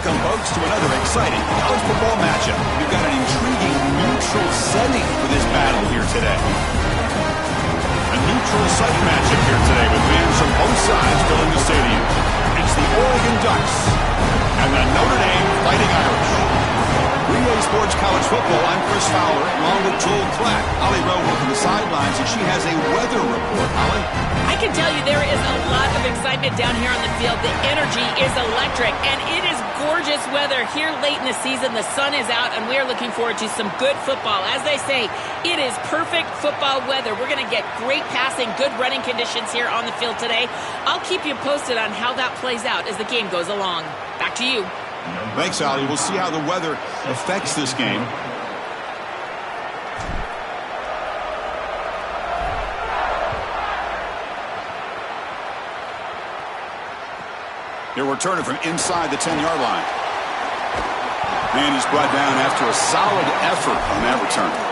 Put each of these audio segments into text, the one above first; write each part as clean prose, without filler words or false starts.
Welcome, folks, to another exciting college football matchup. We've got an intriguing neutral setting for this battle here today. A neutral site matchup here today with fans from both sides filling the stadium. It's the Oregon Ducks and the Notre Dame Fighting Irish. Relay Sports College Football, I'm Chris Fowler, along with Joel Klatt. Ollie Rowe from the sidelines, and she has a weather report. Ollie? I can tell you there is a lot of excitement down here on the field. The energy is electric, and it is gorgeous weather here late in the season. The sun is out, and we are looking forward to some good football. As they say, it is perfect football weather. We're going to get great passing, good running conditions here on the field today. I'll keep you posted on how that plays out as the game goes along. Back to you. Thanks, Ollie. We'll see how the weather affects this game. He'll return it from inside the 10-yard line. And he's brought down after a solid effort on that return.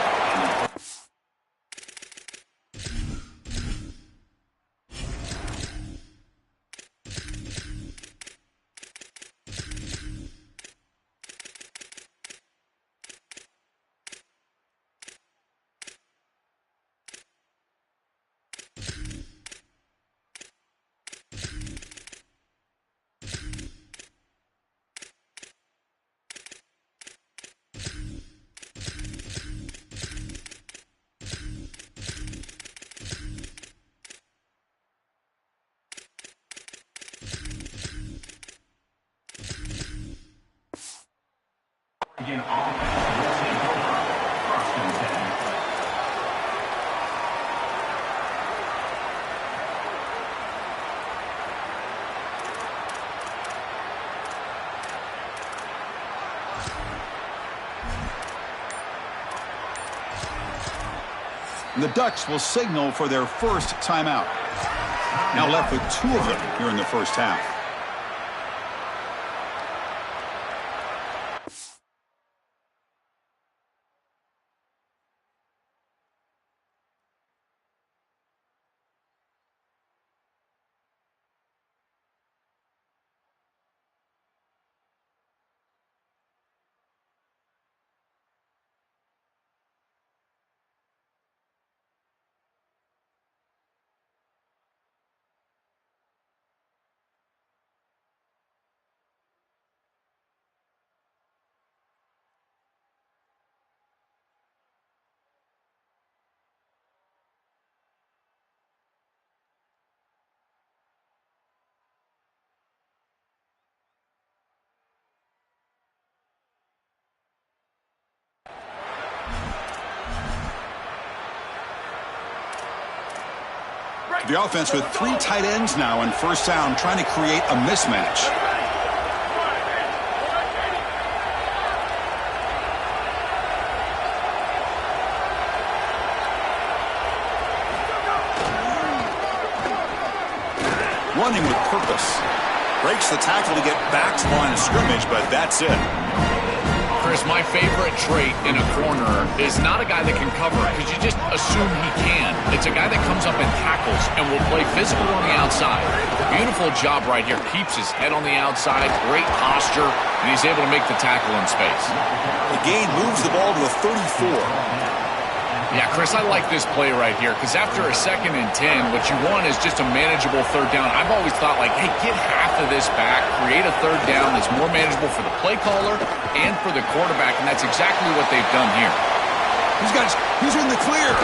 The Ducks will signal for their first timeout. Now left with 2 of them here in the first half. The offense with 3 tight ends now on first down, trying to create a mismatch. Running with purpose. Breaks the tackle to get back to the line of scrimmage, but that's it. Chris, my favorite trait in a corner is not a guy that can cover because you just assume he can. It's a guy that comes up and tackles and will play physical on the outside. Beautiful job right here. Keeps his head on the outside, great posture, and he's able to make the tackle in space. The gain moves the ball to the 34. Yeah, Chris, I like this play right here because after a 2nd and 10, what you want is just a manageable 3rd down. I've always thought, like, hey, get half of this back, create a 3rd down that's more manageable for the play caller and for the quarterback, and that's exactly what they've done here. He's in the clear.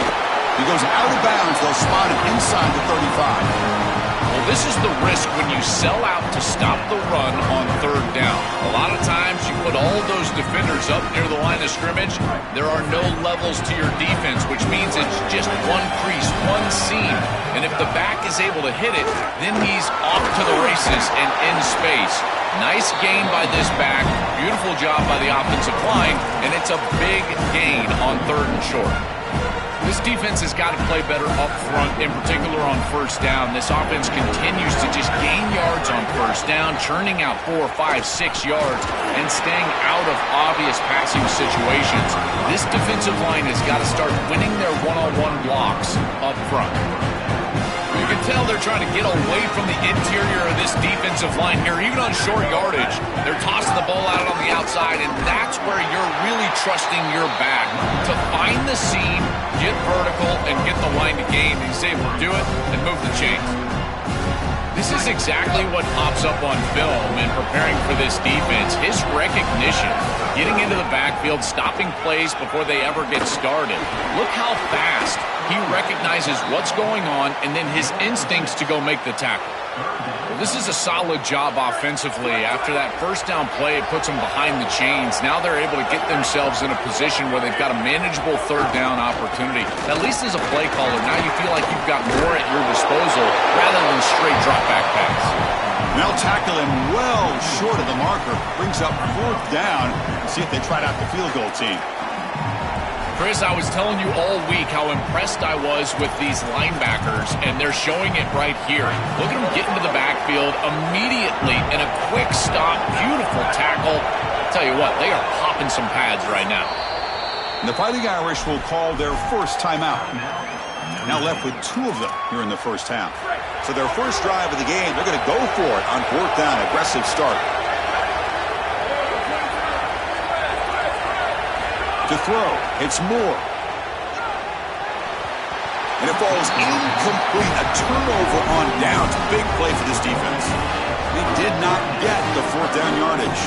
He goes out of bounds. They'll spot him inside the 35. Well, this is the risk when you sell out to stop the run on 3rd down. A lot of times you put all those defenders up near the line of scrimmage. There are no levels to your defense, which means it's just one crease, one seam. And if the back is able to hit it, then he's off to the races and in space. Nice gain by this back. Beautiful job by the offensive line. And it's a big gain on 3rd and short. This defense has got to play better up front, in particular on first down. This offense continues to just gain yards on first down, churning out 4, 5, 6 yards, and staying out of obvious passing situations. This defensive line has got to start winning their one-on-one blocks up front. You can tell they're trying to get away from the interior of this defensive line here, even on short yardage. They're tossing the ball out on the outside, and that's where you're really trusting your back to find the seam, get vertical, and get the line to gain. He's able to do it and move the chains. This is exactly what pops up on film in preparing for this defense. His recognition, getting into the backfield, stopping plays before they ever get started. Look how fast he recognizes what's going on and then his instincts to go make the tackle. Well, this is a solid job offensively. After that first down play, it puts them behind the chains. Now they're able to get themselves in a position where they've got a manageable third down opportunity. At least as a play caller, now you feel like you've got more at your disposal rather than straight drop back pass. They'll tackle him well short of the marker. Brings up fourth down. See if they tried out the field goal team. Chris, I was telling you all week how impressed I was with these linebackers, and they're showing it right here. Look at them get into the backfield immediately in a quick stop, beautiful tackle. I'll tell you what, they are popping some pads right now. The Fighting Irish will call their first timeout. Now left with two of them here in the first half. So their first drive of the game, they're going to go for it on fourth down, aggressive start. To throw, it's Moore. And it falls incomplete. A turnover on downs. Big play for this defense. They did not get the fourth down yardage.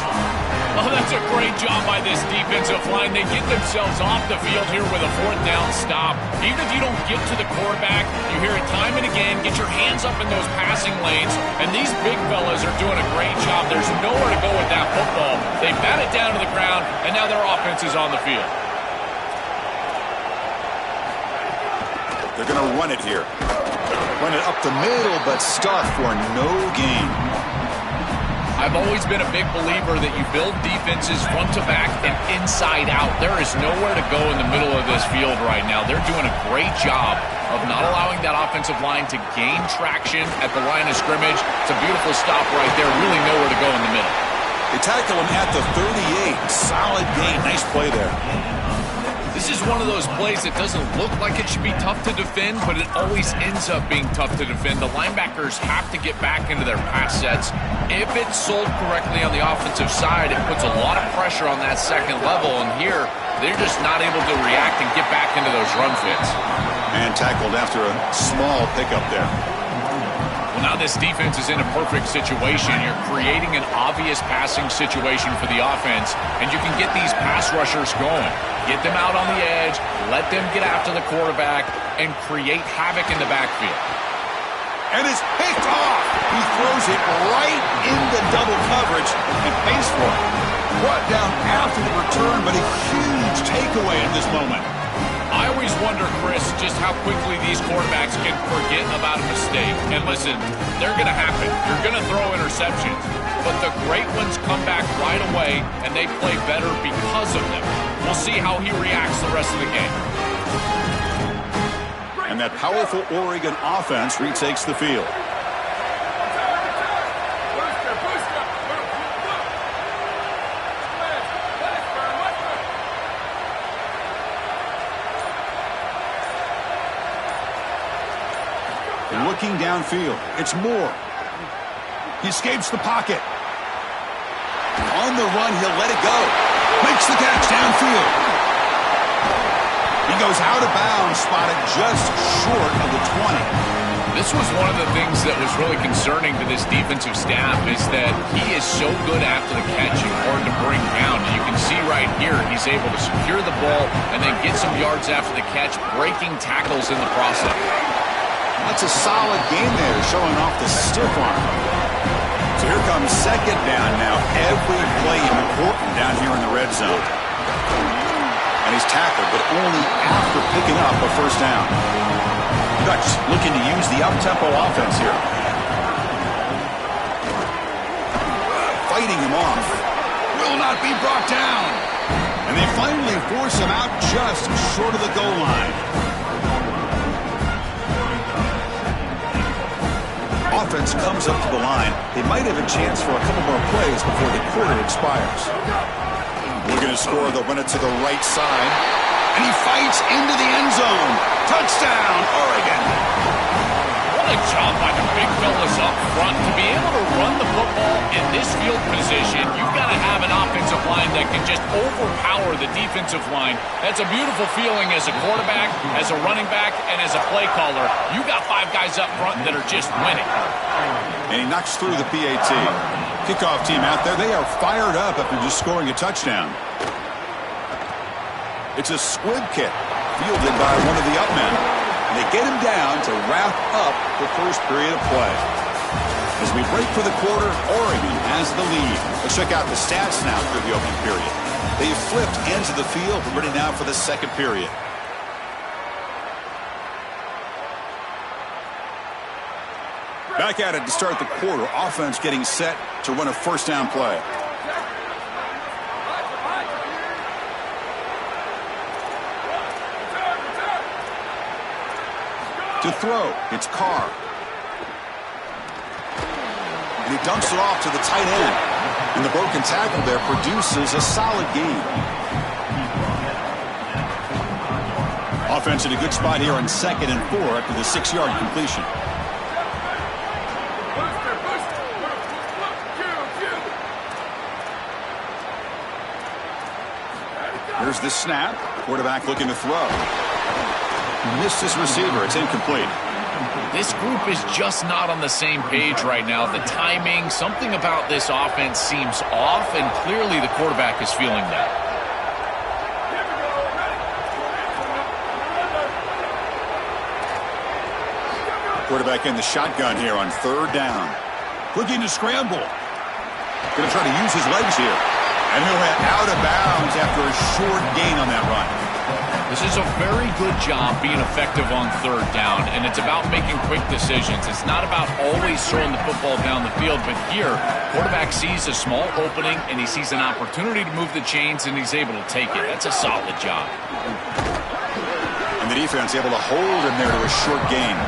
Oh, that's a great job by this defensive line. They get themselves off the field here with a fourth down stop. Even if you don't get to the quarterback, you hear it time and again. Get your hands up in those passing lanes. And these big fellas are doing a great job. There's nowhere to go with that football. They bat it down to the ground, and now their offense is on the field. They're going to run it here. Run it up the middle, but stuff for no gain. I've always been a big believer that you build defenses front to back and inside out. There is nowhere to go in the middle of this field right now. They're doing a great job of not allowing that offensive line to gain traction at the line of scrimmage. It's a beautiful stop right there. Really nowhere to go in the middle. They tackle him at the 38. Solid gain. Nice play there. This is one of those plays that doesn't look like it should be tough to defend, but it always ends up being tough to defend. The linebackers have to get back into their pass sets. If it's sold correctly on the offensive side, it puts a lot of pressure on that second level, and here they're just not able to react and get back into those run fits. And tackled after a small pickup there. Well, now this defense is in a perfect situation. You're creating an obvious passing situation for the offense, and you can get these pass rushers going. Get them out on the edge, let them get after the quarterback, and create havoc in the backfield. And it's picked off. He throws it right into double coverage and pays for it. Brought down after the return, but a huge takeaway at this moment. I always wonder, Chris, just how quickly these quarterbacks can forget about a mistake. And listen, they're going to happen. You're going to throw interceptions. But the great ones come back right away, and they play better because of them. We'll see how he reacts the rest of the game. And that powerful Oregon offense retakes the field. Looking downfield, it's Moore. He escapes the pocket. On the run, he'll let it go. Makes the catch downfield. He goes out of bounds, spotted just short of the 20. This was one of the things that was really concerning to this defensive staff is that he is so good after the catch and hard to bring down. And you can see right here, he's able to secure the ball and then get some yards after the catch, breaking tackles in the process. That's a solid game there, showing off the stiff arm. So here comes second down now. Every play important down here in the red zone. And he's tackled, but only after picking up a first down. Dutch looking to use the up-tempo offense here. Fighting him off. Will not be brought down. And they finally force him out just short of the goal line. Offense comes up to the line. They might have a chance for a couple more plays before the quarter expires. Looking to score, they'll run it to the right side. And he fights into the end zone. Touchdown, Oregon. What a a job by the big fellas up front. To be able to run the football in this field position, you've got to have an offensive line that can just overpower the defensive line. That's a beautiful feeling as a quarterback, as a running back, and as a play caller. You got 5 guys up front that are just winning. And he knocks through the PAT. Kickoff team out there, they are fired up after just scoring a touchdown. It's a squib kick fielded by one of the up men. And they get him down to wrap up the first period of play. As we break for the quarter, Oregon has the lead. Let's check out the stats now through the opening period. They've flipped into the field, ready now for the second period. Back at it to start the quarter. Offense getting set to run a first down play. To throw, it's Carr. And he dumps it off to the tight end. And the broken tackle there produces a solid gain. Offense in a good spot here on 2nd and 4 after the 6-yard completion. Here's the snap. Quarterback looking to throw. Missed his receiver. It's incomplete. This group is just not on the same page right now. The timing, something about this offense seems off, and clearly the quarterback is feeling that. Quarterback in the shotgun here on 3rd down. Looking to scramble. Going to try to use his legs here. And he'll head out of bounds after a short gain on that run. This is a very good job being effective on 3rd down, and it's about making quick decisions. It's not about always throwing the football down the field, but here, quarterback sees a small opening, and he sees an opportunity to move the chains, and he's able to take it. That's a solid job. And the defense able to hold him there to a short gain.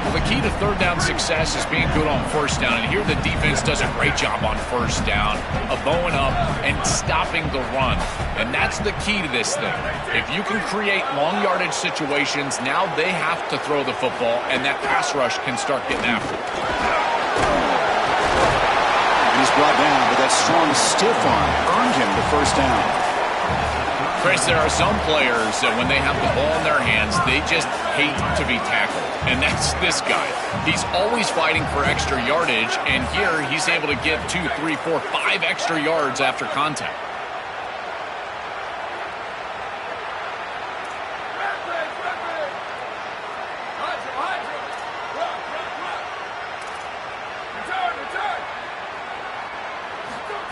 Well, the key to 3rd down success is being good on 1st down, and here the defense does a great job on 1st down of bowing up and stopping the run, and that's the key to this thing. If you can create long yardage situations, now they have to throw the football, and that pass rush can start getting after it. And he's brought down, but that strong stiff arm earned him the 1st down. Chris, there are some players that when they have the ball in their hands, they just hate to be tackled. And that's this guy. He's always fighting for extra yardage, and here he's able to get 2, 3, 4, 5 extra yards after contact.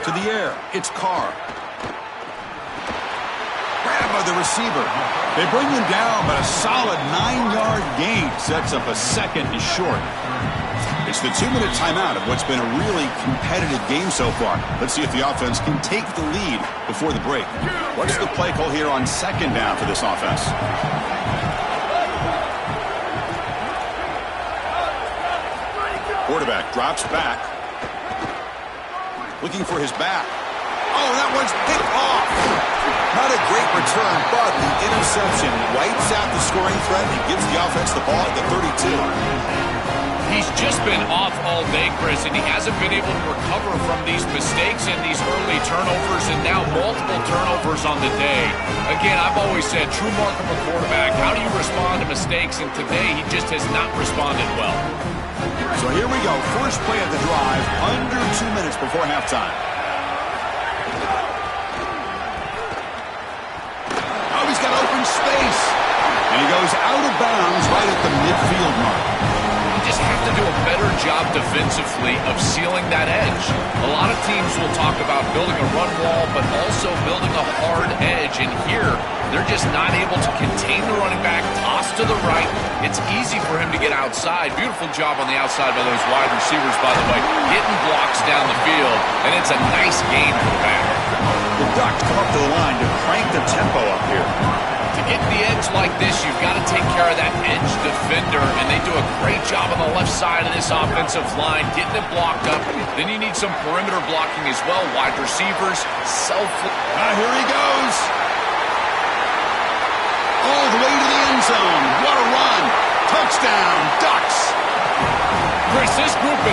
To the air, it's Carr. By the receiver. They bring him down, but a solid 9-yard gain sets up a 2nd and short. It's the 2-minute timeout of what's been a really competitive game so far. Let's see if the offense can take the lead before the break. What's the play call here on 2nd down for this offense? Quarterback drops back. Looking for his back. Oh, that one's picked off. Not a great return, but the interception wipes out the scoring threat and gives the offense the ball at the 32. He's just been off all day, Chris, and he hasn't been able to recover from these mistakes and these early turnovers, and now multiple turnovers on the day. Again, I've always said, true mark of a quarterback, how do you respond to mistakes? And today, he just has not responded well. So here we go. First play of the drive, under 2 minutes before halftime. Oh, he's got open space. And he goes out of bounds right at the midfield mark. You just have to do a better job defensively of sealing that edge. A lot of teams will talk about building a run wall, but also building a hard edge. And here, they're just not able to contain the running back, toss to the right. It's easy for him to get outside. Beautiful job on the outside by those wide receivers, by the way. Hitting blocks down the field, and it's a nice gain for the back. The Ducks come up to the line to crank the tempo up here. To get the edge like this, you've got to take care of that edge defender, and they do a great job on the left side of this offensive line, getting it blocked up. Then you need some perimeter blocking as well. Wide receivers, here he goes. All the way to the end zone. What a run. Touchdown, Ducks.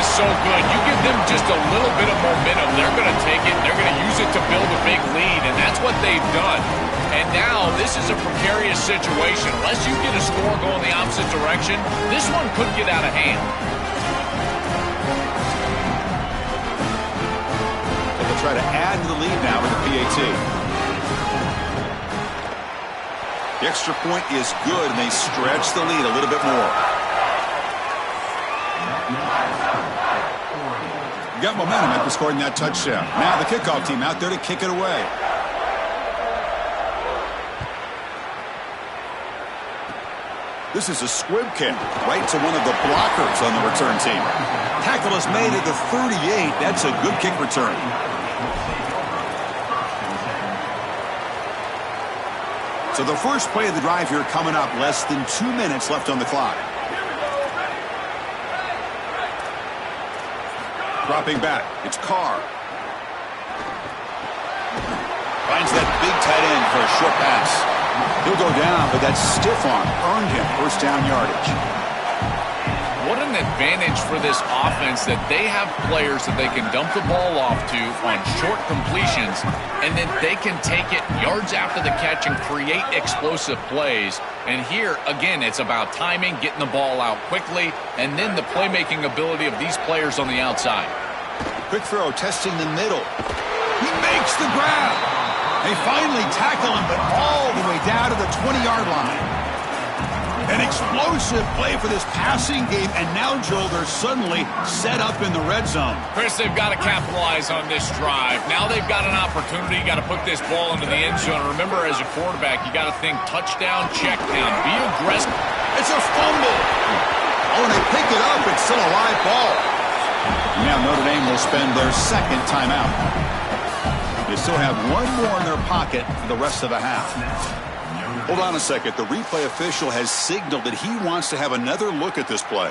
is so good. You give them just a little bit of momentum, they're going to take it, they're going to use it to build a big lead, and that's what they've done. And now this is a precarious situation. Unless you get a score going the opposite direction, this one could get out of hand. So they'll try to add to the lead now with the PAT. The extra point is good, and they stretch the lead a little bit more. You got momentum after scoring that touchdown. Now the kickoff team out there to kick it away. This is a squib kick right to one of the blockers on the return team. Tackle is made at the 38. That's a good kick return. So the first play of the drive here coming up. Less than 2 minutes left on the clock. Dropping back. It's Carr. Finds that big tight end for a short pass. He'll go down, but that stiff arm earned him first down yardage. What an advantage for this offense that they have players that they can dump the ball off to on short completions, and then they can take it yards after the catch and create explosive plays. And here, again, it's about timing, getting the ball out quickly, and then the playmaking ability of these players on the outside. Quick throw, testing the middle. He makes the grab. They finally tackle him, but all the way down to the 20-yard line. An explosive play for this passing game, and now, Joel, they're suddenly set up in the red zone. Chris, they've got to capitalize on this drive. Now they've got an opportunity. You got to put this ball into the end zone. Remember, as a quarterback, you got to think touchdown, check down, be aggressive. It's a fumble. Oh, and they pick it up. It's still a live ball. Now Notre Dame will spend their second timeout. They still have one more in their pocket for the rest of the half. Hold on a second. The replay official has signaled that he wants to have another look at this play.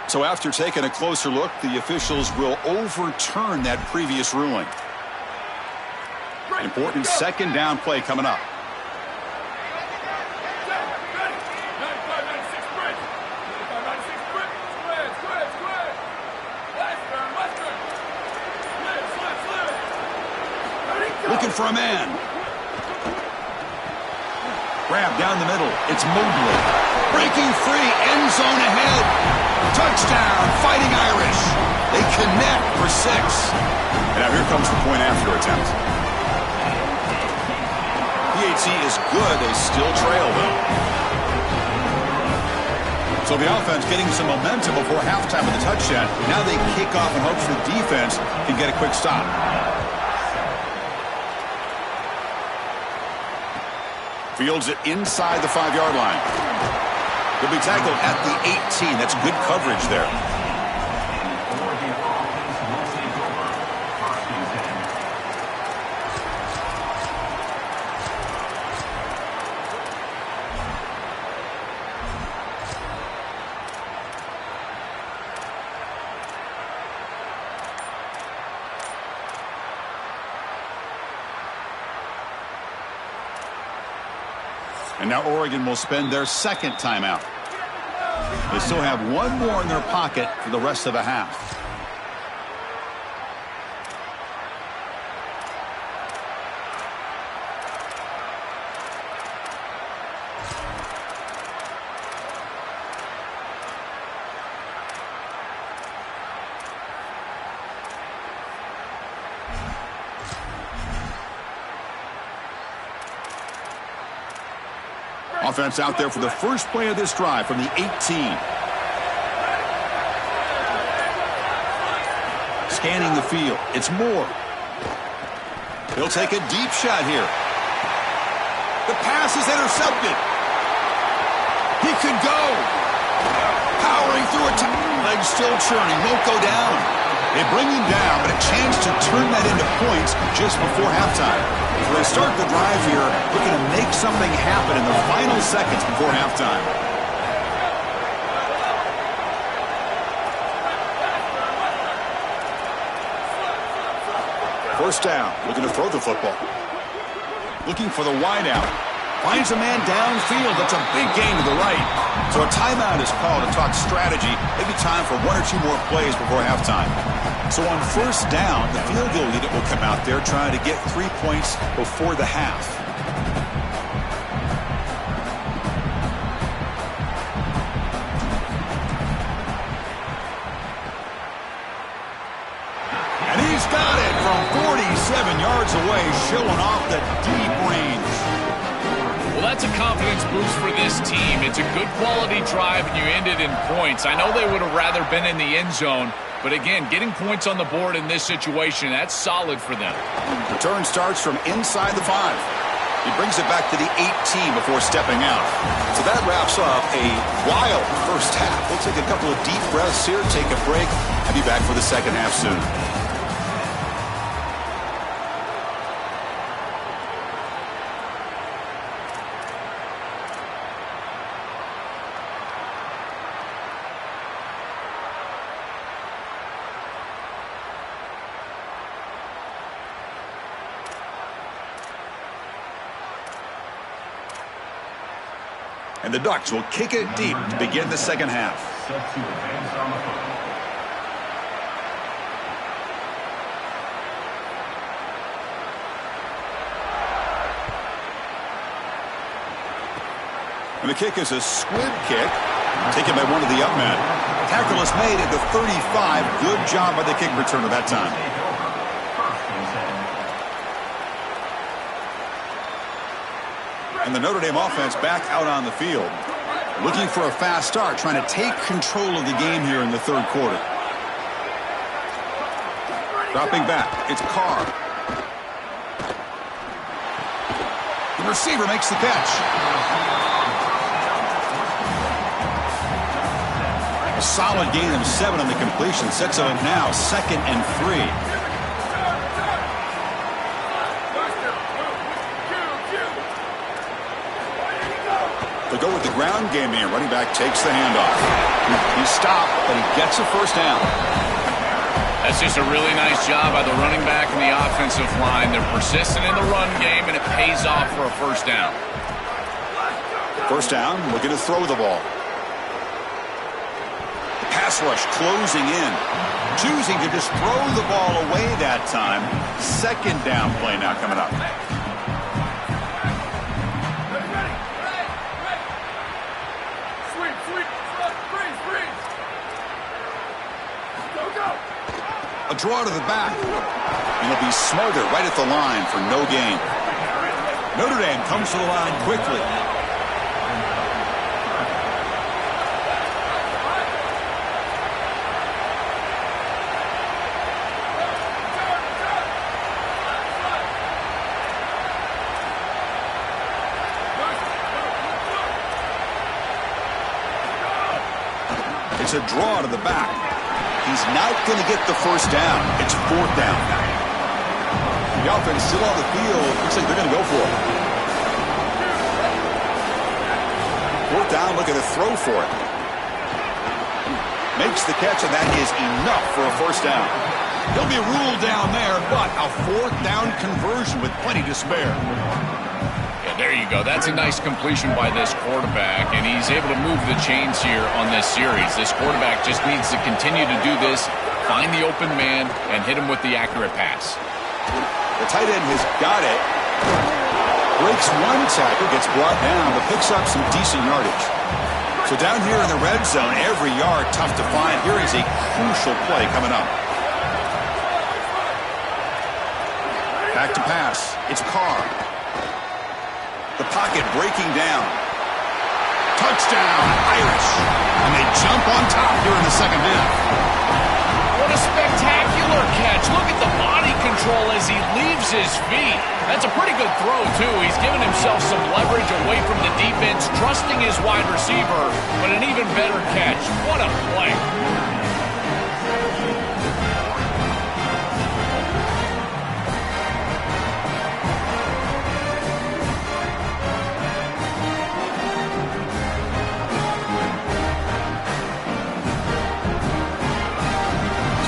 So after taking a closer look, the officials will overturn that previous ruling. Important second down play coming up. Looking for a man. Grab down the middle. It's Mobley. Breaking free. End zone ahead. Touchdown. Fighting Irish. They connect for 6. And now here comes the point after attempt. PAT is good. They still trail, though. So the offense getting some momentum before halftime with the touchdown. Now they kick off in hopes the defense can get a quick stop. Fields it inside the 5-yard line. He'll be tackled at the 18. That's good coverage there. And now Oregon will spend their second timeout. They still have one more in their pocket for the rest of the half. Offense out there for the first play of this drive from the 18. Scanning the field. It's Moore. He'll take a deep shot here. The pass is intercepted. He could go. Powering through it. Legs still churning. Won't go down. They bring him down, but a chance to turn that into points just before halftime. So they start the drive here, looking to make something happen in the final seconds before halftime. First down, looking to throw the football. Looking for the wide out. Finds a man downfield. That's a big gain to the right. So a timeout is called to talk strategy. Maybe time for one or two more plays before halftime. So on first down, the field goal unit will come out there trying to get 3 points before the half. And he's got it from 47 yards away, showing off the deep range. Well, that's a confidence boost for this team. It's a good quality drive, and you ended in points. I know they would have rather been in the end zone, but again, getting points on the board in this situation, that's solid for them. Return starts from inside the 5. He brings it back to the 18 before stepping out. So that wraps up a wild first half. We'll take a couple of deep breaths here, take a break, and be back for the second half soon. And the Ducks will kick it deep to begin the second half. And the kick is a squib kick, taken by one of the up men. Tackle is made at the 35. Good job by the kick returner that time. And the Notre Dame offense back out on the field. Looking for a fast start, trying to take control of the game here in the third quarter. Dropping back, it's Carr. The receiver makes the catch. A solid gain of 7 on the completion. Sets up now 2nd and 3. They'll go with the ground game here. Running back takes the handoff. He stopped, but he gets a first down. That's just a really nice job by the running back and the offensive line. They're persistent in the run game, and it pays off for a first down. First down, looking to throw the ball. The pass rush closing in. Choosing to just throw the ball away that time. Second down play now coming up. A draw to the back. And it'll be Smothers right at the line for no gain. Notre Dame comes to the line quickly. It's a draw to the back. He's not going to get the first down. It's 4th down. The offense still on the field. Looks like they're going to go for it. 4th down, looking to throw for it. Makes the catch, and that is enough for a first down. He'll be ruled down there, but a 4th down conversion with plenty to spare. There you go. That's a nice completion by this quarterback, and he's able to move the chains here on this series. This quarterback just needs to continue to do this, find the open man, and hit him with the accurate pass. The tight end has got it. Breaks one tackle, gets brought down, but picks up some decent yardage. So down here in the red zone, every yard tough to find. Here is a crucial play coming up. Back to pass. It's Carr. The pocket breaking down. Touchdown, Irish. And they jump on top here in the second half. What a spectacular catch. Look at the body control as he leaves his feet. That's a pretty good throw, too. He's given himself some leverage away from the defense, trusting his wide receiver, but an even better catch. What a play.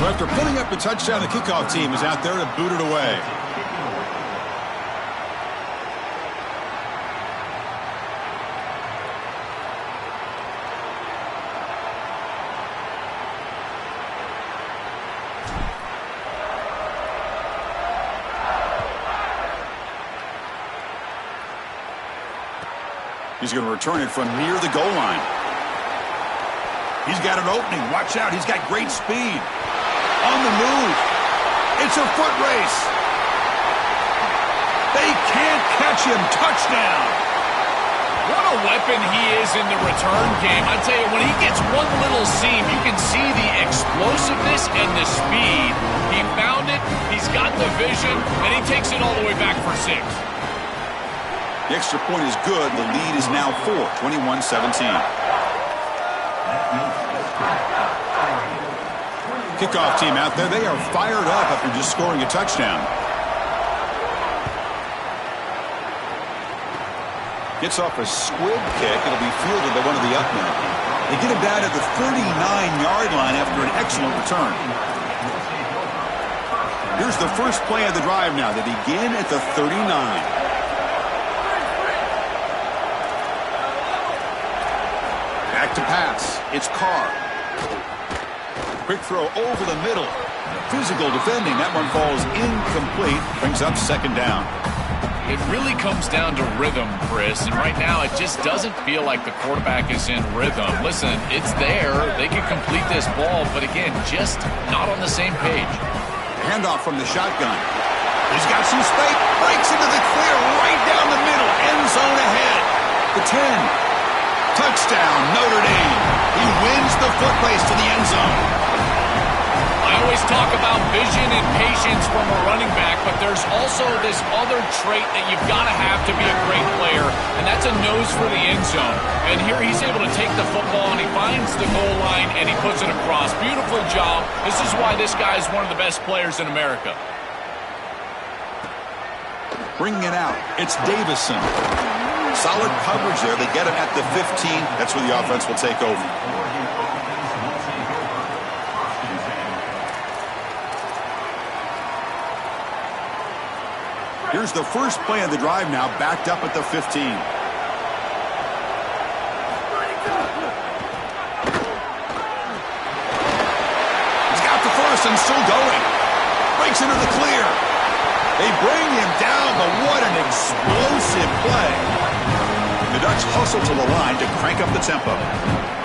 So after putting up the touchdown, the kickoff team is out there to boot it away. He's going to return it from near the goal line. He's got an opening. Watch out. He's got great speed. On the move. It's a foot race. They can't catch him. Touchdown. What a weapon he is in the return game. I tell you, when he gets one little seam, you can see the explosiveness and the speed. He found it, he's got the vision, and he takes it all the way back for 6. The extra point is good. The lead is now 4, 21-17. Kickoff team out there. They are fired up after just scoring a touchdown. Gets off a squib kick. It'll be fielded by one of the up men. They get him down at the 39-yard line after an excellent return. Here's the first play of the drive now. They begin at the 39. Back to pass. It's Carr. Quick throw over the middle. Physical defending. That one falls incomplete. Brings up second down. It really comes down to rhythm, Chris, and right now it just doesn't feel like the quarterback is in rhythm. Listen, it's there. They can complete this ball, but again, just not on the same page. Handoff from the shotgun. He's got some space. Breaks into the clear right down the middle. End zone ahead. The 10. Touchdown, Notre Dame. He wins the foot race to the end zone. I always talk about vision and patience from a running back, but there's also this other trait that you've got to have to be a great player, and that's a nose for the end zone. And here he's able to take the football, and he finds the goal line, and he puts it across. Beautiful job. This is why this guy is one of the best players in America. Bringing it out. It's Davison. Solid coverage there. They get him at the 15. That's where the offense will take over. Here's the first play of the drive now, backed up at the 15. He's got the first and still going. Breaks into the clear. They bring him down, but what an explosive play. The Ducks hustle to the line to crank up the tempo.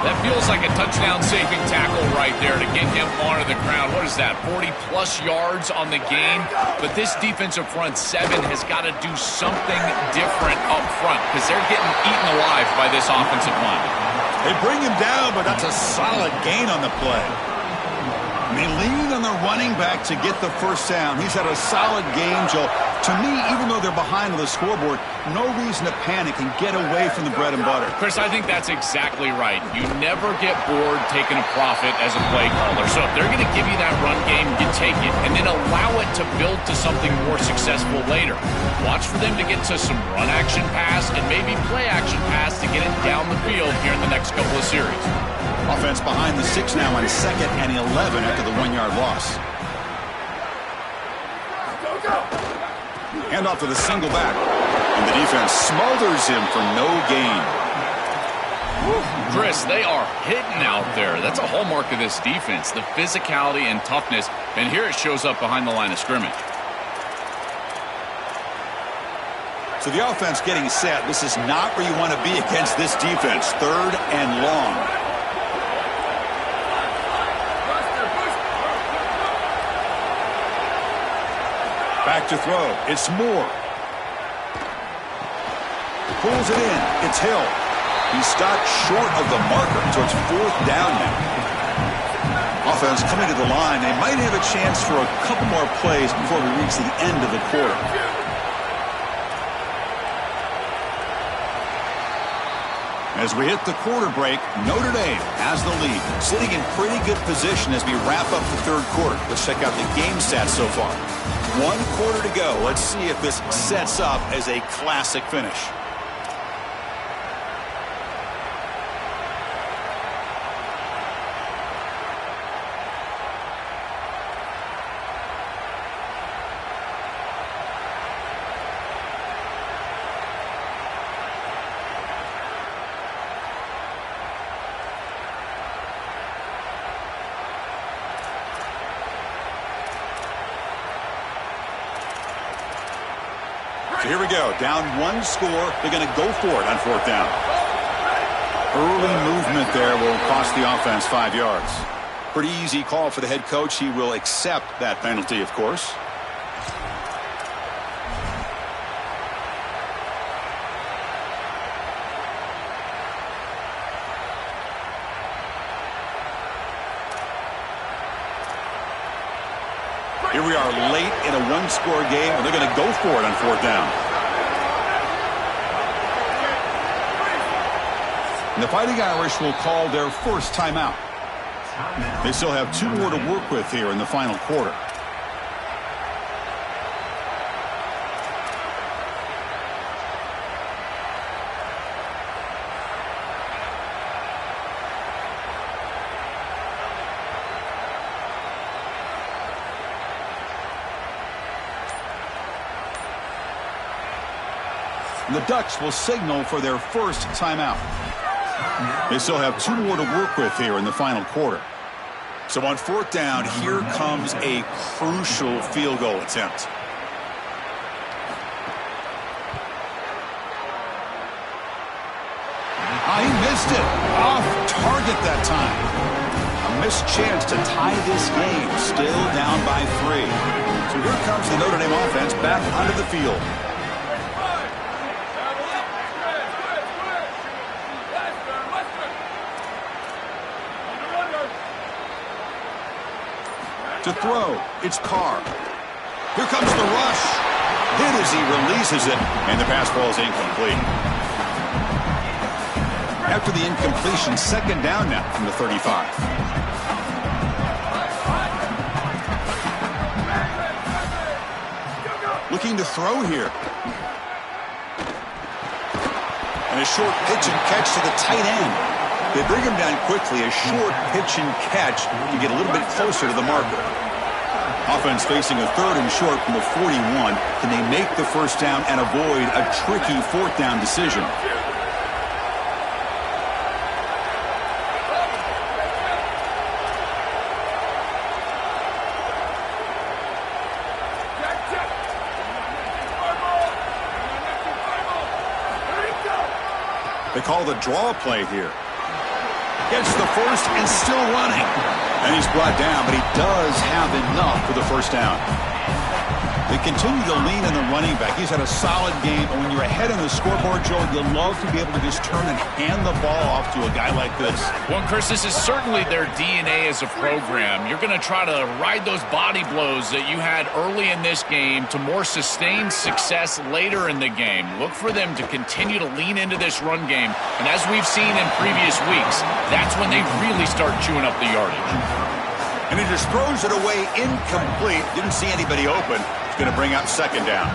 That feels like a touchdown-saving tackle right there to get him onto the ground. What is that, 40-plus yards on the game? But this defensive front 7 has got to do something different up front because they're getting eaten alive by this offensive line. They bring him down, but that's a solid gain on the play. And they lean on the running back to get the first down. He's had a solid game, Joe. To me, even though they're behind on the scoreboard, no reason to panic and get away from the bread and butter. Chris, I think that's exactly right. You never get bored taking a profit as a play caller. So if they're going to give you that run game, you take it, and then allow it to build to something more successful later. Watch for them to get to some run action pass and maybe play action pass to get it down the field here in the next couple of series. Offense behind the 6 now on 2nd and 11 after the 1-yard loss. Hand off to the single back. And the defense smothers him for no gain. Chris, they are hitting out there. That's a hallmark of this defense, the physicality and toughness. And here it shows up behind the line of scrimmage. So the offense getting set. This is not where you want to be against this defense. 3rd and long. Back to throw. It's Moore. Pulls it in. It's Hill. He stopped short of the marker, so it's 4th down now. Offense coming to the line. They might have a chance for a couple more plays before we reach the end of the quarter. As we hit the quarter break, Notre Dame has the lead, sitting in pretty good position as we wrap up the 3rd quarter. Let's check out the game stats so far. 1 quarter to go. Let's see if this sets up as a classic finish. So here we go. Down one score. They're going to go for it on fourth down. Early movement there will cost the offense 5 yards. Pretty easy call for the head coach. He will accept that penalty, of course. Here we are late in a one-score game, and they're going to go for it on fourth down. And the Fighting Irish will call their first timeout. They still have 2 more to work with here in the final quarter. The Ducks will signal for their first timeout. They still have 2 more to work with here in the final quarter. So on fourth down, here comes a crucial field goal attempt. He missed it. Off target that time. A missed chance to tie this game. Still down by 3. So here comes the Notre Dame offense back onto the field. To throw, it's Carr. Here comes the rush. Hit as he releases it, and the pass ball is incomplete. After the incompletion, second down now from the 35. Looking to throw here. And a short pitch and catch to the tight end. They bring him down quickly, a short pitch and catch to get a little bit closer to the marker. Offense facing a third and short from the 41. Can they make the first down and avoid a tricky fourth down decision? They call the draw play here. Gets the first and still running. And he's brought down, but he does have enough for the first down. They continue to lean on the running back. He's had a solid game, and when you're ahead on the scoreboard, Joe, you'll love to be able to just turn and hand the ball off to a guy like this. Well, Chris, this is certainly their DNA as a program. You're going to try to ride those body blows that you had early in this game to more sustained success later in the game. Look for them to continue to lean into this run game. And as we've seen in previous weeks, that's when they really start chewing up the yardage. And he just throws it away incomplete. Didn't see anybody open. It's going to bring up second down.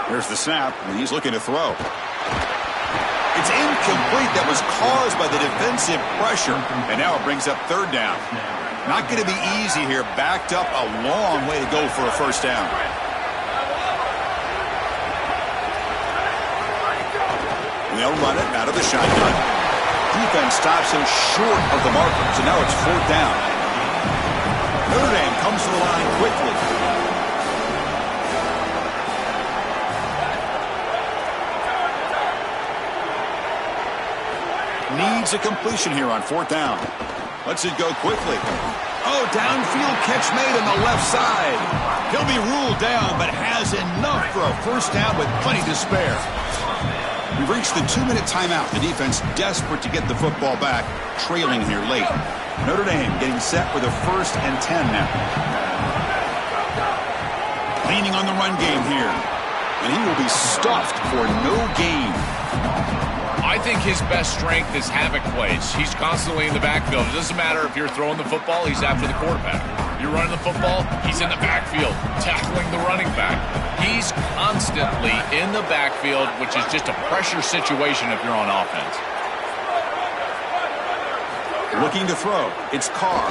Here's the snap, and he's looking to throw. It's incomplete. That was caused by the defensive pressure. And now it brings up third down. Not going to be easy here. Backed up a long way to go for a first down. They'll run it out of the shotgun. Defense stops him short of the marker. So now it's fourth down. Notre Dame comes to the line quickly. Needs a completion here on fourth down. Lets it go quickly. Oh, downfield catch made on the left side. He'll be ruled down, but has enough for a first down with plenty to spare. We've reached the 2-minute timeout. The defense desperate to get the football back, trailing here late. Notre Dame getting set with a 1st and 10 now. Leaning on the run game here. And he will be stuffed for no gain. I think his best strength is havoc plays. He's constantly in the backfield. It doesn't matter if you're throwing the football, he's after the quarterback. You're running the football, he's in the backfield, tackling the running back. He's constantly in the backfield, which is just a pressure situation if you're on offense. Looking to throw. It's Carr.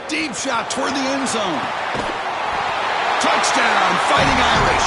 Deep shot toward the end zone. Touchdown, Fighting Irish.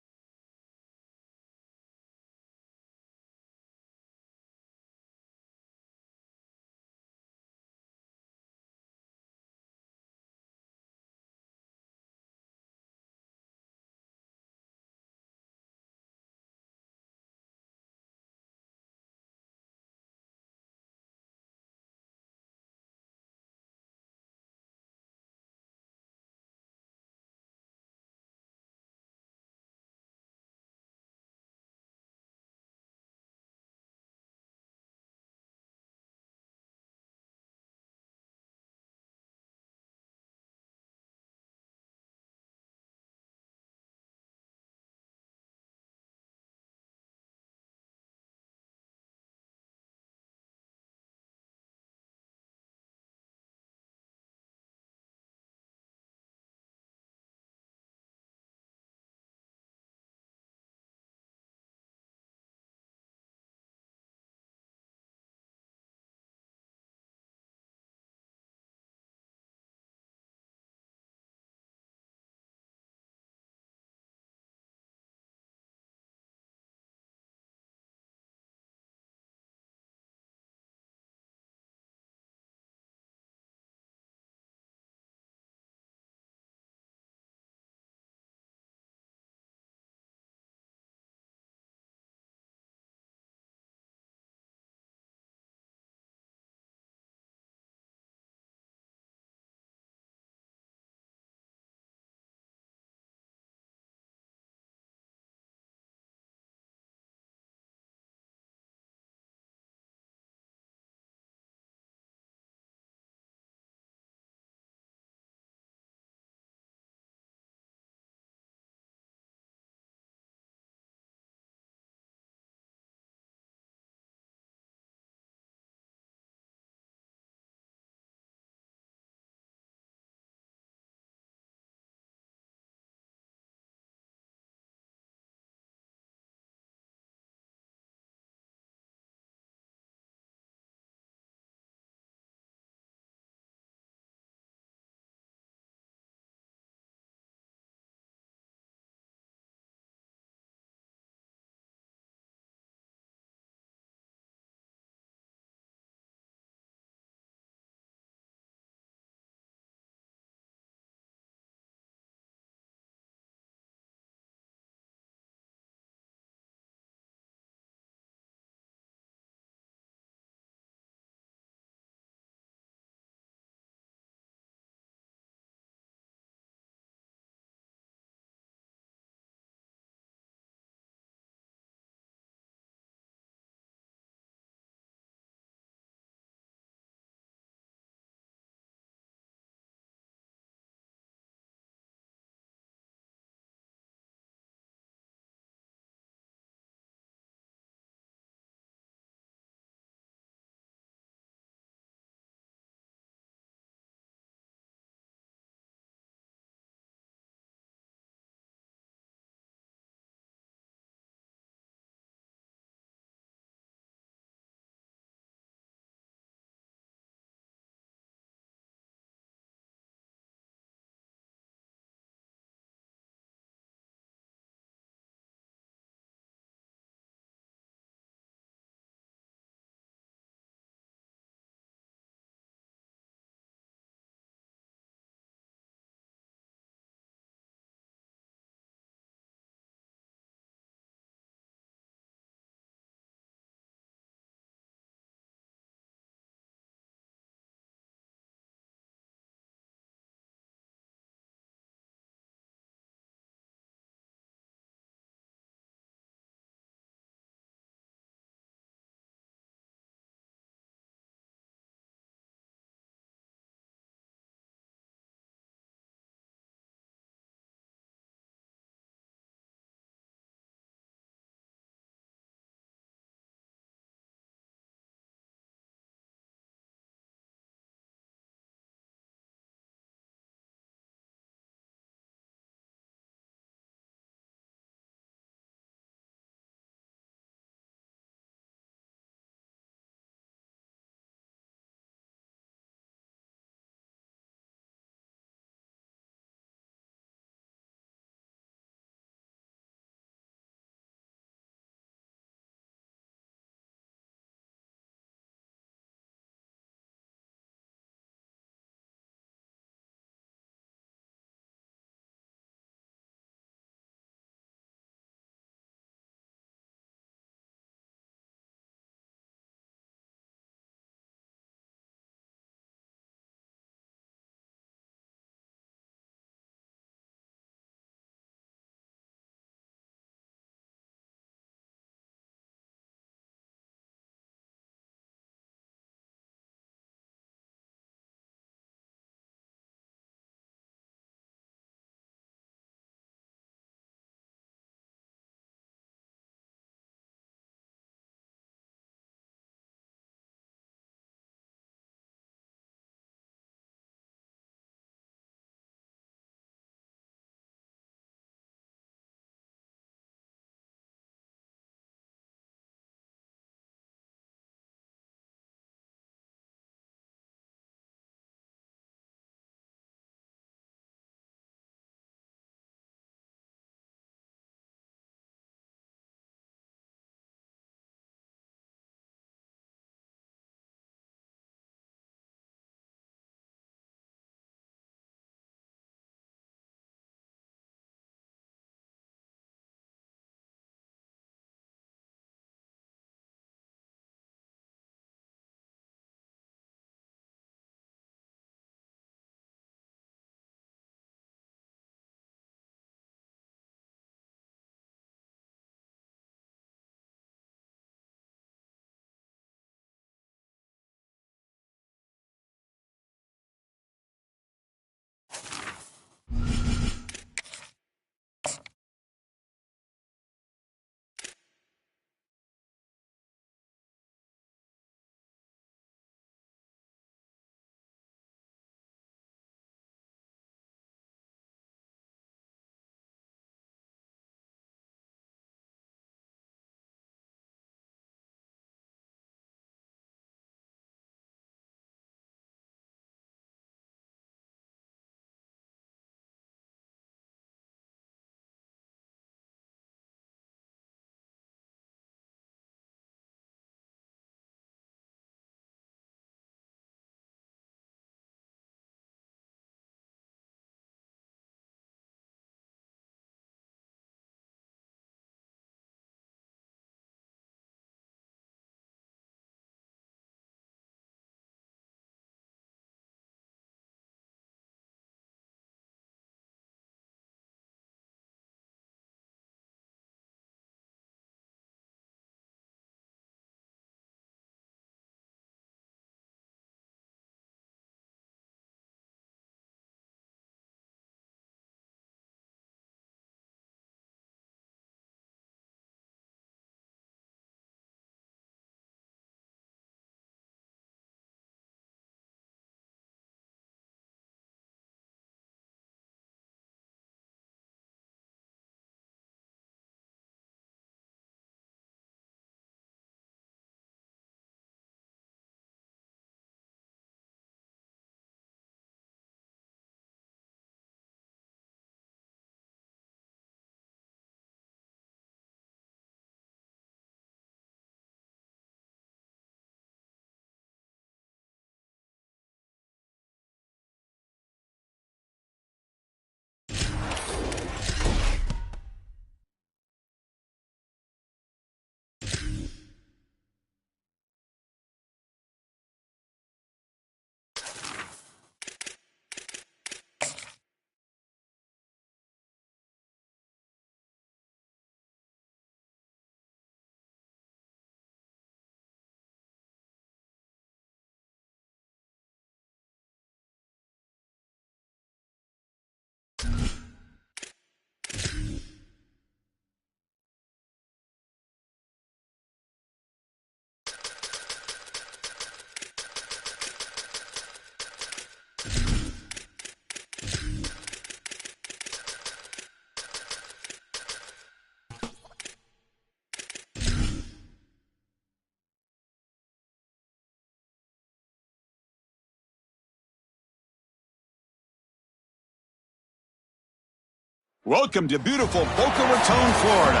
Welcome to beautiful Boca Raton, Florida.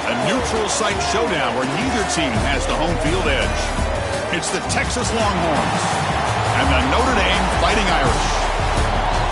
A neutral site showdown where neither team has the home field edge. It's the Texas Longhorns and the Notre Dame Fighting Irish.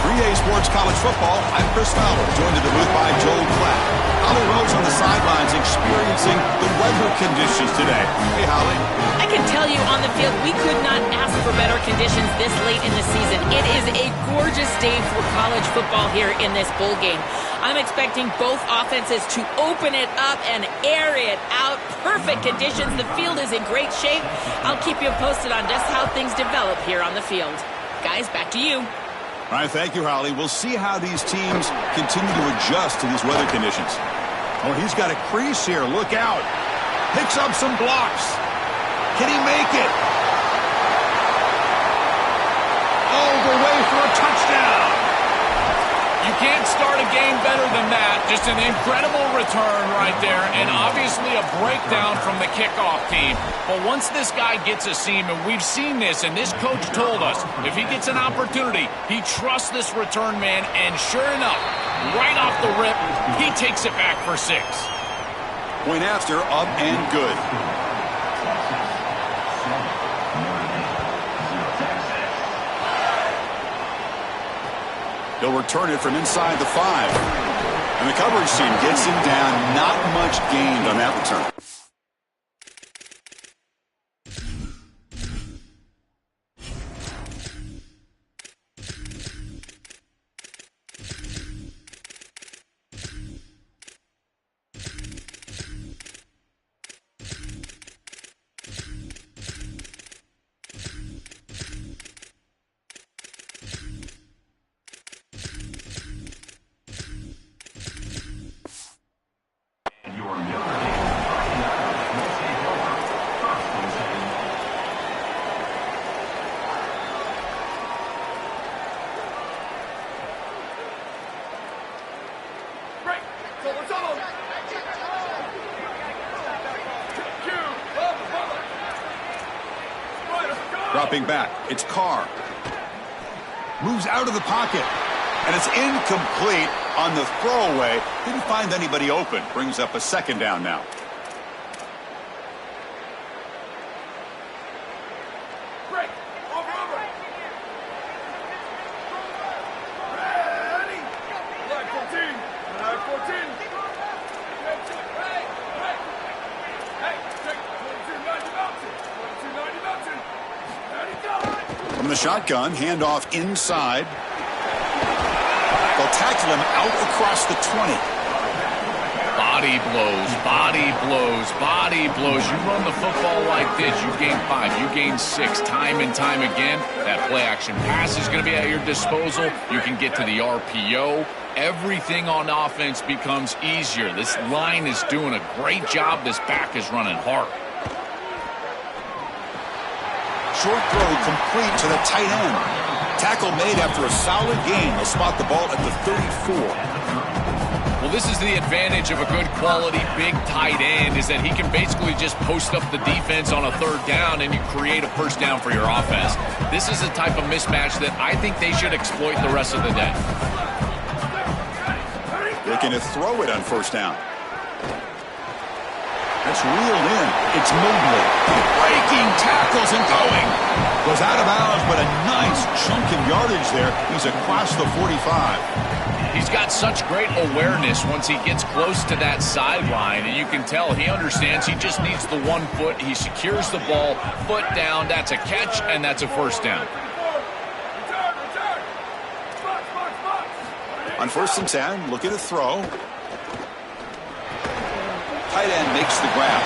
3A Sports College Football, I'm Chris Fowler, joined in the booth by Joel Klatt. Holly Rose on the sidelines experiencing the weather conditions today. Hey, Holly. I can tell you on the field, we could not ask for better conditions this late in the season. It is a gorgeous day for college football here in this bowl game. I'm expecting both offenses to open it up and air it out. Perfect conditions. The field is in great shape. I'll keep you posted on just how things develop here on the field. Guys, back to you. All right, thank you, Holly. We'll see how these teams continue to adjust to these weather conditions. Oh, he's got a crease here. Look out. Picks up some blocks. Can he make it? All the way for a touchdown. You can't start a game better than that. Just an incredible return right there, and obviously a breakdown from the kickoff team. But once this guy gets a seam, and we've seen this, and this coach told us, if he gets an opportunity, he trusts this return man, and sure enough, right off the rip, he takes it back for 6. Point after, up and good. He'll return it from inside the 5. And the coverage team gets him down. Not much gained on that return. Dropping back, it's Carr. Moves out of the pocket, and it's incomplete on the throwaway. Didn't find anybody open. Brings up a second down now. From the shotgun, handoff inside. They'll tackle him out across the 20. Body blows, body blows, body blows. You run the football like this, you gain 5, you gain 6, time and time again. That play action pass is going to be at your disposal. You can get to the RPO. Everything on offense becomes easier. This line is doing a great job. This back is running hard. Short throw complete to the tight end. Tackle made after a solid gain. They'll spot the ball at the 34. Well, this is the advantage of a good quality big tight end, is that he can basically just post up the defense on a 3rd down and you create a first down for your offense. This is the type of mismatch that I think they should exploit the rest of the day. Looking to throw it on 1st down. That's reeled in. It's Mobley. Breaking tackles and going. Goes out of bounds, but a nice chunk of yardage there. He's across the 45. He's got such great awareness once he gets close to that sideline, and you can tell he understands he just needs the 1 foot. He secures the ball, foot down. That's a catch, and that's a 1st down. On 1st and 10, look at a throw. Tight end makes the grab.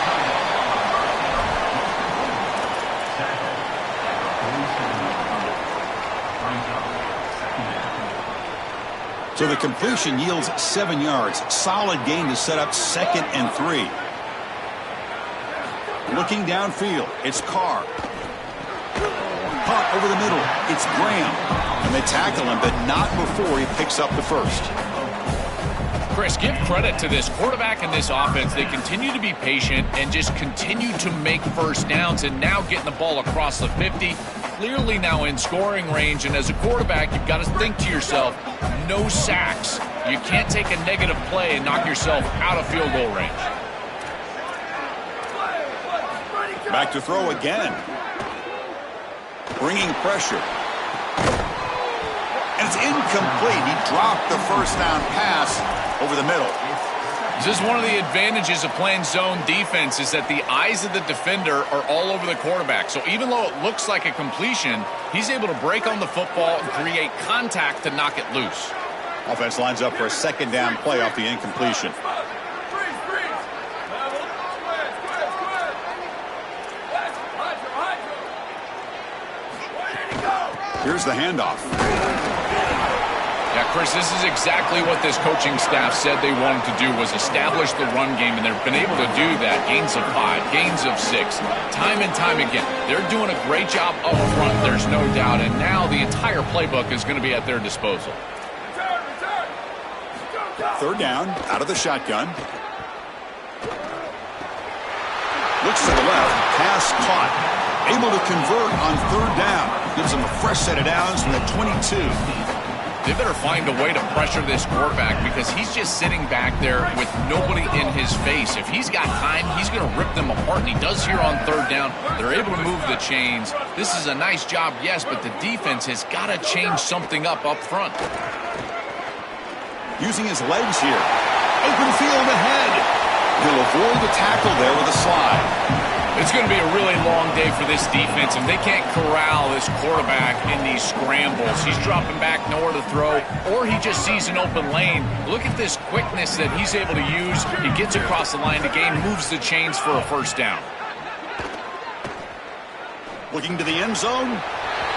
So the completion yields 7 yards. Solid gain to set up 2nd and 3. Looking downfield, it's Carr. Punt over the middle, it's Graham. And they tackle him, but not before he picks up the 1st. Chris, give credit to this quarterback and this offense. They continue to be patient and just continue to make first downs, and now getting the ball across the 50, clearly now in scoring range. And as a quarterback, you've got to think to yourself, no sacks. You can't take a negative play and knock yourself out of field goal range. Back to throw again. Bringing pressure. And it's incomplete. He dropped the first down pass over the middle. This is one of the advantages of playing zone defense, is that the eyes of the defender are all over the quarterback. So even though it looks like a completion, he's able to break on the football and create contact to knock it loose. Offense lines up for a second down play off the incompletion. Here's the handoff. Yeah, Chris, this is exactly what this coaching staff said they wanted to do, was establish the run game, and they've been able to do that. Gains of 5, gains of 6, time and time again. They're doing a great job up front, there's no doubt, and now the entire playbook is going to be at their disposal. Third down, out of the shotgun. Looks to the left, pass caught. Able to convert on third down. Gives them a fresh set of downs from the 22. They better find a way to pressure this quarterback, because he's just sitting back there with nobody in his face. If he's got time, he's going to rip them apart, and he does here on third down. They're able to move the chains. This is a nice job, yes, but the defense has got to change something up front. Using his legs here. Open field ahead. He'll avoid the tackle there with a slide. It's going to be a really long day for this defense, and they can't corral this quarterback in these scrambles. He's dropping back, nowhere to throw, or he just sees an open lane. Look at this quickness that he's able to use. He gets across the line of the game, moves the chains for a first down. Looking to the end zone.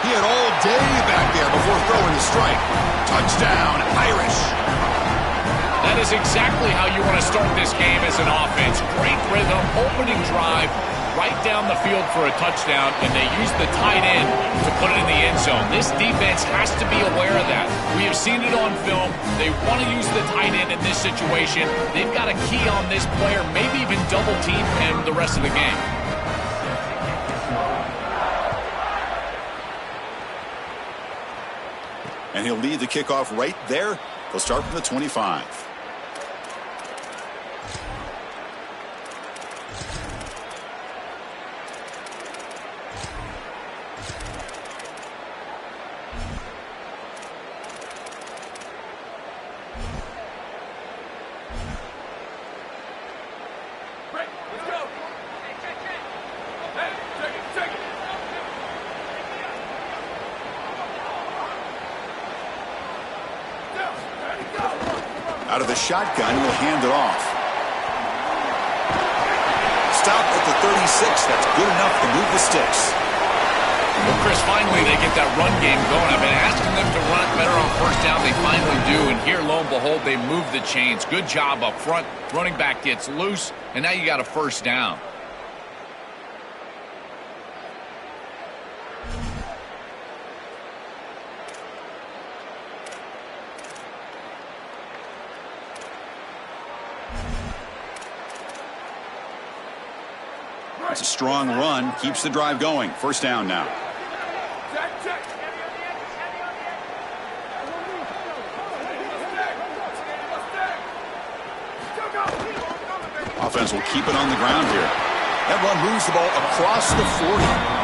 He had all day back there before throwing the strike. Touchdown, Irish. That is exactly how you want to start this game as an offense. Great rhythm, opening drive, right down the field for a touchdown, and they use the tight end to put it in the end zone. This defense has to be aware of that. We have seen it on film. They want to use the tight end in this situation. They've got a key on this player, maybe even double team him the rest of the game. And he'll lead the kickoff right there. They'll start from the 25. Out of the shotgun, he'll hand it off. Stop at the 36. That's good enough to move the sticks. Well, Chris, finally they get that run game going. I've been asking them to run it better on first down. They finally do, and here, lo and behold, they move the chains. Good job up front. Running back gets loose, and now you got a first down. It's a strong run, keeps the drive going. First down now. Offense will keep it on the ground here. That run moves the ball across the 40.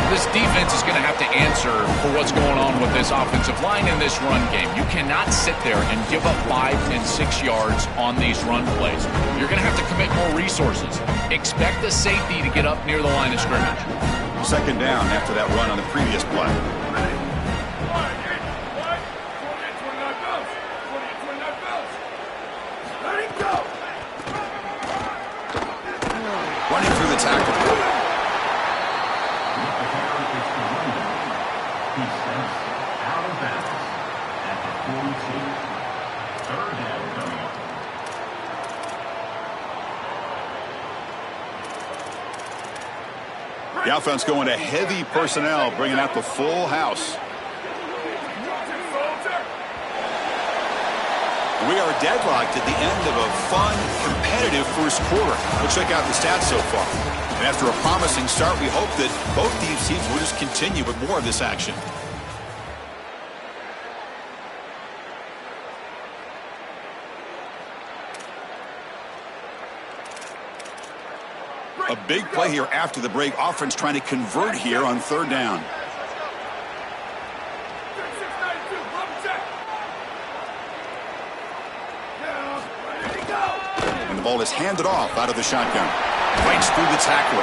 This defense is going to have to answer for what's going on with this offensive line in this run game. You cannot sit there and give up 5 and 6 yards on these run plays. You're going to have to commit more resources. Expect the safety to get up near the line of scrimmage. Second down after that run on the previous play. Running through the tackle. The offense going to heavy personnel, bringing out the full house. We are deadlocked at the end of a fun, competitive first quarter. We'll check out the stats so far. And after a promising start, we hope that both these teams will just continue with more of this action. A big play here after the break. Offense trying to convert here on third down. And the ball is handed off out of the shotgun. Fights through the tackler.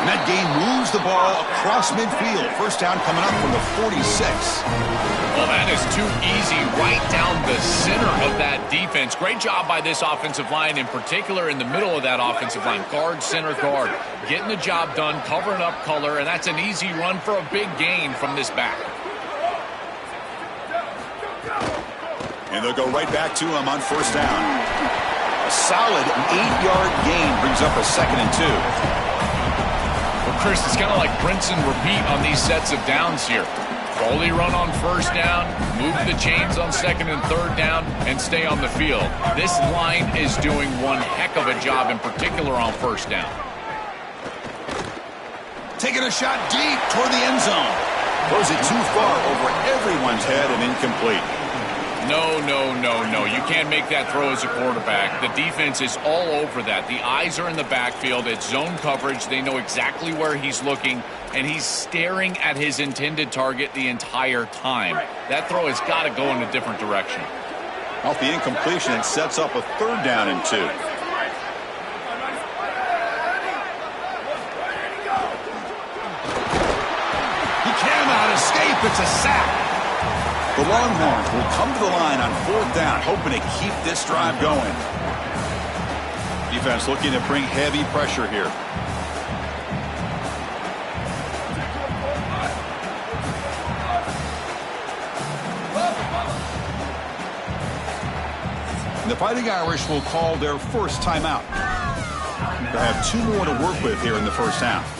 And that gain moves the ball across midfield. First down coming up from the 46. Well, that is too easy right down the center of that defense. Great job by this offensive line, in particular in the middle of that offensive line. Guard, center, guard. Getting the job done, covering up color, and that's an easy run for a big gain from this back. And they'll go right back to him on first down. A solid 8-yard gain brings up a 2nd and 2. Well, Chris, it's kind of like rinse and repeat on these sets of downs here. Quality run on first down, move the chains on 2nd and 3rd down, and stay on the field. This line is doing one heck of a job, in particular on first down. Taking a shot deep toward the end zone. Throws it too far over everyone's head and incomplete. No, no, no, no. You can't make that throw as a quarterback. The defense is all over that. The eyes are in the backfield. It's zone coverage. They know exactly where he's looking, and he's staring at his intended target the entire time. That throw has got to go in a different direction. Off the incompletion, it sets up a 3rd down and 2. He cannot escape. It's a sack. The Longhorns will come to the line on 4th down, hoping to keep this drive going. Defense looking to bring heavy pressure here. And the Fighting Irish will call their first timeout. They'll have 2 more to work with here in the first half.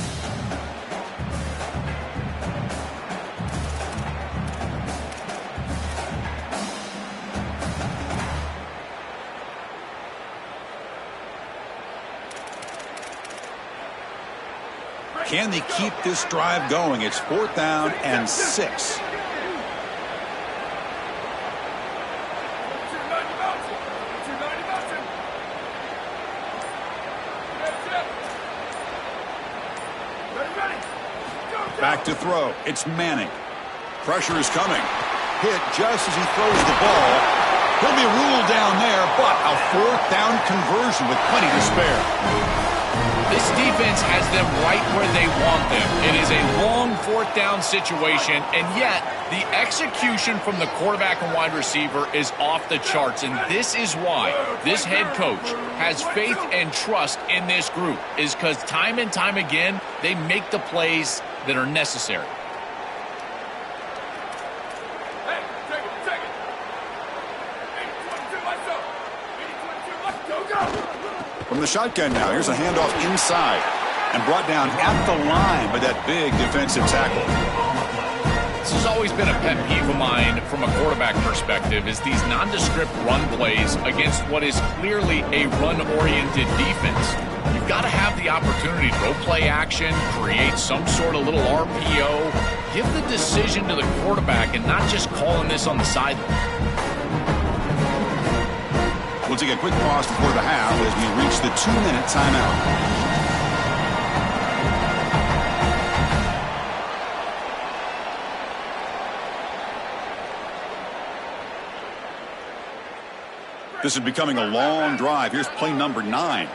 Can they keep this drive going? It's 4th down and 6. Back to throw. It's Manning. Pressure is coming. Hit just as he throws the ball. He'll be ruled down there, but a 4th down conversion with plenty to spare. This defense has them right where they want them. It is a long 4th down situation, and yet the execution from the quarterback and wide receiver is off the charts, and this is why this head coach has faith and trust in this group, is because time and time again, they make the plays that are necessary. From the shotgun now, here's a handoff inside and brought down at the line by that big defensive tackle. This has always been a pet peeve of mine from a quarterback perspective, is these nondescript run plays against what is clearly a run-oriented defense. You've got to have the opportunity to throw play action, create some sort of little RPO, give the decision to the quarterback and not just calling this on the sideline. We'll take a quick pause before the half as we reach the 2-minute timeout. This is becoming a long drive. Here's play number 9.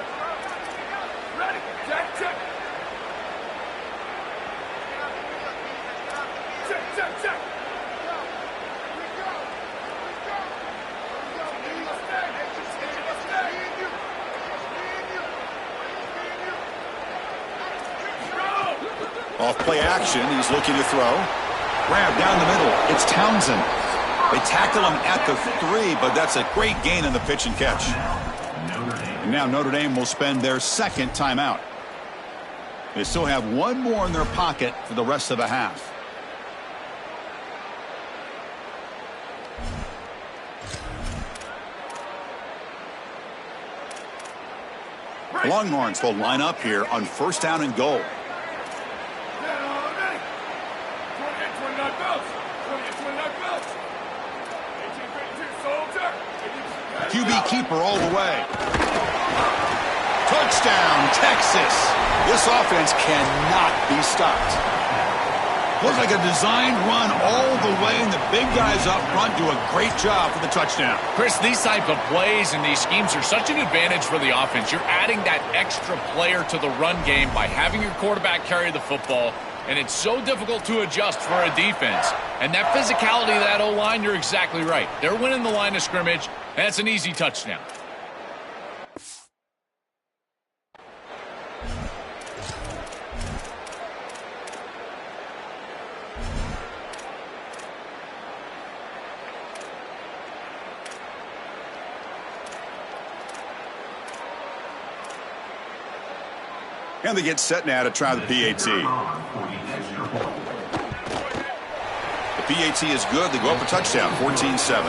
Off play action, he's looking to throw. Grab down the middle. It's Townsend. They tackle him at the 3, but that's a great gain in the pitch and catch. And now Notre Dame will spend their 2nd timeout. They still have 1 more in their pocket for the rest of the half. The Longhorns will line up here on 1st down and goal. QB keeper all the way. Touchdown, Texas. This offense cannot be stopped. Looks like a designed run all the way, and the big guys up front do a great job for the touchdown. Chris, these type of plays and these schemes are such an advantage for the offense. You're adding that extra player to the run game by having your quarterback carry the football, and it's so difficult to adjust for a defense. And that physicality of that O-line, you're exactly right. They're winning the line of scrimmage, and it's an easy touchdown. And they get set now to try the PAT. The PAT is good. They go up a touchdown, 14-7.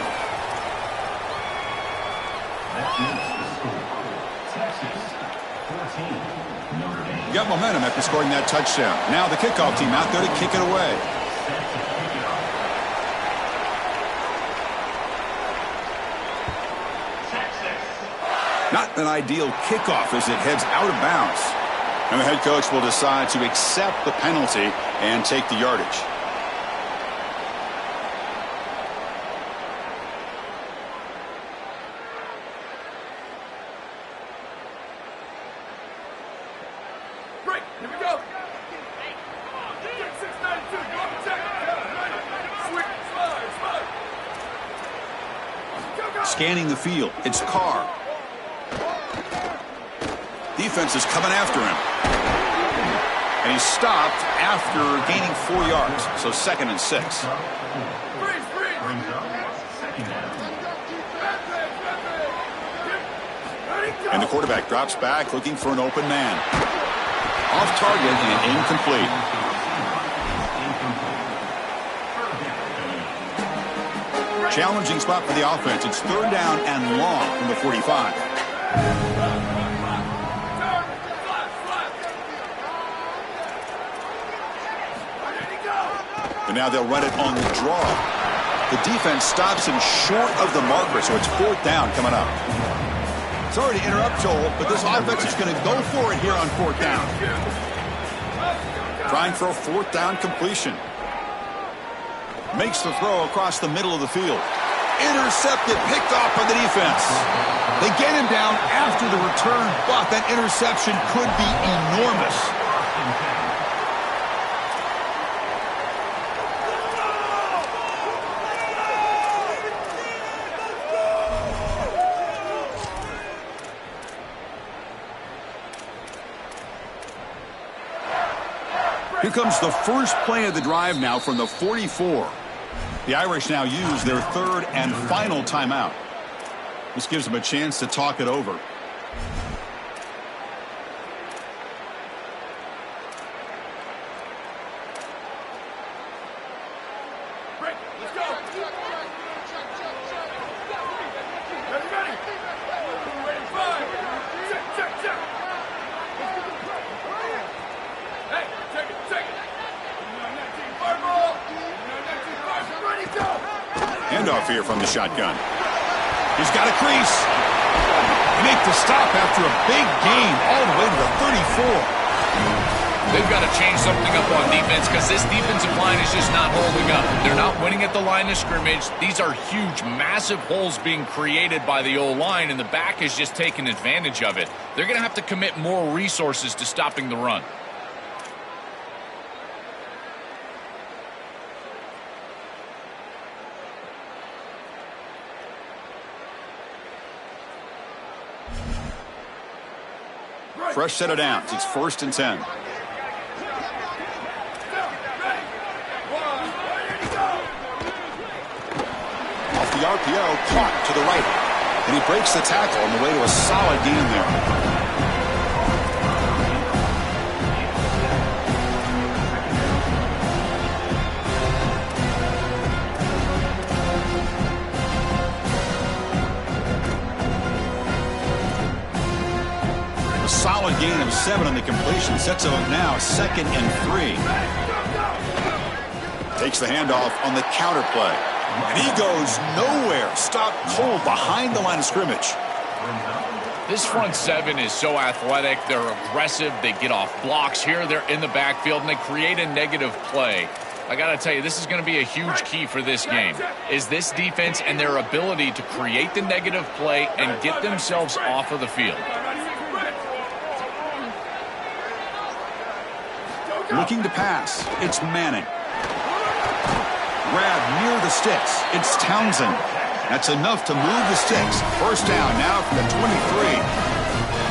Got momentum after scoring that touchdown. Now the kickoff team out there to kick it away. Not an ideal kickoff as it heads out of bounds. And the head coach will decide to accept the penalty and take the yardage. Break. Here we go. Scanning the field. It's Carr. Defense is coming after him. And he's stopped after gaining 4 yards. So 2nd and 6. And the quarterback drops back looking for an open man. Off target and incomplete. Challenging spot for the offense. It's 3rd down and long from the 45. And now they'll run it on the draw. The defense stops him short of the marker, so it's 4th down coming up. Sorry to interrupt, Joel, but this offense is going to go for it here on 4th down. Trying for a 4th down completion. Makes the throw across the middle of the field. Intercepted, picked off by the defense. They get him down after the return, but that interception could be enormous. Here comes the first play of the drive now from the 44. The Irish now use their 3rd and final timeout. This gives them a chance to talk it over. Break. Let's go. Everybody. Ready, 5. Check. Hey, check it. 19, fireball. 19, ready, go. Handoff here from the shotgun. He's got a crease. He makes the stop after a big gain all the way to the 34. They've got to change something up on defense because this defensive line is just not holding up. They're not winning at the line of scrimmage. These are huge, massive holes being created by the O-line, and the back is just taking advantage of it. They're going to have to commit more resources to stopping the run. Fresh set of downs. It's 1st and 10. Off the RPO, caught to the right. And he breaks the tackle on the way to a solid gain there. from 7 on the completion. Sets him up now, 2nd and 3. Takes the handoff on the counter play. And he goes nowhere. Stopped cold behind the line of scrimmage. This front 7 is so athletic. They're aggressive. They get off blocks here. They're in the backfield, and they create a negative play. I got to tell you, this is going to be a huge key for this game, is this defense and their ability to create the negative play and get themselves off of the field. Looking to pass. It's Manning. Grab near the sticks. It's Townsend. That's enough to move the sticks. First down now from the 23.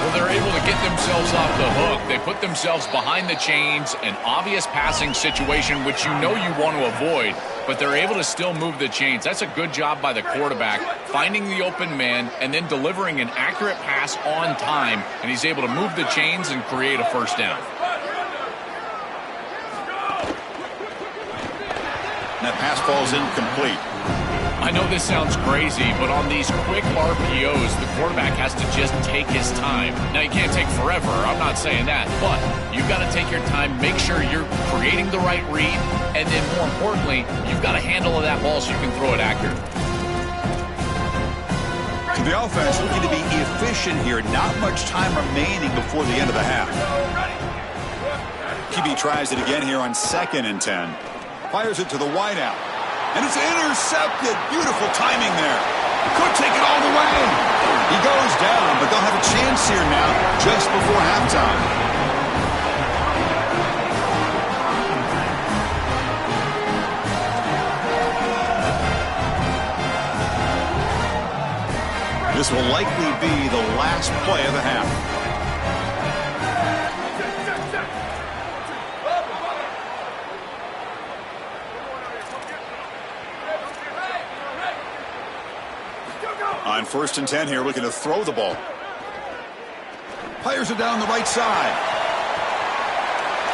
Well, they're able to get themselves off the hook. They put themselves behind the chains, an obvious passing situation, which you know you want to avoid, but they're able to still move the chains. That's a good job by the quarterback, finding the open man and then delivering an accurate pass on time, and he's able to move the chains and create a first down. That pass falls incomplete. I know this sounds crazy, but on these quick RPOs, the quarterback has to just take his time. Now, you can't take forever. I'm not saying that. But you've got to take your time, make sure you're creating the right read, and then more importantly, you've got a handle of that ball so you can throw it accurate. To the offense, looking to be efficient here. Not much time remaining before the end of the half. QB tries it again here on 2nd and 10. Fires it to the wideout. And it's intercepted. Beautiful timing there. Could take it all the way. He goes down, but they'll have a chance here now just before halftime. This will likely be the last play of the half. On 1st and 10 here, looking to throw the ball. Fires it down the right side.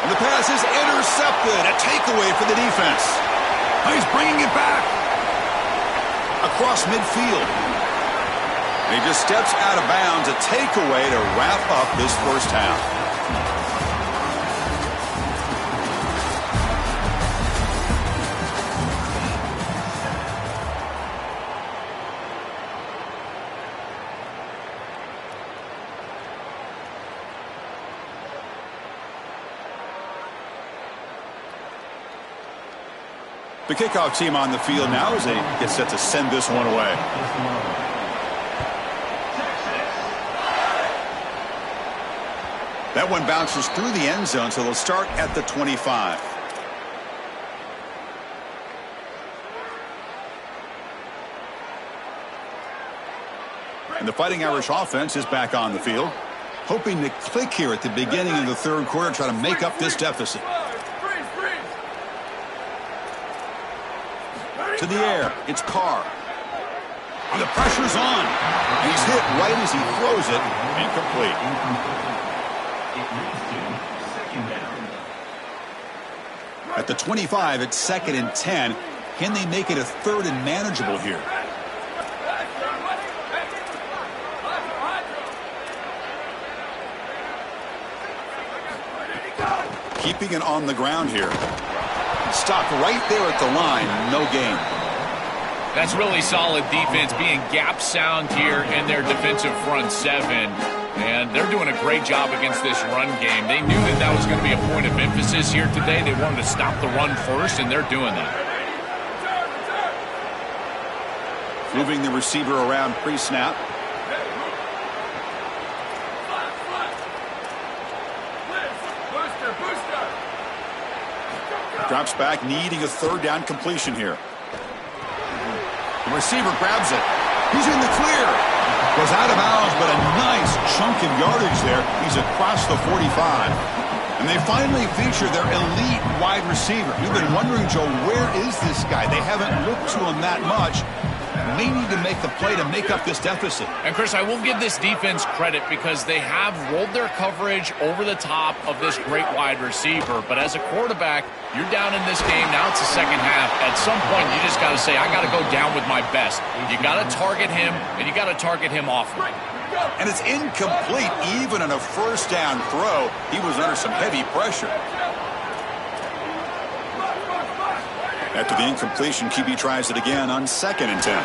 And the pass is intercepted. A takeaway for the defense. He's bringing it back. Across midfield. And he just steps out of bounds. A takeaway to wrap up this first half. The kickoff team on the field now as they get set to send this one away. That one bounces through the end zone, so they'll start at the 25. And the Fighting Irish offense is back on the field, hoping to click here at the beginning of the third quarter, try to make up this deficit. To the air, it's Carr. And the pressure's on. And he's hit right as he throws it. Incomplete. At the 25, it's 2nd and 10. Can they make it a 3rd and manageable here? Keeping it on the ground here. Stopped right there at the line. No gain. That's really solid defense, being gap sound here in their defensive front 7. And they're doing a great job against this run game. They knew that was going to be a point of emphasis here today. They wanted to stop the run first, and they're doing that. Moving the receiver around pre-snap. Drops back, needing a 3rd down completion here. The receiver grabs it. He's in the clear. Goes out of bounds, but a nice chunk of yardage there. He's across the 45. And they finally feature their elite wide receiver. You've been wondering, Joe, where is this guy? They haven't looked to him that much. May need to make the play to make up this deficit. And, Chris, I will give this defense credit because they have rolled their coverage over the top of this great wide receiver. But as a quarterback, you're down in this game. Now it's the second half. At some point, you just got to say, I got to go down with my best. You got to target him, and you got to target him often. And it's incomplete. Even on a first down throw, he was under some heavy pressure. After the incompletion, QB tries it again on 2nd and 10.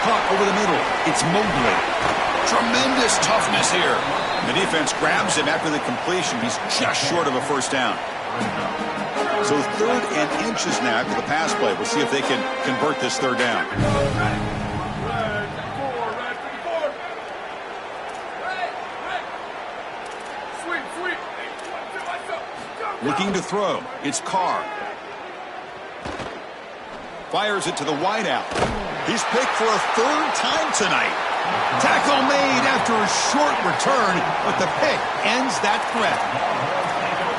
Caught over the middle. It's Mobley. Tremendous toughness here. The defense grabs him after the completion. He's just short of a first down. So 3rd and inches now after the pass play. We'll see if they can convert this 3rd down. Looking to throw. It's Carr. Fires it to the wideout. He's picked for a 3rd time tonight. Tackle made after a short return, but the pick ends that threat.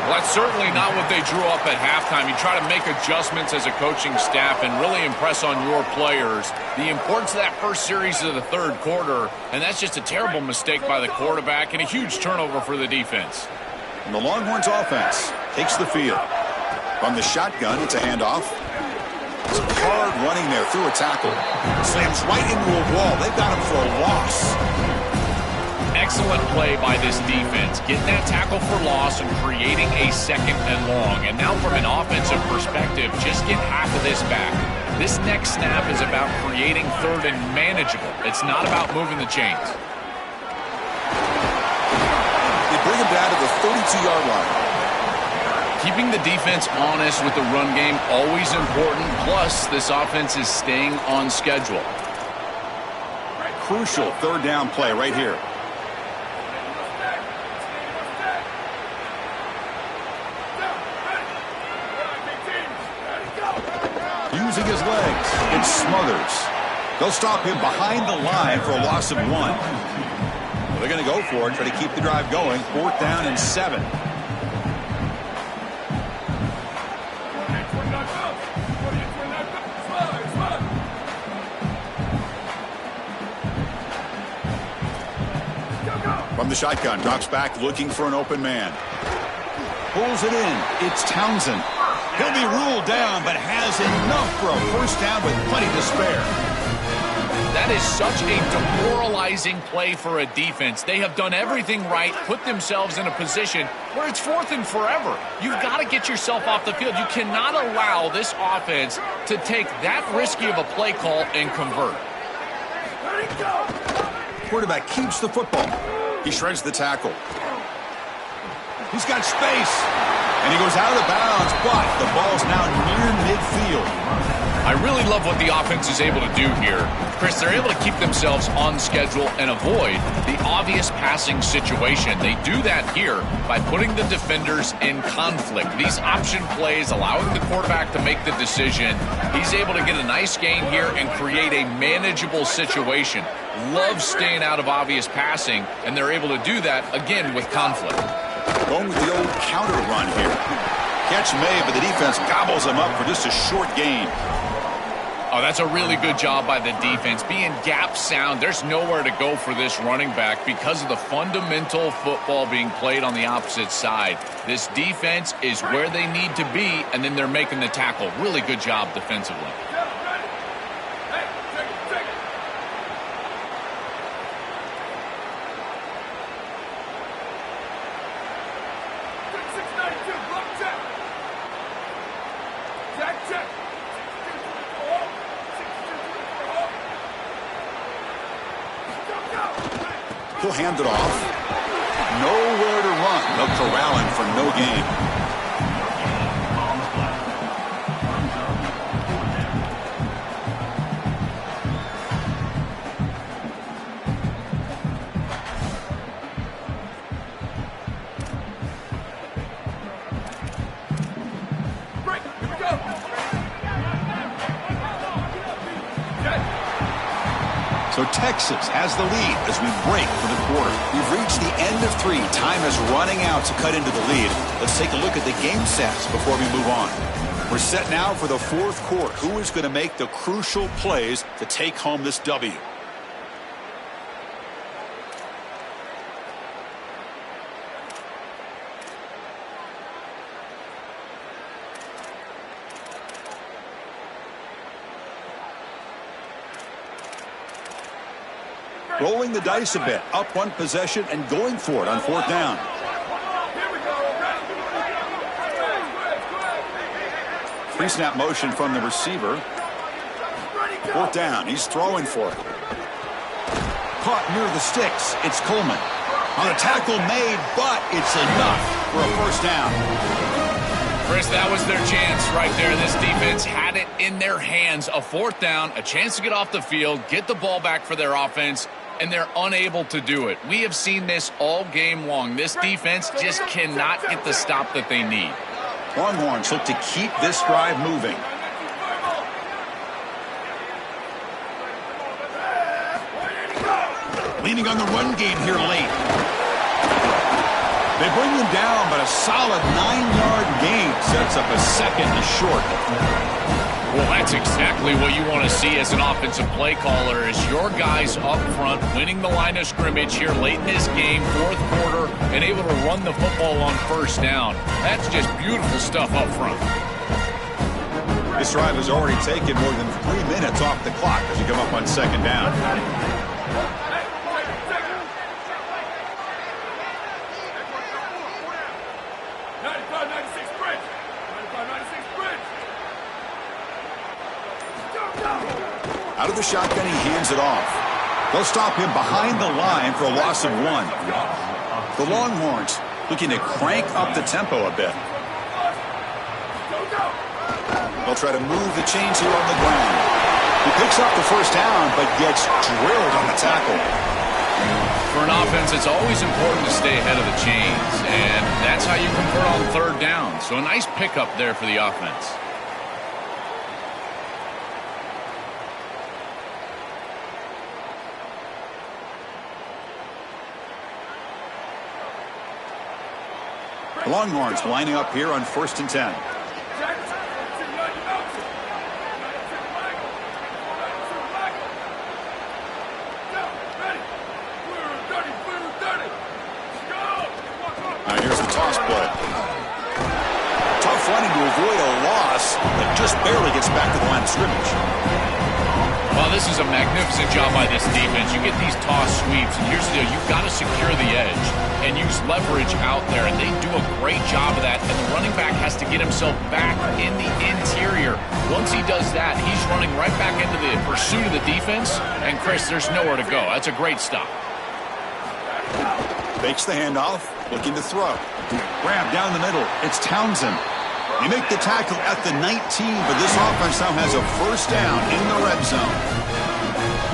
Well, that's certainly not what they drew up at halftime. You try to make adjustments as a coaching staff and really impress on your players. The importance of that first series of the 3rd quarter, and that's just a terrible mistake by the quarterback and a huge turnover for the defense. And the Longhorns offense takes the field. From the shotgun, it's a handoff. It's hard running there through a tackle. Slams right into a wall. They've got him for a loss. Excellent play by this defense. Getting that tackle for loss and creating a 2nd and long. And now from an offensive perspective, just get half of this back. This next snap is about creating 3rd and manageable. It's not about moving the chains. They bring him down to the 32-yard line. Keeping the defense honest with the run game, always important. Plus, this offense is staying on schedule. Crucial 3rd down play right here. Using his legs, it's Smothers. They'll stop him behind the line for a loss of 1. Well, they're going to go for it, try to keep the drive going. 4th down and 7. From the shotgun, drops back looking for an open man. Pulls it in. It's Townsend. He'll be ruled down, but has enough for a first down with plenty to spare. That is such a demoralizing play for a defense. They have done everything right, put themselves in a position where it's 4th and forever. You've got to get yourself off the field. You cannot allow this offense to take that risky of a play call and convert. Quarterback keeps the football. He shreds the tackle. He's got space. And he goes out of bounds, but the ball's now near midfield. I really love what the offense is able to do here. Chris, they're able to keep themselves on schedule and avoid the obvious passing situation. They do that here by putting the defenders in conflict. These option plays allowing the quarterback to make the decision. He's able to get a nice gain here and create a manageable situation. Love staying out of obvious passing, and they're able to do that, again, with conflict. Going with the old counter run here. Catch made, but the defense gobbles him up for just a short gain. Oh, that's a really good job by the defense. Being gap sound, there's nowhere to go for this running back because of the fundamental football being played on the opposite side. This defense is where they need to be, and then they're making the tackle. Really good job defensively. He'll hand it off. Nowhere to run. They'll corral him for no gain. So Texas has the lead as we break for the quarter. We've reached the end of 3. Time is running out to cut into the lead. Let's take a look at the game stats before we move on. We're set now for the 4th quarter. Who is going to make the crucial plays to take home this W? rolling the dice a bit, up one possession and going for it on fourth down. Pre-snap motion from the receiver. Fourth down, he's throwing for it. Caught near the sticks, it's Coleman. On a tackle made, but it's enough for a first down. Chris, that was their chance right there. This defense had it in their hands. A fourth down, a chance to get off the field, get the ball back for their offense, and they're unable to do it. We have seen this all game long. This defense just cannot get the stop that they need. Longhorns look to keep this drive moving. Leaning on the run game here late. They bring them down, but a solid 9-yard gain sets up a second and short. Well, that's exactly what you want to see as an offensive play caller, is your guys up front winning the line of scrimmage here late in this game, fourth quarter, and able to run the football on first down. That's just beautiful stuff up front. This drive has already taken more than 3 minutes off the clock as you come up on second down. Out of the shotgun, he hands it off. They'll stop him behind the line for a loss of 1. The Longhorns looking to crank up the tempo a bit. They'll try to move the chains here on the ground. He picks up the first down, but gets drilled on the tackle. For an offense, it's always important to stay ahead of the chains, and that's how you convert on third down. So a nice pickup there for the offense. The Longhorns lining up here on 1st and 10. Now here's the toss play. Tough running to avoid a loss, but just barely gets back to the line of scrimmage. Well, this is a magnificent job by this defense. You get these toss sweeps, and here's the deal. You've got to secure the edge and use leverage out there, and they do a great job of that, and the running back has to get himself back in the interior. Once he does that, he's running right back into the pursuit of the defense, and, Chris, there's nowhere to go. That's a great stop. Fakes the handoff, looking to throw. Grab down the middle. It's Townsend. They make the tackle at the 19, but this offense now has a first down in the red zone.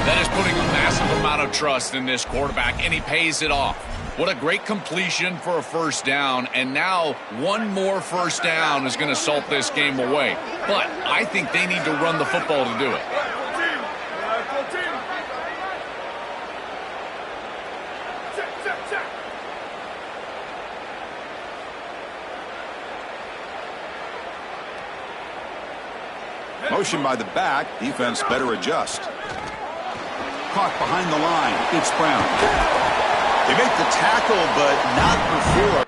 That is putting a massive amount of trust in this quarterback, and he pays it off. What a great completion for a first down, and now one more first down is going to salt this game away. But I think they need to run the football to do it. Motion by the back. Defense better adjust. Caught behind the line. It's Brown. They make the tackle, but not before.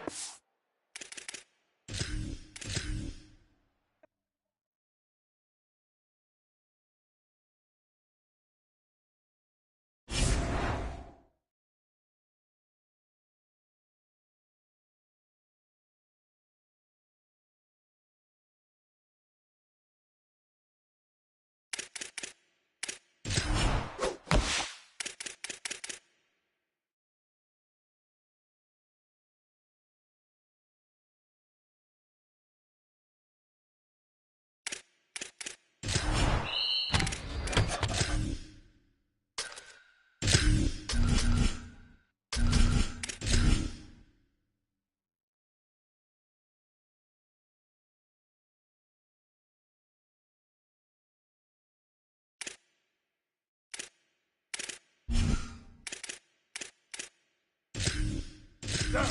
Down.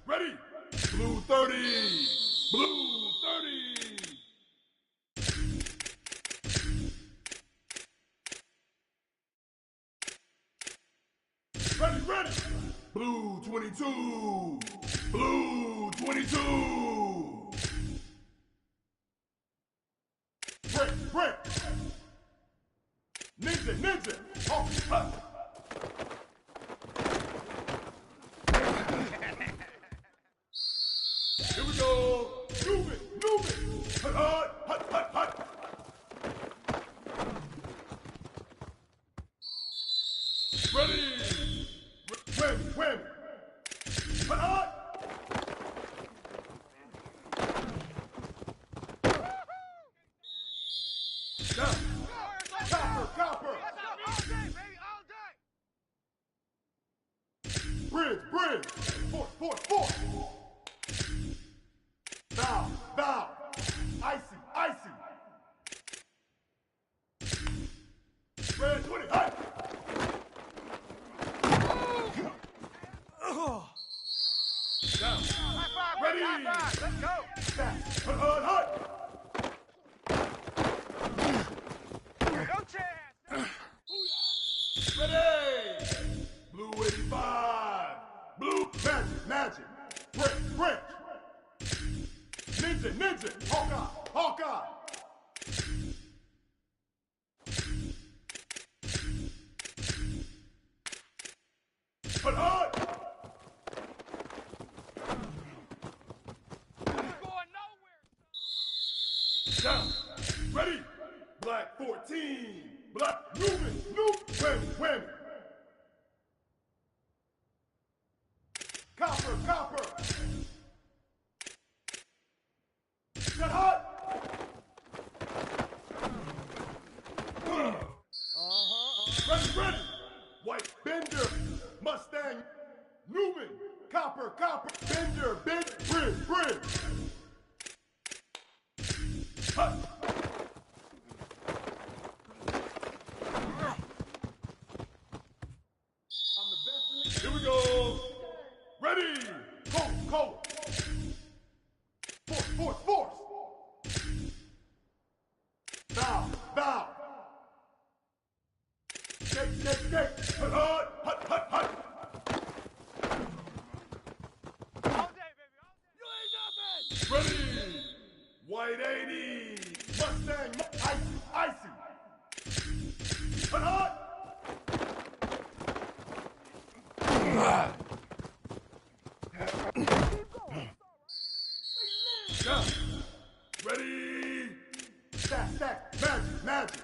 Ready? Blue 30. Blue 30. Ready, ready. Blue 22. Blue 22. Break, break. Ninja, ninja. Oh, Down. Copper, copper. Bridge, bridge. Force, force, force. Bow, bow. Icy, icy. Red 20, hey! Down. Ready. Let's go. Stack. Hut, hut, hut. No chance. Ready. Blue 85. Blue magic, magic. Brick, brick. Ninja, ninja. Hawkeye, Hawkeye. Hut, hut. Going nowhere. Down. Ready. Black 14. Black Newman. Whammy, whammy. Copper, copper. Get hot. Ready, ready. White Bender. Mustang. Newman. Copper, copper. Bender, bend, bridge, bridge. Hut. Here we go. Ready. Cold, cold. Force, force, force. Bow, bow. Shake, shake, shake. Hut, hut, hut, hut, hut. All day, baby. All day. You ain't nothing. Ready. White 80. Mustang, icy, icy. Hut, hut. Down. Ready. Stack, stack. Magic, magic.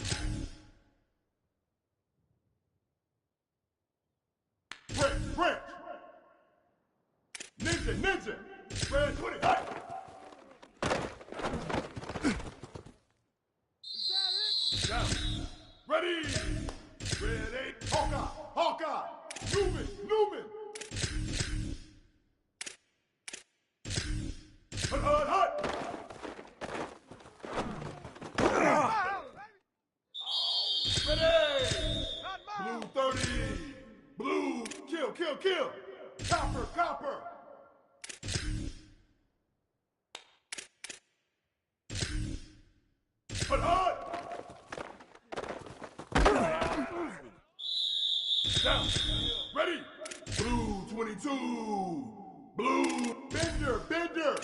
Brick, brick. Ninja, ninja. Red 20. Hey. Down. Ready. Red 8. Hawkeye, Hawkeye. Newman, Newman. Hut, hut, hut. Ready. Blue 30. Blue. Kill, kill, kill. Copper, copper. Hut, hut. Down. Ready. Blue 22. Blue. Bender, bender.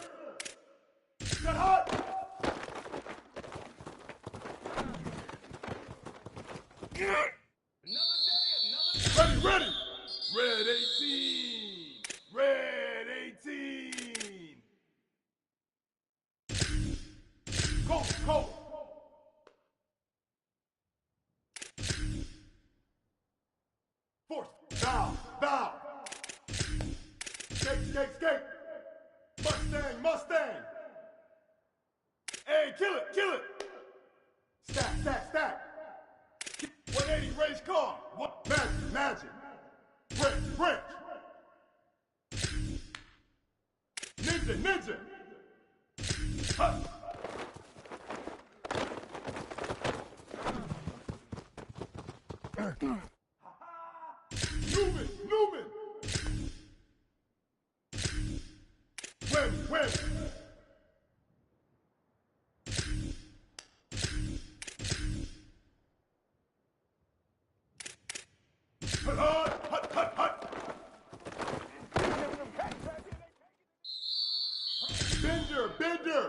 Get hot. Ready, ready. Red 18. Red 18. Cold, cold. Force. Bow, bow. Skate, skate, skate. Mustang, Mustang. Hey, kill it, kill it. Stack, stack, stack. 180 race car. What? Magic, magic. Brick, brick. Ninja, ninja. Hut. Newman, Newman. Whammy, whammy. Hut, hut, hut, hut. Bender, bender.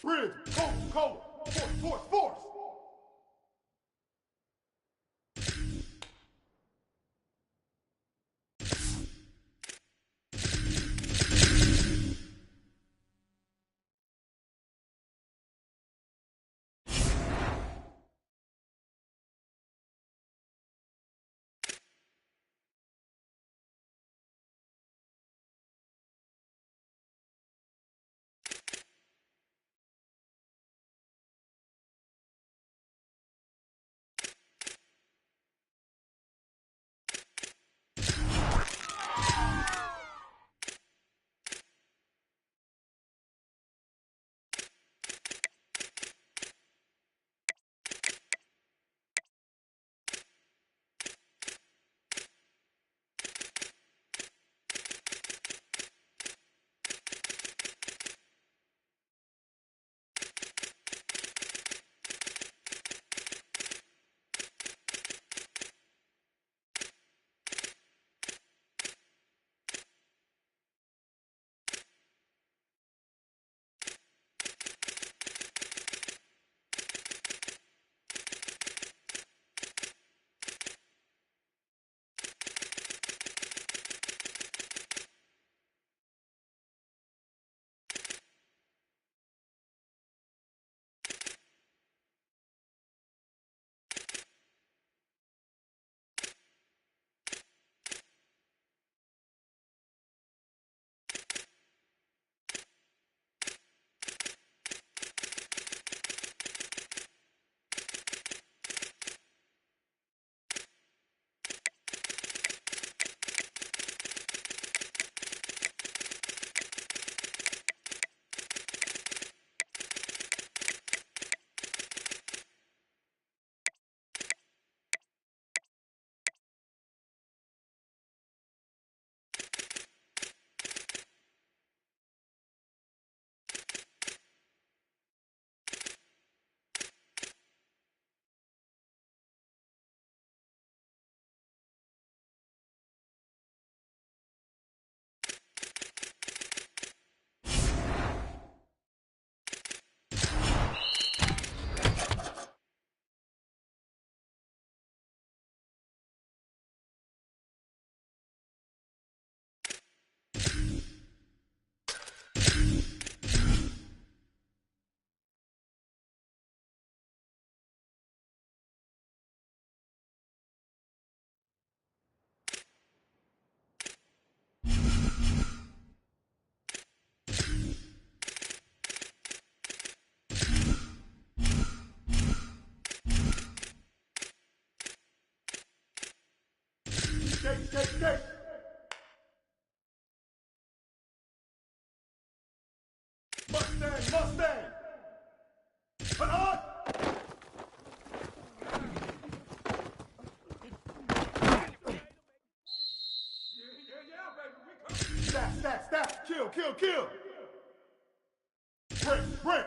Bridge, cold, cold. Force, force, force. Take. Mustang. Put on. Yeah, baby. Stack. Kill. Break.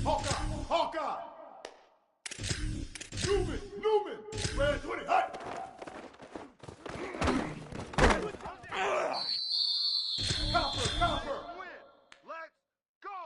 Hawkeye. Newman. Red 20, hot. Copper. Win. Let's go.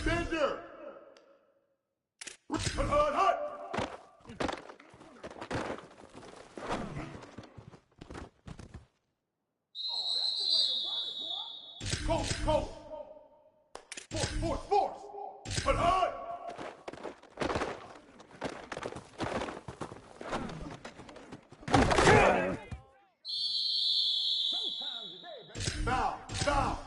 Bender. Hot. Cold. Force. Put hard. Foul.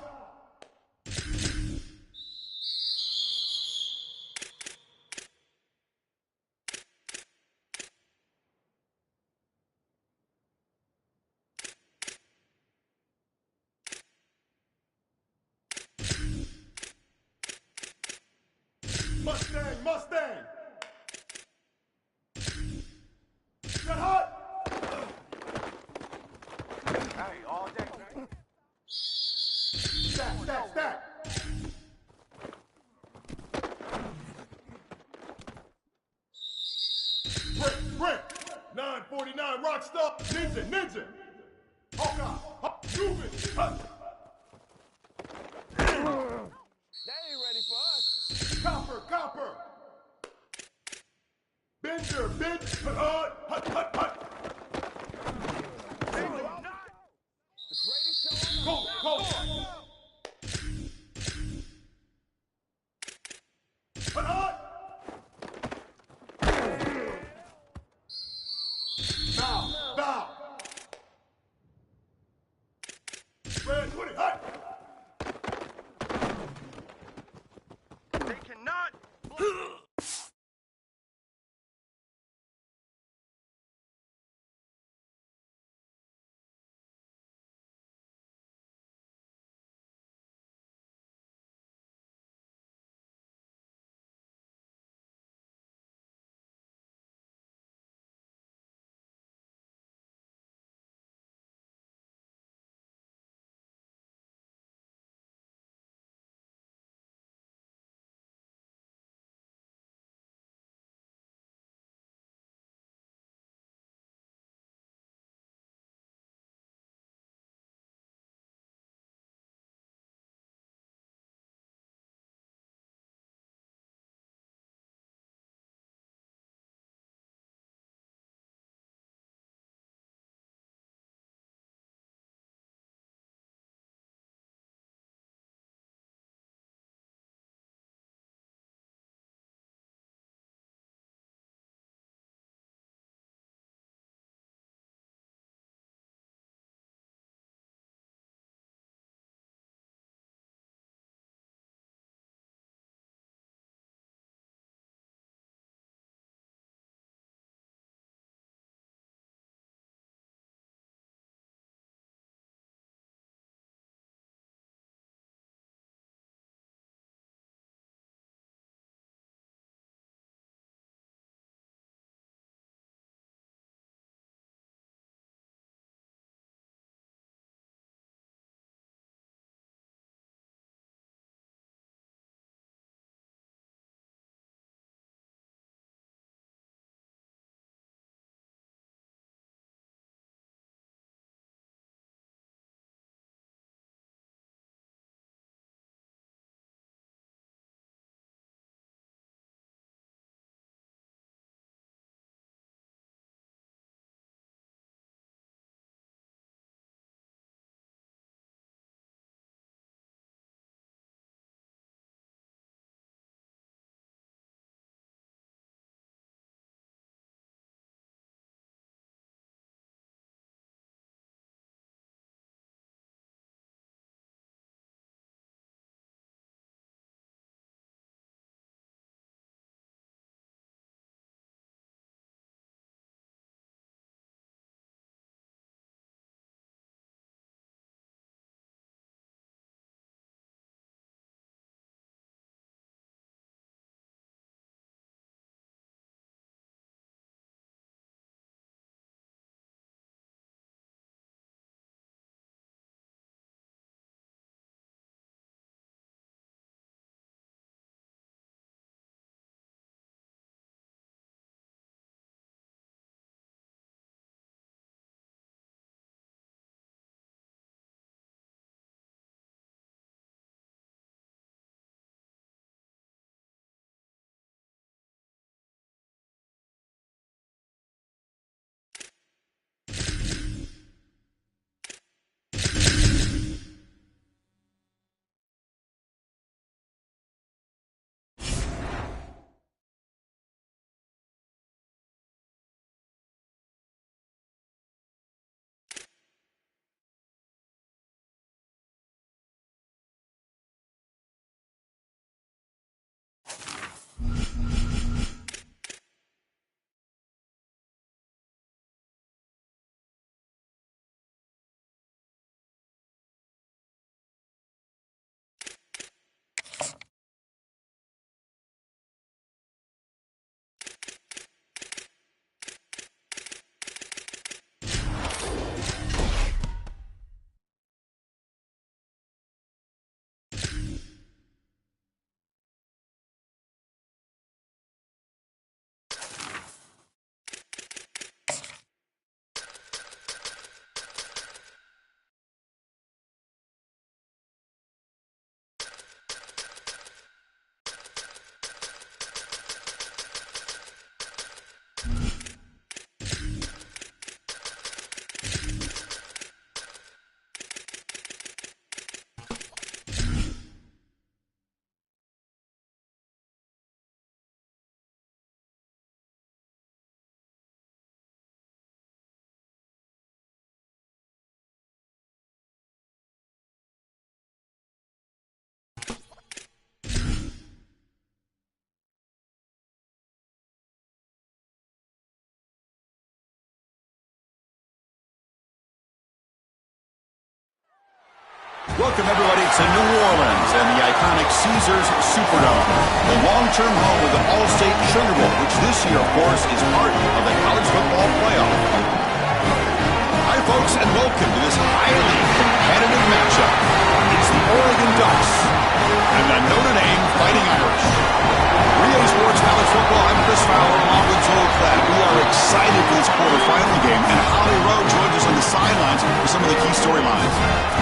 Mustang. Got hot. Hey, all day. Stack. Brick. 949 Rockstar. Ninja. Hawkeye. Moving. They ain't ready for us. Copper. Bender. Hot. They will not. The greatest show on earth. Cold. Hot. Foul. Red 20, hot. Welcome, everybody, to New Orleans and the iconic Caesars Superdome, the long-term home of the All-State Sugar Bowl, which this year, of course, is part of the college football playoff. Hi, folks, and welcome to this highly competitive matchup. It's the Oregon Ducks and the Notre Dame Fighting Irish. EA Sports College Football, I'm Chris Fowler, along with Joel Klatt. We are excited for this quarterfinal game, and Holly Rowe joins us on the sidelines for some of the key storylines.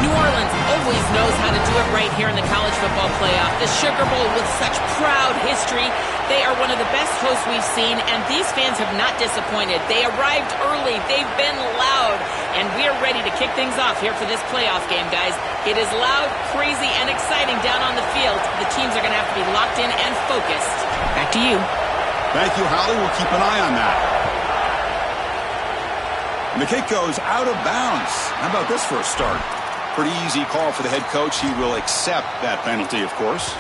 New Orleans always knows how to do it right here in the college football playoff. The Sugar Bowl with such proud history. They are one of the best hosts we've seen, and these fans have not disappointed. They arrived early. They've been loud, and we are ready to kick things off here for this playoff game, guys. It is loud, crazy, and exciting down on the field. The teams are going to have to be locked in and focused. Back to you. Thank you, Holly. We'll keep an eye on that. And the kick goes out of bounds. How about this for a start? Pretty easy call for the head coach. He will accept that penalty, of course.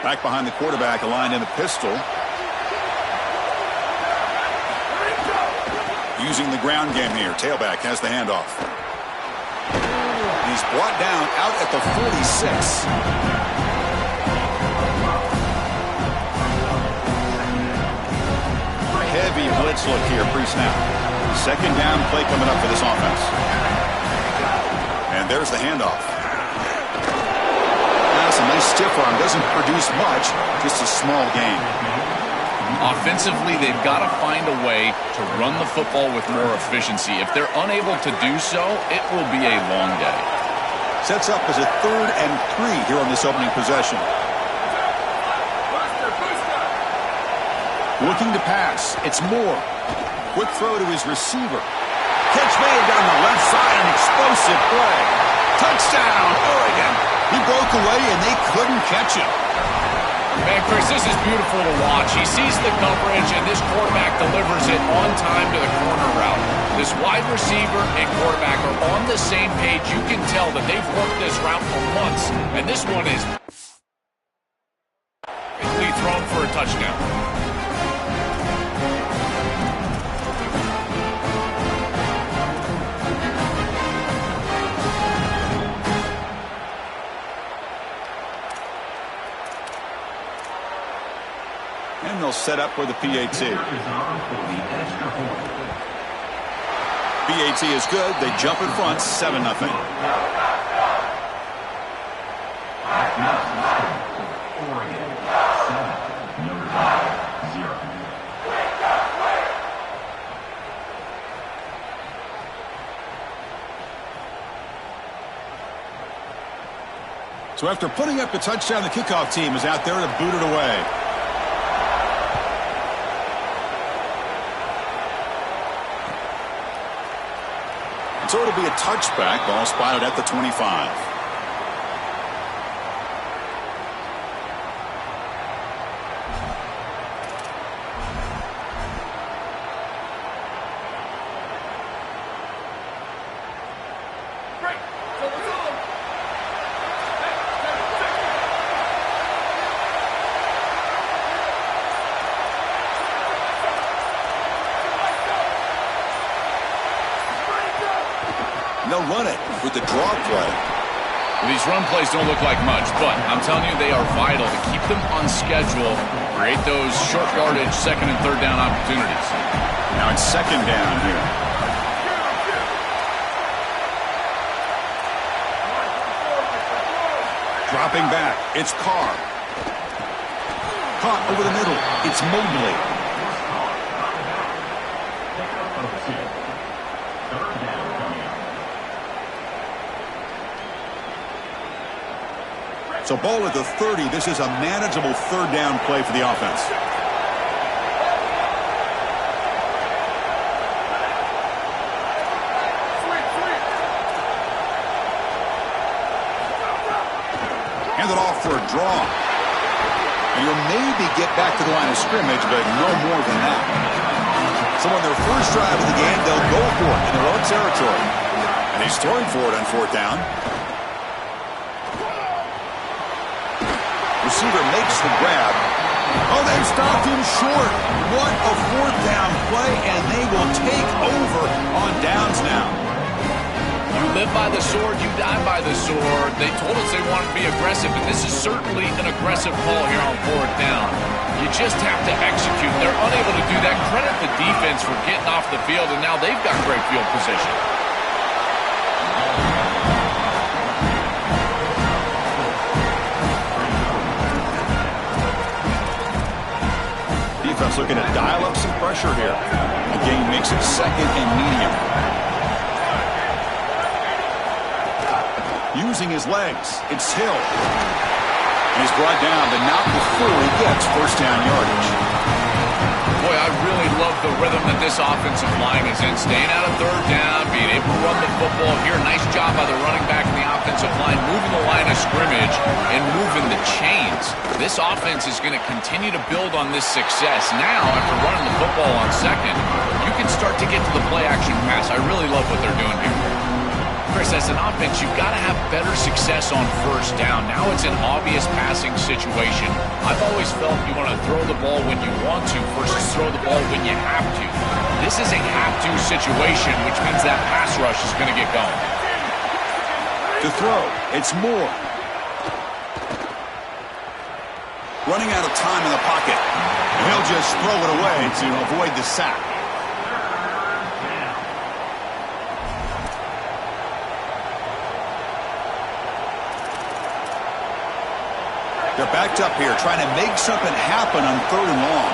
Back behind the quarterback, aligned in the pistol. Using the ground game here. Tailback has the handoff. He's brought down out at the 46. Heavy blitz look here pre-snap. Second down play coming up for this offense. And there's the handoff. A nice stiff arm, doesn't produce much, just a small gain. Offensively, they've got to find a way to run the football with more efficiency. If they're unable to do so, it will be a long day. Sets up as a 3rd and 3 here on this opening possession. Looking to pass. It's Moore. Quick throw to his receiver. Catch made down the left side, an explosive play. Touchdown, Oregon. He broke away, and they couldn't catch him. Man, Chris, this is beautiful to watch. He sees the coverage, and this quarterback delivers it on time to the corner route. This wide receiver and quarterback are on the same page. You can tell that they've worked this route for months, and this one is quickly thrown for a touchdown. And they'll set up with the PAT. PAT is good. They jump in front, 7-0. So after putting up the touchdown, the kickoff team is out there to boot it away. So it'll be a touchback. Ball spotted at the 25. They'll run it with the draw play. These run plays don't look like much, but I'm telling you, they are vital to keep them on schedule, create those short yardage 2nd and 3rd down opportunities. Now it's 2nd down here. Dropping back, it's Carr. Caught over the middle, it's Mobley. So ball at the 30. This is a manageable third down play for the offense. Hand it off for a draw. And you'll maybe get back to the line of scrimmage, but no more than that. So on their first drive of the game, they'll go for it in their own territory. And he's throwing for it on fourth down. Receiver makes the grab. Oh, they've stopped him short. What a fourth down play, and they will take over on downs now. You live by the sword, you die by the sword. They told us they wanted to be aggressive, and this is certainly an aggressive call here on fourth down. You just have to execute. They're unable to do that. Credit the defense for getting off the field, and now they've got great field position. Defense looking to dial up some pressure here. The game makes it second and medium. Using his legs, it's Hill. And he's brought down, but not before he gets first down yardage. Boy, I really love the rhythm that this offensive line is in. Staying out of third down, being able to run the football here. Nice job by the running back and the offensive line, moving the line of scrimmage and moving the chains. This offense is going to continue to build on this success. Now, after running the football on second, you can start to get to the play-action pass. I really love what they're doing here. Chris, as an offense, you've got to have better success on first down. Now it's an obvious passing situation. I've always felt you want to throw the ball when you want to versus throw the ball when you have to. This is a have-to situation, which means that pass rush is going to get going. To throw, it's Moore. Running out of time in the pocket. And he'll just throw it away to avoid the sack. They're backed up here, trying to make something happen on third and long.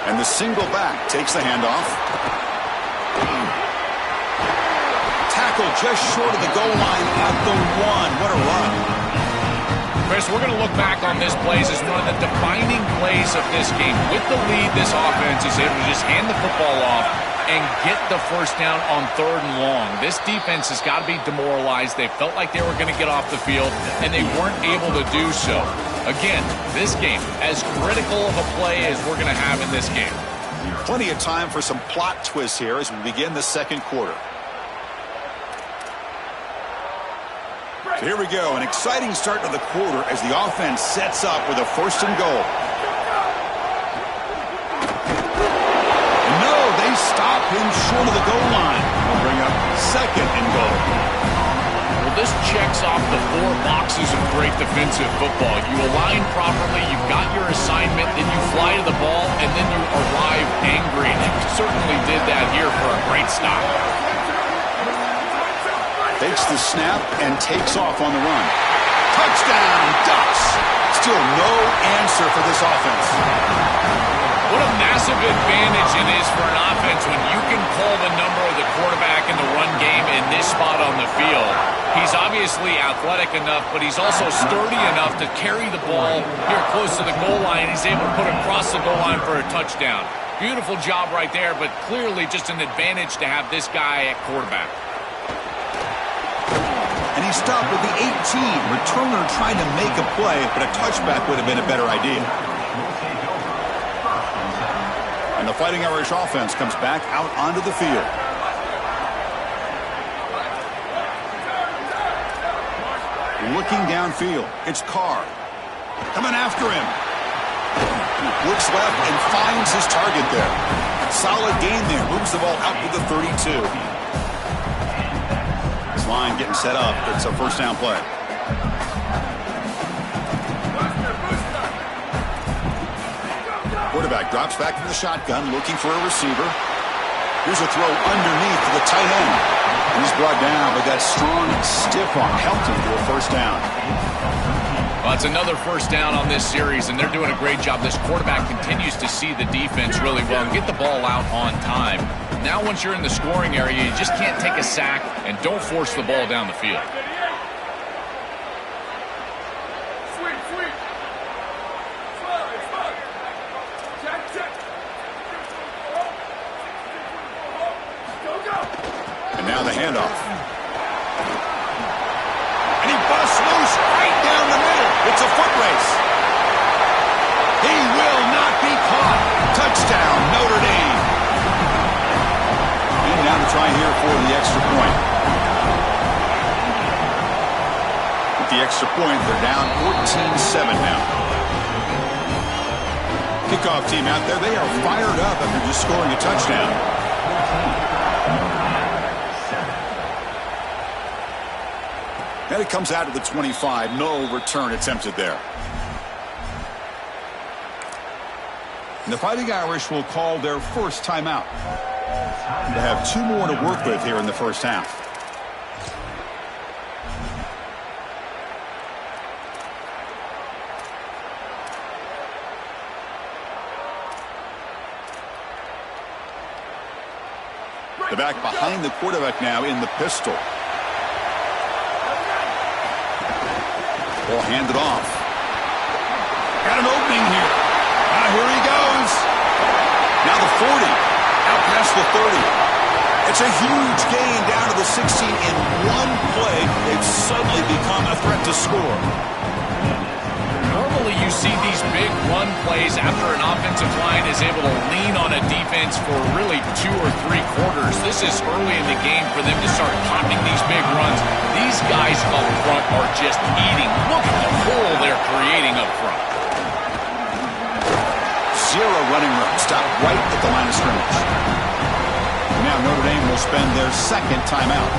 And the single back takes the handoff. Tackle just short of the goal line at the 1. What a run. Chris, we're going to look back on this play as one of the defining plays of this game. With the lead, this offense is able to just hand the football off and get the first down on third and long. This defense has got to be demoralized. They felt like they were going to get off the field, and they weren't able to do so. Again, this game, as critical of a play as we're going to have in this game. Plenty of time for some plot twists here as we begin the second quarter. So here we go, an exciting start to the quarter as the offense sets up with a first and goal. No, they stop him short of the goal line. They'll bring up second and goal. Well, this checks off the 4 boxes of great defensive football. You align properly, you've got your assignment, then you fly to the ball, and then you arrive angry. And you certainly did that here for a great stop. Takes the snap and takes off on the run. Touchdown, Ducks. Still no answer for this offense. What a massive advantage it is for an offense when you can pull the number of the quarterback in the run game in this spot on the field. He's obviously athletic enough, but he's also sturdy enough to carry the ball here close to the goal line. He's able to put it across the goal line for a touchdown. Beautiful job right there, but clearly just an advantage to have this guy at quarterback. And he stopped with the 18. Returner trying to make a play, but a touchback would have been a better idea. And the Fighting Irish offense comes back out onto the field. Looking downfield, it's Carr. Coming after him. Looks left and finds his target there. Solid gain there. Moves the ball out to the 32. Line getting set up. It's a first down play. Quarterback drops back from the shotgun, looking for a receiver. Here's a throw underneath to the tight end. And he's brought down, but that strong, stiff arm helped him to a first down. Well, it's another first down on this series, and they're doing a great job. This quarterback continues to see the defense really well and get the ball out on time. Now once you're in the scoring area, you just can't take a sack and don't force the ball down the field. And now the handoff. And he busts loose right down the middle. It's a foot race. He will not be caught. Touchdown, Notre Dame. And now to try here for the extra point. With the extra point, they're down 14-7 now. Kickoff team out there, they are fired up after just scoring a touchdown. And it comes out to the 25. No return attempted there. And the Fighting Irish will call their first timeout. They have 2 more to work with here in the first half. The back behind the quarterback now in the pistol. Ball handed off. Got an opening here. Here he goes. Now the 40. Out past the 30. It's a huge gain down to the 16 in one play. They've suddenly become a threat to score. Normally you see these big run plays after an offensive line is able to lean on a defense for really 2 or 3 quarters. This is early in the game for them to start popping these big runs. These guys up front are just eating. Look at the hole they're creating up front. 0 running room. Stop right at the line of scrimmage. Now Notre Dame will spend their second timeout.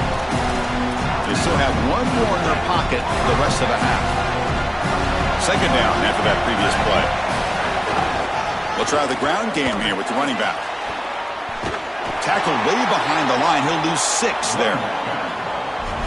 They still have 1 more in their pocket for the rest of the half. Second down after that previous play. We'll try the ground game here with the running back. Tackled way behind the line. He'll lose 6 there.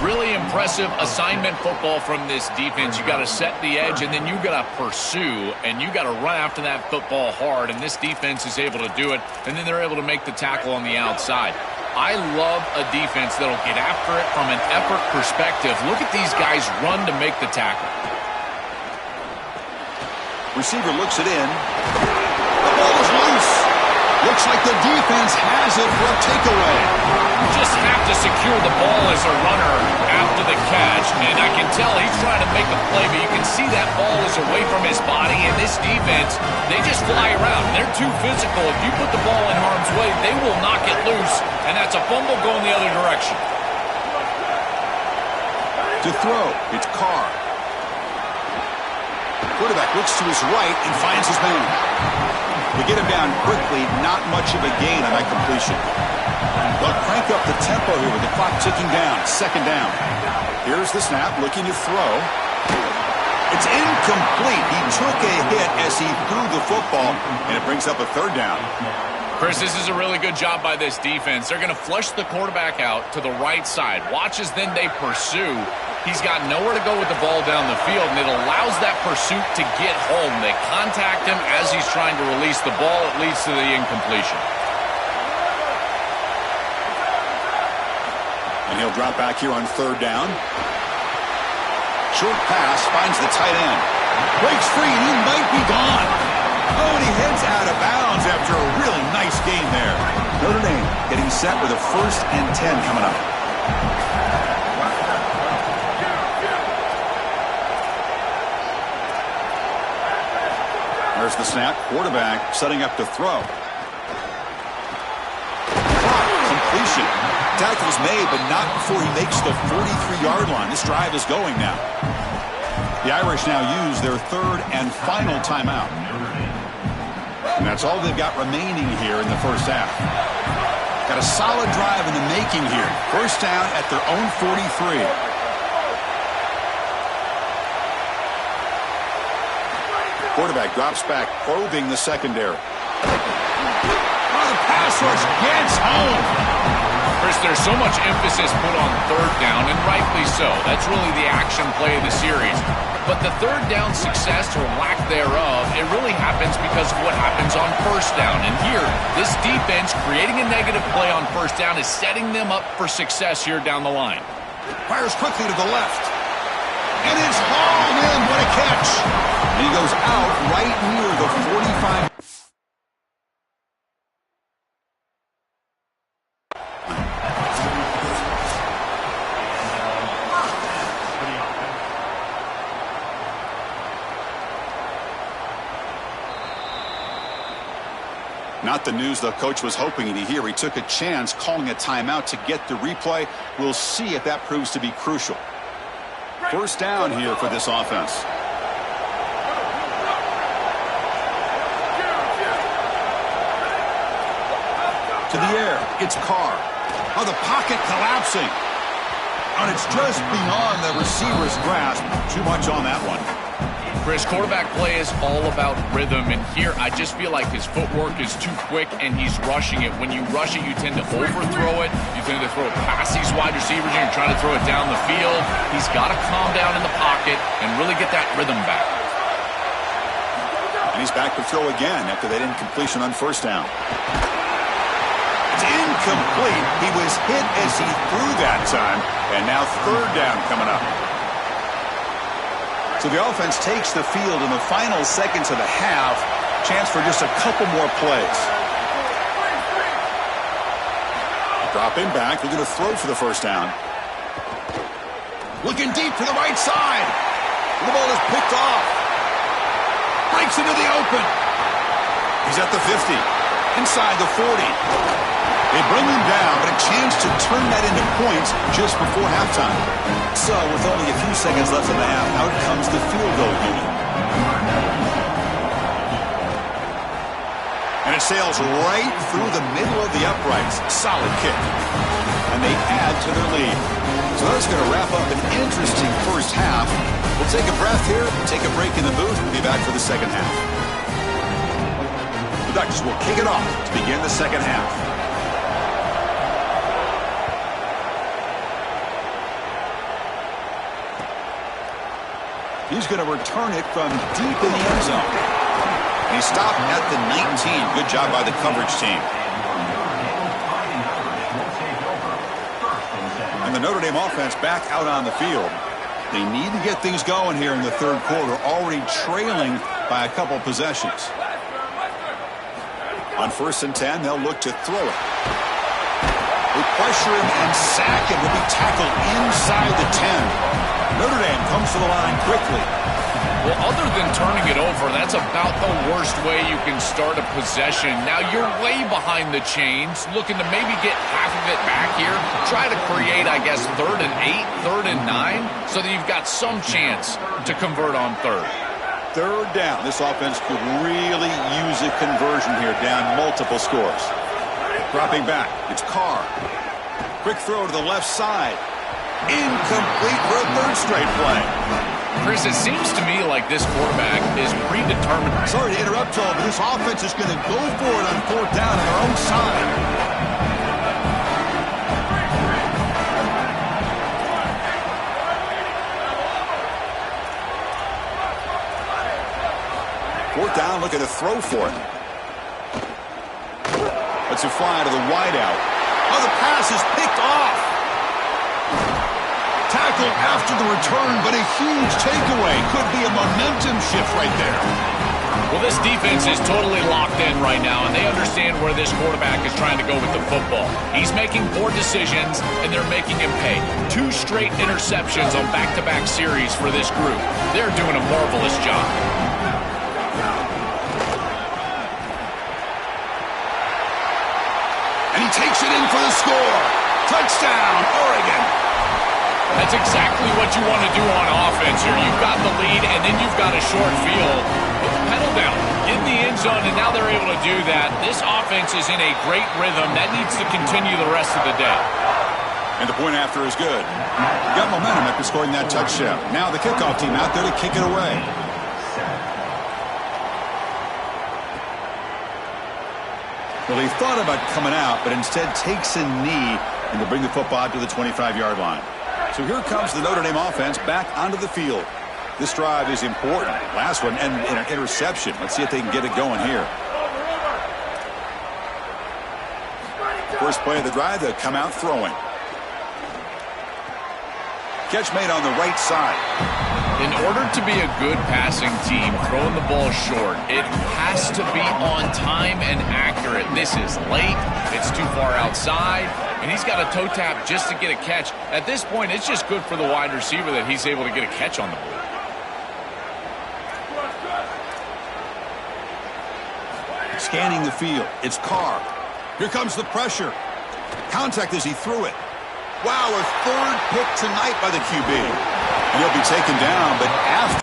Really impressive assignment football from this defense. You got to set the edge, and then you got to pursue, and you got to run after that football hard, and this defense is able to do it, and then they're able to make the tackle on the outside. I love a defense that'll get after it from an effort perspective. Look at these guys run to make the tackle. Receiver looks it in. The ball is loose. Looks like the defense has it for a takeaway. You just have to secure the ball as a runner after the catch, and I can tell he's trying to make a play, but you can see that ball is away from his body, and this defense, they just fly around. They're too physical. If you put the ball in harm's way, they will knock it loose, and that's a fumble going the other direction. To throw, it's Carr. Quarterback looks to his right and finds his man. They get him down quickly, not much of a gain on that completion. They'll crank up the tempo here with the clock ticking down. Second down. Here's the snap, looking to throw. It's incomplete. He took a hit as he threw the football, and it brings up a third down. Chris, this is a really good job by this defense. They're going to flush the quarterback out to the right side. Watch as then they pursue. He's got nowhere to go with the ball down the field, and it allows that pursuit to get home. They contact him as he's trying to release the ball. It leads to the incompletion. And he'll drop back here on third down. Short pass finds the tight end. Breaks free, and he might be gone. Oh, and he heads out of bounds after a really nice game there. Notre Dame getting set with a 1st and 10 coming up. There's the snap. Quarterback setting up to throw. Completion. Tackle's made, but not before he makes the 43-yard line. This drive is going now. The Irish now use their 3rd and final timeout. And that's all they've got remaining here in the first half. Got a solid drive in the making here. First down at their own 43. Quarterback drops back, probing the secondary. Oh, the pass rush gets home. Chris, there's so much emphasis put on third down, and rightly so. That's really the action play of the series. But the third down success or lack thereof, it really happens because of what happens on first down. And here, this defense creating a negative play on first down is setting them up for success here down the line. Fires quickly to the left. And it's hauled in. What a catch. And he goes out right near the 45. Not the news the coach was hoping to hear. He took a chance calling a timeout to get the replay. We'll see if that proves to be crucial. First down here for this offense. To the air. It's Carr. Oh, the pocket collapsing. And it's just beyond the receiver's grasp. Too much on that one. Chris, quarterback play is all about rhythm, and here I just feel like his footwork is too quick and he's rushing it. When you rush it, you tend to overthrow it. You tend to throw it past these wide receivers and you're trying to throw it down the field. He's got to calm down in the pocket and really get that rhythm back. And he's back to throw again after that incompletion on first down. It's incomplete. He was hit as he threw that time, and now third down coming up. So the offense takes the field in the final seconds of the half. Chance for just a couple more plays. Dropping back. They're going to throw for the first down. Looking deep to the right side. The ball is picked off. Breaks into the open. He's at the 50. Inside the 40. They bring him down, but a chance to turn that into points just before halftime. So, with only a few seconds left in the half, out comes the field goal unit. And it sails right through the middle of the uprights. Solid kick. And they add to their lead. So that's going to wrap up an interesting first half. We'll take a breath here, take a break in the booth, and be back for the second half. The Ducks will kick it off to begin the second half. He's going to return it from deep in the end zone. He stopped at the 19. Good job by the coverage team. And the Notre Dame offense back out on the field. They need to get things going here in the third quarter, already trailing by a couple possessions. On 1st and 10, they'll look to throw it. They pressure him and sack him. He'll be tackled inside the 10. Notre Dame comes to the line quickly. Well, other than turning it over, that's about the worst way you can start a possession. Now, you're way behind the chains, looking to maybe get half of it back here. Try to create, I guess, 3rd and 8, 3rd and 9, so that you've got some chance to convert on third. Third down. This offense could really use a conversion here, down multiple scores. Dropping back. It's Carr. Quick throw to the left side. Incomplete for a third straight play. Chris, it seems to me like this quarterback is predetermined. Sorry to interrupt, Joel, but this offense is going to go for it on 4th down on their own side. Fourth down, looking to throw for it. Let's it fly to the wideout. Oh, the pass is picked off. Tackle after the return, but a huge takeaway. Could be a momentum shift right there. Well, this defense is totally locked in right now, and they understand where this quarterback is trying to go with the football. He's making poor decisions, and they're making him pay. 2 straight interceptions on back-to-back series for this group. They're doing a marvelous job. And he takes it in for the score. Touchdown, Oregon. That's exactly what you want to do on offense here. You've got the lead, and then you've got a short field. Put the pedal down, get in the end zone, and now they're able to do that. This offense is in a great rhythm. That needs to continue the rest of the day. And the point after is good. Got momentum after scoring that touchdown. Now the kickoff team out there to kick it away. Well, he thought about coming out, but instead takes a knee and to bring the football out to the 25-yard line. So here comes the Notre Dame offense back onto the field. This drive is important. Last one, and an interception. Let's see if they can get it going here. First play of the drive, they'll come out throwing. Catch made on the right side. In order to be a good passing team, throwing the ball short, it has to be on time and accurate. This is late. It's too far outside. And he's got a toe tap just to get a catch. At this point, it's just good for the wide receiver that he's able to get a catch on the ball. Scanning the field. It's Carr. Here comes the pressure. Contact as he threw it. Wow, a third pick tonight by the QB. And he'll be taken down, but after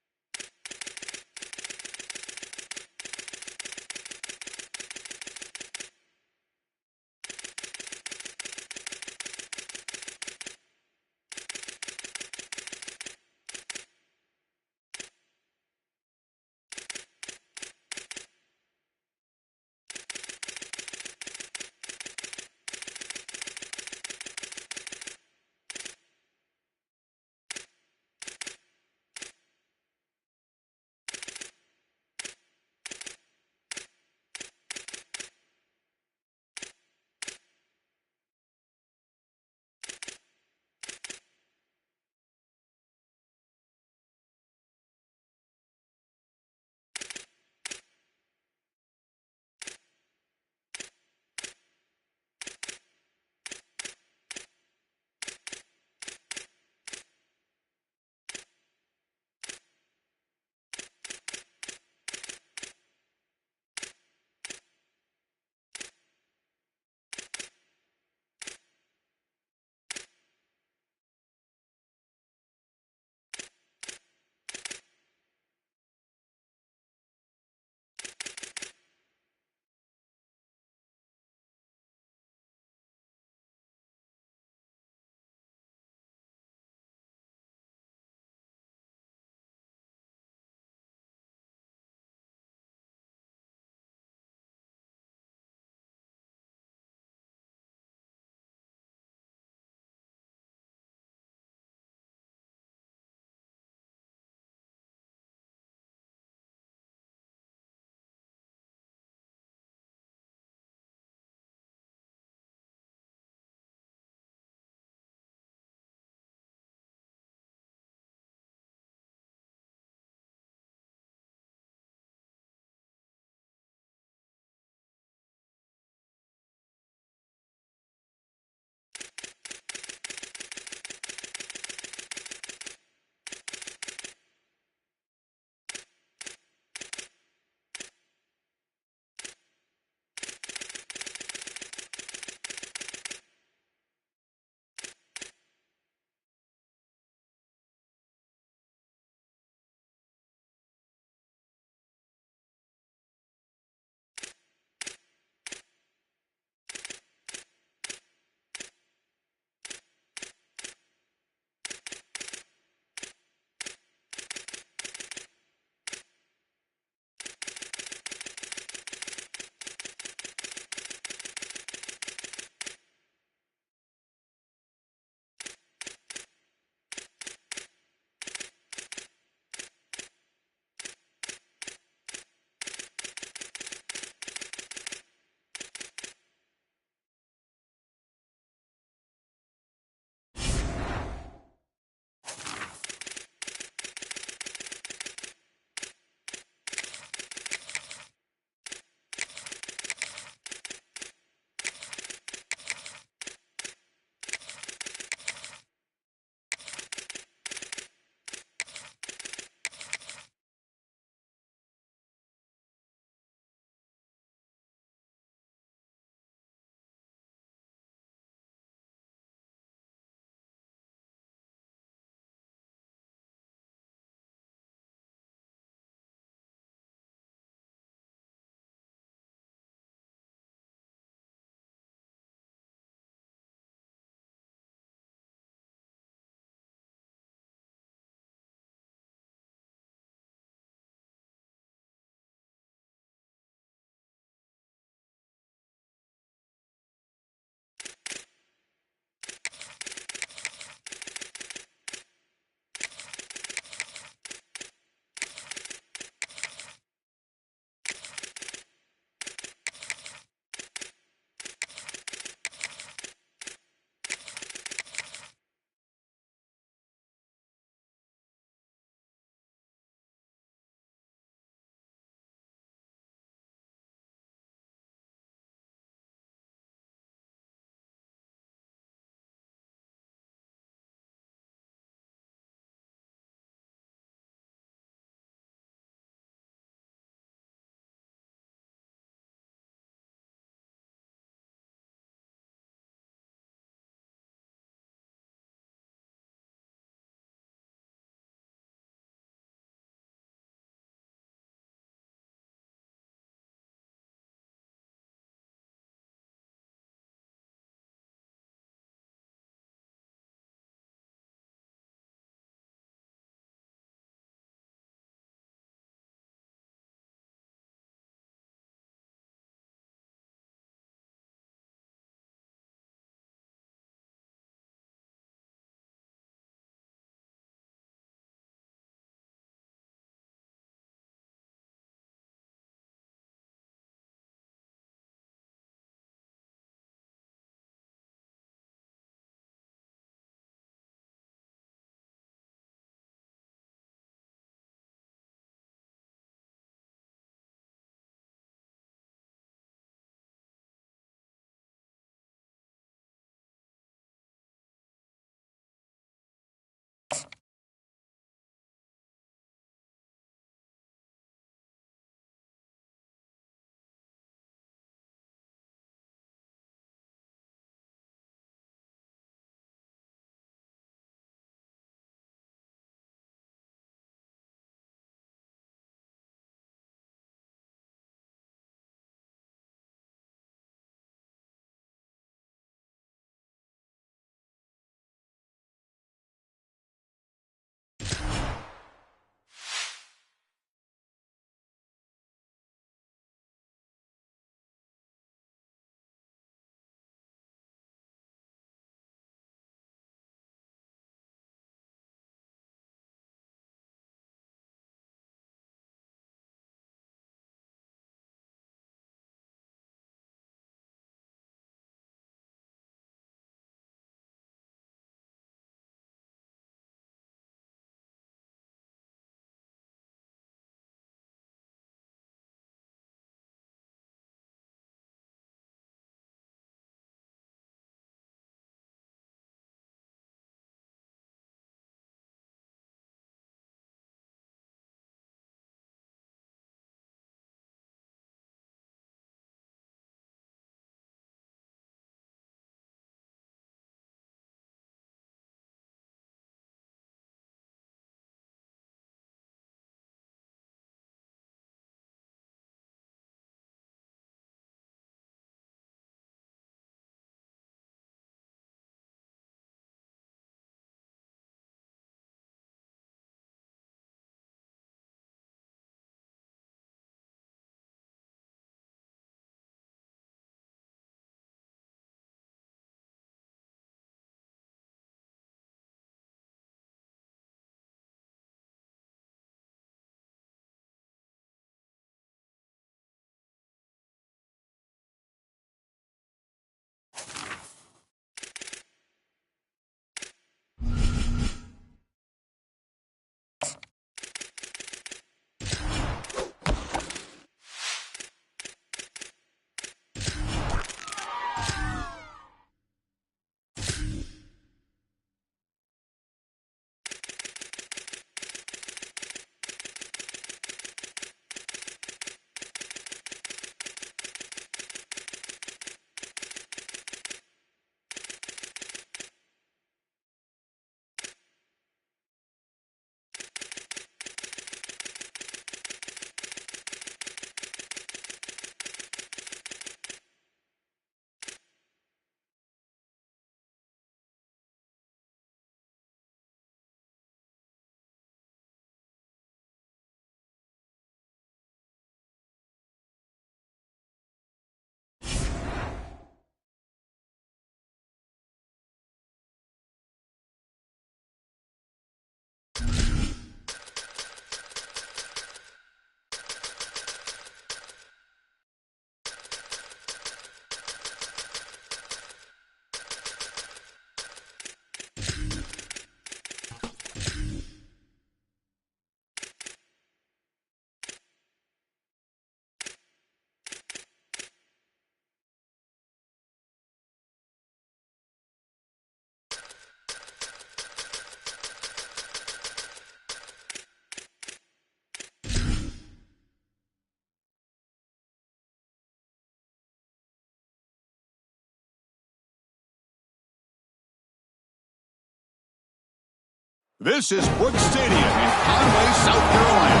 This is Brooks Stadium in Conway, South Carolina.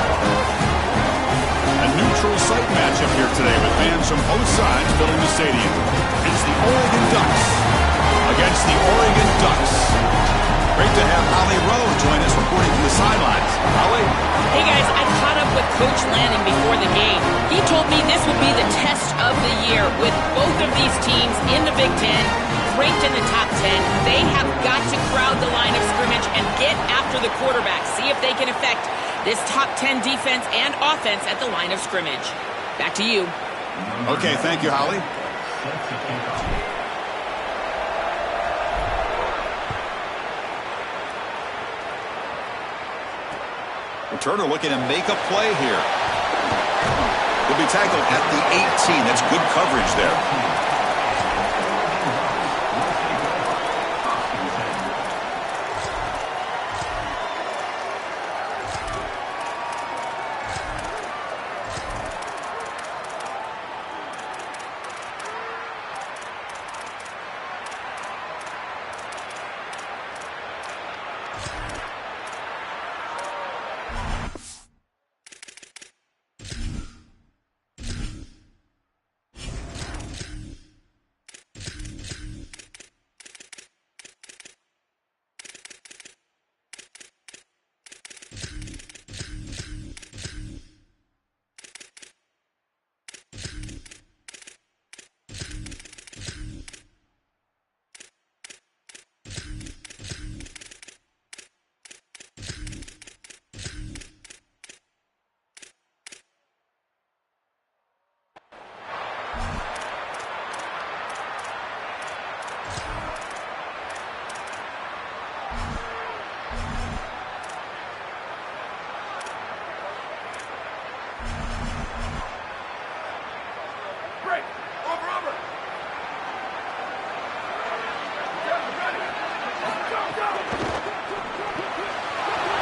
A neutral site matchup here today with fans from both sides filling the stadium. It's the Oregon Ducks against the Oregon Ducks. Great to have Holly Rowe join us reporting from the sidelines. Holly? Hey guys, I caught up with Coach Lanning before the game. He told me this would be the test of the year with both of these teams in the Big Ten, ranked in the top 10. They have got to crowd the line of scrimmage and get after the quarterback. See if they can affect this top 10 defense and offense at the line of scrimmage. Back to you. Okay, thank you, Holly. Returner looking to make a play here. Will be tackled at the 18. That's good coverage there.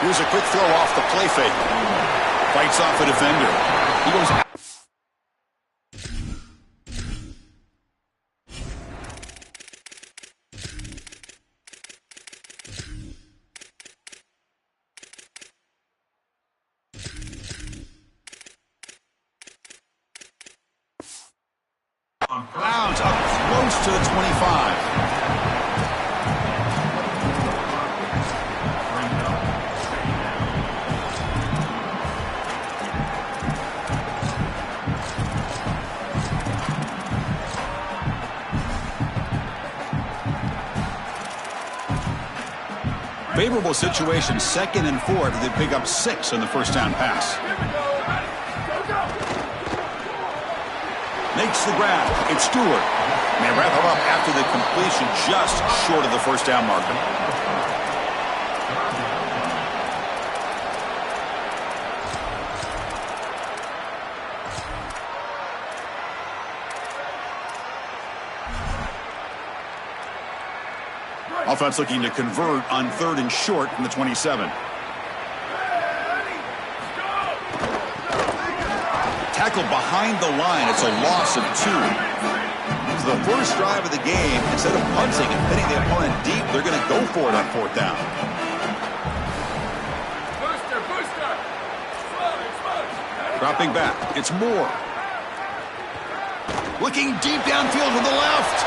Here's a quick throw off the play fake. Fights off a defender. He goes out. Bounds up close to the 25. Favorable situation, 2nd and 4. They pick up 6 on the first down pass. Makes the grab. It's Stewart. And they wrap him up after the completion, just short of the first down marker. Offense looking to convert on 3rd and short from the 27. Tackled behind the line. It's a loss of 2. So the first drive of the game, instead of punting and hitting the opponent deep, they're going to go for it on 4th down. Dropping back. It's Moore. Looking deep downfield to the left.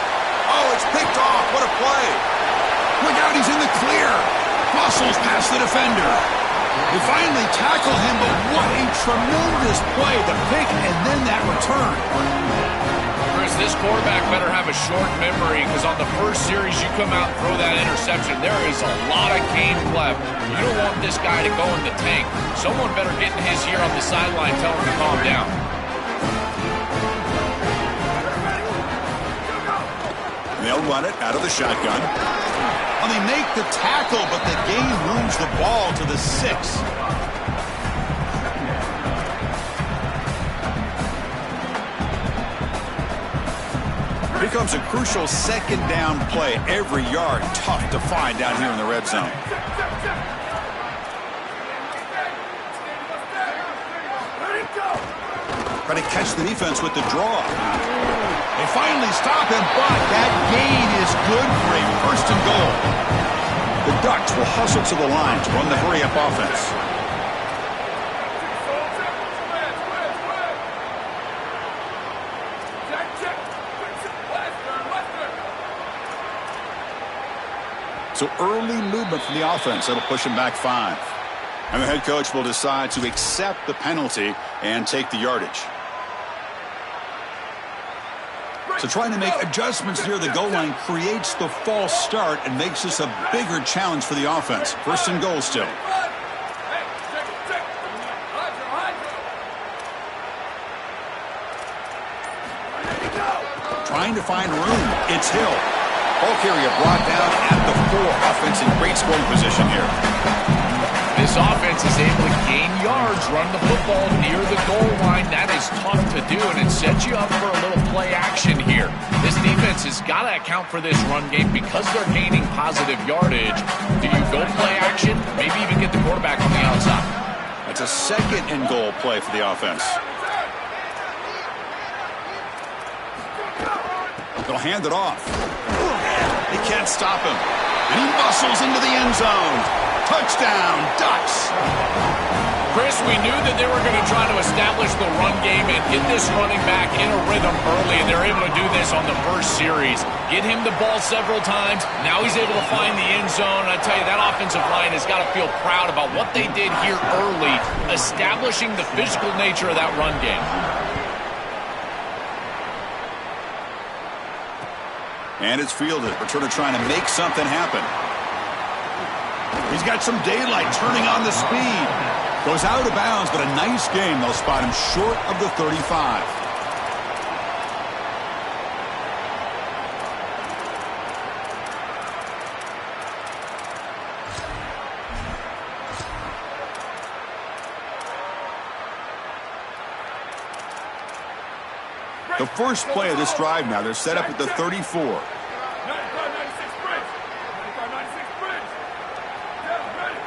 Oh, it's picked off. What a play. Look out, he's in the clear. Muscles past the defender. They finally tackle him, but what a tremendous play. The pick and then that return. Chris, this quarterback better have a short memory because on the first series you come out and throw that interception, there is a lot of game left. You don't want this guy to go in the tank. Someone better get in his ear on the sideline, tell him to calm down. They'll run it out of the shotgun. Well, they make the tackle, but the game moves the ball to the 6. Here comes a crucial 2nd down play. Every yard tough to find down here in the red zone. Try to catch the defense with the draw. They finally stop him, but that gain is good for a 1st and goal. The Ducks will hustle to the line to run the hurry-up offense. So early movement from the offense. That'll push him back 5. And the head coach will decide to accept the penalty and take the yardage. So trying to make adjustments near the goal line creates the false start and makes this a bigger challenge for the offense. First and goal still. Trying to find room. It's Hill. Ball carrier brought down at the 4. Offense in great scoring position here. This offense is able to gain yards, run the football near the goal line. That is tough to do, and it sets you up for a little play action here. This defense has got to account for this run game because they're gaining positive yardage. Do you go play action? Maybe even get the quarterback on the outside. That's a second and goal play for the offense. They'll hand it off. They can't stop him. And he muscles into the end zone. Touchdown, Ducks. Chris, we knew that they were going to try to establish the run game and get this running back in a rhythm early, and they're able to do this on the first series. Get him the ball several times. Now he's able to find the end zone. I tell you, that offensive line has got to feel proud about what they did here early, establishing the physical nature of that run game. And it's fielded. Returner trying to make something happen. He's got some daylight, turning on the speed. Goes out of bounds, but a nice game. They'll spot him short of the 35. The first play of this drive now, they're set up at the 34. 95-96 bridge. 95-96 bridge. Yeah, ready.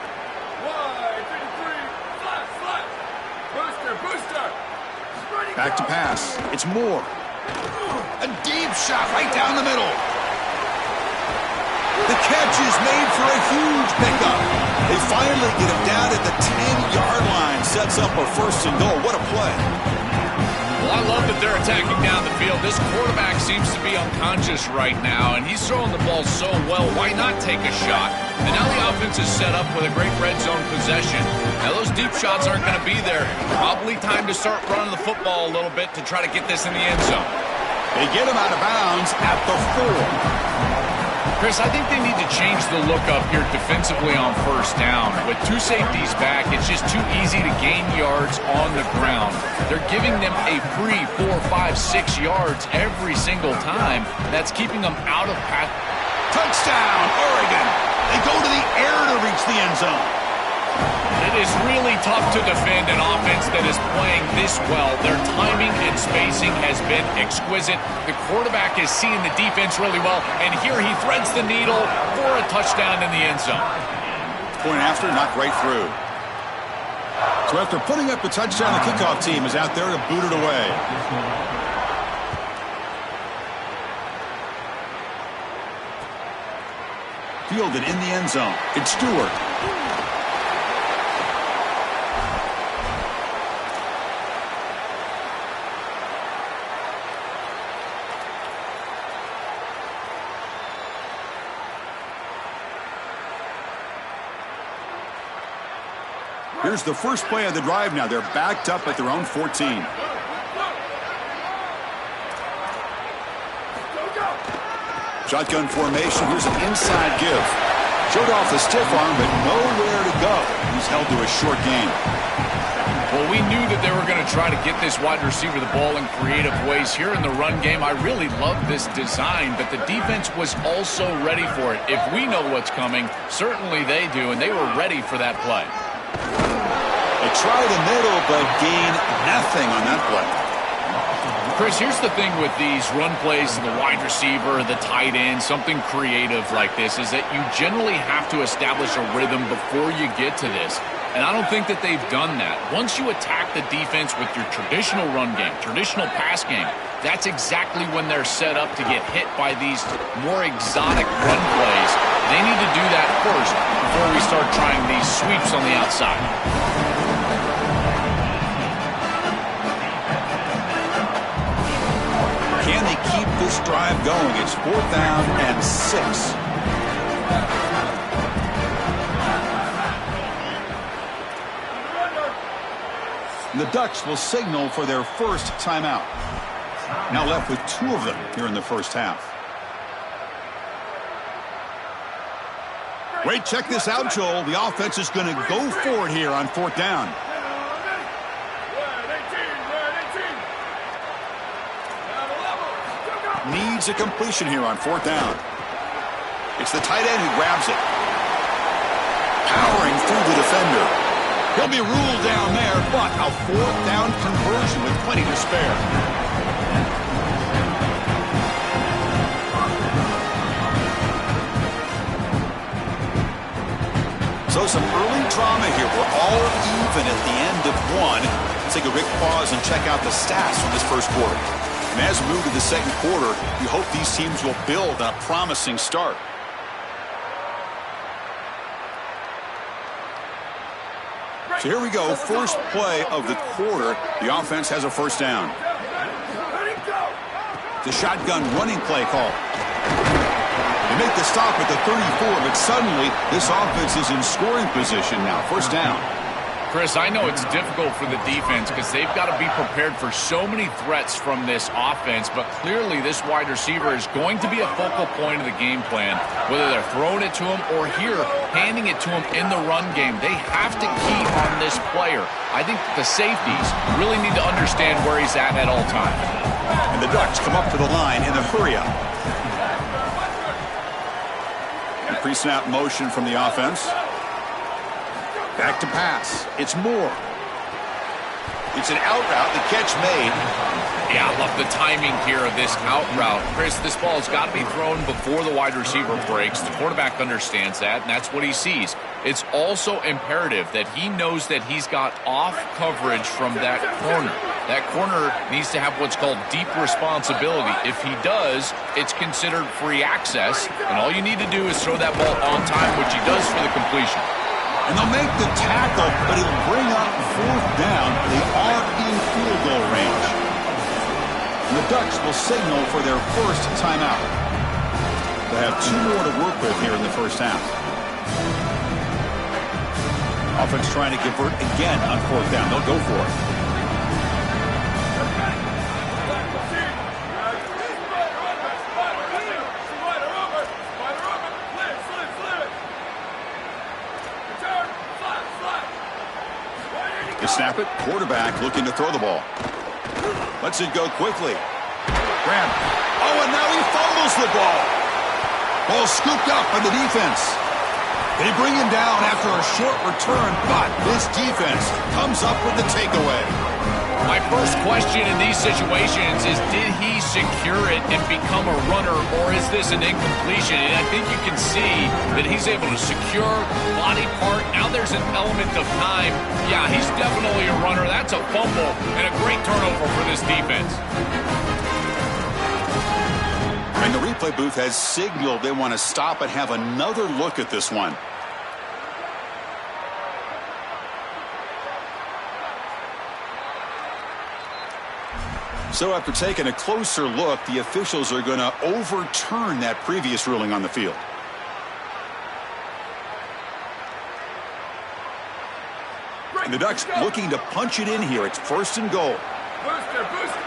Wide, 33. Flat. Booster. Back to pass. It's Moore. A deep shot right down the middle. The catch is made for a huge pickup. They finally get him down at the 10-yard line. Sets up a first and goal. What a play. Well, I love that they're attacking down the field. This quarterback seems to be unconscious right now, and he's throwing the ball so well. Why not take a shot? And now the offense is set up with a great red zone possession. Now those deep shots aren't going to be there. Probably time to start running the football a little bit to try to get this in the end zone. They get him out of bounds at the 4. Chris, I think they need to change the look up here defensively on first down. With 2 safeties back, it's just too easy to gain yards on the ground. They're giving them a free 4, 5, 6 yards every single time. That's keeping them out of pass. Touchdown, Oregon. They go to the air to reach the end zone. It is really tough to defend an offense that is playing this well. Their timing and spacing has been exquisite. The quarterback is seeing the defense really well, and here he threads the needle for a touchdown in the end zone. Point after, knocked right through. So after putting up the touchdown, the kickoff team is out there to boot it away. Fielded in the end zone. It's Stewart. Here's the first play of the drive now. They're backed up at their own 14. Shotgun formation. Here's an inside give. Showed off the stiff arm, but nowhere to go. He's held to a short gain. Well, we knew that they were going to try to get this wide receiver the ball in creative ways. Here in the run game, I really love this design, but the defense was also ready for it. If we know what's coming, certainly they do, and they were ready for that play. They try the middle, but gain nothing on that play. Chris, here's the thing with these run plays, the wide receiver, the tight end, something creative like this, is that you generally have to establish a rhythm before you get to this. And I don't think that they've done that. Once you attack the defense with your traditional run game, traditional pass game, that's exactly when they're set up to get hit by these more exotic run plays. They need to do that first before we start trying these sweeps on the outside. Can they keep this drive going? It's 4th down and 6. The Ducks will signal for their first timeout. Now left with 2 of them here in the first half. Wait, check this out, Joel. The offense is going to go for it here on 4th down. Needs a completion here on 4th down. It's the tight end who grabs it. Powering through the defender. He'll be ruled down there, but a 4th down conversion with plenty to spare. So some early drama here. We're all even at the end of 1. Let's take a quick pause and check out the stats from this first quarter. And as we move to the second quarter, we hope these teams will build on a promising start. So here we go, first play of the quarter. The offense has a first down. The shotgun running play call. They make the stop at the 34, but suddenly this offense is in scoring position now. First down. Chris, I know it's difficult for the defense because they've got to be prepared for so many threats from this offense, but clearly this wide receiver is going to be a focal point of the game plan, whether they're throwing it to him or here, handing it to him in the run game. They have to key on this player. I think the safeties really need to understand where he's at all times. And the Ducks come up to the line in a hurry-up. Pre-snap motion from the offense. Back to pass. It's Moore. It's an out route. The catch made. Yeah, I love the timing here of this out route. Chris, this ball has got to be thrown before the wide receiver breaks. The quarterback understands that, and that's what he sees. It's also imperative that he knows that he's got off coverage from that corner. That corner needs to have what's called deep responsibility. If he does, it's considered free access, and all you need to do is throw that ball on time, which he does for the completion. And they'll make the tackle, but it'll bring up 4th down. They are in field goal range. And the Ducks will signal for their first timeout. They have 2 more to work with here in the first half. Offense trying to convert again on 4th down. They'll go for it. Snap it. Quarterback looking to throw the ball. Lets it go quickly. Grab. Oh, and now he fumbles the ball. Ball scooped up by the defense. They bring him down after a short return, but this defense comes up with the takeaway. My first question in these situations is, did he secure it and become a runner, or is this an incompletion? And I think you can see that he's able to secure body part. Now there's an element of time. Yeah, he's definitely a runner. That's a fumble and a great turnover for this defense. And the replay booth has signaled they want to stop and have another look at this one. So after taking a closer look, the officials are going to overturn that previous ruling on the field. And the Ducks looking to punch it in here. It's 1st and goal. Booster, booster.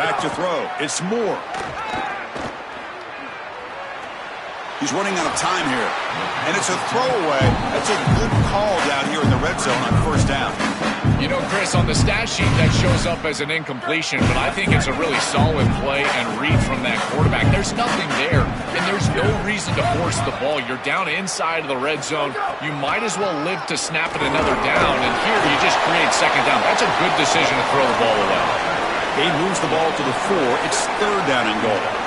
Back to throw. It's Moore. He's running out of time here. And it's a throwaway. That's a good call down here in the red zone on 1st down. You know, Chris, on the stat sheet, that shows up as an incompletion, but I think it's a really solid play and read from that quarterback. There's nothing there, and there's no reason to force the ball. You're down inside of the red zone. You might as well live to snap it another down, and here you just create second down. That's a good decision to throw the ball away. He moves the ball to the 4. It's third down and goal.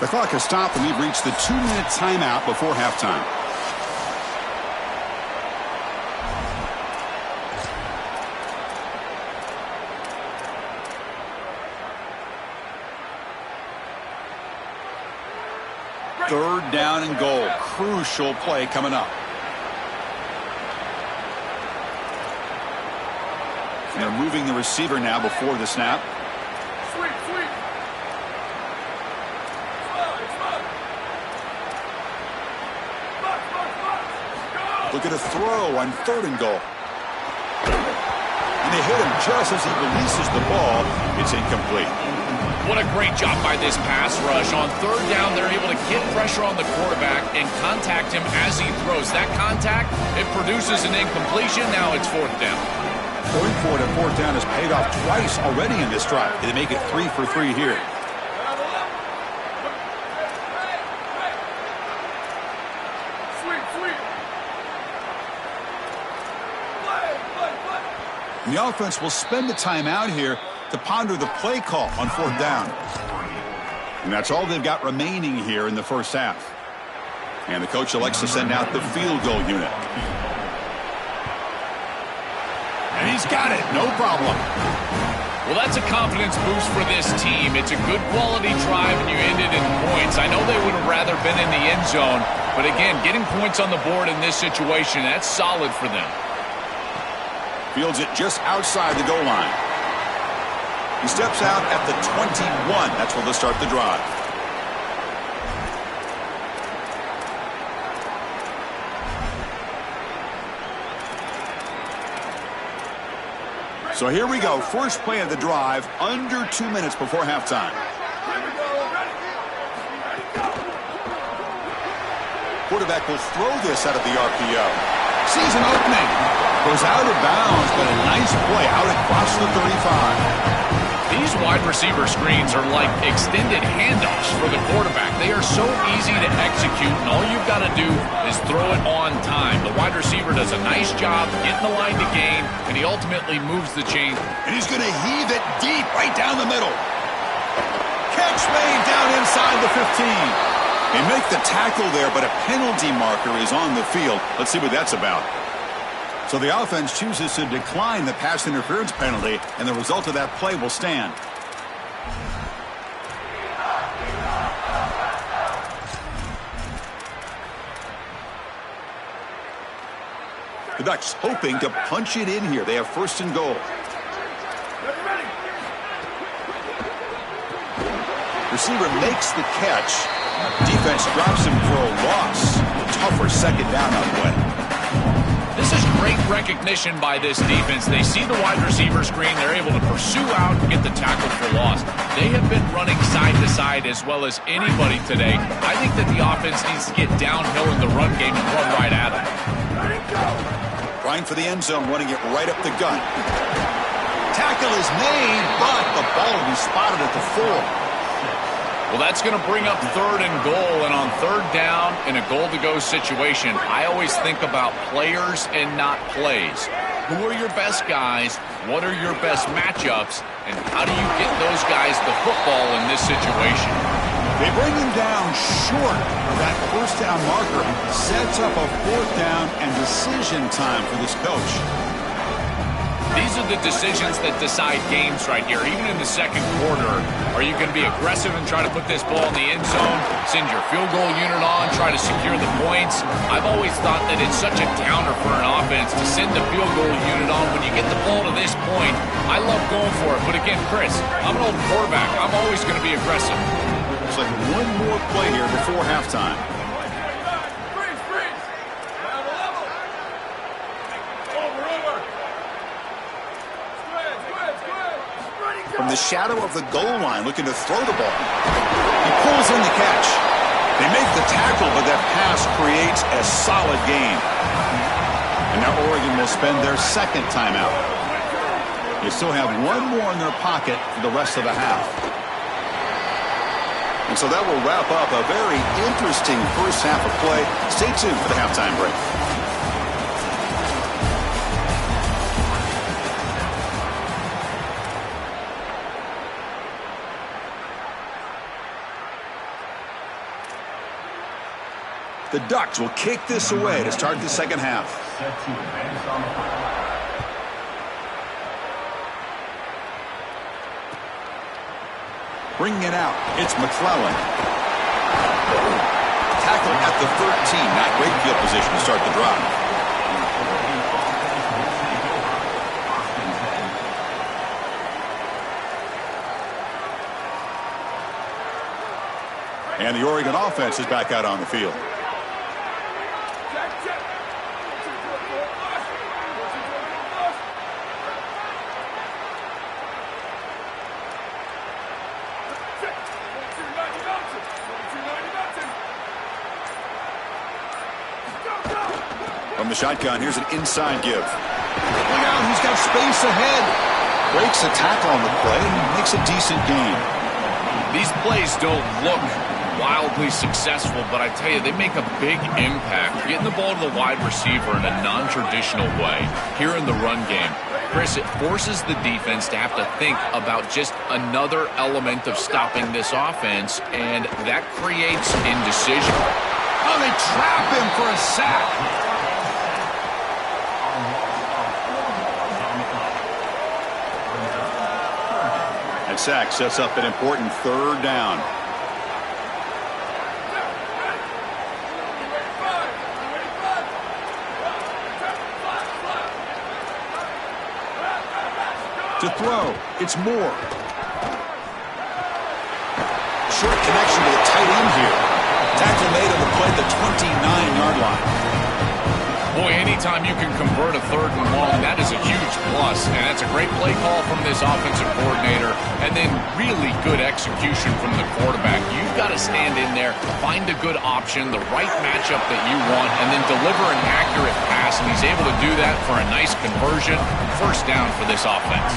The clock has stopped, and we've reached the 2-minute timeout before halftime. Third down and goal. Crucial play coming up. And they're moving the receiver now before the snap. Look at a throw on third and goal. And they hit him just as he releases the ball. It's incomplete. What a great job by this pass rush. On third down, they're able to get pressure on the quarterback and contact him as he throws. That contact, it produces an incompletion. Now it's fourth down. Going for it at fourth down has paid off twice already in this drive. They make it 3 for 3 here. And the offense will spend the time out here to ponder the play call on fourth down. And that's all they've got remaining here in the first half. And the coach elects to send out the field goal unit. And he's got it, no problem. Well, that's a confidence boost for this team. It's a good quality drive, and you ended in points. I know they would have rather been in the end zone, but again, getting points on the board in this situation, that's solid for them. Fields it just outside the goal line. He steps out at the 21. That's where they'll start the drive. So here we go. First play of the drive, under 2 minutes before halftime. Quarterback will throw this out of the RPO. Sees an opening. Goes out of bounds, but a nice play out across the 35. These wide receiver screens are like extended handoffs for the quarterback. They are so easy to execute, and all you've got to do is throw it on time. The wide receiver does a nice job getting the line to gain, and he ultimately moves the chain. And he's going to heave it deep right down the middle. Catch made down inside the 15. They make the tackle there, but a penalty marker is on the field. Let's see what that's about. So the offense chooses to decline the pass interference penalty, and the result of that play will stand. The Ducks hoping to punch it in here. They have first and goal. Receiver makes the catch. Defense drops him for a loss. Tougher second down that way. This is great recognition by this defense. They see the wide receiver screen. They're able to pursue out and get the tackle for loss. They have been running side to side as well as anybody today. I think that the offense needs to get downhill in the run game and run right at them. Trying for the end zone, running it right up the gut. Tackle is made, but the ball will be spotted at the 4. Well, that's going to bring up third and goal, and on third down in a goal-to-go situation, I always think about players and not plays. Who are your best guys? What are your best matchups? And how do you get those guys the football in this situation? They bring him down short of that first down marker. Sets up a fourth down and decision time for this coach. These are the decisions that decide games right here. Even in the second quarter, are you going to be aggressive and try to put this ball in the end zone, send your field goal unit on, try to secure the points? I've always thought that it's such a counter for an offense to send the field goal unit on when you get the ball to this point. I love going for it. But again, Chris, I'm an old quarterback. I'm always going to be aggressive. Looks like one more play here before halftime. From the shadow of the goal line, looking to throw the ball. He pulls in the catch. They make the tackle, but that pass creates a solid gain. And now Oregon will spend their second timeout. They still have one more in their pocket for the rest of the half. And so that will wrap up a very interesting first half of play. Stay tuned for the halftime break. The Ducks will kick this away to start the second half. Bringing it out, it's McClellan. Tackling at the 13, not great field position to start the drive. And the Oregon offense is back out on the field. From the shotgun, here's an inside give. Look out, he's got space ahead. Breaks a tackle on the play and makes a decent gain. These plays don't look wildly successful, but I tell you, they make a big impact. Getting the ball to the wide receiver in a non-traditional way here in the run game. Chris, it forces the defense to have to think about just another element of stopping this offense, and that creates indecision. Oh, they trap him for a sack. And sack sets up an important third down. To throw, it's Moore. Short connection to the tight end here. Tackle made on the play at the 29-yard line. Boy, anytime you can convert a third and long, that is a huge plus. And that's a great play call from this offensive coordinator. And then really good execution from the quarterback. You've got to stand in there, find a good option, the right matchup that you want, and then deliver an accurate pass. And he's able to do that for a nice conversion. First down for this offense.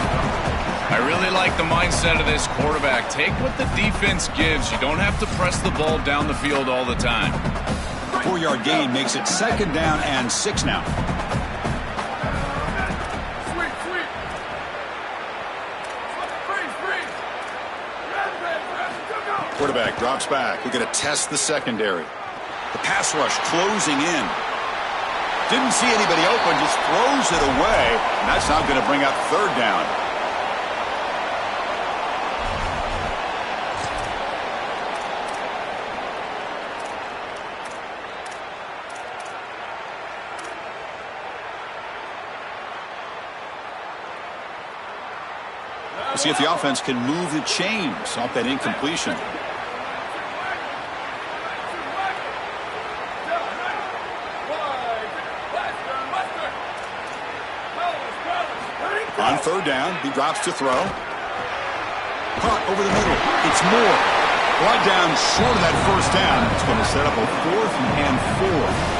I really like the mindset of this quarterback. Take what the defense gives. You don't have to press the ball down the field all the time. 4-yard gain makes it second down and 6 now. Quarterback drops back. We're going to test the secondary. The pass rush closing in. Didn't see anybody open, just throws it away. And that's now going to bring up third down. See if the offense can move the chains off that incompletion. On third down, he drops to throw. Caught over the middle. It's Moore. Brought down short of that first down. It's going to set up a 4th and 4.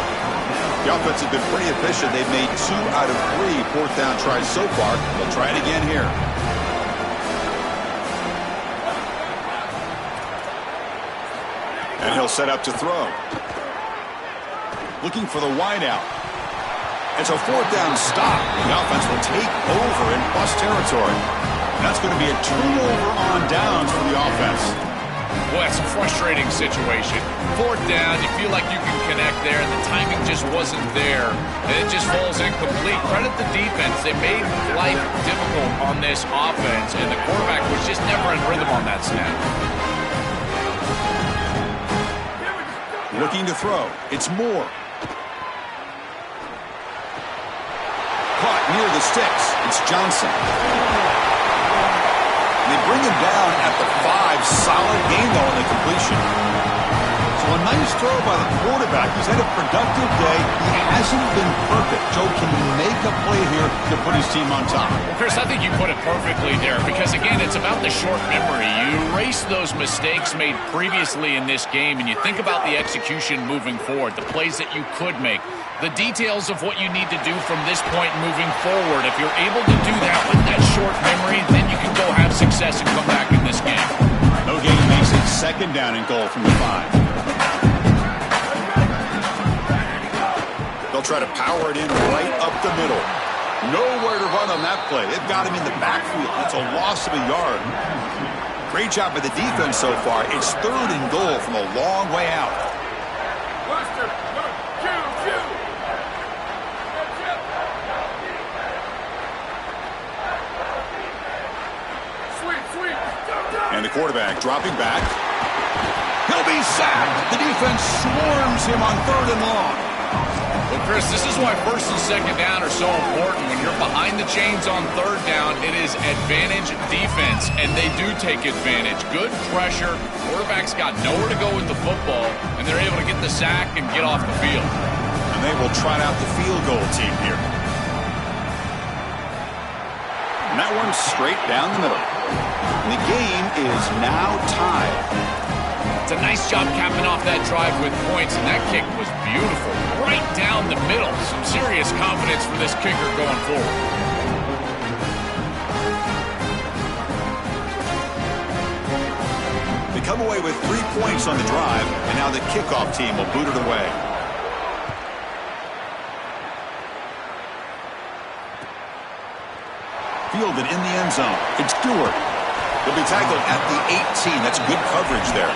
The offense has been pretty efficient. They've made 2 out of 3 fourth down tries so far. They'll try it again here. And he'll set up to throw. Looking for the wideout. It's a 4th down stop. The offense will take over in plus territory. And that's going to be a turnover on downs for the offense. Well, it's a frustrating situation. 4th down, you feel like you can connect there, and the timing just wasn't there. And it just falls incomplete. Credit the defense. They made life difficult on this offense, and the quarterback was just never in rhythm on that snap. Looking to throw. It's Moore. Caught near the sticks. It's Johnson. They bring him down at the 5. Solid gain, though, on the completion. So a nice throw by the quarterback. He's had a productive day. He hasn't been perfect. Joe, can he make a play here to put his team on top? Well, Chris, I think you put it perfectly there because, again, it's about the short memory. You erase those mistakes made previously in this game, and you think about the execution moving forward, the plays that you could make, the details of what you need to do from this point moving forward. If you're able to do that with that short memory, then you can go have success and come back in this game. No gain makes it 2nd down and goal from the 5. They'll try to power it in right up the middle. Nowhere to run on that play. They've got him in the backfield. It's a loss of a yard. Great job by the defense so far. It's 3rd and goal from a long way out. And the quarterback dropping back. He'll be sacked. The defense swarms him on 3rd and long. Well, Chris, this is why 1st and 2nd down are so important. When you're behind the chains on 3rd down, it is advantage defense, and they do take advantage. Good pressure. Quarterback's got nowhere to go with the football, and they're able to get the sack and get off the field. And they will trot out the field goal team here. And that one's straight down the middle. And the game is now tied. It's a nice job capping off that drive with points, and that kick was beautiful. Right down the middle. Some serious confidence for this kicker going forward. They come away with 3 points on the drive, and now the kickoff team will boot it away. Fielded in the end zone. It's Stewart. He'll be tackled at the 18. That's good coverage there.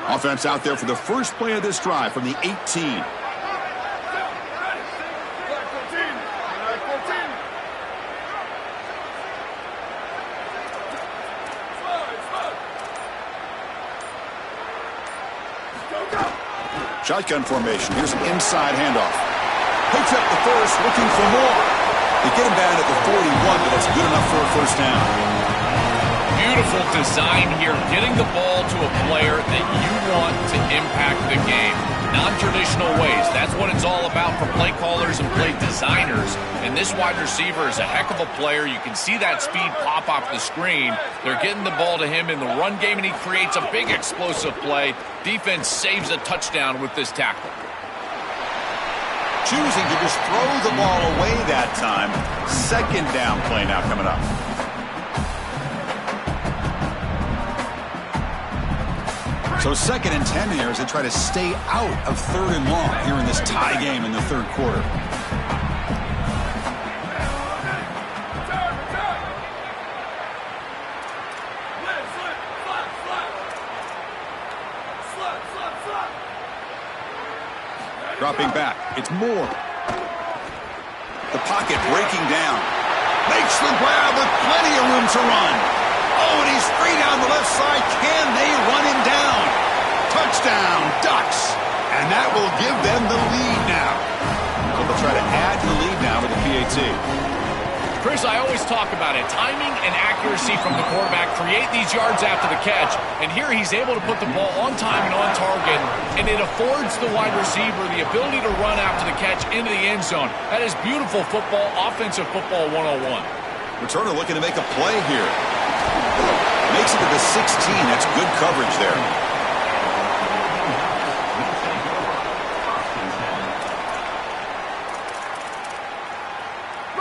Offense out there for the first play of this drive from the 18. Shotgun formation. Here's an inside handoff. Picks up the first, looking for more. They get him down at the 41, but that's good enough for a 1st down. Beautiful design here, getting the ball to a player that you want to impact the game. Non-traditional ways. That's what it's all about for play callers and play designers. And this wide receiver is a heck of a player. You can see that speed pop off the screen. They're getting the ball to him in the run game, and he creates a big explosive play. Defense saves a touchdown with this tackle. Choosing to just throw the ball away that time. 2nd down play now coming up. So 2nd and 10 here as they try to stay out of 3rd and long here in this tie game in the 3rd quarter. Dropping back. It's Moore. The pocket breaking down. Makes the grab with plenty of room to run. Oh, and he's free down the left side. Can they run him down? Touchdown, Ducks. And that will give them the lead now. So they'll try to add to the lead now with the PAT. Chris, I always talk about it. Timing and accuracy from the quarterback create these yards after the catch. And here he's able to put the ball on time and on target. And it affords the wide receiver the ability to run after the catch into the end zone. That is beautiful football, offensive football 101. Returner looking to make a play here. Makes it to the 16. That's good coverage there.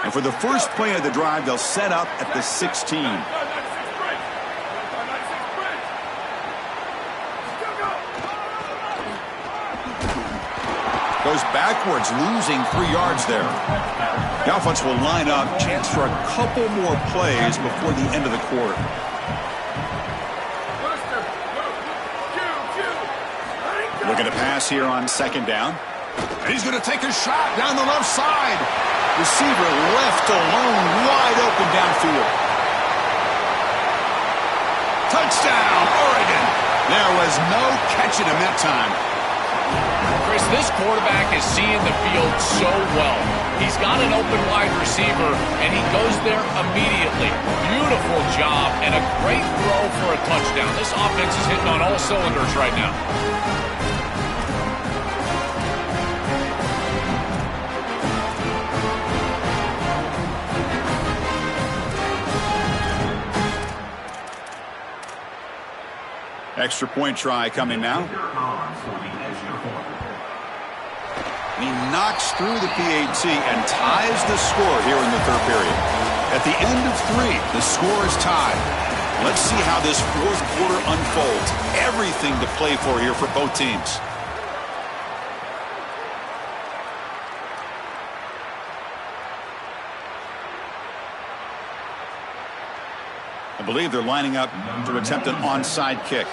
And for the first play of the drive, they'll set up at the 16. Goes backwards, losing 3 yards there. The offense will line up. Chance for a couple more plays before the end of the quarter. Looking to pass here on 2nd down. And he's going to take a shot down the left side. Receiver left alone, wide open downfield. Touchdown, Oregon. There was no catching him that time. Chris, this quarterback is seeing the field so well. He's got an open wide receiver, and he goes there immediately. Beautiful job, and a great throw for a touchdown. This offense is hitting on all cylinders right now. Extra point try coming now. He knocks through the PAT and ties the score here in the 3rd period. At the end of 3, the score is tied. Let's see how this 4th quarter unfolds. Everything to play for here for both teams. I believe they're lining up to attempt an onside kick.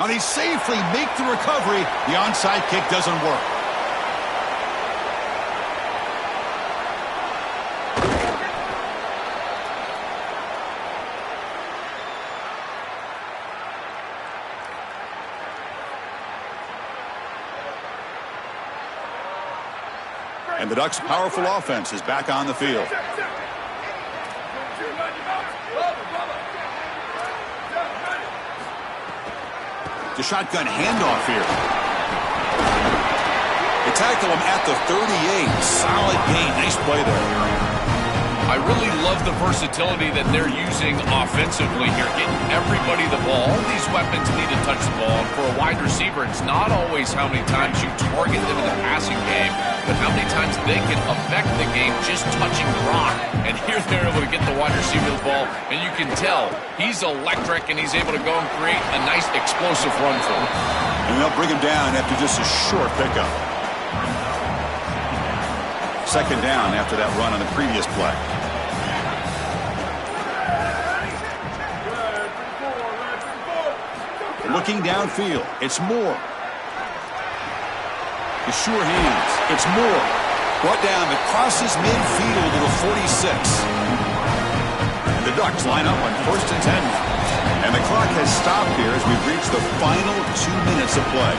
And they safely make the recovery. The onside kick doesn't work. And the Ducks' powerful offense is back on the field. The shotgun handoff here. They tackle him at the 38. Solid gain. Nice play there. I really love the versatility that they're using offensively here, getting everybody the ball. All these weapons need to touch the ball. And for a wide receiver, it's not always how many times you target them in the passing game, but how many times they can affect the game just touching the rock. And here they're able to get the wide receiver the ball, and you can tell he's electric, and he's able to go and create a nice explosive run for him. And they'll bring him down after just a short pickup. 2nd down after that run on the previous play. Looking downfield, it's Moore. The sure hands, it's Moore. Brought down, it crosses midfield to the 46. And the Ducks line up on 1st and 10 now. And the clock has stopped here as we've reached the final 2 minutes of play.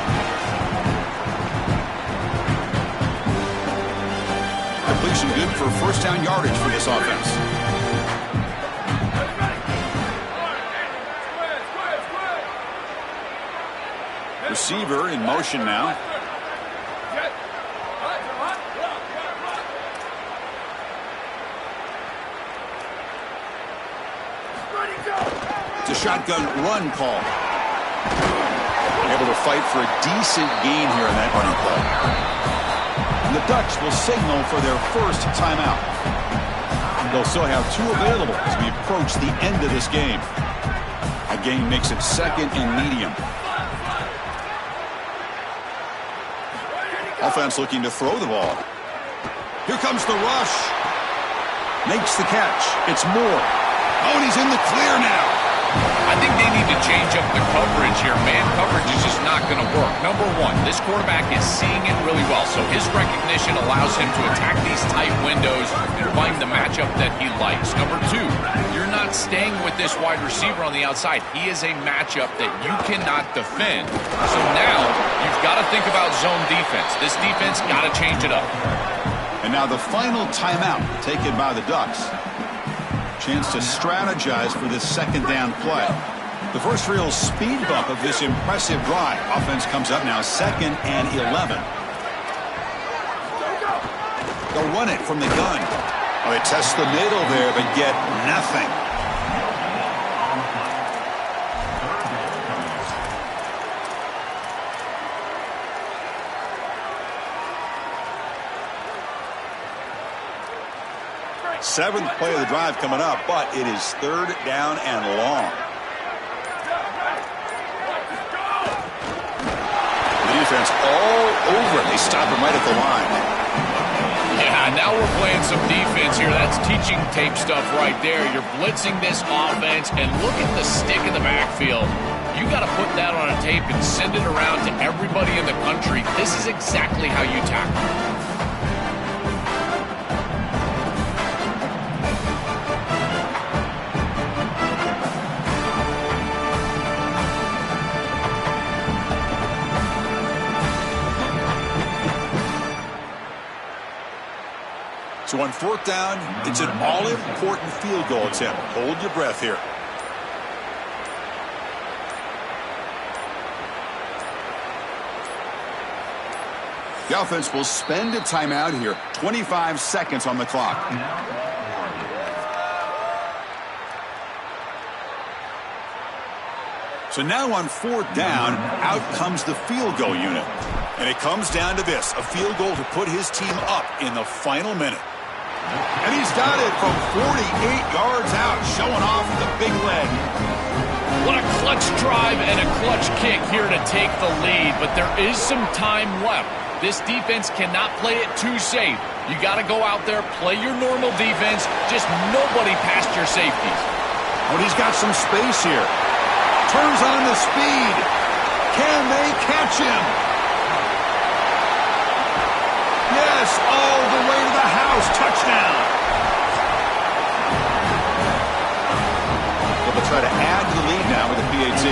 Completion good for 1st down yardage for this offense. Receiver in motion now. It's a shotgun run call. Able to fight for a decent gain here in that running play. And the Ducks will signal for their 1st timeout. They'll still have 2 available as we approach the end of this game. A gain makes it 2nd and medium. Offense looking to throw the ball. Here comes the rush. Makes the catch. It's Moore. Oh, and he's in the clear now. I think they need to change up the coverage here. Man coverage is just not going to work. Number 1, this quarterback is seeing it really well, so his recognition allows him to attack these tight windows and find the matchup that he likes. Number 2, you're not staying with this wide receiver on the outside. He is a matchup that you cannot defend. So now you've got to think about zone defense. This defense got to change it up. And now the final timeout taken by the Ducks. Chance to strategize for this 2nd down play. The first real speed bump of this impressive drive. Offense comes up now 2nd and 11. They'll run it from the gun. Oh, they test the middle there, but get nothing. Seventh play of the drive coming up, but it is 3rd down and long. defense all over it. They stop him right at the line. Yeah, now we're playing some defense here. That's teaching tape stuff right there. You're blitzing this offense, and look at the stick in the backfield. You got to put that on a tape and send it around to everybody in the country. This is exactly how you tackle. So on fourth down, it's an all-important field goal attempt. Hold your breath here. The offense will spend a timeout here. 25 seconds on the clock. So now on fourth down, out comes the field goal unit. And it comes down to this, a field goal to put his team up in the final minute. And he's got it from 48 yards out, showing off the big leg. What a clutch drive and a clutch kick here to take the lead, but there is some time left. This defense cannot play it too safe. You got to go out there, play your normal defense, just nobody past your safeties. But he's got some space here. Turns on the speed. Can they catch him? Yes, all the way to the house. Touchdown. They'll try to add to the lead now with a PAT.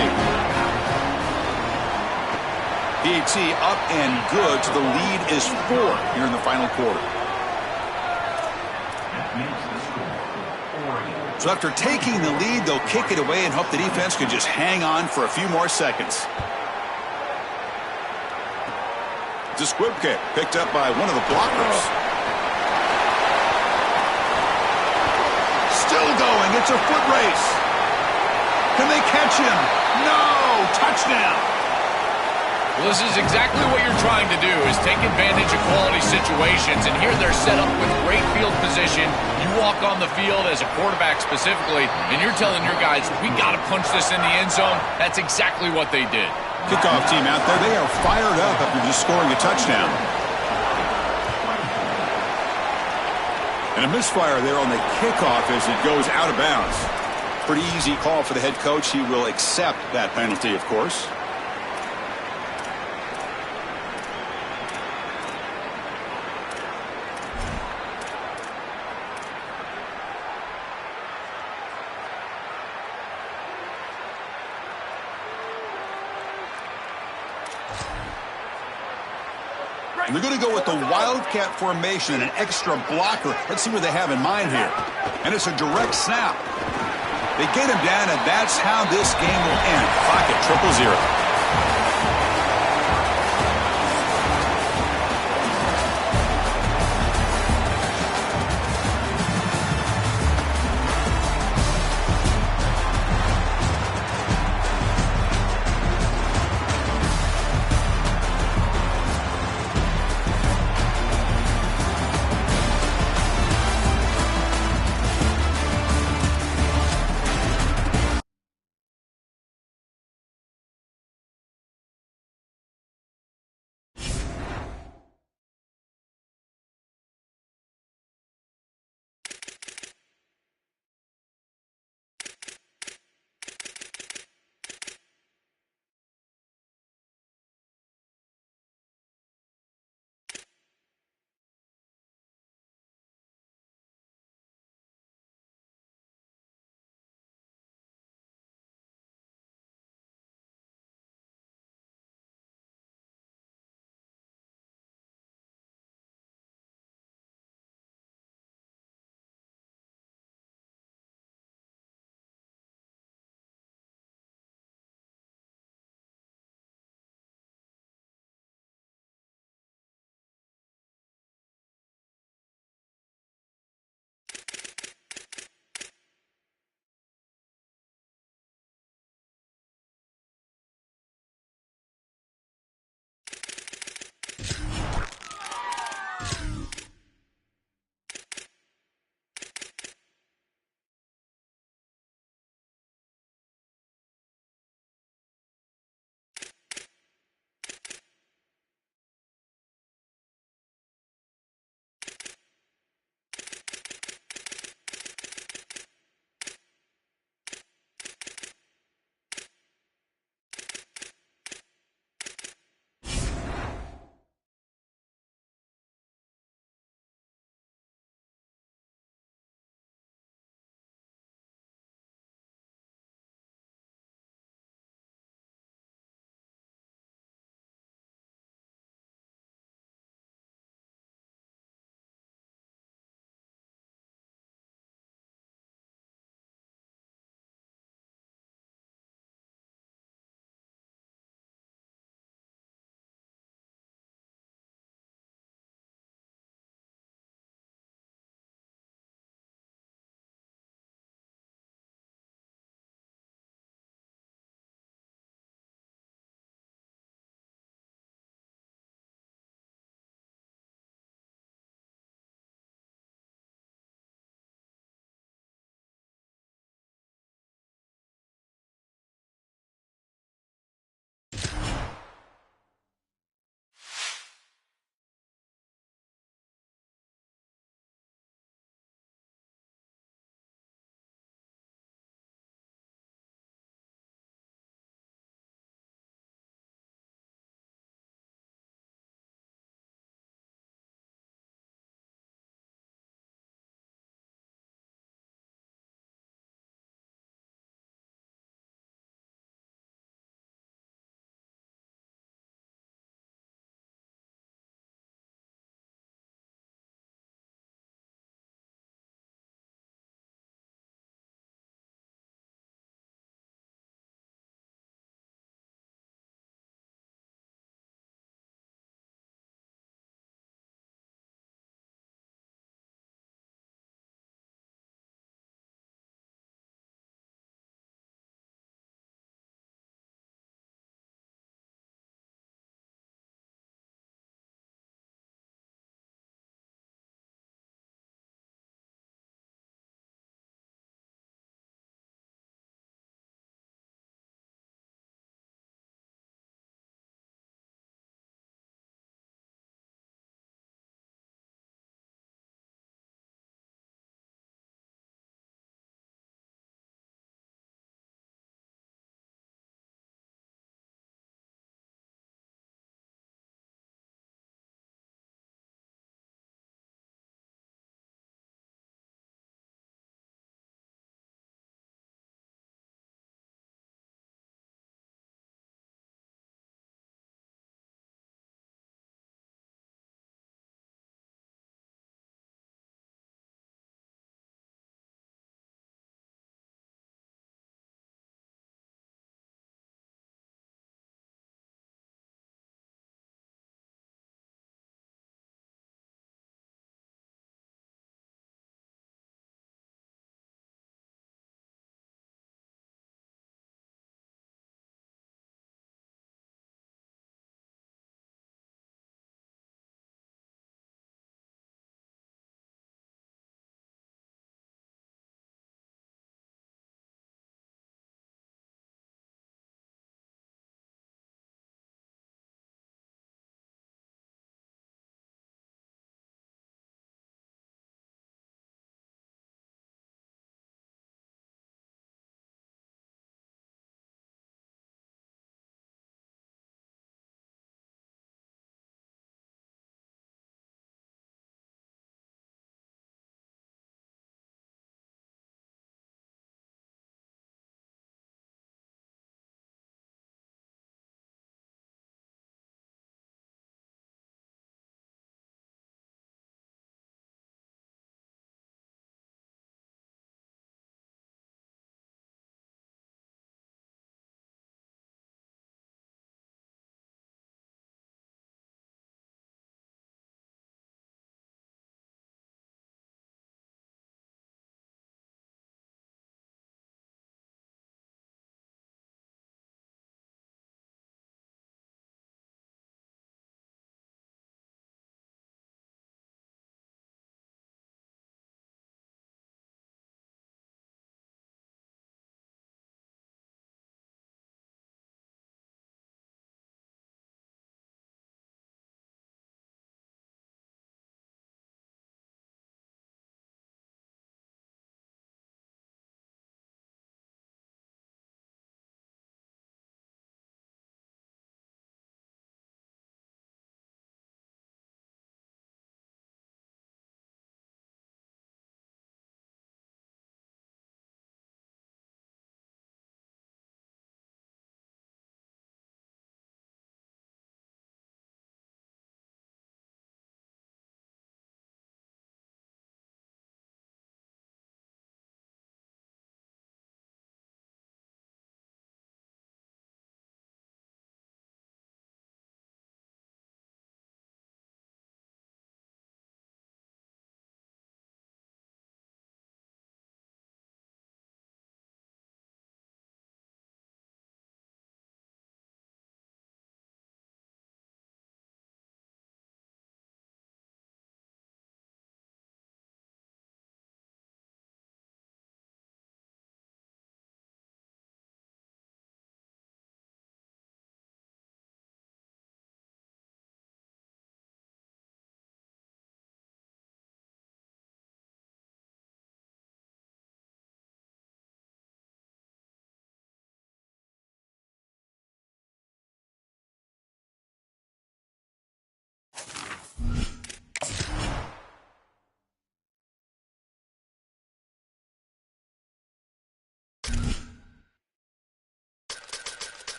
PAT up and good, so the lead is 4 here in the final quarter. So after taking the lead, they'll kick it away and hope the defense can just hang on for a few more seconds. It's a squib kick picked up by one of the blockers. Still going. It's a foot race. Can they catch him? No! Touchdown! Well, this is exactly what you're trying to do, is take advantage of quality situations. And here they're set up with great field position. You walk on the field as a quarterback specifically, and you're telling your guys, we got to punch this in the end zone. That's exactly what they did. Kickoff team out there, they are fired up after just scoring a touchdown. And a misfire there on the kickoff as it goes out of bounds. Pretty easy call for the head coach. He will accept that penalty, of course. And they're going to go with the Wildcat formation and an extra blocker. Let's see what they have in mind here. And it's a direct snap. They get him down, and that's how this game will end. Clock at 0-0.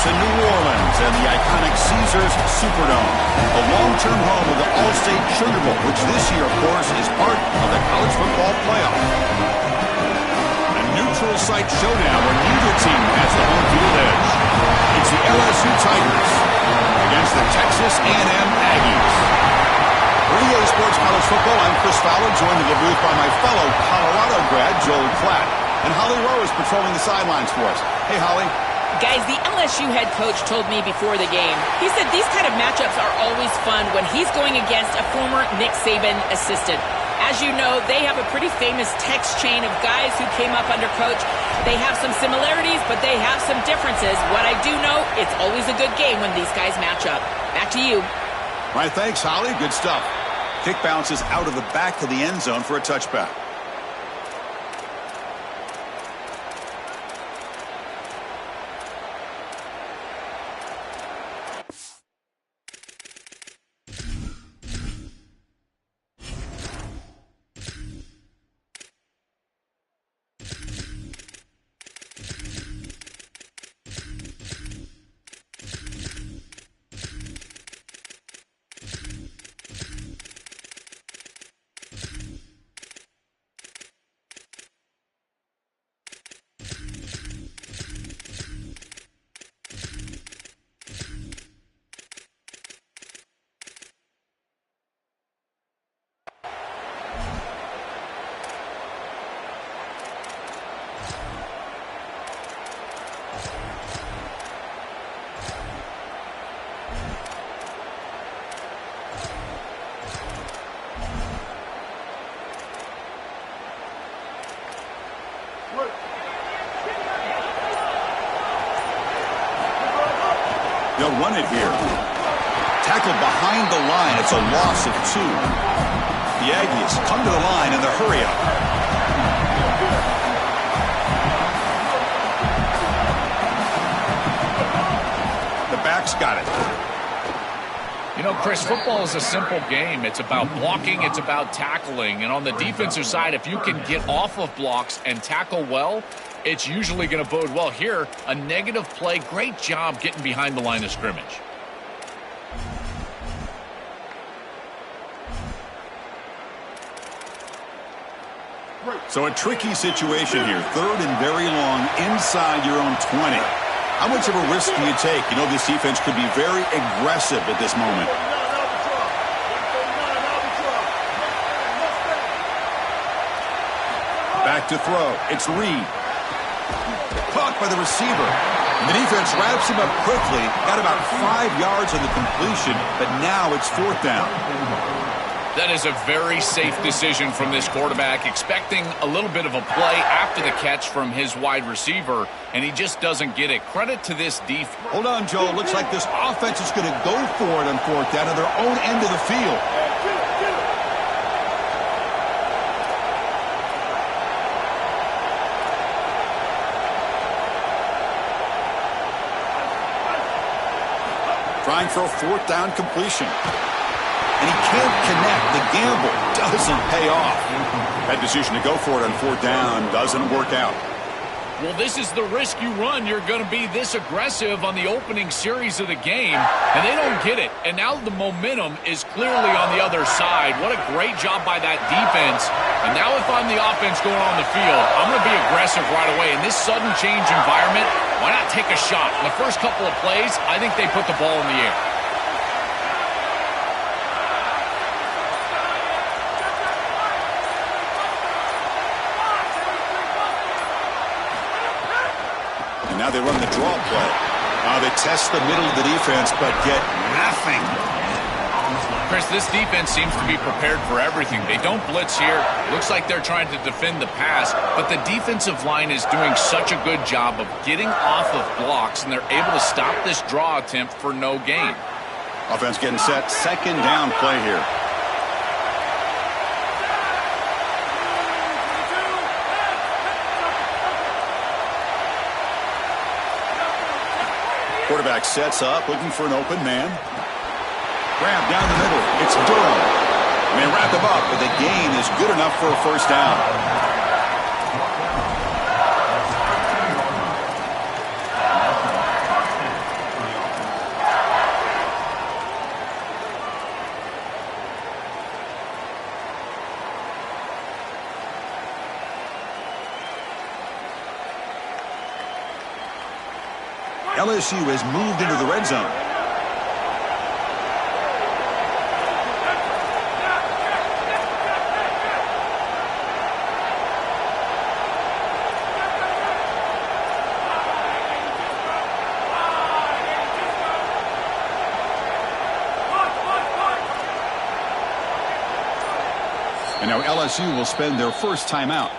It's in New Orleans and the iconic Caesars Superdome, the long-term home of the All-State Sugar Bowl, which this year, of course, is part of the college football playoff. A neutral site showdown where neither team has the home field edge. It's the LSU Tigers against the Texas A&M Aggies. For EA Sports College Football, I'm Chris Fowler, joined in the booth by my fellow Colorado grad, Joel Klatt. And Holly Rowe is patrolling the sidelines for us. Hey, Holly. Guys, the LSU head coach told me before the game, he said these kind of matchups are always fun when he's going against a former Nick Saban assistant. As you know, they have a pretty famous text chain of guys who came up under coach. They have some similarities, but they have some differences. What I do know, it's always a good game when these guys match up. Back to you. All right, thanks, Holly. Good stuff. Kick bounces out of the back to the end zone for a touchback. They'll run it here. Tackled behind the line. It's a loss of 2. The Aggies come to the line in the hurry up. The back's got it. You know, Chris, football is a simple game. It's about blocking, it's about tackling. And on the defensive side, if you can get off of blocks and tackle well, it's usually going to bode well. Here, a negative play. Great job getting behind the line of scrimmage. So a tricky situation here. 3rd and very long inside your own 20. How much of a risk do you take? You know, this defense could be very aggressive at this moment. Back to throw. It's Reed. Caught by the receiver. And the defense wraps him up quickly. Got about 5 yards on the completion, but now it's 4th down. That is a very safe decision from this quarterback, expecting a little bit of a play after the catch from his wide receiver, and he just doesn't get it. Credit to this defense. Hold on, Joe. Looks like this offense is going to go for it on 4th down at their own end of the field. Trying for a 4th down completion. And he can't connect. The gamble doesn't pay off. That decision to go for it on 4th down doesn't work out. Well, this is the risk you run. You're going to be this aggressive on the opening series of the game, and they don't get it. And now the momentum is clearly on the other side. What a great job by that defense. And now if I'm the offense going on the field, I'm going to be aggressive right away. In this sudden change environment, why not take a shot? In the first couple of plays, I think they put the ball in the air. Now they run the draw play. They test the middle of the defense, but get nothing. Chris, this defense seems to be prepared for everything. They don't blitz here. Looks like they're trying to defend the pass, but the defensive line is doing such a good job of getting off of blocks, and they're able to stop this draw attempt for no gain. Offense getting set. 2nd down play here. Quarterback sets up, looking for an open man. Grab down the middle. It's Durham. And they wrap him up, but the gain is good enough for a 1st down. LSU has moved into the red zone. And now LSU will spend their first timeout.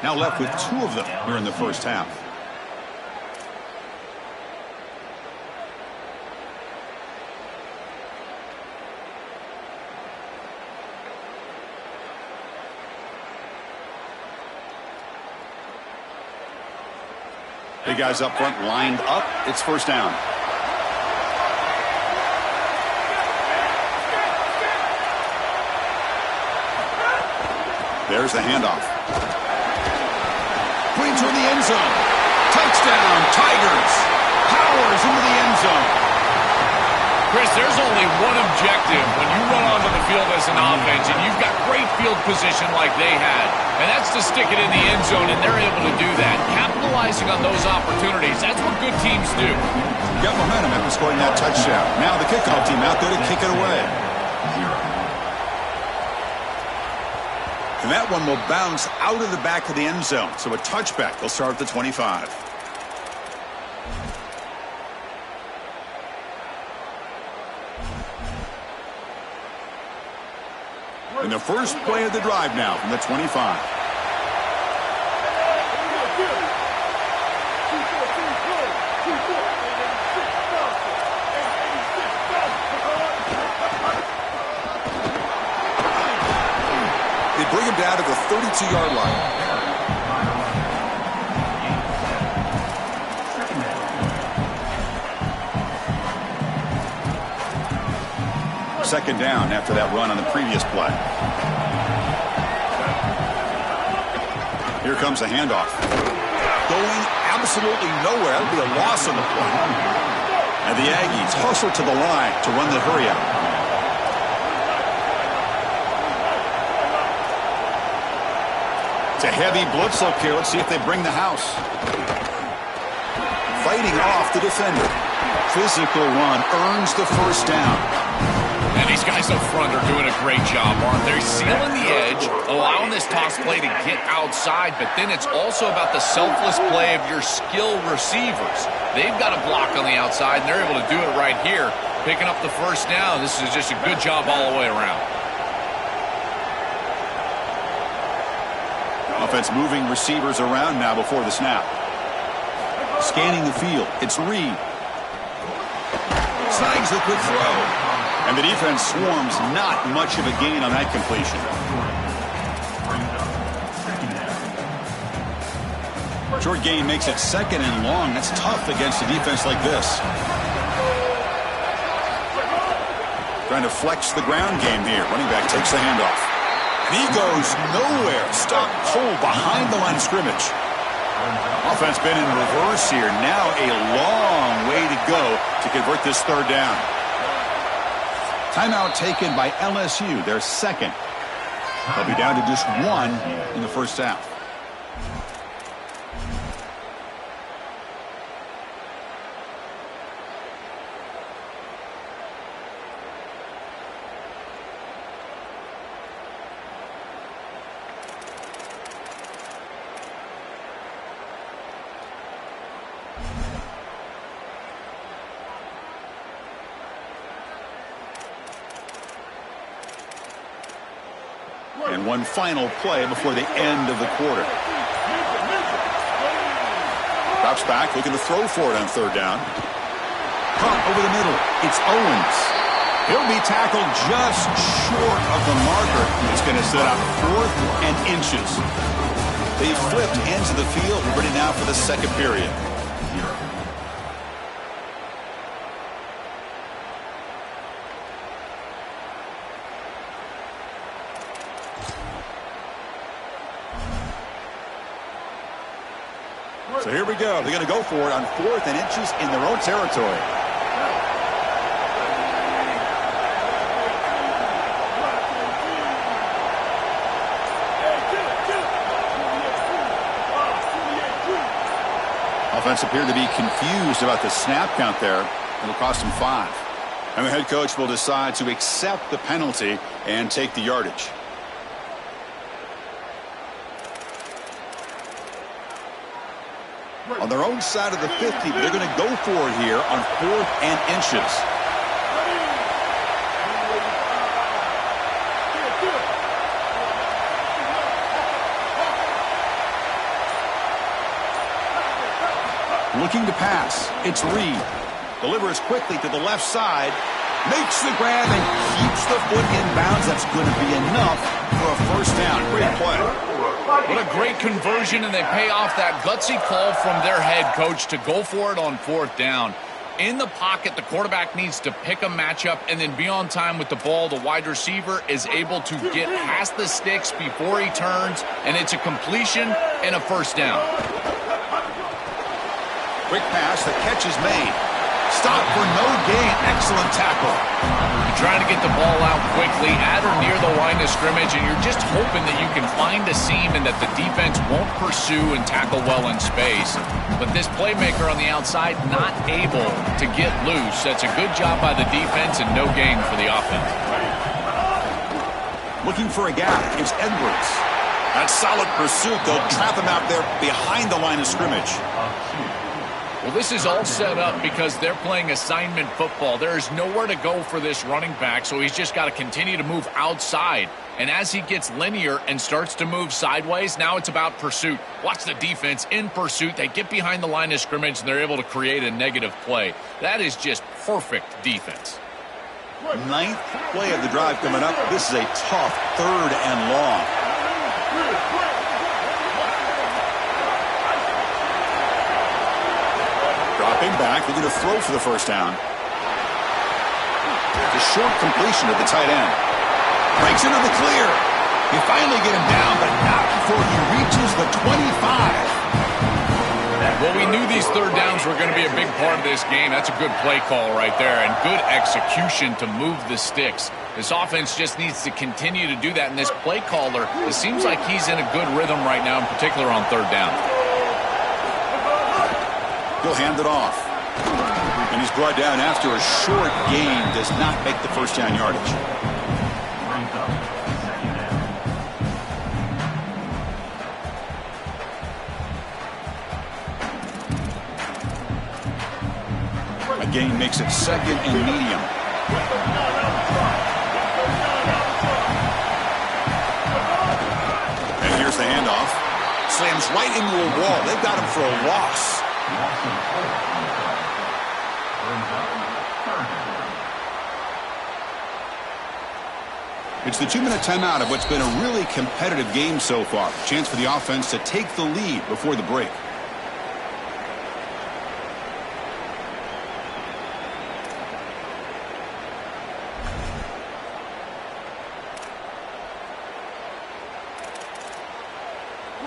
Now left with 2 of them here in the first half. Big guys up front lined up. It's first down. There's the handoff. Queen toward the end zone. Touchdown, Tigers. Powers into the end zone. Chris, there's only one objective when you run onto the field as an offense and you've got great field position like they had, and that's to stick it in the end zone, and they're able to do that. Capitalizing on those opportunities, that's what good teams do. Got momentum after scoring that touchdown. Now the kickoff team out there to kick it away. And that one will bounce out of the back of the end zone. So a touchback. They'll start at the 25. And the first play of the drive now from the 25. They bring him down to the 32-yard line. Second down after that run on the previous play. Here comes the handoff. Going absolutely nowhere. That'll be a loss on the play. And the Aggies hustle to the line to run the hurry out. It's a heavy blitz look here. Let's see if they bring the house. Fighting off the defender. Physical run earns the first down. And these guys up front are doing a great job, aren't they? Sealing the edge, allowing this toss play to get outside, but then it's also about the selfless play of your skilled receivers. They've got a block on the outside, and they're able to do it right here, picking up the first down. This is just a good job all the way around. Offense moving receivers around now before the snap. Scanning the field. It's Reed. Snags the quick throw. And the defense swarms, not much of a gain on that completion. Short gain makes it second and long. That's tough against a defense like this. Trying to flex the ground game here. Running back takes the handoff. And he goes nowhere. Stopped cold behind the line of scrimmage. Offense been in reverse here. Now a long way to go to convert this third down. Timeout taken by LSU, their second. They'll be down to just 1 in the first half. And one final play before the end of the quarter. Drops back, looking to throw for it on third down. Caught over the middle. It's Owens. He'll be tackled just short of the marker. It's going to set up 4th and inches. They flipped ends of the field. We're ready now for the second period. So here we go. They're going to go for it on 4th and inches in their own territory. Offense appeared to be confused about the snap count there. It'll cost him 5. And the head coach will decide to accept the penalty and take the yardage. On their own side of the 50, they're going to go for it here on 4th and inches. Looking to pass. It's Reed. Delivers quickly to the left side. Makes the grab and keeps the foot in bounds. That's going to be enough for a first down. Great play. What a great conversion, and they pay off that gutsy call from their head coach to go for it on 4th down. In the pocket, the quarterback needs to pick a matchup and then be on time with the ball. The wide receiver is able to get past the sticks before he turns, and it's a completion and a first down. Quick pass, the catch is made. Stop for no gain. Excellent tackle. You're trying to get the ball out quickly at or near the line of scrimmage, and you're just hoping that you can find a seam and that the defense won't pursue and tackle well in space. But this playmaker on the outside not able to get loose. That's a good job by the defense and no gain for the offense. Looking for a gap. It's Edwards. That's solid pursuit. They'll trap him out there behind the line of scrimmage. Well, this is all set up because they're playing assignment football. There is nowhere to go for this running back, so he's just got to continue to move outside. And as he gets linear and starts to move sideways, now it's about pursuit. Watch the defense in pursuit. They get behind the line of scrimmage, and they're able to create a negative play. That is just perfect defense. 9th play of the drive coming up. This is a tough 3rd and long. Dropping back, looking to throw for the first down. The short completion of the tight end. Breaks into the clear. You finally get him down, but not before he reaches the 25. Well, we knew these 3rd downs were going to be a big part of this game. That's a good play call right there, and good execution to move the sticks. This offense just needs to continue to do that, and this play caller, it seems like he's in a good rhythm right now, in particular on 3rd down. He'll hand it off. And he's brought down after a short gain. Does not make the first down yardage. A gain makes it 2nd and medium. And here's the handoff. Slams right into a wall. They've got him for a loss. It's the 2-minute timeout of what's been a really competitive game so far. Chance for the offense to take the lead before the break.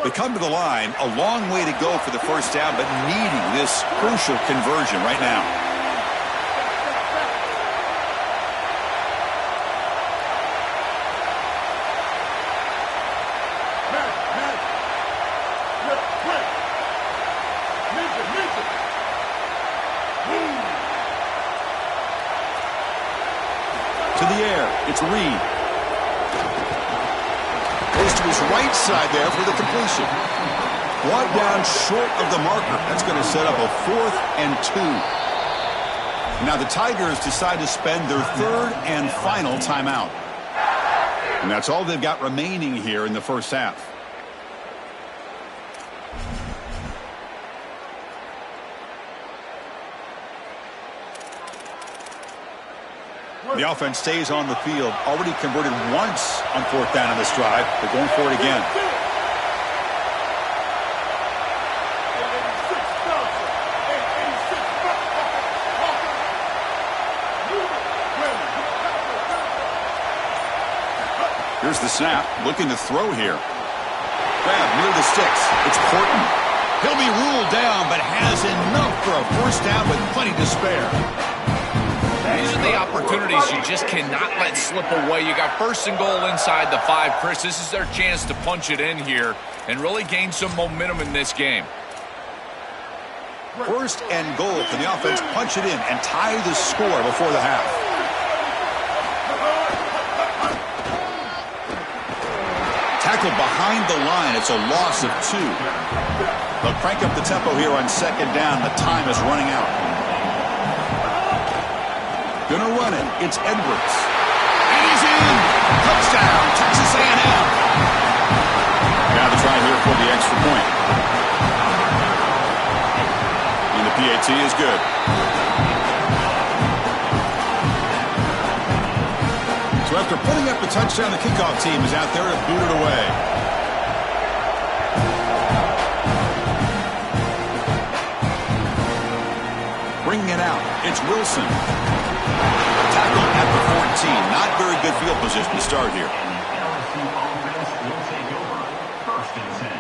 They come to the line, a long way to go for the first down, but needing this crucial conversion right now. To the air, it's Reed. Goes to his right side there for the completion. Brought down short of the marker. That's going to set up a 4th and 2. Now the Tigers decide to spend their 3rd and final timeout. And that's all they've got remaining here in the first half. The offense stays on the field. Already converted once on 4th down in this drive. They're going for it again. Here's the snap. Looking to throw here. Grab near the sticks. It's Porton. He'll be ruled down, but has enough for a first down with plenty to spare. These are the opportunities you just cannot let slip away. You got 1st and goal inside the 5. Chris, this is their chance to punch it in here and really gain some momentum in this game. First and goal. Can the offense punch it in and tie the score before the half? Tackled behind the line. It's a loss of 2. They'll crank up the tempo here on second down. The time is running out. Gonna run it. It's Edwards. And he's in. Touchdown, Texas A&M. Now the try here for the extra point. And the PAT is good. So after putting up the touchdown, the kickoff team is out there to boot it away. Bringing it out, it's Wilson. Tackle at the 14. Not very good field position to start here. LSU offense will take over. 1st and 10.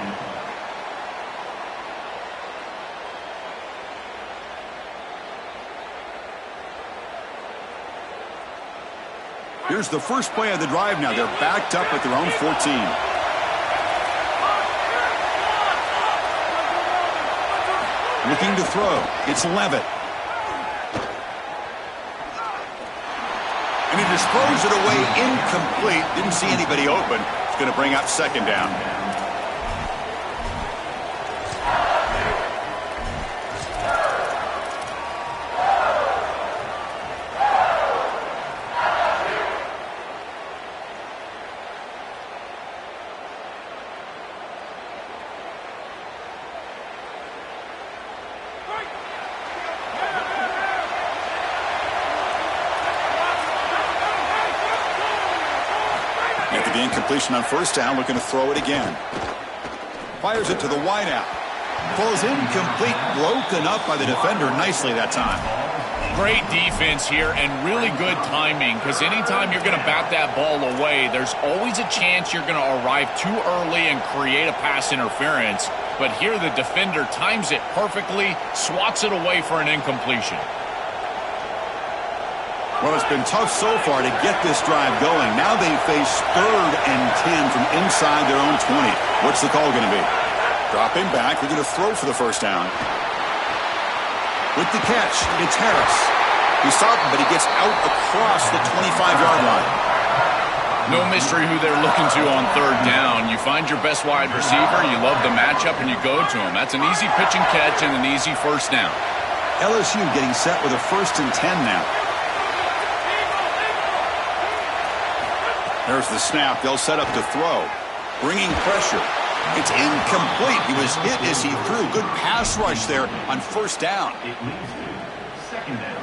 Here's the first play of the drive now. They're backed up at their own 14. Looking to throw. It's Levitt. And he just throws it away incomplete. Didn't see anybody open. It's going to bring up second down. After the incompletion on first down, looking to throw it again. Fires it to the wideout. Falls incomplete, broken up by the defender nicely that time. Great defense here and really good timing, because anytime you're going to bat that ball away, there's always a chance you're going to arrive too early and create a pass interference. But here the defender times it perfectly, swats it away for an incompletion. Well, it's been tough so far to get this drive going. Now they face 3rd and 10 from inside their own 20. What's the call going to be? Dropping back. We're going to throw for the first down. With the catch, it's Harris. He's stopping, but he gets out across the 25-yard line. No mystery who they're looking to on 3rd down. You find your best wide receiver, you love the matchup, and you go to him. That's an easy pitch and catch and an easy first down. LSU getting set with a 1st and 10 now. There's the snap. They'll set up to throw. Bringing pressure. It's incomplete. He was hit as he threw. Good pass rush there on first down. It leads to 2nd down.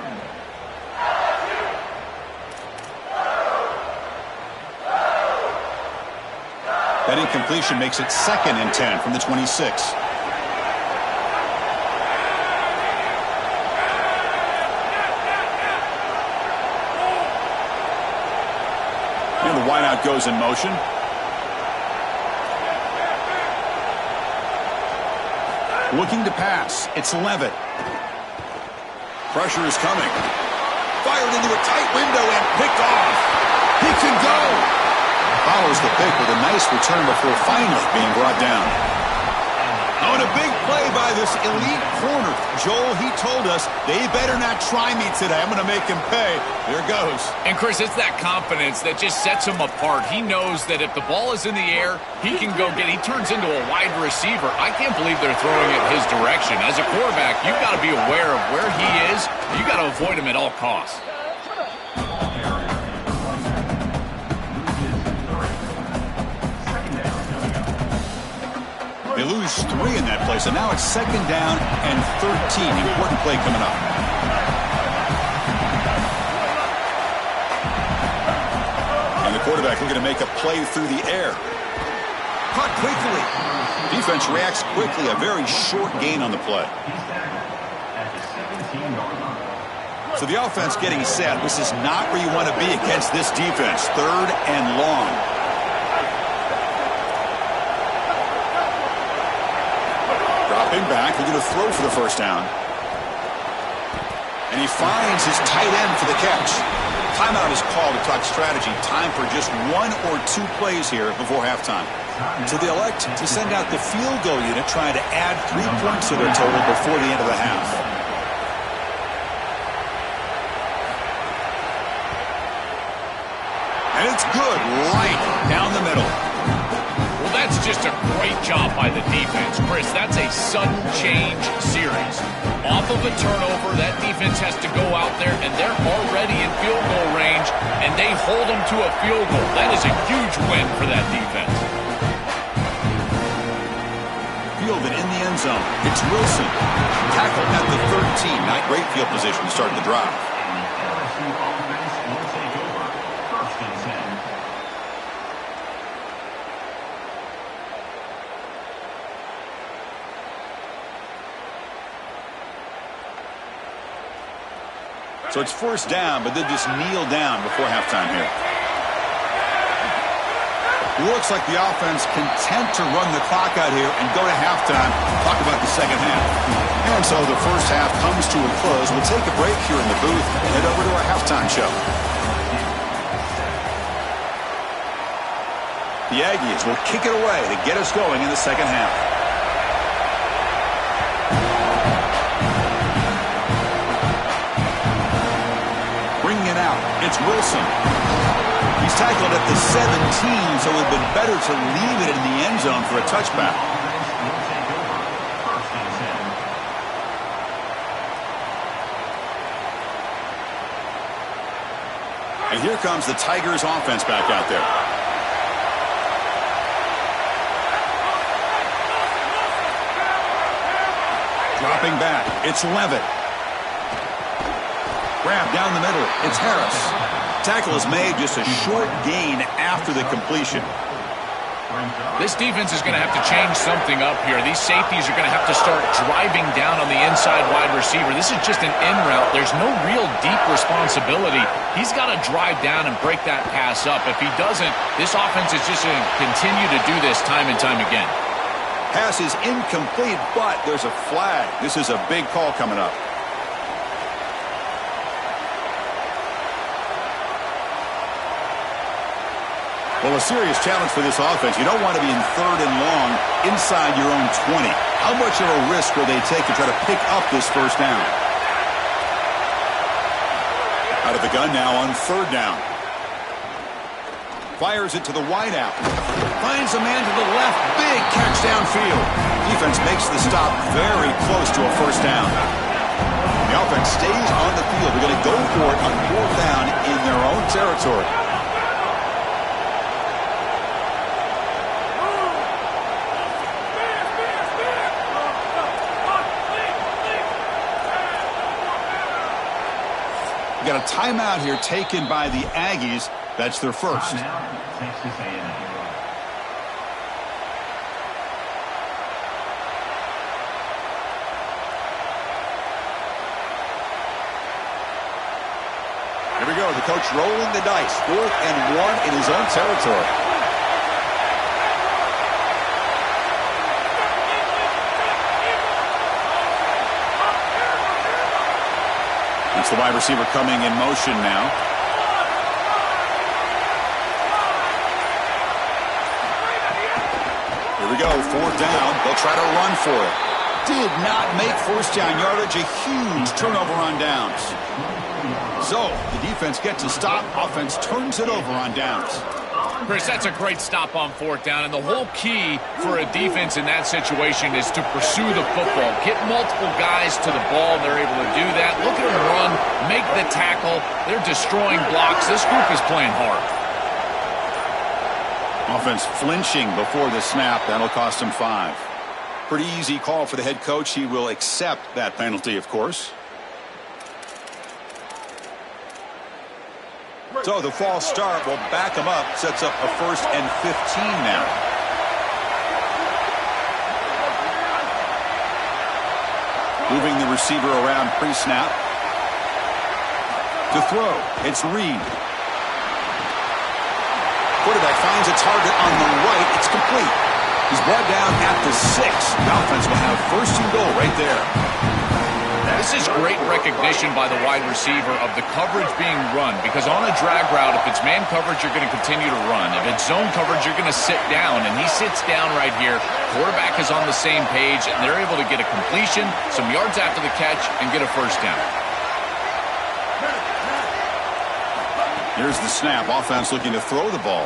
That incompletion makes it 2nd and 10 from the 26. And the wideout goes in motion. Looking to pass. It's Levitt. Pressure is coming. Fired into a tight window and picked off. He can go. Follows the pick with a nice return before finally being brought down. Oh, and a big play by this elite corner. Joel, he told us, they better not try me today. I'm going to make him pay. There goes. And, Chris, it's that confidence that just sets him apart. He knows that if the ball is in the air, he can go get it. He turns into a wide receiver. I can't believe they're throwing it his direction. As a quarterback, you've got to be aware of where he is. You've got to avoid him at all costs. They lose 3 in that play, so now it's 2nd down and 13. Important play coming up. And the quarterback looking to make a play through the air. Caught quickly. Defense reacts quickly. A very short gain on the play. So the offense getting set. This is not where you want to be against this defense. 3rd and long. Dropping back, we're going to throw for the first down. And he finds his tight end for the catch. Timeout is called to talk strategy. Time for just 1 or 2 plays here before halftime. So they elect to send out the field goal unit, trying to add 3 points to their total before the end of the half. And it's good right down the middle. Well, that's just a great job by the defense. Chris, that's a sudden change series. Off of a turnover, that defense has to go out there, and they're already in field goal range, and they hold them to a field goal. That is a huge win for that defense. Fielded in the end zone. It's Wilson. Tackled at the 13. Not great field position to start the drive. LSU offense will take over. 1st and 10. So it's 1st down, but they just kneel down before halftime here. Looks like the offense content to run the clock out here and go to halftime. Talk about the second half. And so the first half comes to a close. We'll take a break here in the booth and head over to our halftime show. The Aggies will kick it away to get us going in the second half. Bringing it out, it's Wilson. He's tackled at the 17, so it would have been better to leave it in the end zone for a touchback. And here comes the Tigers offense back out there. Dropping back, it's Levitt. Grab down the middle, it's Harris. Tackle is made, just a short gain after the completion. This defense is going to have to change something up here. These safeties are going to have to start driving down on the inside wide receiver. This is just an in route. There's no real deep responsibility. He's got to drive down and break that pass up. If he doesn't, this offense is just going to continue to do this time and time again. Pass is incomplete, but there's a flag. This is a big call coming up. Well, a serious challenge for this offense. You don't want to be in 3rd and long inside your own 20. How much of a risk will they take to try to pick up this 1st down? Out of the gun now on 3rd down. Fires it to the wideout. Finds a man to the left. Big catch downfield. Defense makes the stop very close to a 1st down. The offense stays on the field. They're going to go for it on 4th down in their own territory. Got a timeout here taken by the Aggies. That's their first. Texas A&M. Here we go. The coach rolling the dice. 4th and 1 in his own territory. It's the wide receiver coming in motion now. Here we go, 4th down. They'll try to run for it. Did not make 1st down yardage. A huge turnover on downs. So the defense gets a stop. Offense turns it over on downs. Chris, that's a great stop on 4th down, and the whole key for a defense in that situation is to pursue the football. Get multiple guys to the ball. They're able to do that. Look at them run, make the tackle. They're destroying blocks. This group is playing hard. Offense flinching before the snap. That'll cost him 5. Pretty easy call for the head coach. He will accept that penalty, of course. So the false start will back him up. Sets up a 1st and 15 now. Moving the receiver around pre-snap. To throw, it's Reed. Quarterback finds a target on the right. It's complete. He's brought down at the 6. The offense will have 1st and goal right there. This is great recognition by the wide receiver of the coverage being run, because on a drag route, if it's man coverage, you're going to continue to run. If it's zone coverage, you're going to sit down, and he sits down right here. Quarterback is on the same page, and they're able to get a completion, some yards after the catch, and get a first down. Here's the snap. Offense looking to throw the ball.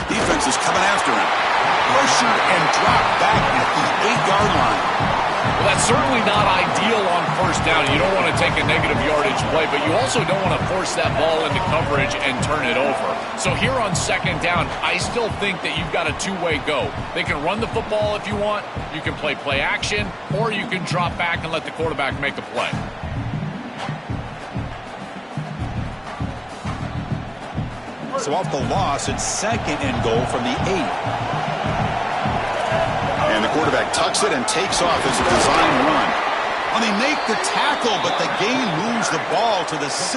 Defense is coming after him. Pressured and dropped back at the 8-yard line. Well, that's certainly not ideal on first down. You don't want to take a negative yardage play, but you also don't want to force that ball into coverage and turn it over. So here on second down, I still think that you've got a two-way go. They can run the football if you want. You can play action, or you can drop back and let the quarterback make a play. So off the loss, it's 2nd and goal from the 8. And the quarterback tucks it and takes off as a design run. Well, they make the tackle, but the game moves the ball to the 6.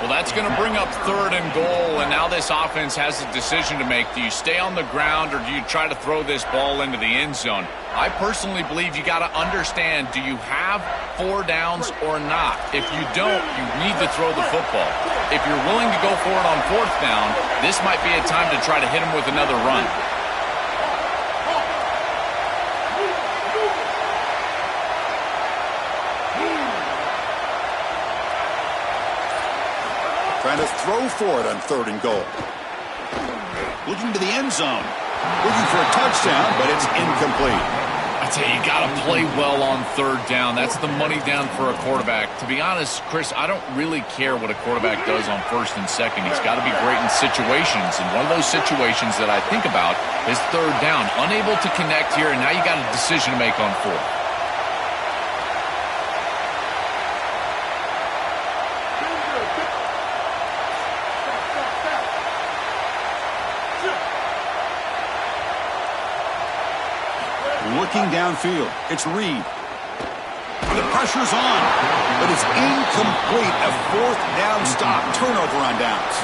Well, that's going to bring up 3rd and goal, and now this offense has a decision to make. Do you stay on the ground, or do you try to throw this ball into the end zone? I personally believe you got to understand, do you have 4 downs or not? If you don't, you need to throw the football. If you're willing to go for it on 4th down, this might be a time to try to hit him with another run. Trying to throw for it on 3rd and goal. Looking to the end zone. Looking for a touchdown, but it's incomplete. I tell you, you got to play well on 3rd down. That's the money down for a quarterback. To be honest, Chris, I don't really care what a quarterback does on 1st and 2nd. He's got to be great in situations, and one of those situations that I think about is 3rd down. Unable to connect here, and now you got a decision to make on 4th. Looking downfield, it's Reed. The pressure's on, but it's incomplete. A 4th down stop, turnover on downs.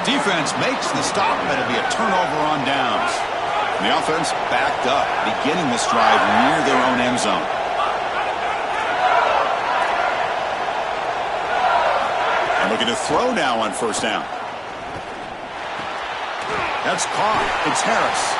Defense makes the stop, but it'll be a turnover on downs. And the offense backed up, beginning this drive near their own end zone. And looking to throw now on 1st down. That's caught. It's Harris.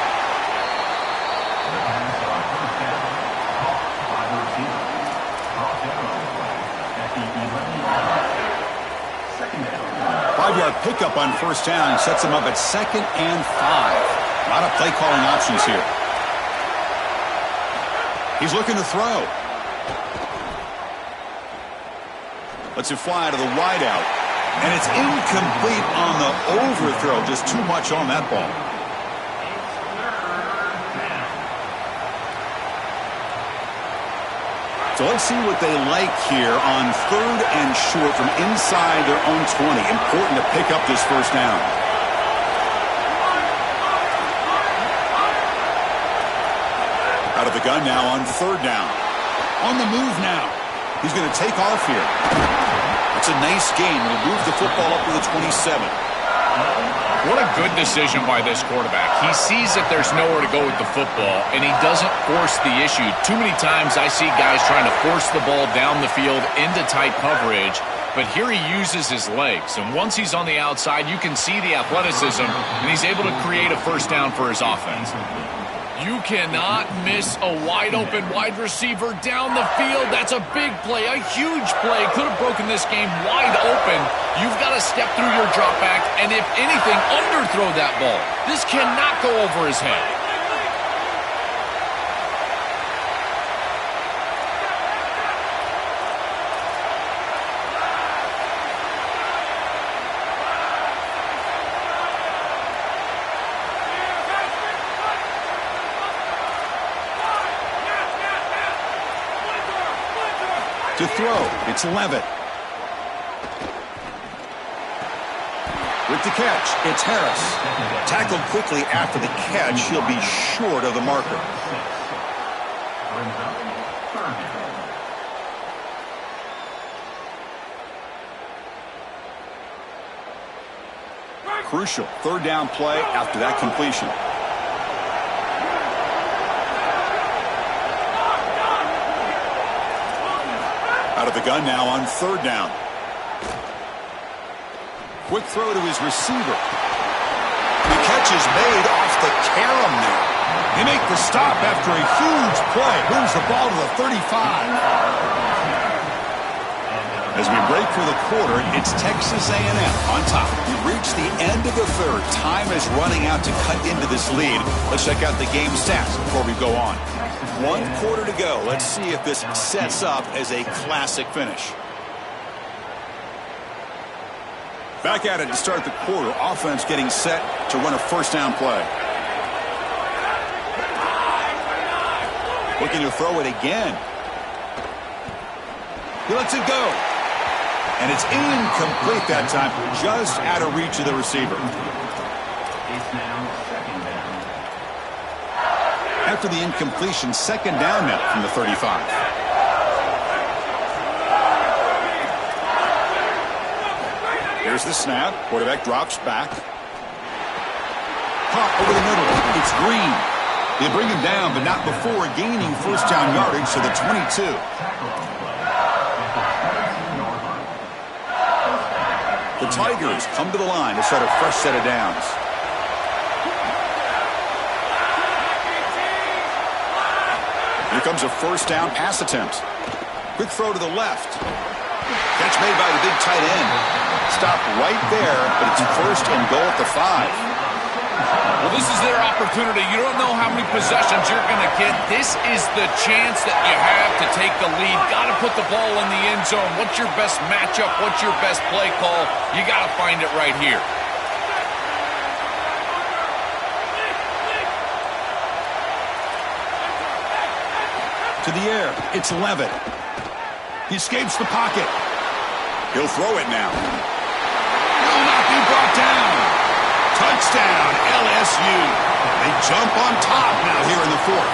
5-yard pickup on 1st down sets him up at 2nd and 5. A lot of play calling options here. He's looking to throw. Lets it fly to the wideout. And it's incomplete on the overthrow. Just too much on that ball. So let's see what they like here on 3rd and short from inside their own 20. Important to pick up this 1st down. Out of the gun now on 3rd down. On the move now. He's going to take off here. It's a nice gain. We'll move the football up to the 27. What a good decision by this quarterback. He sees that there's nowhere to go with the football, and he doesn't force the issue. Too many times I see guys trying to force the ball down the field into tight coverage, but here he uses his legs. And once he's on the outside, you can see the athleticism, and he's able to create a 1st down for his offense. You cannot miss a wide-open wide receiver down the field. That's a big play, a huge play. Could have broken this game wide open. You've got to step through your drop back, and if anything, underthrow that ball. This cannot go over his head. To throw, it's Levitt. With the catch, it's Harris. Tackled quickly after the catch. He'll be short of the marker. Crucial 3rd down play after that completion. Out of the gun now on third down. Quick throw to his receiver. The catch is made off the carom there. They make the stop after a huge play. Moves the ball to the 35. As we break for the quarter, it's Texas A&M on top. We've reached the end of the third. Time is running out to cut into this lead. Let's check out the game stats before we go on. 1 quarter to go. Let's see if this sets up as a classic finish. Back at it to start the quarter. Offense getting set to run a first down play. Looking to throw it again. He lets it go. And it's incomplete that time, just out of reach of the receiver. It's now second down. After the incompletion, second down now from the 35. Here's the snap. Quarterback drops back. Caught over the middle. It's Green. They bring him down, but not before gaining first down yardage to the 22. The Tigers come to the line to start a fresh set of downs. Here comes a first down pass attempt. Quick throw to the left. Catch made by the big tight end. Stop right there, but it's first and goal at the 5. Well, this is their opportunity. You don't know how many possessions you're going to get. This is the chance that you have to take the lead. Got to put the ball in the end zone. What's your best matchup? What's your best play call? You got to find it right here. To the air, it's Levitt. He escapes the pocket. He'll throw it now. Will not be brought down. Touchdown, LSU. They jump on top now here in the fourth.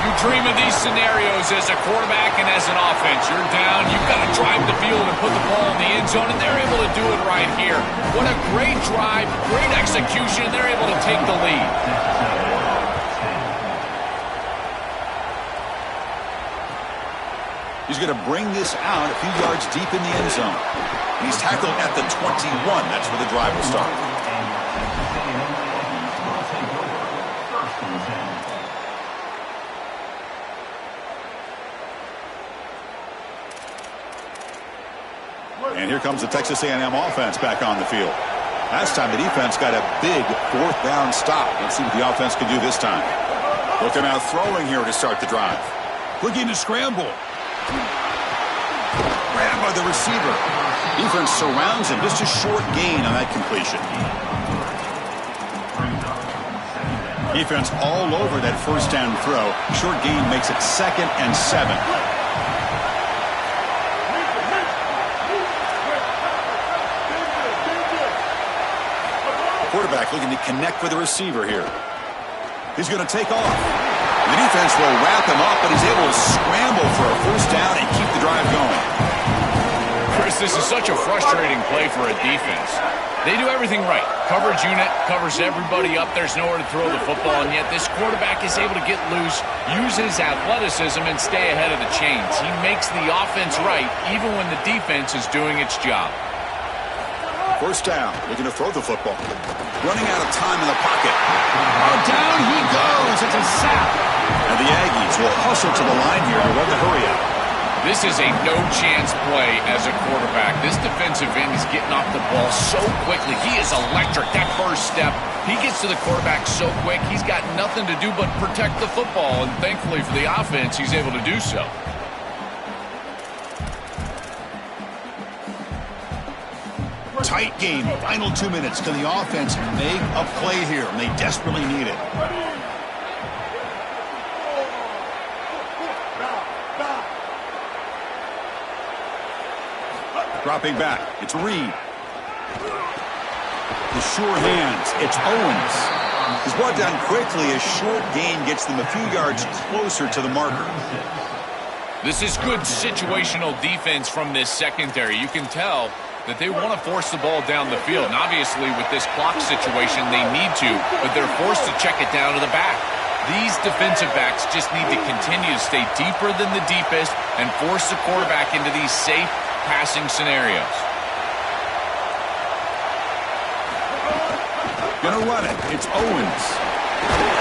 You dream of these scenarios as a quarterback and as an offense. You're down, you've got to drive the field and put the ball in the end zone, and they're able to do it right here. What a great drive, great execution, and they're able to take the lead. He's going to bring this out a few yards deep in the end zone. He's tackled at the 21. That's where the drive will start. And here comes the Texas A&M offense back on the field. Last time the defense got a big fourth down stop. Let's see what the offense can do this time. Looking out throwing here to start the drive. Looking to scramble. Grabbed by the receiver. Defense surrounds him. Just a short gain on that completion. Defense all over that first down throw. Short gain makes it 2nd and 7. Quarterback looking to connect with the receiver here. He's going to take off. The defense will wrap him up, but he's able to scramble for a first down and keep the drive going. Chris, this is such a frustrating play for a defense. They do everything right. Coverage unit covers everybody up. There's nowhere to throw the football, and yet this quarterback is able to get loose, use his athleticism, and stay ahead of the chains. He makes the offense right, even when the defense is doing its job. First down, looking to throw the football. Running out of time in the pocket. Oh, down he goes. It's a sack. And the Aggies will hustle to the line here to run the hurry up. This is a no-chance play as a quarterback. This defensive end is getting off the ball so quickly. He is electric. That first step, he gets to the quarterback so quick, he's got nothing to do but protect the football. And thankfully for the offense, he's able to do so. Tight game. Final 2 minutes. Can the offense make a play here? And they desperately need it. Dropping back. It's Reed. The sure hands. It's Owens. He's brought down quickly. A short gain gets them a few yards closer to the marker. This is good situational defense from this secondary. You can tell that they want to force the ball down the field. And obviously, with this clock situation, they need to, but they're forced to check it down to the back. These defensive backs just need to continue to stay deeper than the deepest and force the quarterback into these safe passing scenarios. Gonna run it. It's Owens.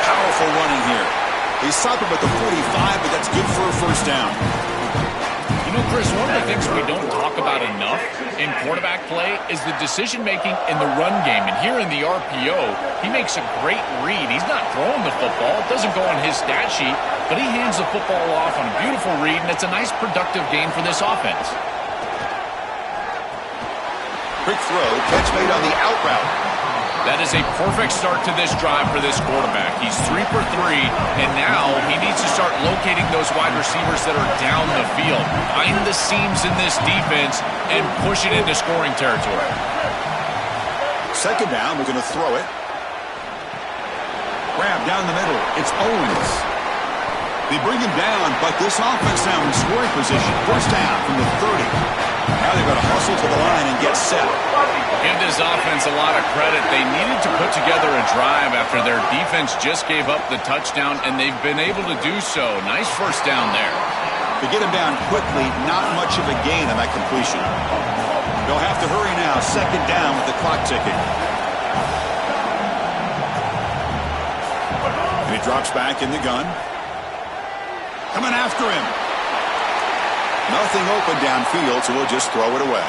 Powerful running here. He stopped him at the 45, but that's good for a first down. You know, Chris, one of the things we don't talk about enough in quarterback play is the decision-making in the run game. And here in the RPO, he makes a great read. He's not throwing the football. It doesn't go on his stat sheet, but he hands the football off on a beautiful read, and it's a nice productive gain for this offense. Quick throw. Catch made on the out route. That is a perfect start to this drive for this quarterback. He's 3 for 3, and now he needs to start locating those wide receivers that are down the field. Find the seams in this defense and push it into scoring territory. Second down, we're going to throw it. Grab down the middle. It's Owens. They bring him down, but this offense now in scoring position. First down from the 30. Now they're going to hustle to the line and get set. Give this offense a lot of credit. They needed to put together a drive after their defense just gave up the touchdown, and they've been able to do so. Nice first down there. To get him down quickly, not much of a gain on that completion. They'll have to hurry now. Second down with the clock ticking. And he drops back in the gun. Coming after him. Nothing open downfield, so we'll just throw it away.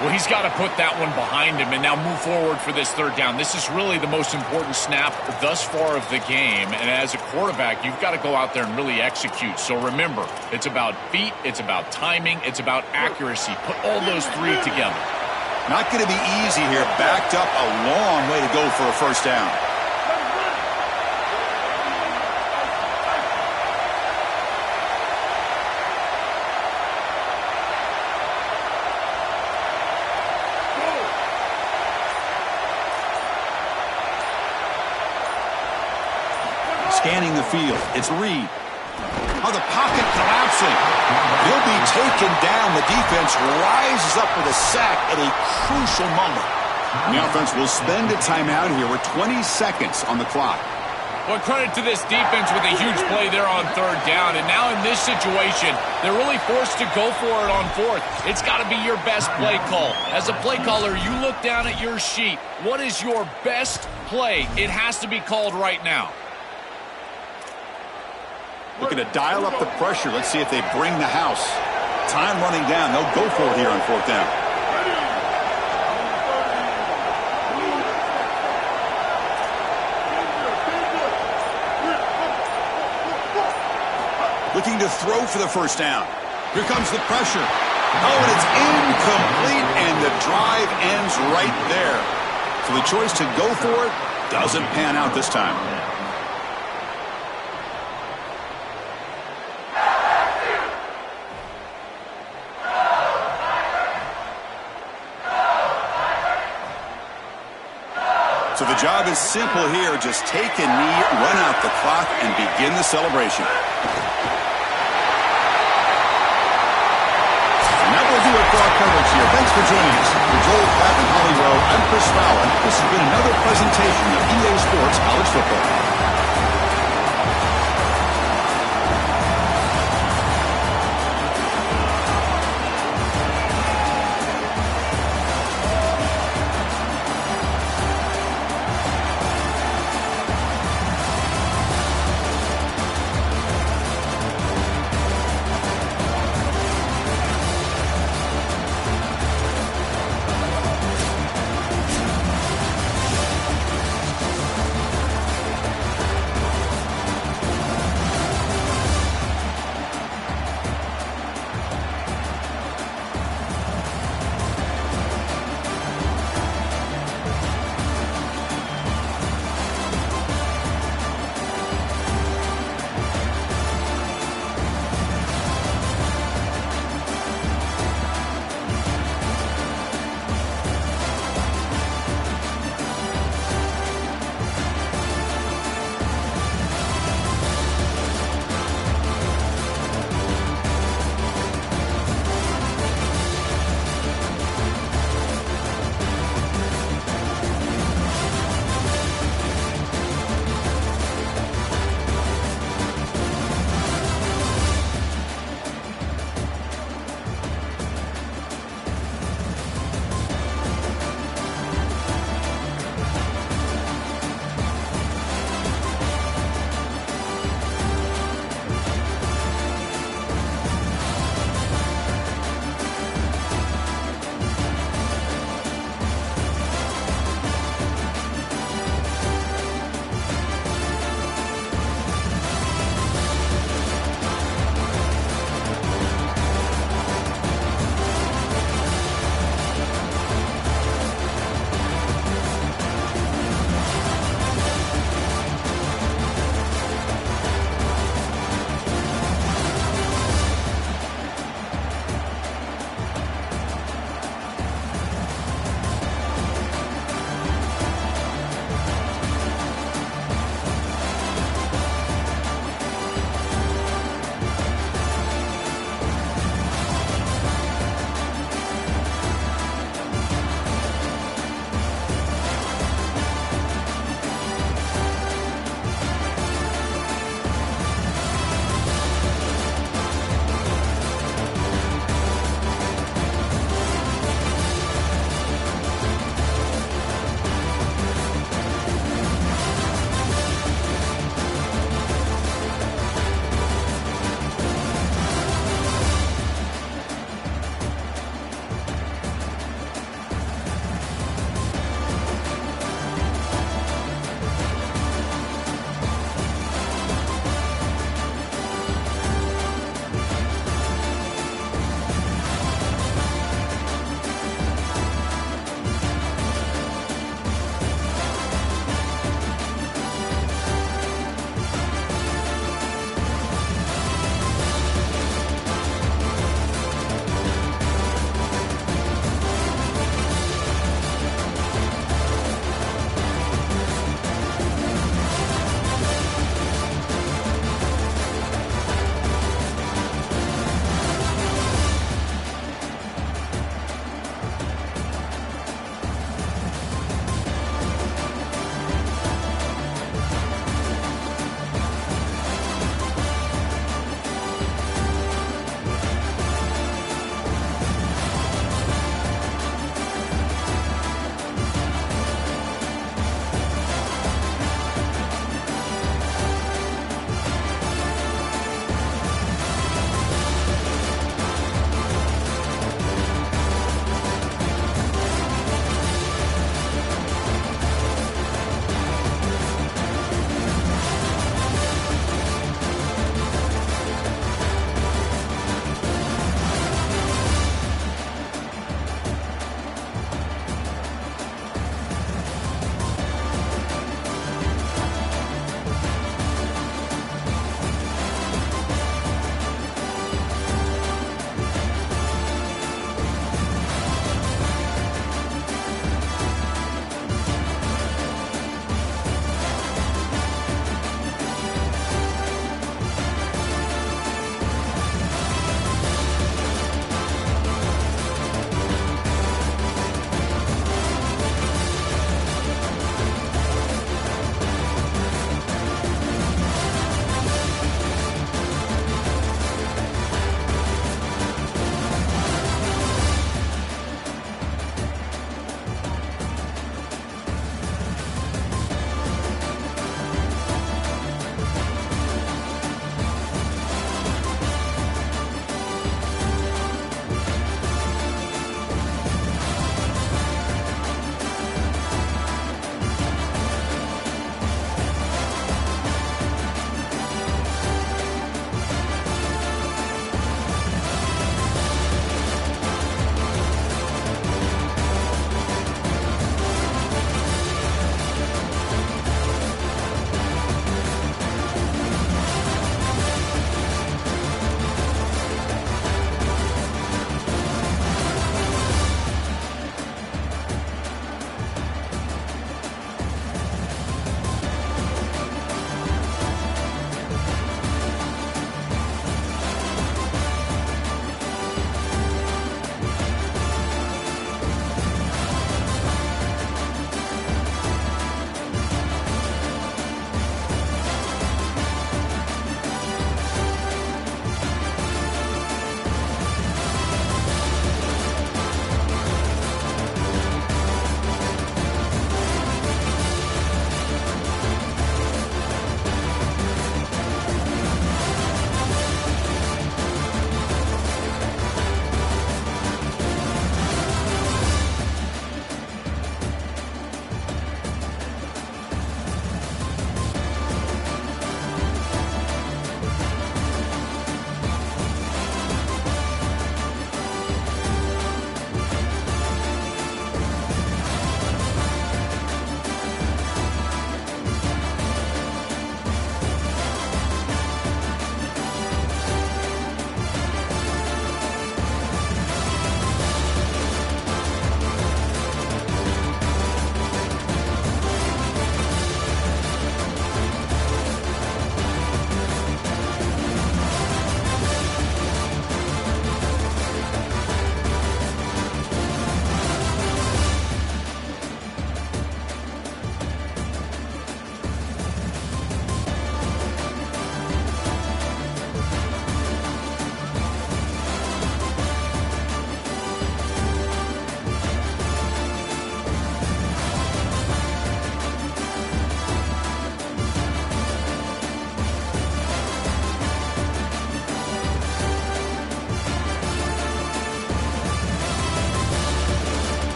Well, he's got to put that one behind him and now move forward for this third down. This is really the most important snap thus far of the game. And as a quarterback, you've got to go out there and really execute. So remember, it's about feet, it's about timing, it's about accuracy. Put all those three together. Not going to be easy here. Backed up a long way to go for a first down. Scanning the field. It's Reed. Oh, the pocket collapsing. He'll be taken down. The defense rises up with a sack at a crucial moment. The offense will spend a timeout here with 20 seconds on the clock. Well, credit to this defense with a huge play there on third down. And now in this situation, they're really forced to go for it on fourth. It's got to be your best play call. As a play caller, you look down at your sheet. What is your best play? It has to be called right now. Looking to dial up the pressure. Let's see if they bring the house. Time running down. They'll go for it here on fourth down. Looking to throw for the first down. Here comes the pressure. Oh, and it's incomplete, and the drive ends right there. So the choice to go for it doesn't pan out this time. So the job is simple here. Just take a knee, run out the clock, and begin the celebration. And that will do it for our coverage here. Thanks for joining us. For Joel Klatt and Holly Rowe, I'm Chris Fowler. This has been another presentation of EA Sports College Football.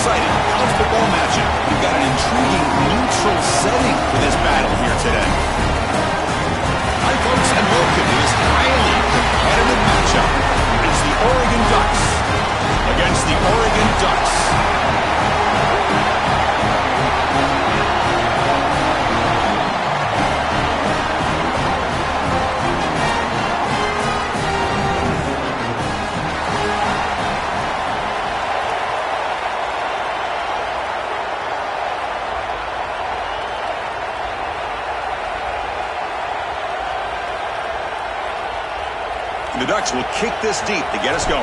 exciting college football matchup. We've got an intriguing neutral setting for this battle here today. Hi, folks, and welcome to this highly competitive matchup. It's the Oregon Ducks against the Oregon Ducks. The Ducks will kick this deep to get us going.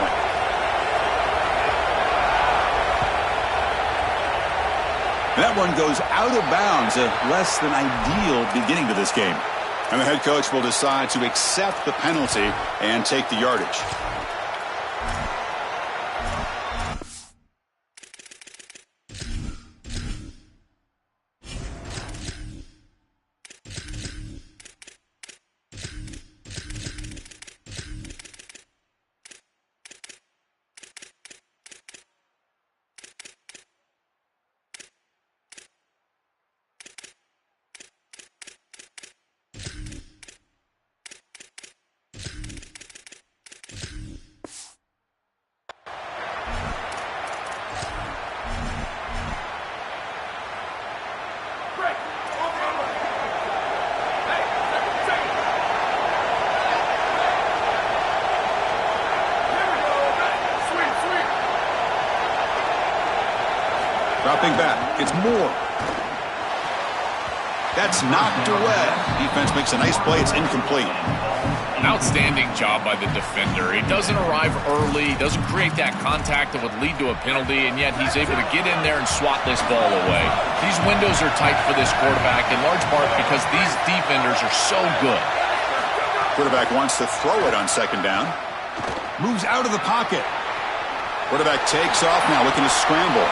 That one goes out of bounds, a less than ideal beginning to this game. And the head coach will decide to accept the penalty and take the yardage. Dropping back. It's Moore. That's knocked away. Defense makes a nice play. It's incomplete. An outstanding job by the defender. He doesn't arrive early, doesn't create that contact that would lead to a penalty, and yet he's able to get in there and swat this ball away. These windows are tight for this quarterback, in large part because these defenders are so good. Quarterback wants to throw it on second down. Moves out of the pocket. Quarterback takes off now, looking to scramble.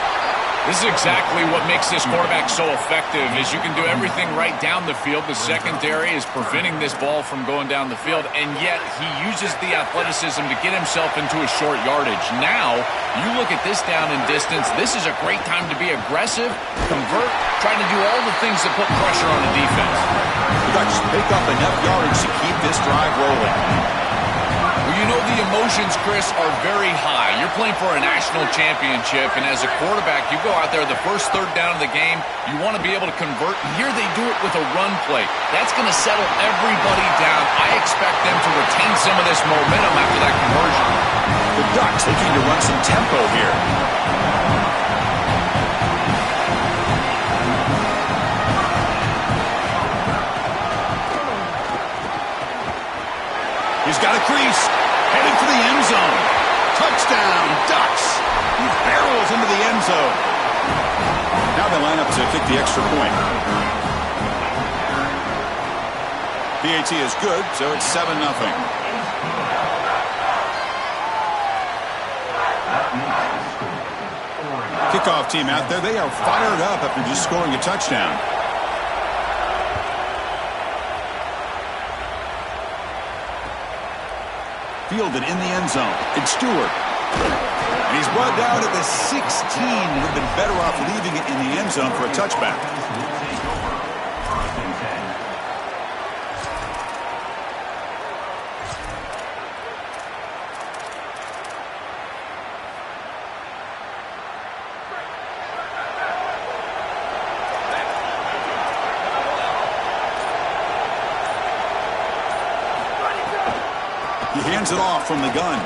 This is exactly what makes this quarterback so effective, is you can do everything right down the field. The secondary is preventing this ball from going down the field, and yet he uses the athleticism to get himself into a short yardage. Now, you look at this down and distance, this is a great time to be aggressive, convert, trying to do all the things that put pressure on the defense. The Ducks pick up enough yards to keep this drive rolling. Well, you know the emotions, Chris, are very high. You're playing for a national championship, and as a quarterback, you go out there the first third down of the game, you want to be able to convert, and here they do it with a run play. That's going to settle everybody down. I expect them to retain some of this momentum after that conversion. The Ducks looking to run some tempo here. He's got a crease, heading for the end zone. Touchdown, Ducks. He barrels into the end zone. Now they line up to kick the extra point. PAT is good, so it's 7-0. Kickoff team out there, they are fired up after just scoring a touchdown. Fielded in the end zone. It's Stewart. And he's brought down at the 16. Would have been better off leaving it in the end zone for a touchback. He hands it off from the gun.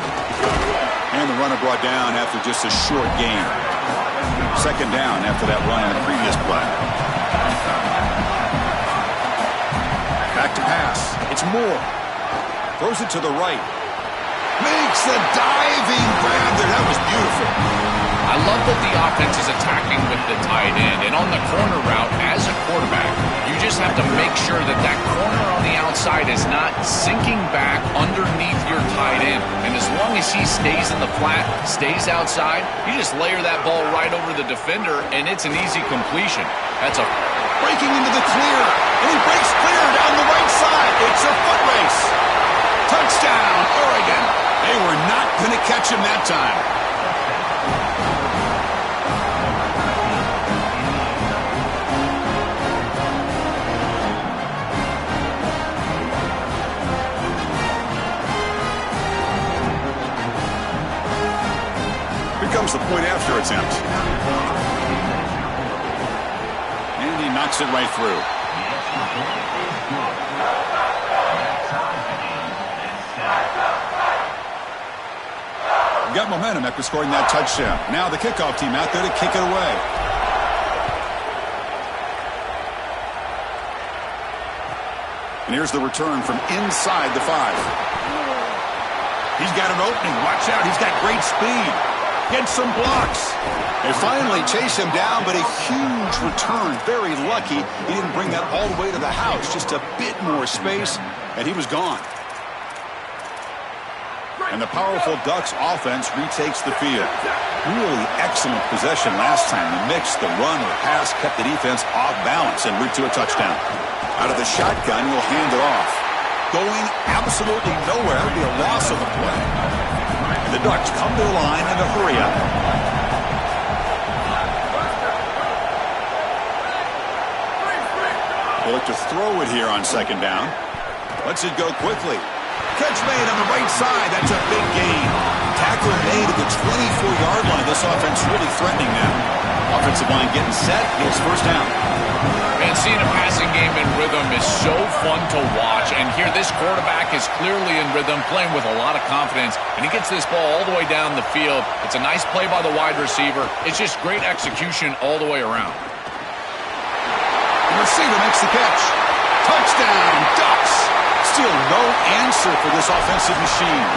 And the runner brought down after just a short gain. Second down after that run on the previous play. Back to pass. It's Moore. Throws it to the right. Makes the diving grab there. That was beautiful. I love that the offense is attacking with the tight end. And on the corner route, as a quarterback, you just have to make sure that that corner on the outside is not sinking back underneath your tight end. And as long as he stays in the flat, stays outside, you just layer that ball right over the defender, and it's an easy completion. That's a breaking into the clear. And he breaks clear down the right side. It's a foot race. Touchdown, Oregon. They were not going to catch him that time. comes the point after attempt. And he knocks it right through. Got momentum after scoring that touchdown. Now the kickoff team out there to kick it away. And here's the return from inside the 5. He's got an opening. Watch out. He's got great speed. Gets some blocks. They finally chase him down, but a huge return. Very lucky he didn't bring that all the way to the house. Just a bit more space, and he was gone. And the powerful Ducks offense retakes the field. Really excellent possession last time. The mix, the run, or pass kept the defense off balance and route to a touchdown. Out of the shotgun, he'll hand it off. Going absolutely nowhere. That would be a loss of the play. And the Ducks come to the line in a hurry up. They look to throw it here on second down. Lets it go quickly. Catch made on the right side. That's a big gain. Tackle made at the 24-yard line. This offense really threatening now. Offensive line getting set. Gets first down. Man, seeing a passing game in rhythm is so fun to watch. And here this quarterback is clearly in rhythm, playing with a lot of confidence. And he gets this ball all the way down the field. It's a nice play by the wide receiver. It's just great execution all the way around. The receiver makes the catch. Touchdown, Ducks. Still no answer for this offensive machine.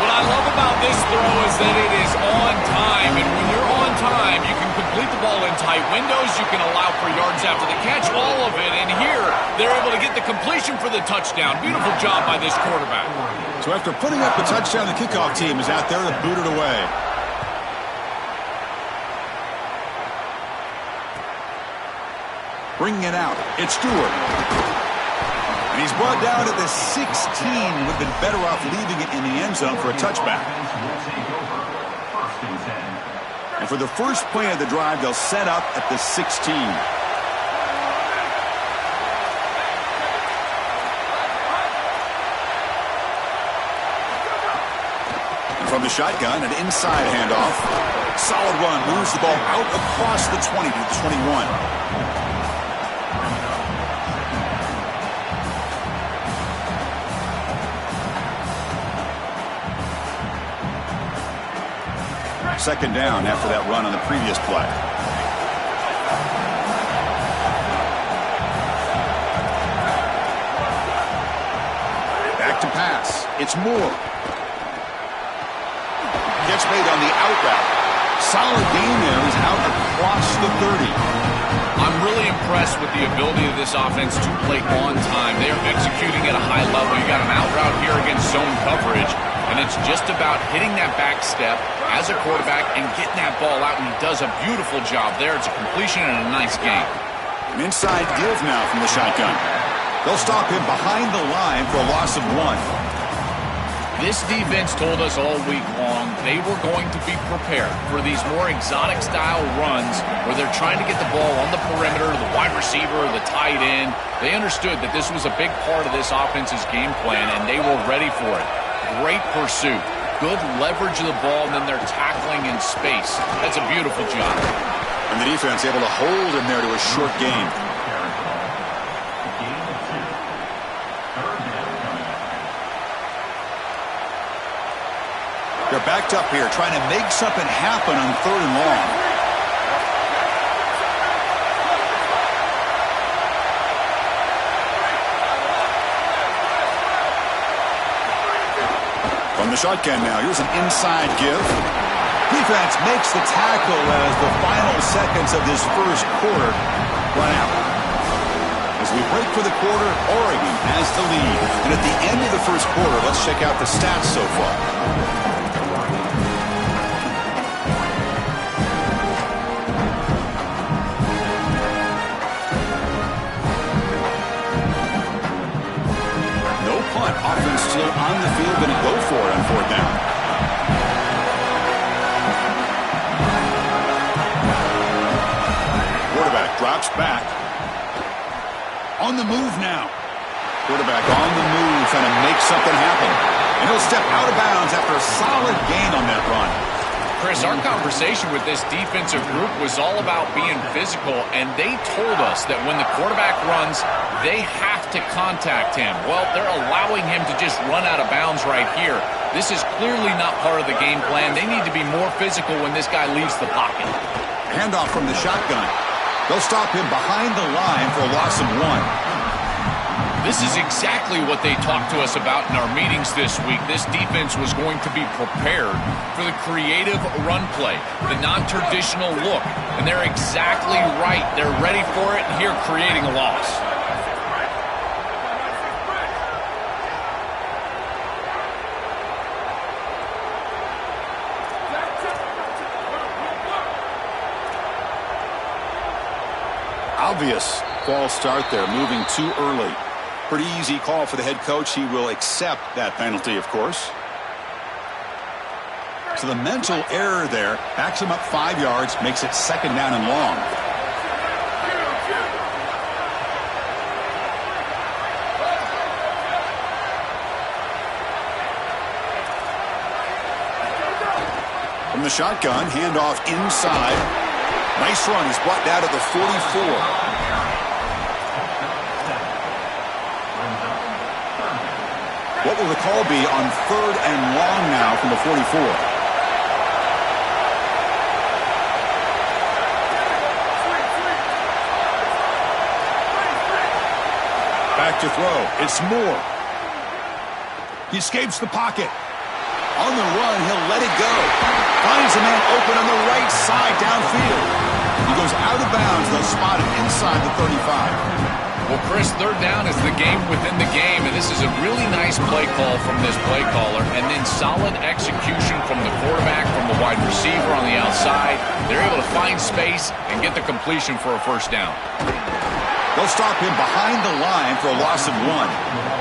What I love about this throw is that it is on time, and when you're on time, you can complete the ball in tight windows, you can allow for yards after the catch, all of it, and here, they're able to get the completion for the touchdown. Beautiful job by this quarterback. So after putting up the touchdown, the kickoff team is out there to boot it away. Bringing it out, it's Stewart. And he's brought down at the 16. Would have been better off leaving it in the end zone for a touchback. And for the first play of the drive, they'll set up at the 16. And from the shotgun, an inside handoff. Solid run, moves the ball out across the 20 to the 21. Second down after that run on the previous play. Back to pass. It's Moore. Gets made on the out route. Solid gain there. He's out across the 30. I'm really impressed with the ability of this offense to play on time. They are executing at a high level. You got an out route here against zone coverage, and it's just about hitting that back step as a quarterback and getting that ball out, and he does a beautiful job there. It's a completion and a nice game. An inside give now from the shotgun. They'll stop him behind the line for a loss of 1. This defense told us all week long they were going to be prepared for these more exotic style runs where they're trying to get the ball on the perimeter, the wide receiver, the tight end. They understood that this was a big part of this offense's game plan, and they were ready for it. Great pursuit. Good leverage of the ball, and then they're tackling in space. That's a beautiful job. And the defense able to hold him there to a short gain. They're backed up here, trying to make something happen on 3rd and long. From the shotgun now, here's an inside give. Defense makes the tackle as the final seconds of this first quarter run out. As we break for the quarter, Oregon has the lead. And at the end of the first quarter, let's check out the stats so far. Offense still on the field, going to go for it on 4th down. Quarterback drops back. On the move now. Quarterback on the move, trying to make something happen. And he'll step out of bounds after a solid gain on that run. Chris, our conversation with this defensive group was all about being physical, and they told us that when the quarterback runs, they have to contact him. Well, they're allowing him to just run out of bounds right here. This is clearly not part of the game plan. They need to be more physical when this guy leaves the pocket. Handoff from the shotgun. They'll stop him behind the line for a loss of 1. This is exactly what they talked to us about in our meetings this week. This defense was going to be prepared for the creative run play, the non-traditional look, and they're exactly right. They're ready for it, and here creating a loss. Obvious false start there, moving too early. Pretty easy call for the head coach. He will accept that penalty, of course. So the mental error there backs him up 5 yards, makes it 2nd down and long. From the shotgun, handoff inside. Nice run. He's brought down to the 44. What will the call be on 3rd and long now from the 44? Back to throw. It's Moore. He escapes the pocket. On the run, he'll let it go. Finds a man open on the right side downfield. He goes out of bounds. They'll spot him inside the 35. Well, Chris, 3rd down is the game within the game, and this is a really nice play call from this play caller, and then solid execution from the quarterback, from the wide receiver on the outside. They're able to find space and get the completion for a 1st down. They'll stop him behind the line for a loss of 1.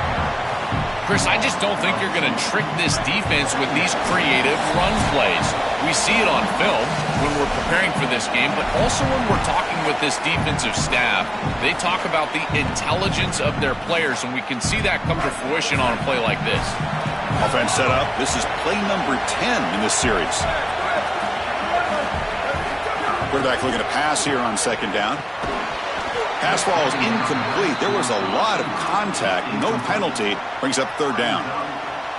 Chris, I just don't think you're going to trick this defense with these creative run plays. We see it on film when we're preparing for this game, but also when we're talking with this defensive staff. They talk about the intelligence of their players, and we can see that come to fruition on a play like this. Offense set up. This is play number 10 in this series. Quarterback looking to pass here on 2nd down. Pass ball is incomplete. There was a lot of contact. No penalty. Brings up 3rd down.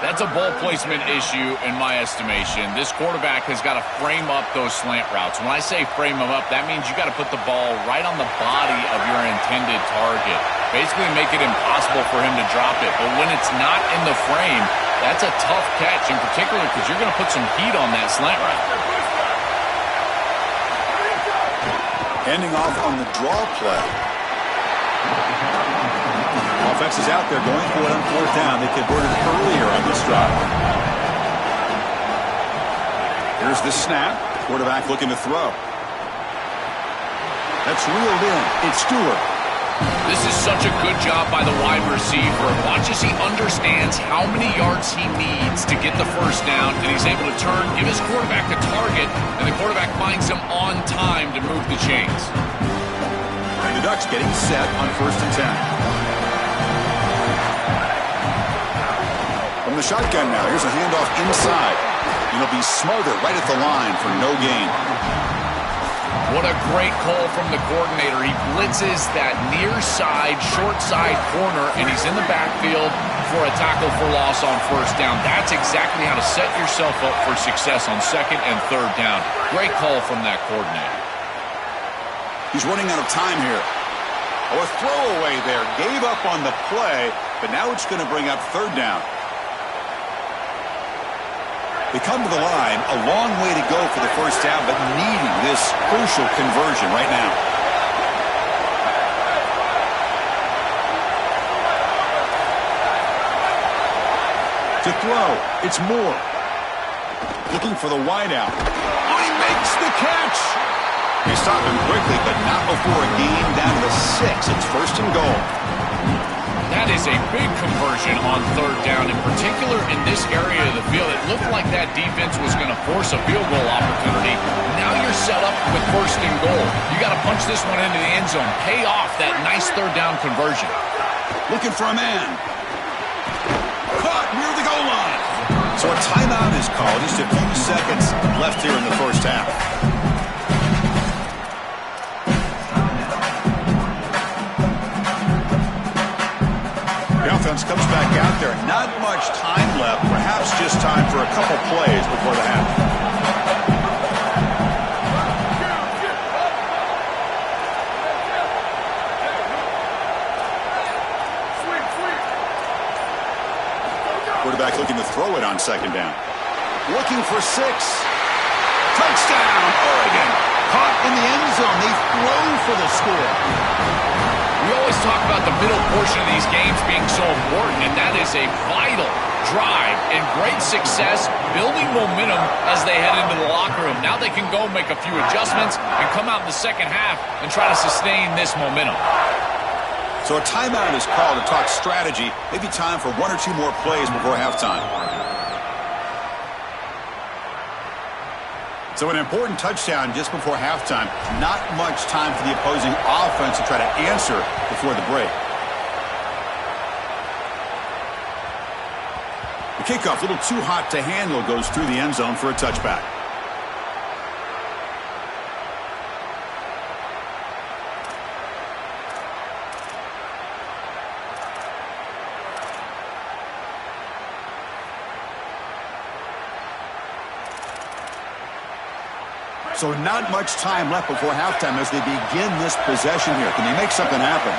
That's a ball placement issue in my estimation. This quarterback has got to frame up those slant routes. When I say frame them up, that means you got to put the ball right on the body of your intended target. Basically make it impossible for him to drop it. But when it's not in the frame, that's a tough catch, in particular because you're going to put some heat on that slant route. Handing off on the draw play. Offense is out there going for it on 4th down. They converted earlier on this drive. Here's the snap. Quarterback looking to throw. That's reeled in. It's Stewart. This is such a good job by the wide receiver. Watch as he understands how many yards he needs to get the 1st down, and he's able to turn, give his quarterback a target, and the quarterback finds him on time to move the chains. And the Ducks getting set on 1st and 10. From the shotgun now, here's a handoff inside. It'll be Smothers right at the line for no gain. What a great call from the coordinator. He blitzes that near side, short side corner, and he's in the backfield for a tackle for loss on 1st down. That's exactly how to set yourself up for success on 2nd and 3rd down. Great call from that coordinator. He's running out of time here. Oh, a throwaway there. Gave up on the play, but now it's going to bring up 3rd down. They come to the line, a long way to go for the 1st down, but needing this crucial conversion right now. To throw, it's Moore. Looking for the wideout. Oh, he makes the catch! They stop him quickly, but not before a gain down to the 6. It's 1st and goal. That is a big conversion on 3rd down, in particular in this area of the field. It looked like that defense was going to force a field goal opportunity. Now you're set up with 1st and goal. You got to punch this one into the end zone. Pay off that nice 3rd down conversion. Looking for a man. Caught near the goal line. So a timeout is called. Just a few seconds left here in the first half. The offense comes back out there. Not much time left. Perhaps just time for a couple plays before the half. Quarterback looking to throw it on second down. Looking for 6. Touchdown, Oregon. Caught in the end zone. They throw for the score. We always talk about the middle portion of these games being so important, and that is a vital drive and great success, building momentum as they head into the locker room. Now they can go make a few adjustments and come out in the second half and try to sustain this momentum. So a timeout is called to talk strategy. Maybe time for 1 or 2 more plays before halftime. So an important touchdown just before halftime. Not much time for the opposing offense to try to answer before the break. The kickoff, a little too hot to handle, goes through the end zone for a touchback. So not much time left before halftime as they begin this possession here. Can they make something happen?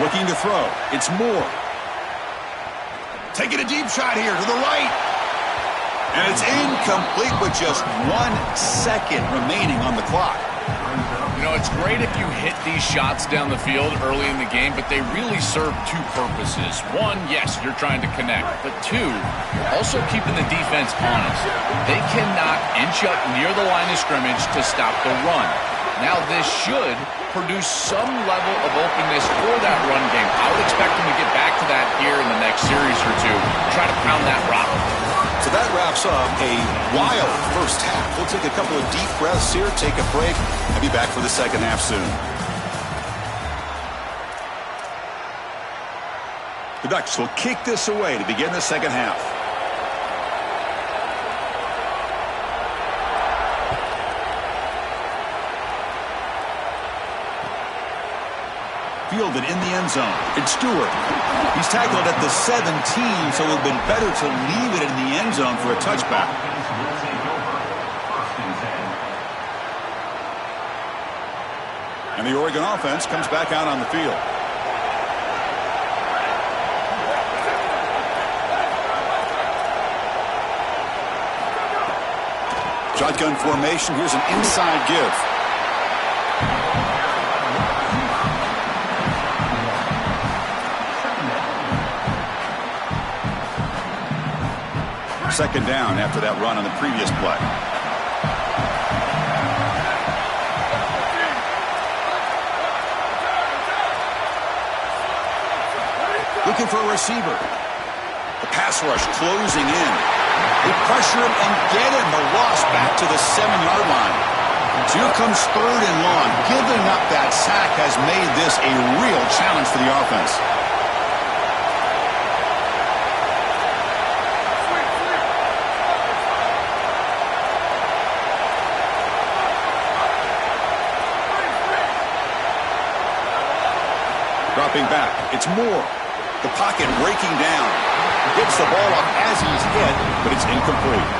Looking to throw. It's Moore. Taking a deep shot here to the right. And it's incomplete with just 1 second remaining on the clock. You know, it's great if you hit these shots down the field early in the game, but they really serve 2 purposes. 1, yes, you're trying to connect. But 2, you're also keeping the defense honest. They cannot inch up near the line of scrimmage to stop the run. Now, this should produce some level of openness for that run game. I would expect them to get back to that here in the next series or 2, try to pound that rock. So that wraps up a wild first half. We'll take a couple of deep breaths here, take a break, and be back for the second half soon. The Ducks will kick this away to begin the second half. Fielded in the end zone. It's Stewart. He's tackled at the 17, so it would have been better to leave it in the end zone for a touchback. And the Oregon offense comes back out on the field. Shotgun formation. Here's an inside give. Second down after that run on the previous play. Looking for a receiver. The pass rush closing in. They pressure him and get him. The loss back to the 7-yard line. So here comes 3rd and long. Giving up that sack has made this a real challenge for the offense. Dropping back. It's Moore. The pocket breaking down. Gets the ball up as he's hit, but it's incomplete.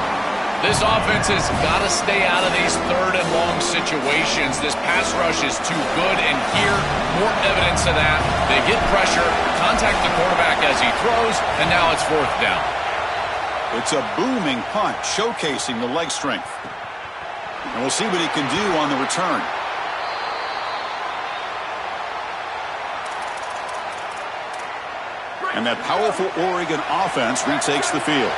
This offense has got to stay out of these 3rd and long situations. This pass rush is too good, and here, more evidence of that. They get pressure, contact the quarterback as he throws, and now it's 4th down. It's a booming punt, showcasing the leg strength. And we'll see what he can do on the return. And that powerful Oregon offense retakes the field.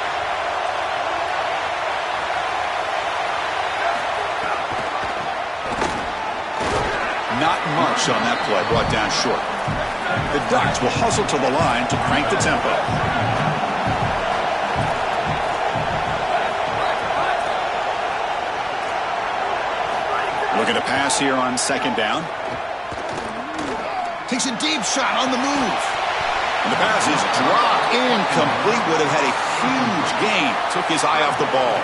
Not much on that play, brought down short. The Ducks will hustle to the line to crank the tempo. Looking to pass here on second down. Takes a deep shot on the move. And the pass is dropped incomplete. Would have had a huge gain. Took his eye off the ball.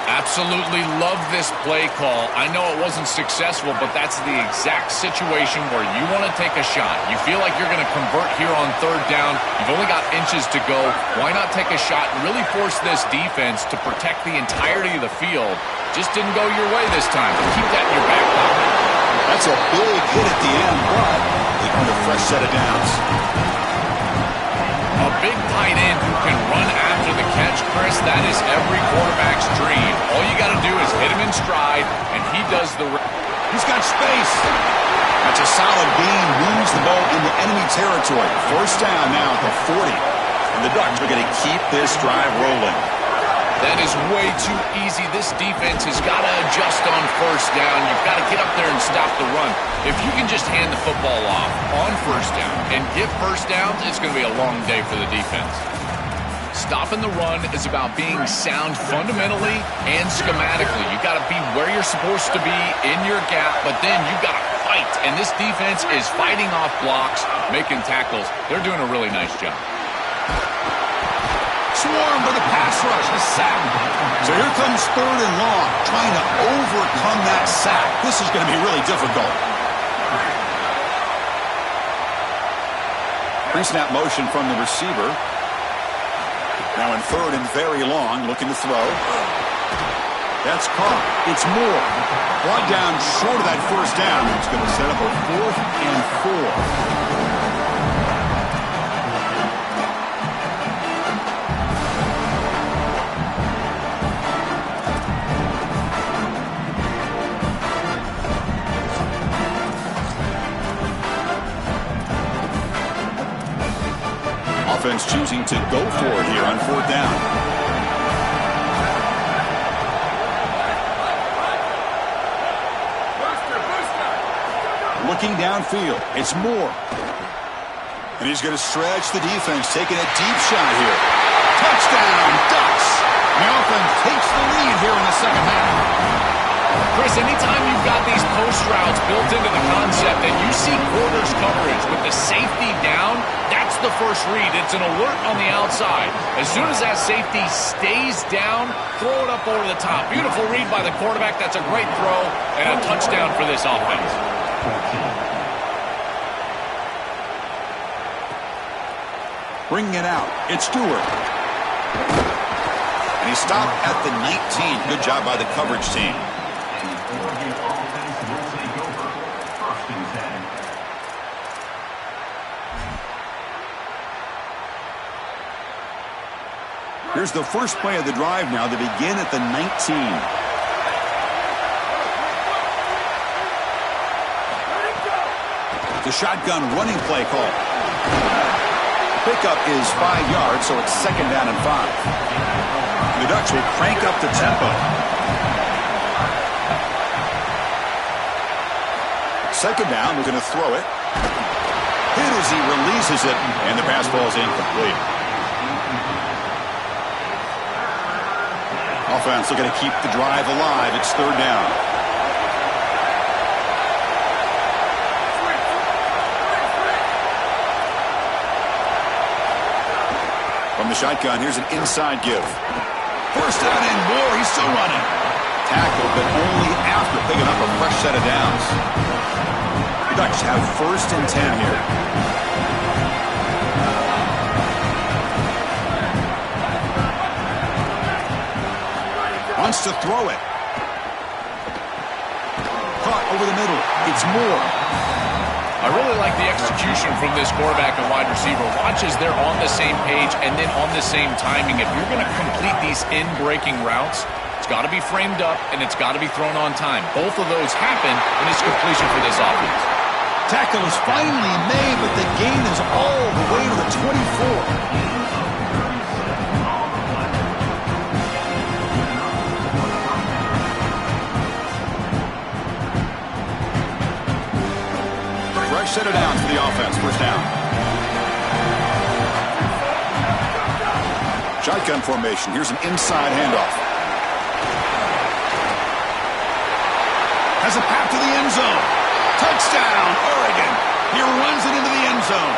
Absolutely love this play call. I know it wasn't successful, but that's the exact situation where you want to take a shot. You feel like you're going to convert here on third down. You've only got inches to go. Why not take a shot and really force this defense to protect the entirety of the field? Just didn't go your way this time. Keep that in your back pocket. That's a big hit at the end, but they earned a fresh set of downs. A big tight end who can run after the catch, Chris, that is every quarterback's dream. All you got to do is hit him in stride, and he does the rest. He's got space. That's a solid gain. Moves the ball into enemy territory. First down now at the 40. And the Ducks are going to keep this drive rolling. That is way too easy. This defense has got to adjust on first down. You've got to get up there and stop the run. If you can just hand the football off on first down and get first downs, it's going to be a long day for the defense. Stopping the run is about being sound fundamentally and schematically. You've got to be where you're supposed to be in your gap, but then you've got to fight. And this defense is fighting off blocks, making tackles. They're doing a really nice job. Swarm for the pass rush, the sack. So here comes third and long, trying to overcome that sack. This is going to be really difficult. Pre-snap motion from the receiver. Now in third and very long, looking to throw. That's caught. It's Moore. Brought down short of that first down. It's going to set up a 4th and 4. Offense choosing to go for it here on 4th down. Looking downfield, it's Moore. And he's going to stretch the defense, taking a deep shot here. Touchdown, Ducks! The offense takes the lead here in the second half. Chris, anytime you've got these post routes built into the concept and you see quarters coverage with the safety down, that's the first read. It's an alert on the outside. As soon as that safety stays down, throw it up over the top. Beautiful read by the quarterback. That's a great throw and a touchdown for this offense. Bringing it out, it's Stewart. And he stopped at the 19. Good job by the coverage team. Here's the first play of the drive now. They begin at the 19. The shotgun running play call. Pickup is 5 yards, so it's 2nd down and 5. The Ducks will crank up the tempo. 2nd down, we're going to throw it. Hit as he releases it, and the pass ball is incomplete. Offense looking to keep the drive alive. It's 3rd down. From the shotgun, here's an inside give. First down and more. He's still running. Tackled, but only after picking up a fresh set of downs. The Ducks have 1st and 10 here. Wants to throw it. Caught over the middle. It's Moore. I really like the execution from this quarterback and wide receiver. Watch as they're on the same page and then on the same timing. If you're going to complete these in-breaking routes, it's got to be framed up and it's got to be thrown on time. Both of those happen and it's completion for this offense. Tackle is finally made, but the gain is all the way to the 24. Set it down for the offense. First down. Shotgun formation. Here's an inside handoff. Has a path to the end zone. Touchdown, Oregon. He runs it into the end zone.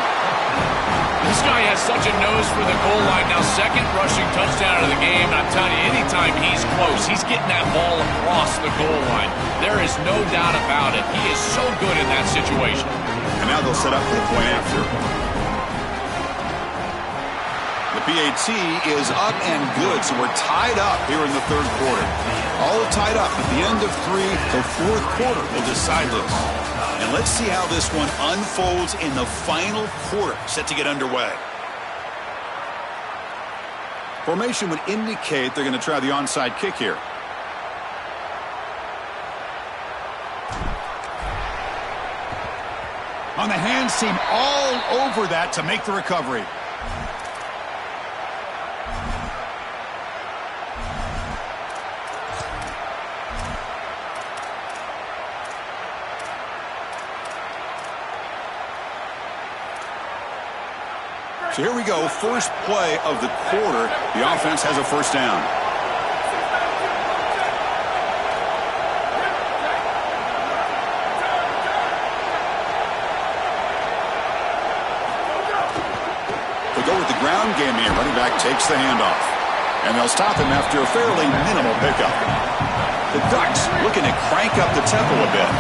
This guy has such a nose for the goal line. Now, second rushing touchdown of the game. And I'm telling you, anytime he's close, he's getting that ball across the goal line. There is no doubt about it. He is so good in that situation. And now they'll set up for the point after. The PAT is up and good, so we're tied up here in the third quarter. All tied up at the end of 3. The fourth quarter will decide this. And let's see how this one unfolds in the final quarter, set to get underway. Formation would indicate they're going to try the onside kick here. On the hands team, all over that to make the recovery. So here we go, first play of the quarter. The offense has a first down. They go with the ground game here. Running back takes the handoff. And they'll stop him after a fairly minimal pickup. The Ducks looking to crank up the tempo a bit.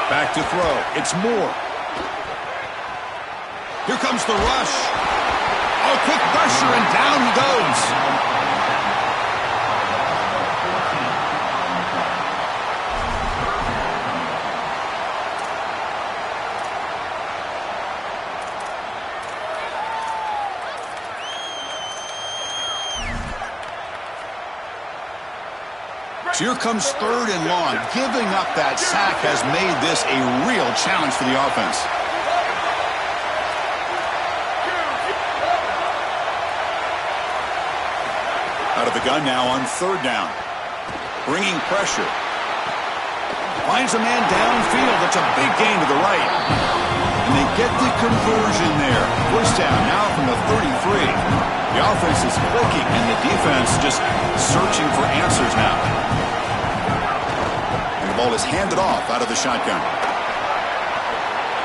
Back to throw. It's Moore. Here comes the rush. Oh, quick pressure, and down he goes. So here comes third and long. Giving up that sack has made this a real challenge for the offense. Out of the gun now on third down. Bringing pressure. Finds a man downfield. That's a big gain to the right. And they get the conversion there. First down now from the 33. The offense is clicking and the defense just searching for answers now. The ball is handed off out of the shotgun.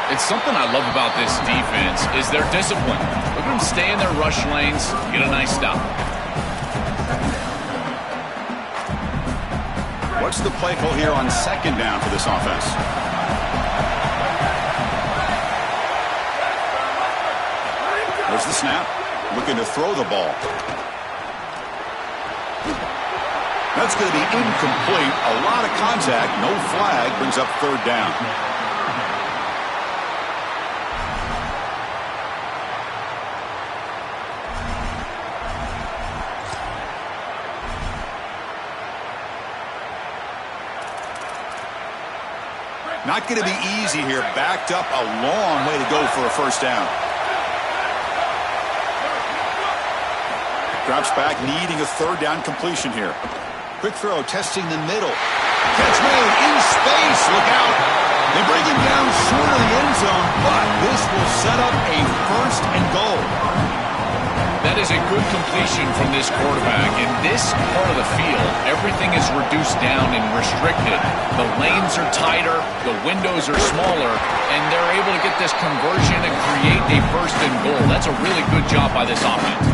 It's something I love about this defense is their discipline. Look at them stay in their rush lanes, get a nice stop. What's the play call here on second down for this offense? There's the snap. Looking to throw the ball. That's going to be incomplete. A lot of contact. No flag. Brings up third down. Not going to be easy here. Backed up a long way to go for a first down. Drops back, needing a third down completion here. Quick throw, testing the middle. Catch made in space. Look out. They bring him down short of the end zone, but this will set up a first and goal. That is a good completion from this quarterback. In this part of the field, everything is reduced down and restricted. The lanes are tighter, the windows are smaller, and they're able to get this conversion and create a first and goal. That's a really good job by this offense.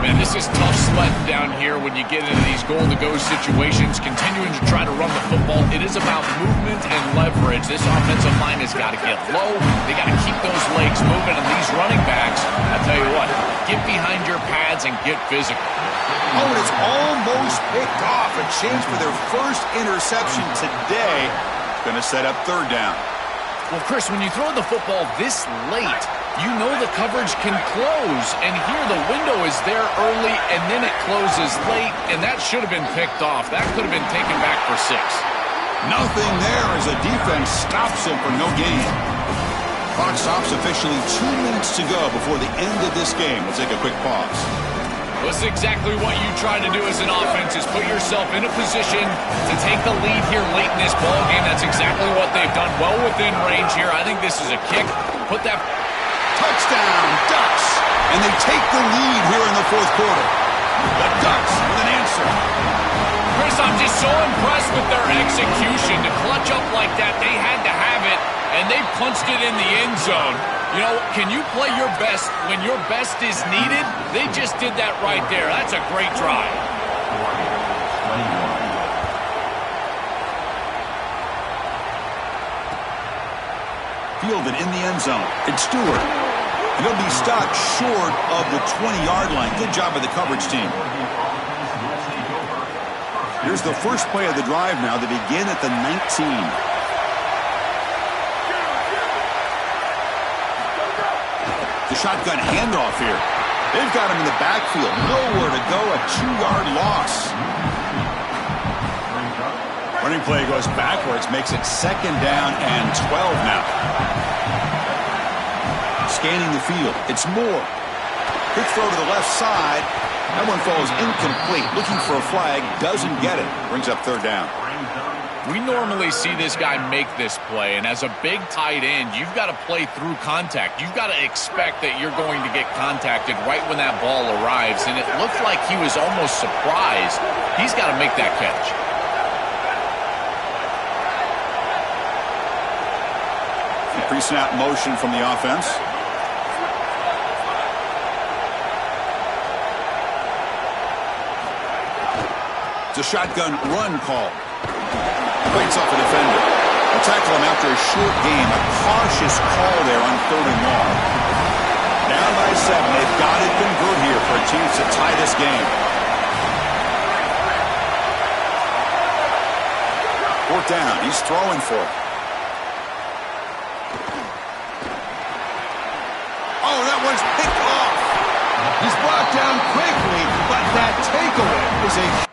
Man, this is tough sledding down here when you get into these goal-to-go situations, continuing to try to run the football. It is about movement and leverage. This offensive line has got to get low. They got to keep those legs moving, and these running backs, I tell you what, get behind your pads and get physical. Oh, and it's almost picked off. A chance for their first interception today. Going to set up third down. Well, Chris, when you throw the football this late, you know the coverage can close, and here the window is there early, and then it closes late, and that should have been picked off. That could have been taken back for 6. Nothing there as the defense stops him for no gain. Clock stops officially 2 minutes to go before the end of this game. We'll take a quick pause. Well, that's exactly what you try to do as an offense, is put yourself in a position to take the lead here late in this ball game. That's exactly what they've done. Well within range here. I think this is a kick. Put that... Touchdown, Ducks! And they take the lead here in the fourth quarter. The Ducks with an answer. Chris, I'm just so impressed with their execution. To clutch up like that, they had to have it, and they punched it in the end zone. You know, can you play your best when your best is needed? They just did that right there. That's a great drive. Fielded in the end zone. It's Stewart. He'll be stopped short of the 20-yard line. Good job by the coverage team. Here's the first play of the drive now. They begin at the 19. The shotgun handoff here. They've got him in the backfield. Nowhere to go. A 2-yard loss. Running play goes backwards. Makes it 2nd down and 12 now. Scanning the field. It's Moore. Quick throw to the left side. That one falls incomplete. Looking for a flag. Doesn't get it. Brings up 3rd down. We normally see this guy make this play, and as a big tight end, you've got to play through contact. You've got to expect that you're going to get contacted right when that ball arrives, and it looked like he was almost surprised. He's got to make that catch. Pre-snap motion from the offense. It's a shotgun run call. Fights off a defender. They'll tackle him after a short game. A cautious call there on 3rd and long. Down by 7. They've got to convert here for a chance to tie this game. 4th down. He's throwing for it. Oh, that one's picked off. He's brought down quickly, but that takeaway is a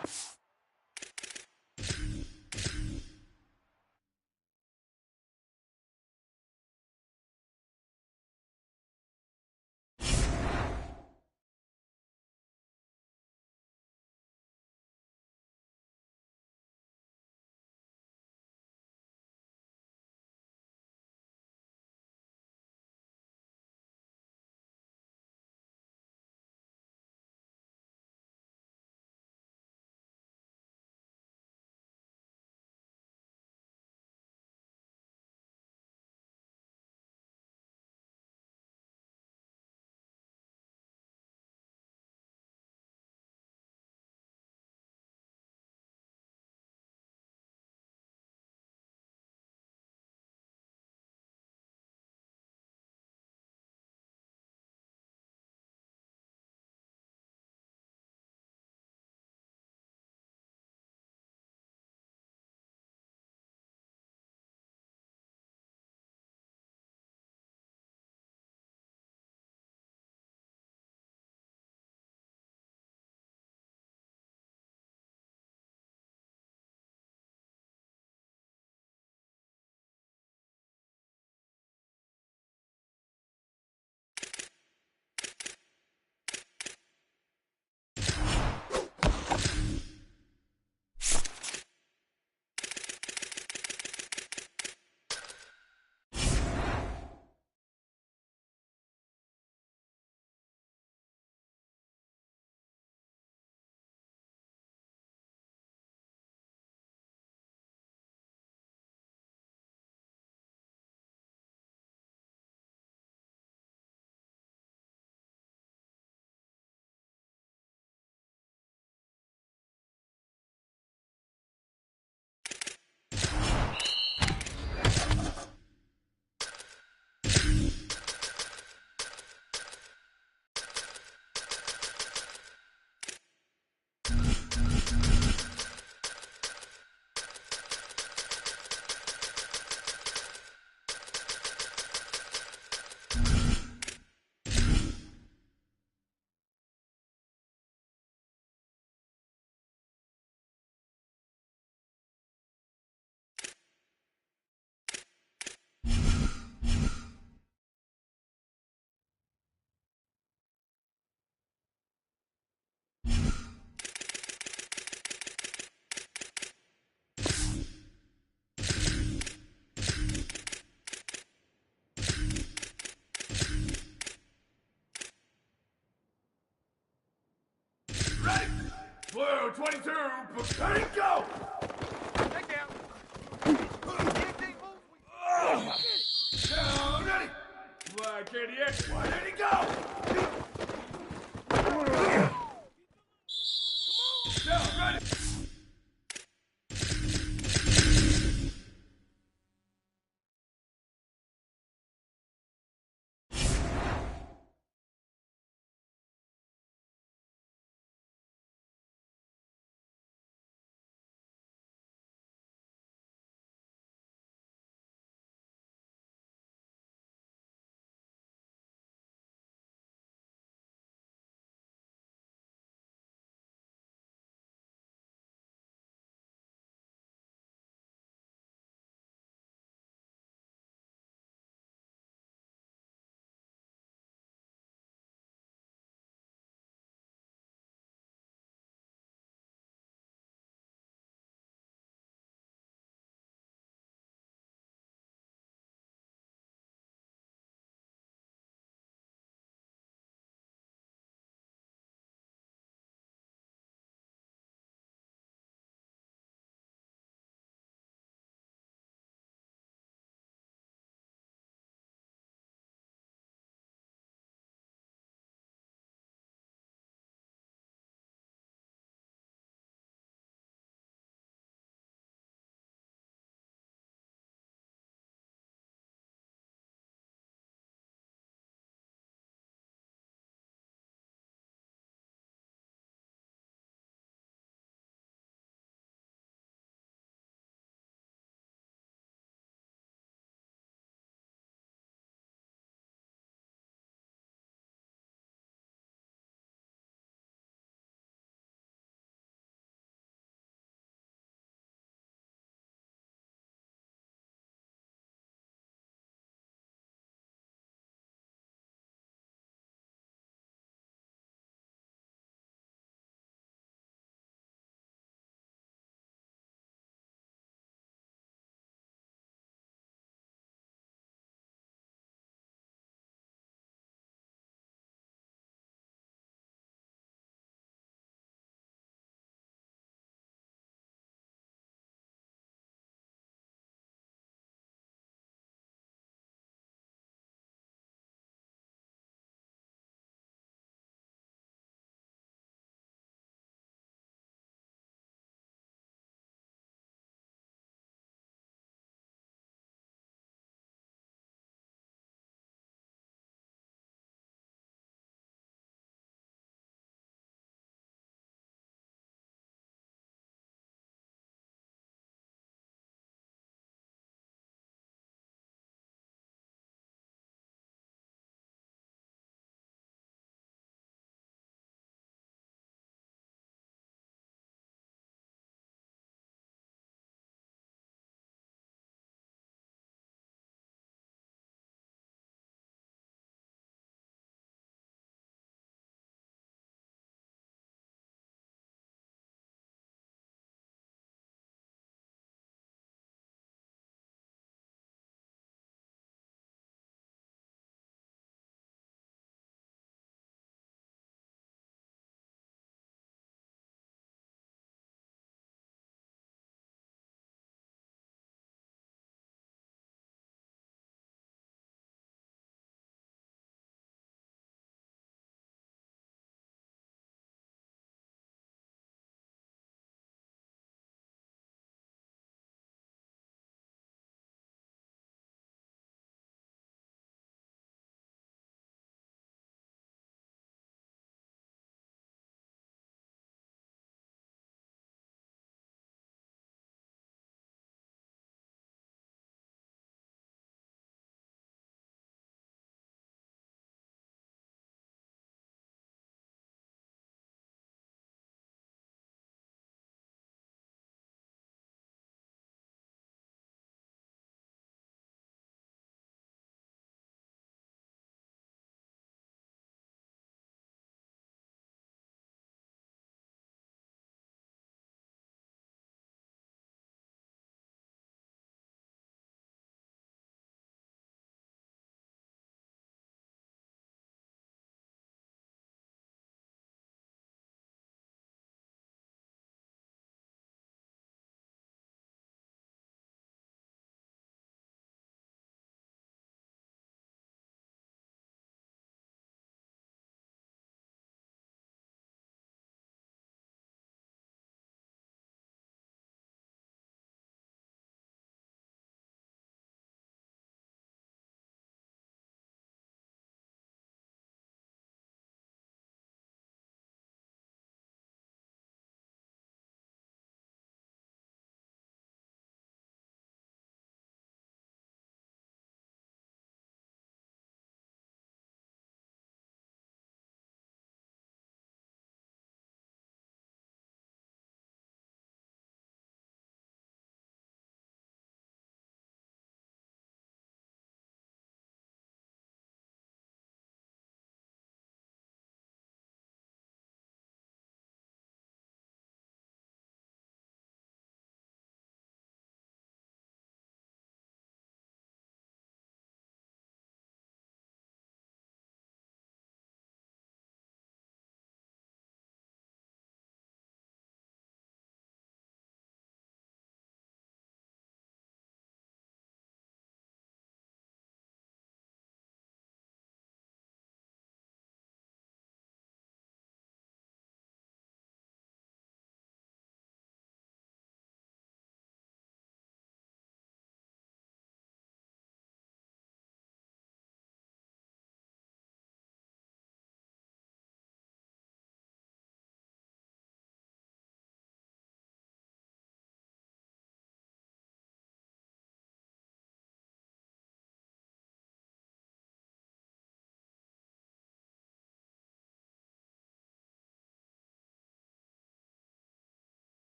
22, ready, go! Take down. Anything moves, we get it. Down, ready! Like 88, 180, go!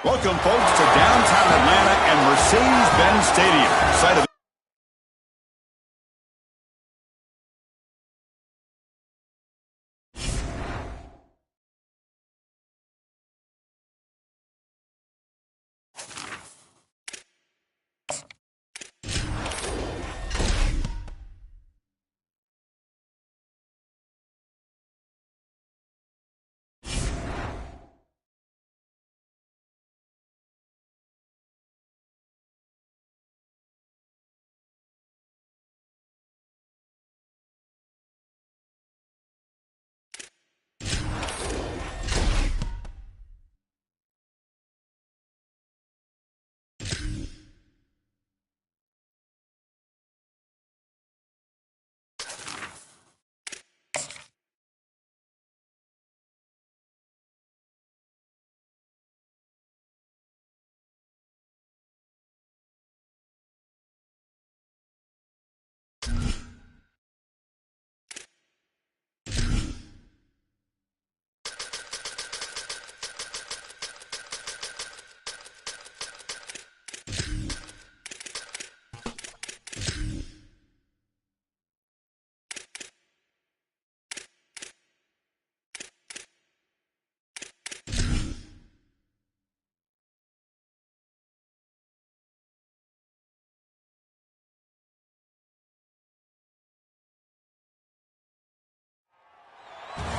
Welcome, folks, to downtown Atlanta and Mercedes-Benz Stadium, site of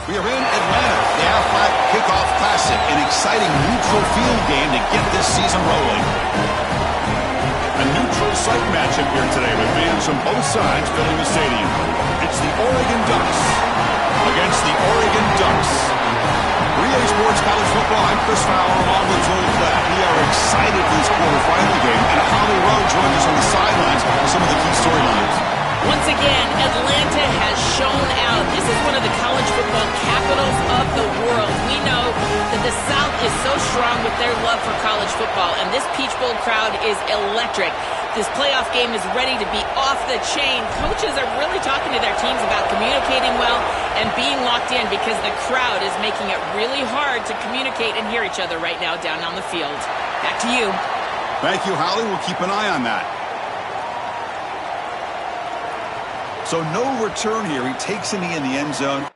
We are in Atlanta, the Aflac Kickoff Classic, an exciting neutral field game to get this season rolling. A neutral site matchup here today with fans from both sides filling the stadium. It's the Oregon Ducks against the Oregon Ducks. 3A Sports College Football, I'm Chris Fowler along with Joel Klatt. We are excited for this quarterfinal game, and Holly Rowe joins us on the sidelines with some of the key storylines. Once again, Atlanta has shown out. This is one of the college football capitals of the world. We know that the South is so strong with their love for college football, and this Peach Bowl crowd is electric. This playoff game is ready to be off the chain. Coaches are really talking to their teams about communicating well and being locked in because the crowd is making it really hard to communicate and hear each other right now down on the field. Back to you. Thank you, Holly. We'll keep an eye on that. So no return here. He takes a knee in the end zone.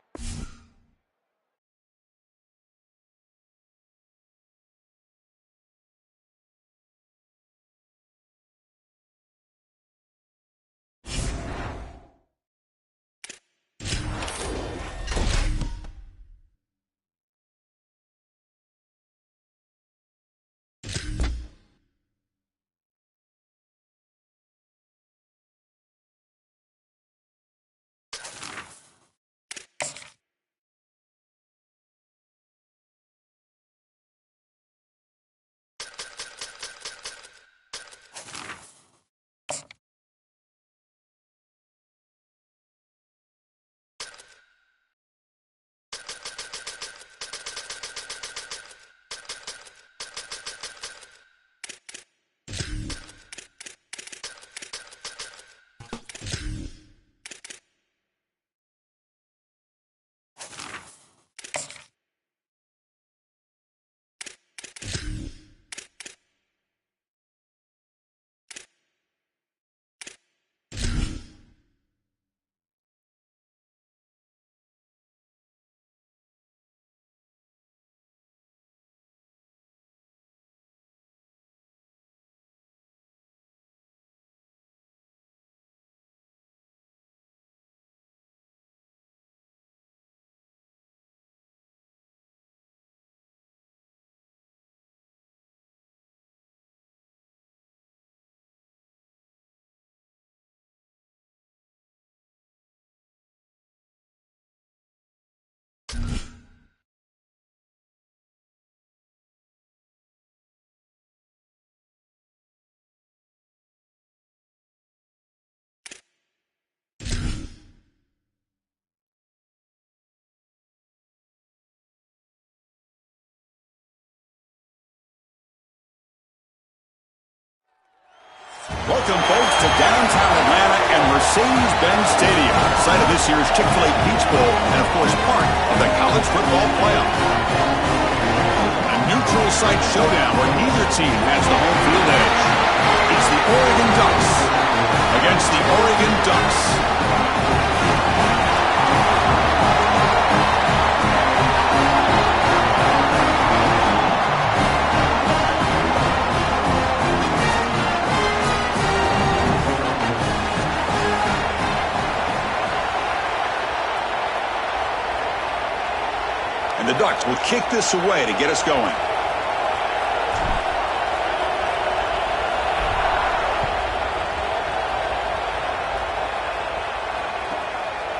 Welcome, folks, to downtown Atlanta and Mercedes-Benz Stadium, site of this year's Chick-fil-A Peach Bowl and, of course, part of the College Football Playoff. A neutral site showdown where neither team has the home field edge. It's the Oregon Ducks against the Oregon Ducks. And the Ducks will kick this away to get us going.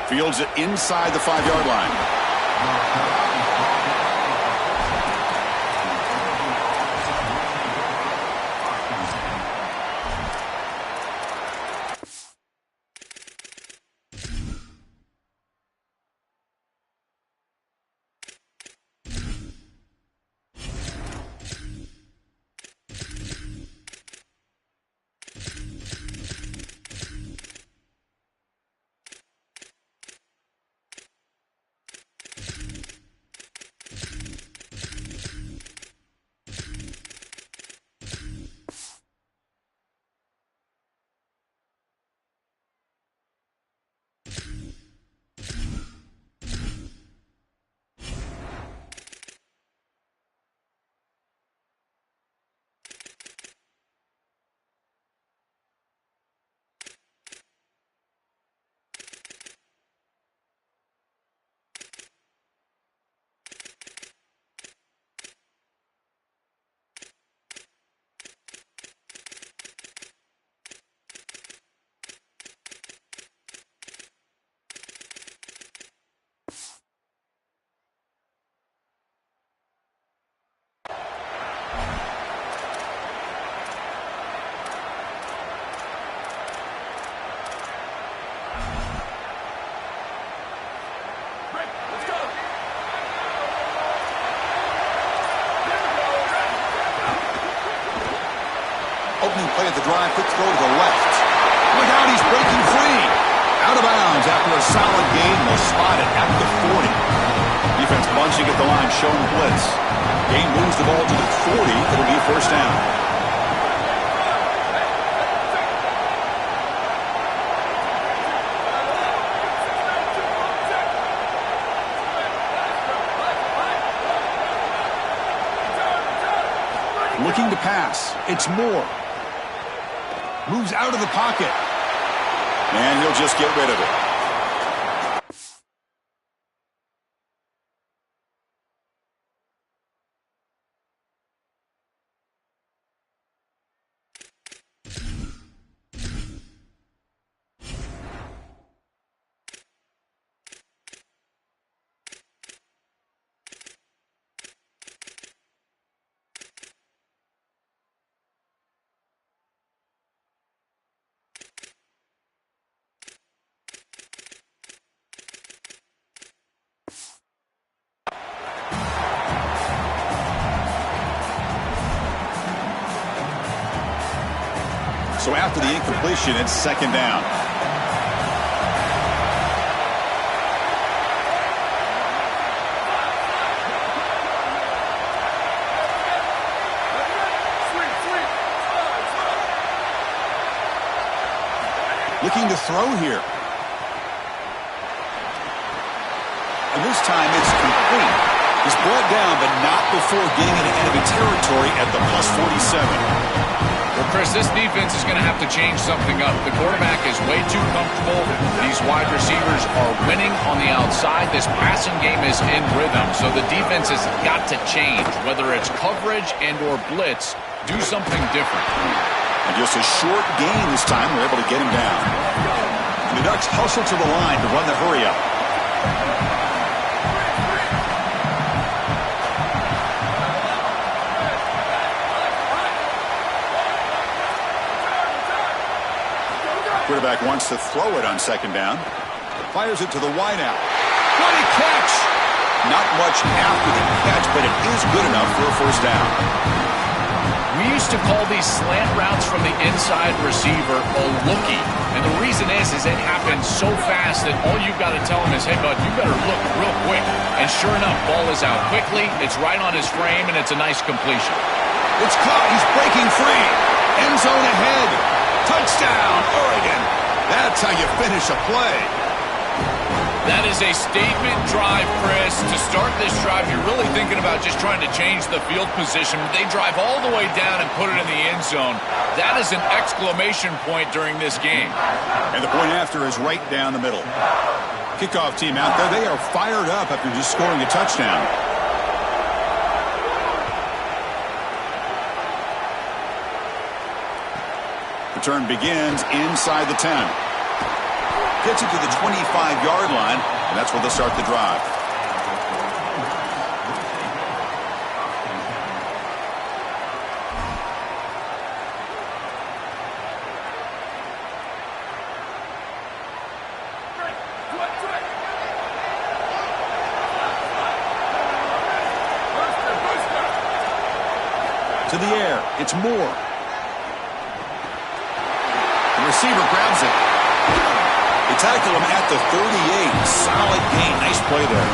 Fields it inside the 5-yard line. Opening play of the drive, quick throw to the left. Look out, he's breaking free. Out of bounds after a solid gain. They'll spot it at the 40. Defense bunching at the line, showing blitz. Gain moves the ball to the 40. It'll be a first down. Looking to pass. It's Moore. Moves out of the pocket. And he'll just get rid of it. So after the incompletion, it's second down. Looking to throw here. And this time it's complete. He's brought down, but not before getting into enemy territory at the +47. Well, Chris, this defense is going to have to change something up. The quarterback is way too comfortable. These wide receivers are winning on the outside. This passing game is in rhythm, so the defense has got to change. Whether it's coverage and or blitz, do something different. And just a short gain this time. We're able to get him down. And the Ducks hustle to the line to run the hurry-up. Quarterback wants to throw it on second down. Fires it to the wideout. What a catch! Not much after the catch, but it is good enough for a first down. We used to call these slant routes from the inside receiver a lookie. And the reason is it happens so fast that all you've got to tell him is, hey, bud, you better look real quick. And sure enough, ball is out quickly. It's right on his frame, and it's a nice completion. It's caught. He's breaking free. End zone ahead. Touchdown, Oregon. That's how you finish a play. That is a statement drive, Chris. To start this drive, you're really thinking about just trying to change the field position. They drive all the way down and put it in the end zone. That is an exclamation point during this game. And the point after is right down the middle. Kickoff team out there. They are fired up after just scoring a touchdown. Return begins inside the 10. Gets it to the 25-yard line, and that's where they'll start the drive. To the air, it's Moore. The receiver grabs it. They tackle him at the 38. Solid gain. Nice play there.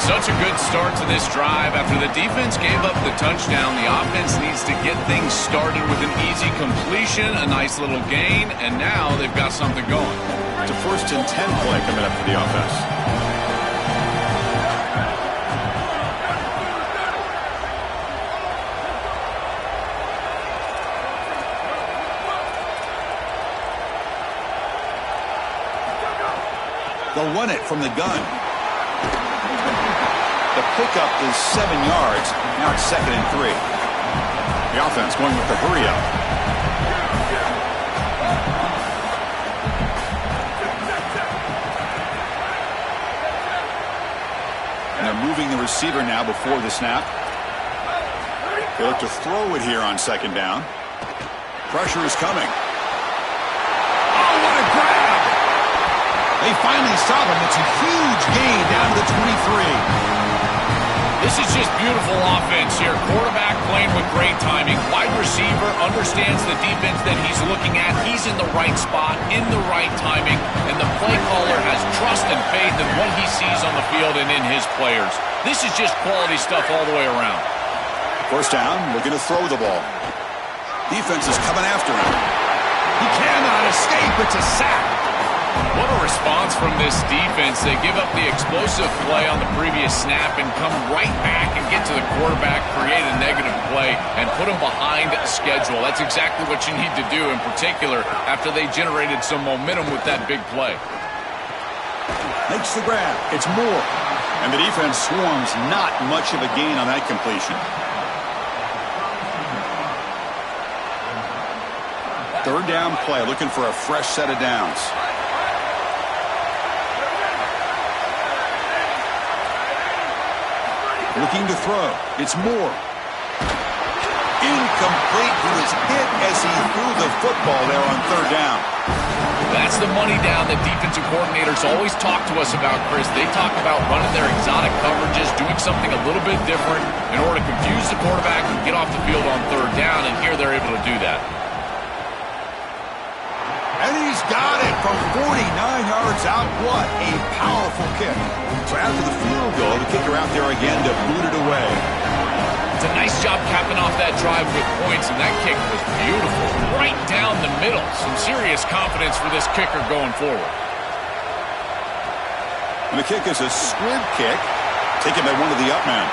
Such a good start to this drive. After the defense gave up the touchdown, the offense needs to get things started with an easy completion, a nice little gain, and now they've got something going. It's a 1st and 10 play coming up for the offense. They'll run it from the gun. The pickup is 7 yards. Now it's 2nd and 3. The offense going with the hurry up. And they're moving the receiver now before the snap. They look to throw it here on 2nd down. Pressure is coming. Oh, what a grab! They finally stop him. It's a huge gain down to the 23. This is just beautiful offense here. Quarterback playing with great timing. Wide receiver understands the defense that he's looking at. He's in the right spot, in the right timing, and the play caller has trust and faith in what he sees on the field and in his players. This is just quality stuff all the way around. 1st down, looking to throw the ball. Defense is coming after him. He cannot escape. It's a sack. What a response from this defense. They give up the explosive play on the previous snap and come right back and get to the quarterback, create a negative play, and put him behind schedule. That's exactly what you need to do, in particular, after they generated some momentum with that big play. Makes the grab. It's Moore. And the defense swarms. Not much of a gain on that completion. 3rd down play, looking for a fresh set of downs. Looking to throw. It's Moore. Incomplete. He was hit as he threw the football there on 3rd down. That's the money down that defensive coordinators always talk to us about, Chris. They talk about running their exotic coverages, doing something a little bit different in order to confuse the quarterback and get off the field on 3rd down, and here they're able to do that. And he's got it from 49 yards out. What a powerful kick. So after the field goal, the kicker out there again to boot it away. It's a nice job capping off that drive with points, and that kick was beautiful. Right down the middle. Some serious confidence for this kicker going forward. And the kick is a squib kick, taken by one of the up men.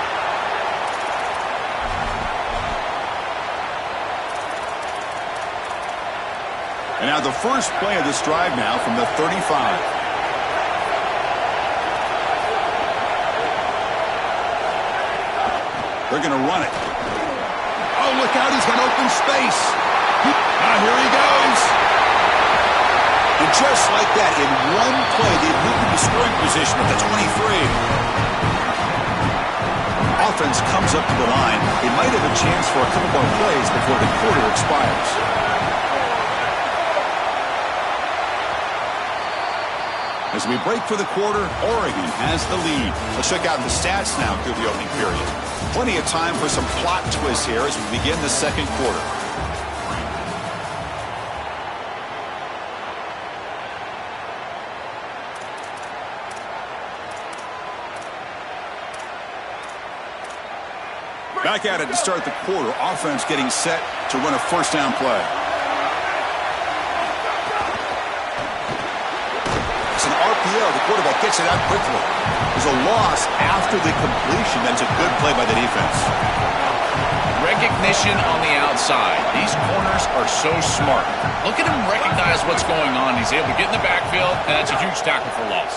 And now the first play of this drive now from the 35. They're going to run it. Oh, look out. He's got open space. Now here he goes. And just like that, in one play, they moved into scoring position at the 23. Offense comes up to the line. They might have a chance for a couple more plays before the quarter expires. As we break for the quarter, Oregon has the lead. Let's check out the stats now through the opening period. Plenty of time for some plot twists here as we begin the 2nd quarter. Back at it to start the quarter. Offense getting set to run a first down play. It's an RPO. The quarterback gets it out quickly. There's a loss after the completion. That's a good play by the defense. Recognition on the outside. These corners are so smart. Look at him recognize what's going on. He's able to get in the backfield, and that's a huge tackle for loss.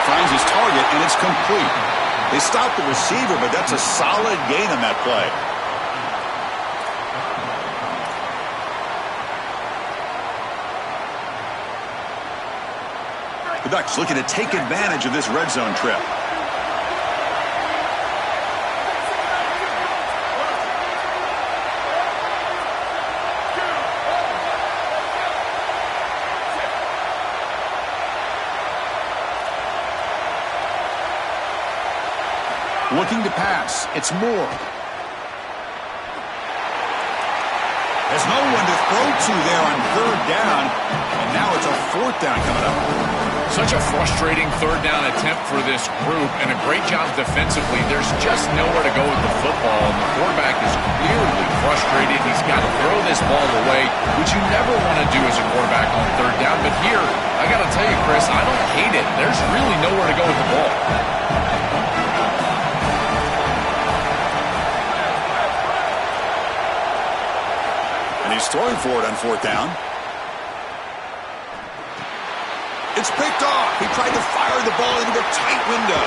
Finds his target, and it's complete. They stopped the receiver, but that's a solid gain on that play. The Ducks looking to take advantage of this red zone trip. Looking to pass. It's Moore. There's no one to throw to there on third down. And now it's a fourth down coming up. Such a frustrating third down attempt for this group, and a great job defensively. There's just nowhere to go with the football, and the quarterback is clearly frustrated. He's got to throw this ball away, which you never want to do as a quarterback on third down. But here, I got to tell you, Chris, I don't hate it. There's really nowhere to go with the ball. He's throwing for it on fourth down. It's picked off. He tried to fire the ball into a tight window.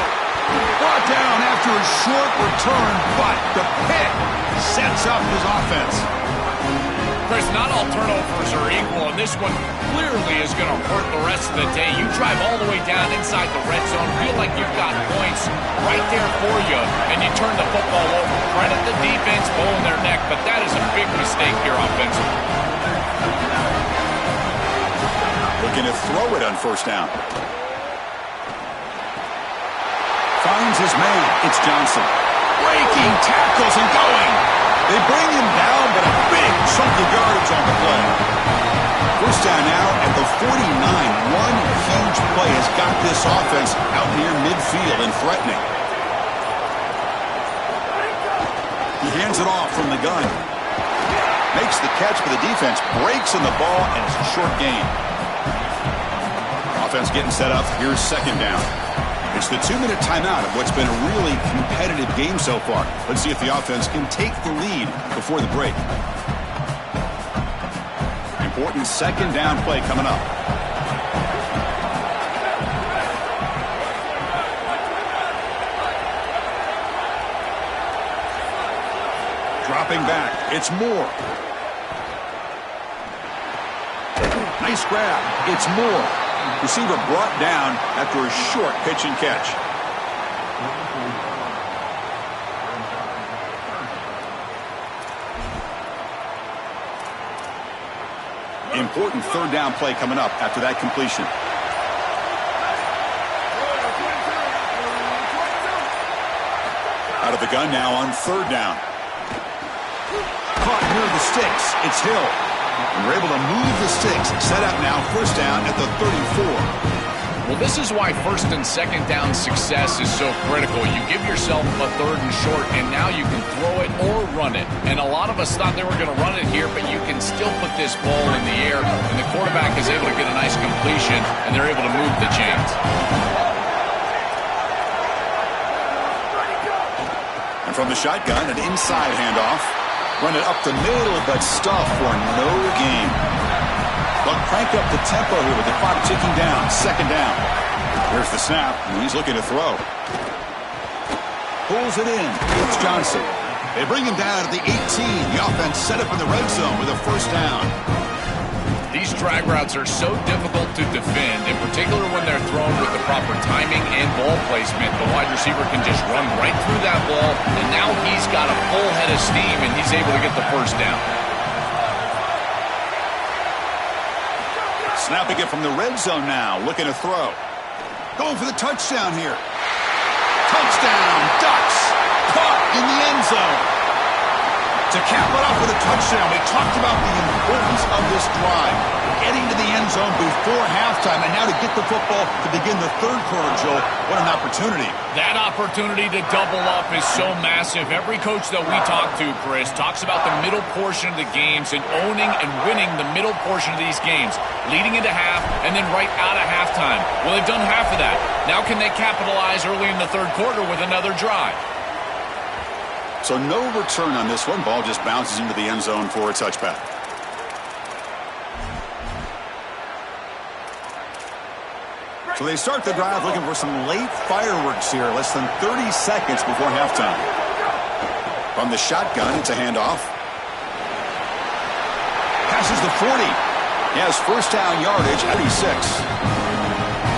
Brought down after a short return, but the pick sets up his offense. Chris, not all turnovers are equal, and this one clearly is going to hurt the rest of the day. You drive all the way down inside the red zone, feel like you've got points right there for you, and you turn the football over. Credit the defense, bowling their neck, but that is a big mistake here offensively. Looking to throw it on first down. Finds his man. It's Johnson. Breaking tackles and going. They bring him down, but a big chunk of yards on the play. First down now at the 49. One huge play has got this offense out near midfield and threatening. He hands it off from the gun. Makes the catch, but the defense breaks in the ball, and it's a short gain. Offense getting set up. Here's second down. It's the 2-minute timeout of what's been a really competitive game so far. Let's see if the offense can take the lead before the break. Important second down play coming up. Dropping back. It's Moore. Nice grab. It's Moore. Receiver brought down after a short pitch and catch. Important third down play coming up after that completion. Out of the gun now on third down. Caught near the sticks. It's Hill. And we're able to move the sticks. Set up now, first down at the 34. Well, this is why first and second down success is so critical. You give yourself a third and short, and now you can throw it or run it. And a lot of us thought they were going to run it here, but you can still put this ball in the air, and the quarterback is able to get a nice completion, and they're able to move the chains. And from the shotgun, an inside handoff. Run it up the middle, but stuff for no gain. They'll crank up the tempo here with the clock ticking down. Second down. Here's the snap, and he's looking to throw. Pulls it in. It's Johnson. They bring him down at the 18. The offense set up in the red zone with a first down. These drag routes are so difficult to defend, in particular when they're thrown with the proper timing and ball placement. The wide receiver can just run right through that ball, and now he's got a full head of steam, and he's able to get the first down. Snapping it from the red zone now, looking to throw. Going for the touchdown here. Touchdown, Ducks. Caught in the end zone. to cap it off with a touchdown. We talked about the importance of this drive, getting to the end zone before halftime, and now to get the football to begin the third quarter, Joe. What an opportunity. That opportunity to double up is so massive. Every coach that we talk to, Chris, talks about the middle portion of the games and owning and winning the middle portion of these games, leading into half and then right out of halftime. Well, they've done half of that. Now can they capitalize early in the third quarter with another drive? So no return on this one. Ball just bounces into the end zone for a touchback. So they start the drive looking for some late fireworks here, less than 30 seconds before halftime. From the shotgun, it's a handoff. Passes the 40. He has first down yardage at 36.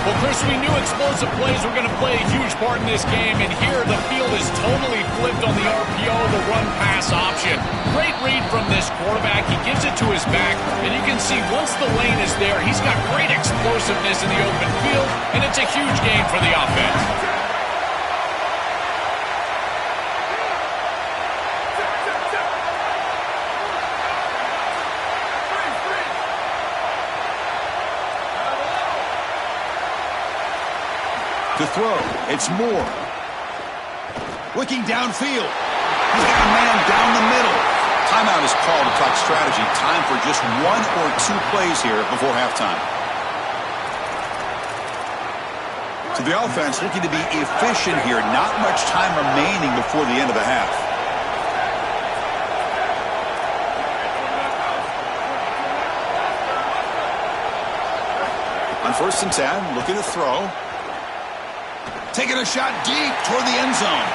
Well, Chris, we knew explosive plays were going to play a huge part in this game, and here the field is totally flipped on the RPO, the run-pass option. Great read from this quarterback. He gives it to his back, and you can see once the lane is there, he's got great explosiveness in the open field, and it's a huge game for the offense. To throw, it's Moore. Looking downfield. He's got a man down the middle. Timeout is called to talk strategy. Time for just one or two plays here before halftime. So the offense looking to be efficient here. Not much time remaining before the end of the half. On 1st and 10, looking to throw. Taking a shot deep toward the end zone.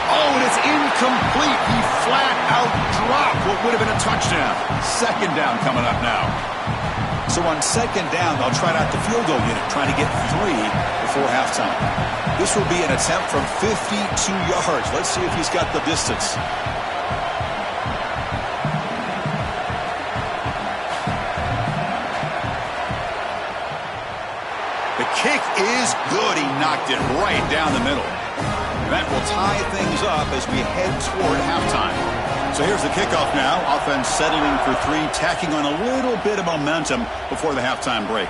Oh, and it's incomplete. He flat out dropped what would have been a touchdown. Second down coming up now. So on second down, they'll try out the field goal unit, trying to get 3 before halftime. This will be an attempt from 52 yards. Let's see if he's got the distance. Kick is good. He knocked it right down the middle. That will tie things up as we head toward halftime. So here's the kickoff now. Offense settling for 3, tacking on a little bit of momentum before the halftime break.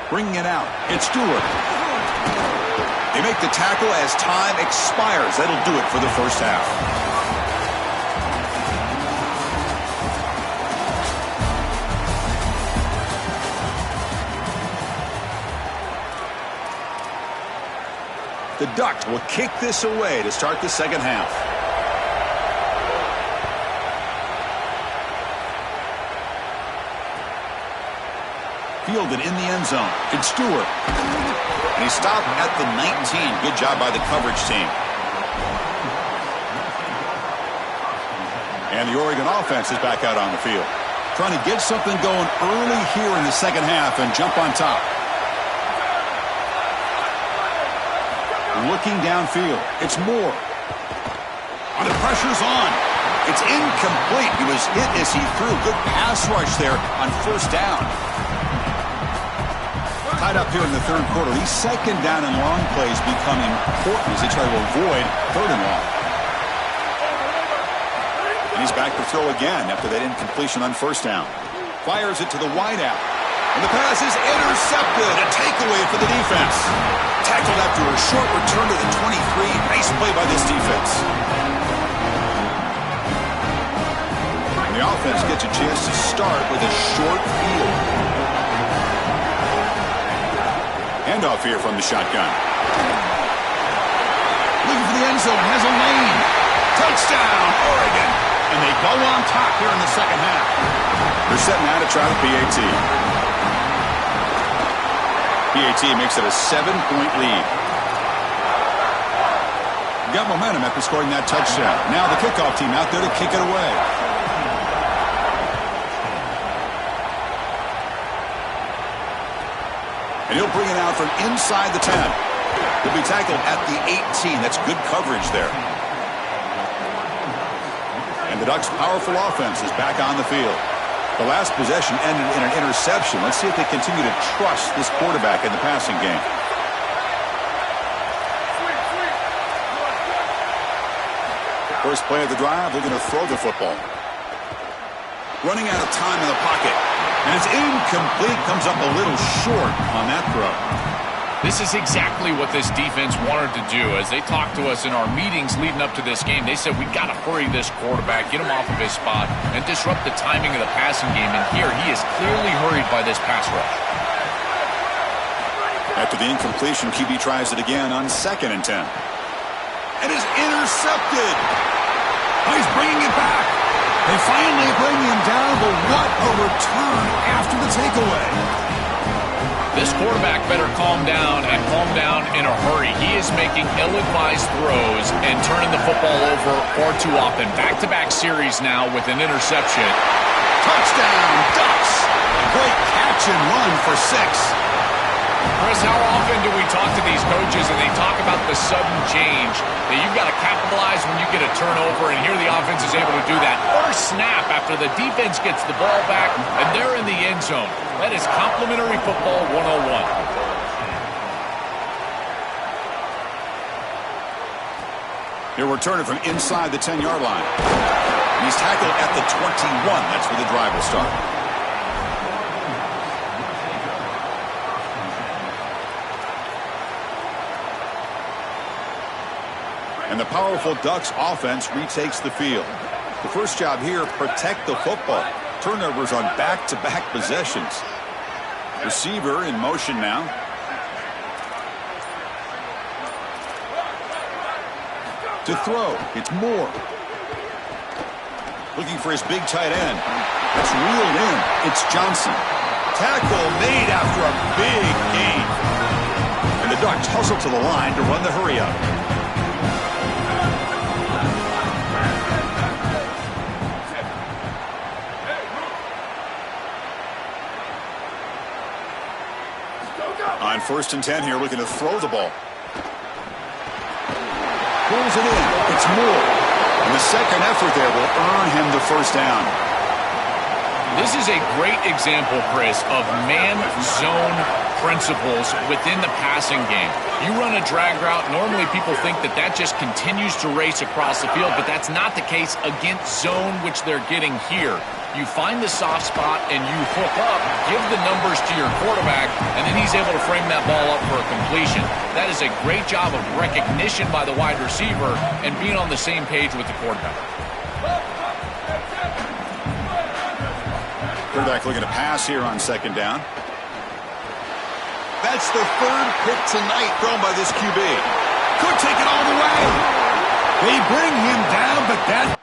Bringing it out, it's Stewart. They make the tackle as time expires. That'll do it for the first half. The Ducks will kick this away to start the second half. Fielded in the end zone. It's Stewart. And he stopped at the 19. Good job by the coverage team. And the Oregon offense is back out on the field. Trying to get something going early here in the second half and jump on top. Looking downfield. It's Moore. And the pressure's on. It's incomplete. He was hit as he threw. Good pass rush there on first down. Tied up here in the third quarter. These second down and long plays become important as they try to avoid third and long. And he's back to throw again after that incompletion on first down. Fires it to the wideout. And the pass is intercepted. A takeaway for the defense. Tackled after a short return to the 23. Nice play by this defense. And the offense gets a chance to start with a short field. Handoff here from the shotgun. Looking for the end zone. Has a lane. Touchdown, Oregon. And they go on top here in the second half. They're setting out to try the PAT. PAT makes it a 7-point lead. Got momentum after scoring that touchdown. Now the kickoff team out there to kick it away. And he'll bring it out from inside the 10. He'll be tackled at the 18. That's good coverage there. And the Ducks' powerful offense is back on the field. The last possession ended in an interception. Let's see if they continue to trust this quarterback in the passing game. First play of the drive, looking to throw the football. Running out of time in the pocket. And it's incomplete. Comes up a little short on that throw. This is exactly what this defense wanted to do. As they talked to us in our meetings leading up to this game, they said, we got to hurry this quarterback, get him off of his spot, and disrupt the timing of the passing game. And here, he is clearly hurried by this pass rush. After the incompletion, QB tries it again on 2nd and 10. And is intercepted. Oh, he's bringing it back. They finally bring him down, but what a return after the takeaway. This quarterback better calm down and calm down in a hurry. He is making ill-advised throws and turning the football over far too often. Back-to-back series now with an interception. Touchdown, Ducks. Great catch and run for 6. Chris, how often do we talk to these coaches and they talk about the sudden change, that you've got to capitalize when you get a turnover, and here the offense is able to do that. First snap after the defense gets the ball back, and they're in the end zone. That is complimentary football 101. Here we're turning from inside the 10-yard line. And he's tackled at the 21. That's where the drive will start. And the powerful Ducks offense retakes the field. The first job here, protect the football. Turnovers on back-to-back possessions. Receiver in motion now. To throw, it's Moore. Looking for his big tight end. That's reeled in. It's Johnson. Tackle made after a big gain. And the Ducks hustle to the line to run the hurry up. On 1st and 10 here, looking to throw the ball. Pulls it in. It's Moore. And the second effort there will earn him the first down. This is a great example, Chris, of man-zone principles within the passing game. You run a drag route, normally people think that that just continues to race across the field, but that's not the case against zone, which they're getting here. You find the soft spot and you hook up, give the numbers to your quarterback, and then he's able to frame that ball up for a completion. That is a great job of recognition by the wide receiver and being on the same page with the quarterback. Quarterback looking to pass here on 2nd down. That's the 3rd pick tonight thrown by this QB. Could take it all the way. They bring him down, but that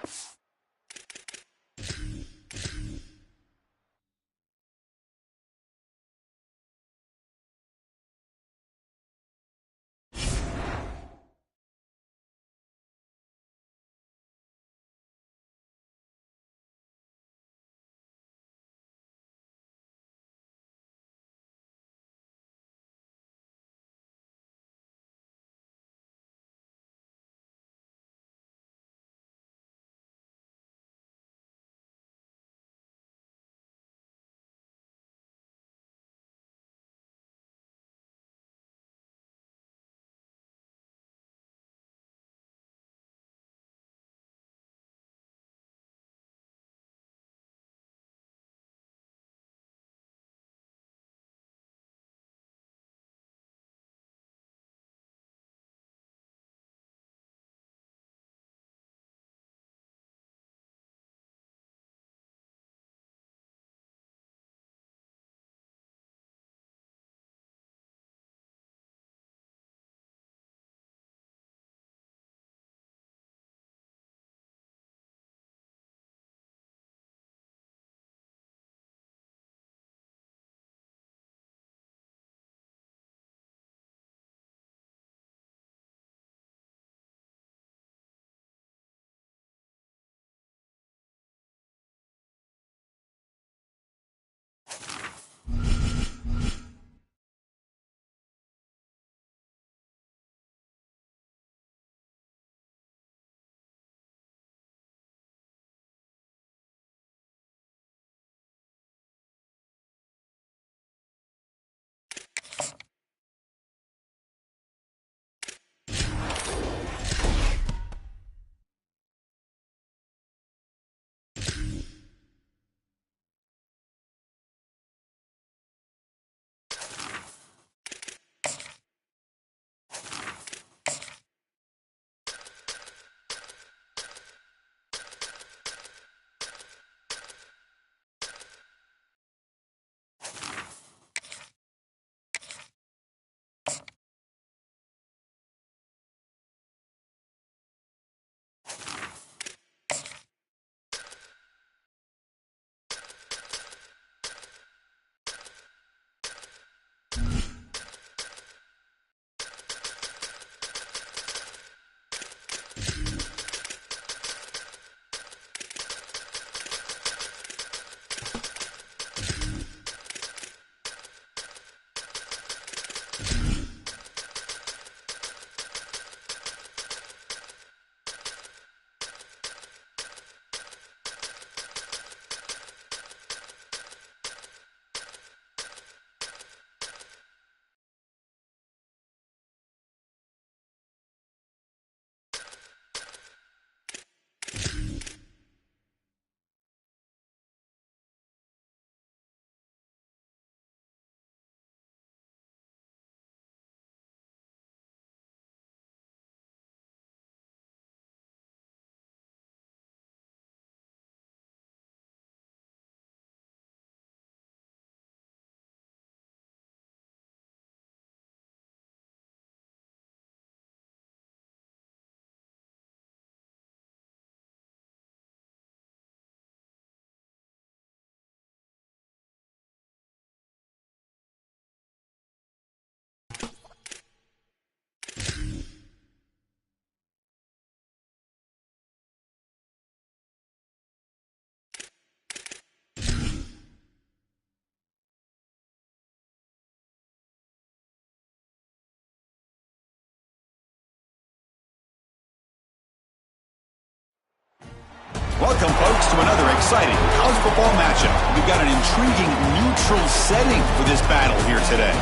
Welcome, folks, to another exciting college football matchup. We've got an intriguing neutral setting for this battle here today.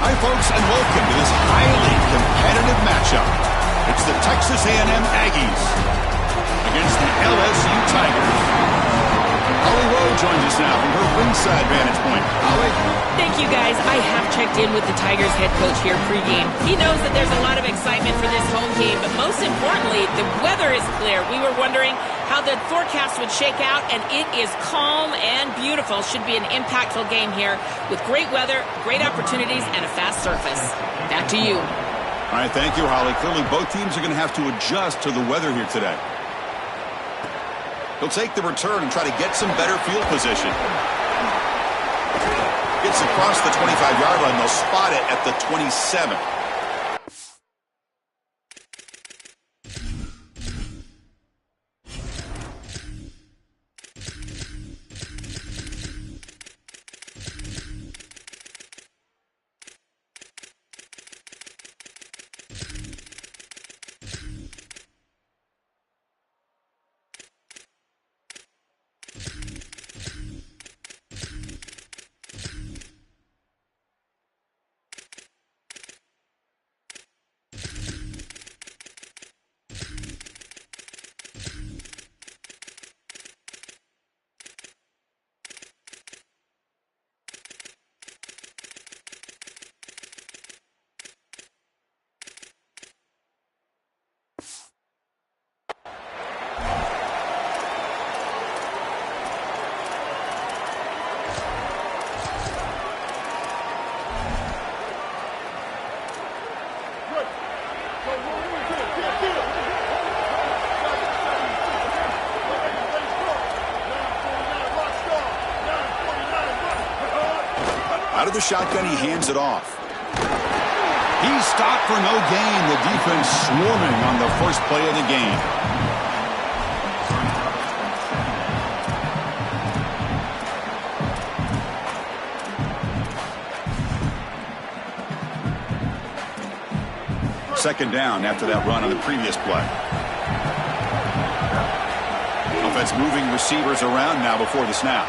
Hi, folks, and welcome to this highly competitive matchup. It's the Texas A&M Aggies against the LSU Tigers. Holly Rowe joins us now from her ringside vantage point. Holly? Thank you, guys. I have checked in with the Tigers head coach here pregame. He knows that there's a lot of excitement for this home game, but most importantly, the weather is clear. We were wondering how the forecast would shake out, and it is calm and beautiful. Should be an impactful game here with great weather, great opportunities, and a fast surface. Back to you. All right, thank you, Holly. Clearly, both teams are going to have to adjust to the weather here today. He'll take the return and try to get some better field position. Gets across the 25-yard line. They'll spot it at the 27. Out of the shotgun, he hands it off. He's stopped for no gain. The defense swarming on the first play of the game. Second down after that run on the previous play. Offense moving receivers around now before the snap.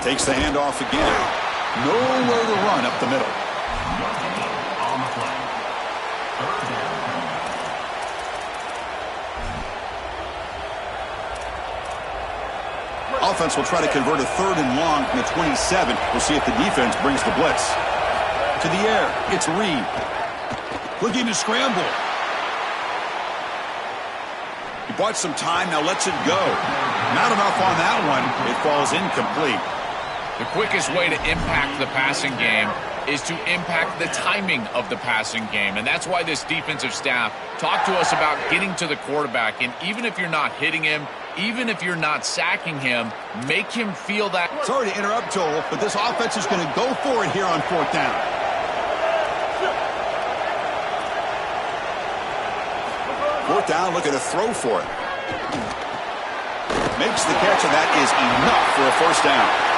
Takes the handoff again. Nowhere to run up the middle. On the play. Third down. Offense will try to convert a third and long from the 27. We'll see if the defense brings the blitz. To the air, it's Reed. Looking to scramble. He bought some time, now lets it go. Not enough on that one. It falls incomplete. The quickest way to impact the passing game is to impact the timing of the passing game. And that's why this defensive staff talked to us about getting to the quarterback. And even if you're not hitting him, even if you're not sacking him, make him feel that. Sorry to interrupt, Joel, but this offense is going to go for it here on fourth down. Fourth down, looking to throw for it. Makes the catch, and that is enough for a first down.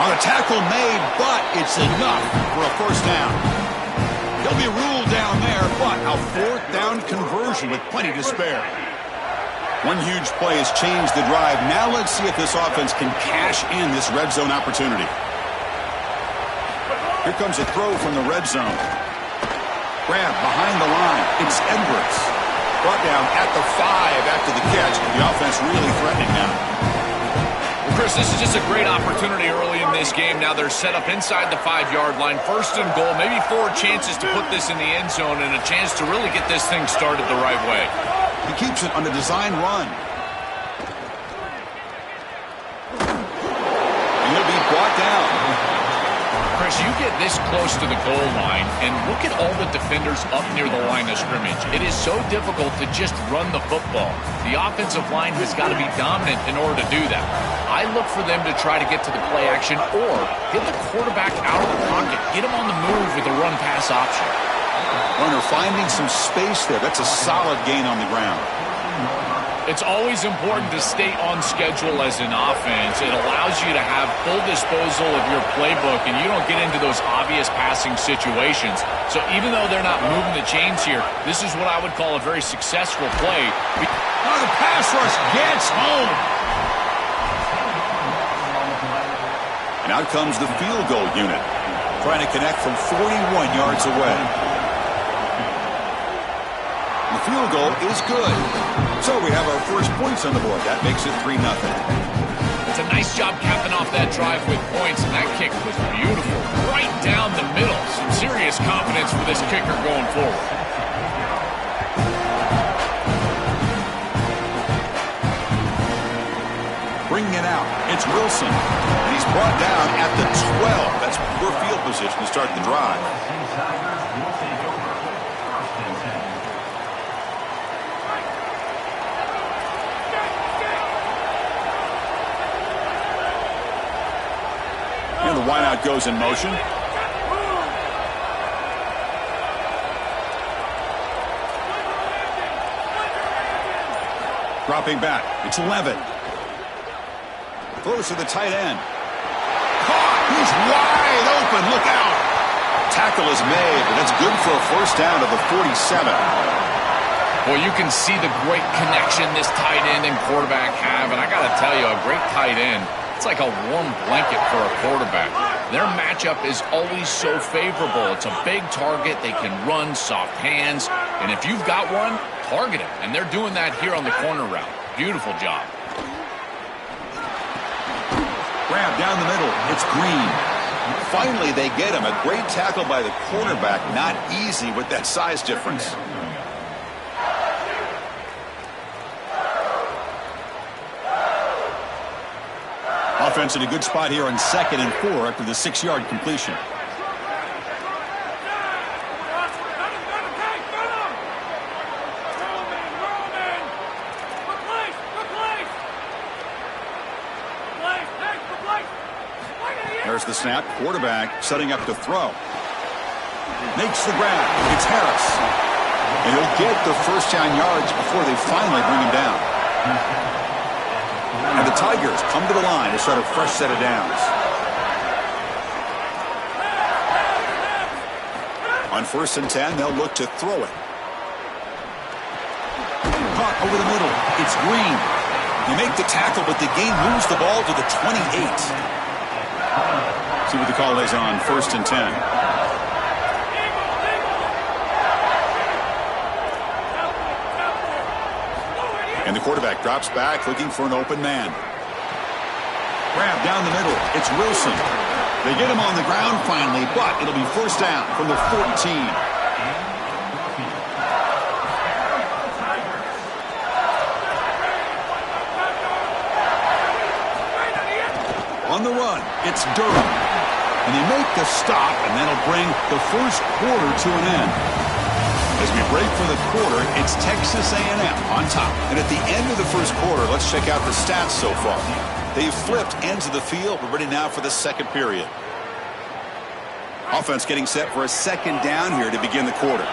On a tackle made, but it's enough for a first down. He'll be ruled down there, but a fourth down conversion with plenty to spare. One huge play has changed the drive. Now let's see if this offense can cash in this red zone opportunity. Here comes a throw from the red zone. Grab behind the line. It's Edwards. Brought down at the 5 after the catch. The offense really threatening now. Chris, this is just a great opportunity early in this game. Now they're set up inside the 5-yard line. First and goal, maybe 4 chances to put this in the end zone and a chance to really get this thing started the right way. He keeps it on the design run. And he'll be brought down. Chris, you get this close to the goal line, and look at all the defenders up near the line of scrimmage. It is so difficult to just run the football. The offensive line has got to be dominant in order to do that. I look for them to try to get to the play action or get the quarterback out of the pocket, get him on the move with a run-pass option. Runner finding some space there. That's a solid gain on the ground. It's always important to stay on schedule as an offense. It allows you to have full disposal of your playbook, and you don't get into those obvious passing situations. So even though they're not moving the chains here, this is what I would call a very successful play. Oh, the pass rush gets home. And out comes the field goal unit, trying to connect from 41 yards away. The field goal is good. So we have our first points on the board. That makes it 3-0. It's a nice job capping off that drive with points, and that kick was beautiful. Right down the middle. Some serious confidence for this kicker going forward. Bringing it out, it's Wilson. And he's brought down at the 12. That's poor field position to start the drive. And the wideout goes in motion. Dropping back, it's Levitt. Throws to the tight end. Caught! He's wide open. Look out! Tackle is made, but that's good for a first down to the 47. Well, you can see the great connection this tight end and quarterback have, and I got to tell you, a great tight end, it's like a warm blanket for a quarterback. Their matchup is always so favorable. It's a big target. They can run, soft hands, and if you've got one, target him, and they're doing that here on the corner route. Beautiful job. Grab down the middle. It's Green. Finally, they get him. A great tackle by the cornerback. Not easy with that size difference. Offense in a good spot here on 2nd and 4 after the 6-yard completion. There's the snap. Quarterback setting up to throw. Makes the grab. It's Harris. And he'll get the first down yards before they finally bring him down. And the Tigers come to the line to start a fresh set of downs. On 1st and 10, they'll look to throw it. Caught over the middle. It's Green. They make the tackle, but the game moves the ball to the 28. See what the call is on 1st and 10. And the quarterback drops back looking for an open man. Grab down the middle. It's Wilson. They get him on the ground finally, but it'll be first down from the 14. On the run, it's Durham. And they make the stop, and that'll bring the first quarter to an end. As we break for the quarter, it's Texas A&M on top. And at the end of the first quarter, let's check out the stats so far. They've flipped ends of the field. We're ready now for the second period. Offense getting set for a second down here to begin the quarter.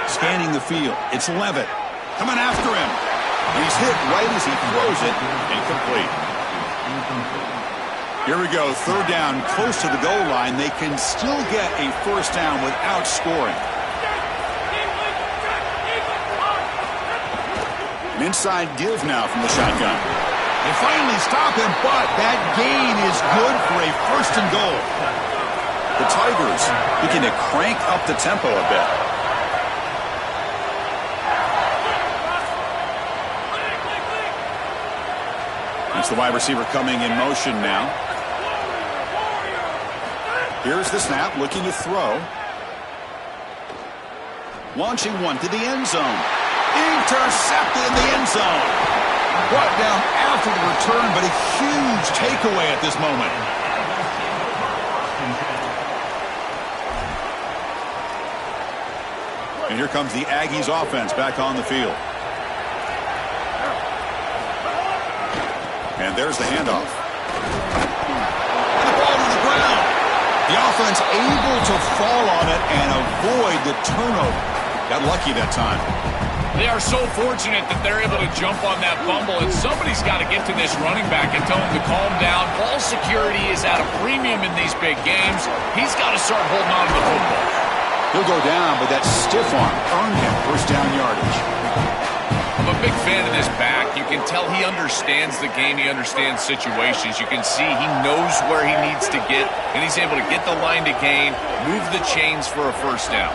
Scanning the field. It's Levitt. Coming after him. He's hit right as he throws it. Incomplete. Here we go. Third down close to the goal line. They can still get a first down without scoring. An inside give now from the shotgun. They finally stop him, but that gain is good for a first and goal. The Tigers looking to crank up the tempo a bit. It's the wide receiver coming in motion now. Here's the snap, looking to throw. Launching one to the end zone. Intercepted in the end zone. Brought down after the return, but a huge takeaway at this moment. And here comes the Aggies offense back on the field. And there's the handoff. And the ball to the ground. The offense able to fall on it and avoid the turnover. Got lucky that time. They are so fortunate that they're able to jump on that fumble, and somebody's got to get to this running back and tell him to calm down. Ball security is at a premium in these big games. He's got to start holding on to the football. He'll go down, but that stiff arm earned him first down yardage. I'm a big fan of this back. You can tell he understands the game. He understands situations. You can see he knows where he needs to get, and he's able to get the line to gain, move the chains for a first down.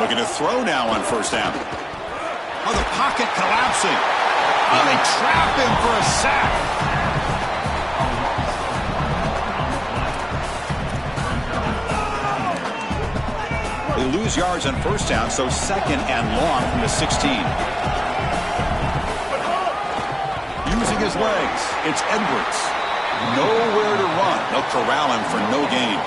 Looking to throw now on first down. Oh, the pocket collapsing. Oh, they trap him for a sack. They lose yards on first down, so second and long from the 16. Using his legs, it's Edwards. Nowhere to run. They'll corral him for no gain.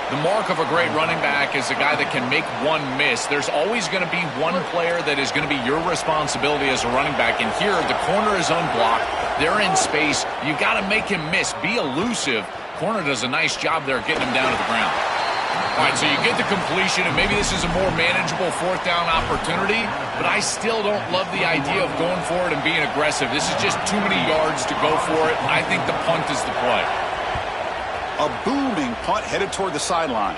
The mark of a great running back is a guy that can make one miss. There's always going to be one player that is going to be your responsibility as a running back. And here, the corner is unblocked. They're in space. You got to make him miss. Be elusive. Corner does a nice job there getting him down to the ground. All right, so you get the completion, and maybe this is a more manageable fourth down opportunity, but I still don't love the idea of going for it and being aggressive. This is just too many yards to go for it. I think the punt is the play. A booming punt headed toward the sideline.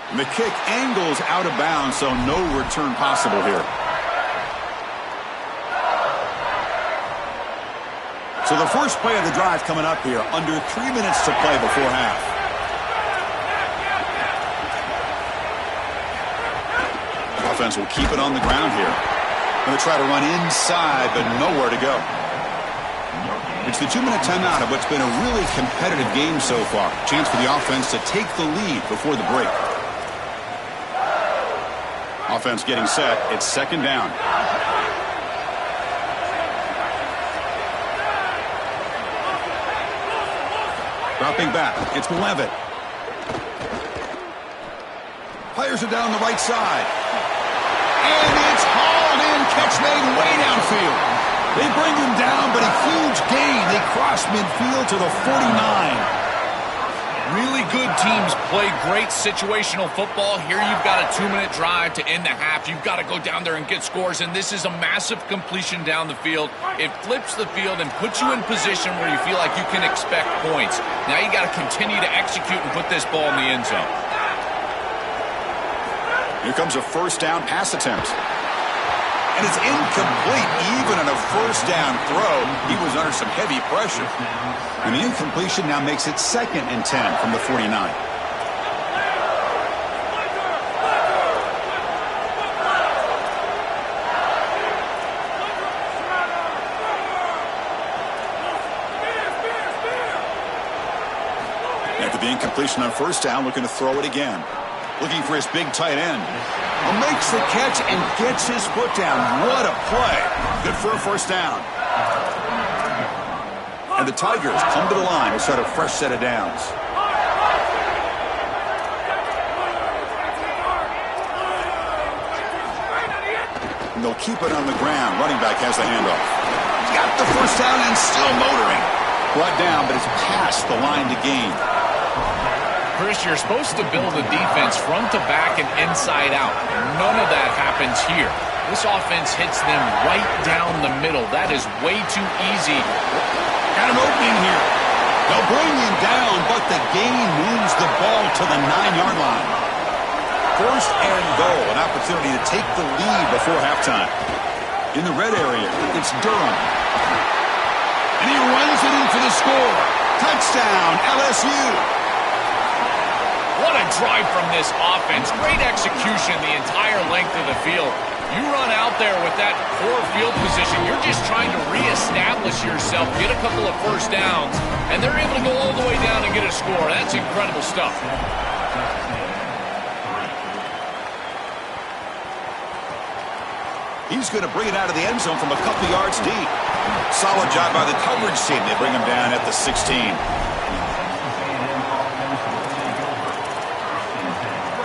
And the kick angles out of bounds, so no return possible here. So the first play of the drive coming up here, under 3 minutes to play before half. Offense will keep it on the ground here. Going to try to run inside, but nowhere to go. It's the 2-minute timeout of what's been a really competitive game so far. Chance for the offense to take the lead before the break. Offense getting set. It's second down. Dropping back. It's Levitt. Fires it down the right side. And it's hauled in. Catch made way downfield. They bring him down, but a huge gain. They cross midfield to the 49. Really good teams play great situational football. Here you've got a 2-minute drive to end the half. You've got to go down there and get scores, and this is a massive completion down the field. It flips the field and puts you in position where you feel like you can expect points. Now you got to continue to execute and put this ball in the end zone. Here comes a first down pass attempt. And it's incomplete. Even on a first down throw, he was under some heavy pressure. And the incompletion now makes it 2nd and 10 from the 49. After the incompletion on first down, looking to throw it again. Looking for his big tight end. Makes the catch and gets his foot down. What a play. Good for a first down. And the Tigers come to the line to start a fresh set of downs. And they'll keep it on the ground. Running back has the handoff. He's got the first down and still motoring. Brought down, but it's past the line to gain. Chris, you're supposed to build a defense front to back and inside out. None of that happens here. This offense hits them right down the middle. That is way too easy. Got an opening here. They'll bring him down, but the gain moves the ball to the 9-yard line. First and goal, an opportunity to take the lead before halftime. In the red area, it's Durham. And he runs it in for the score. Touchdown, LSU. What a drive from this offense. Great execution the entire length of the field. You run out there with that poor field position. You're just trying to reestablish yourself, get a couple of first downs, and they're able to go all the way down and get a score. That's incredible stuff. He's going to bring it out of the end zone from a couple yards deep. Solid job by the coverage team. They bring him down at the 16.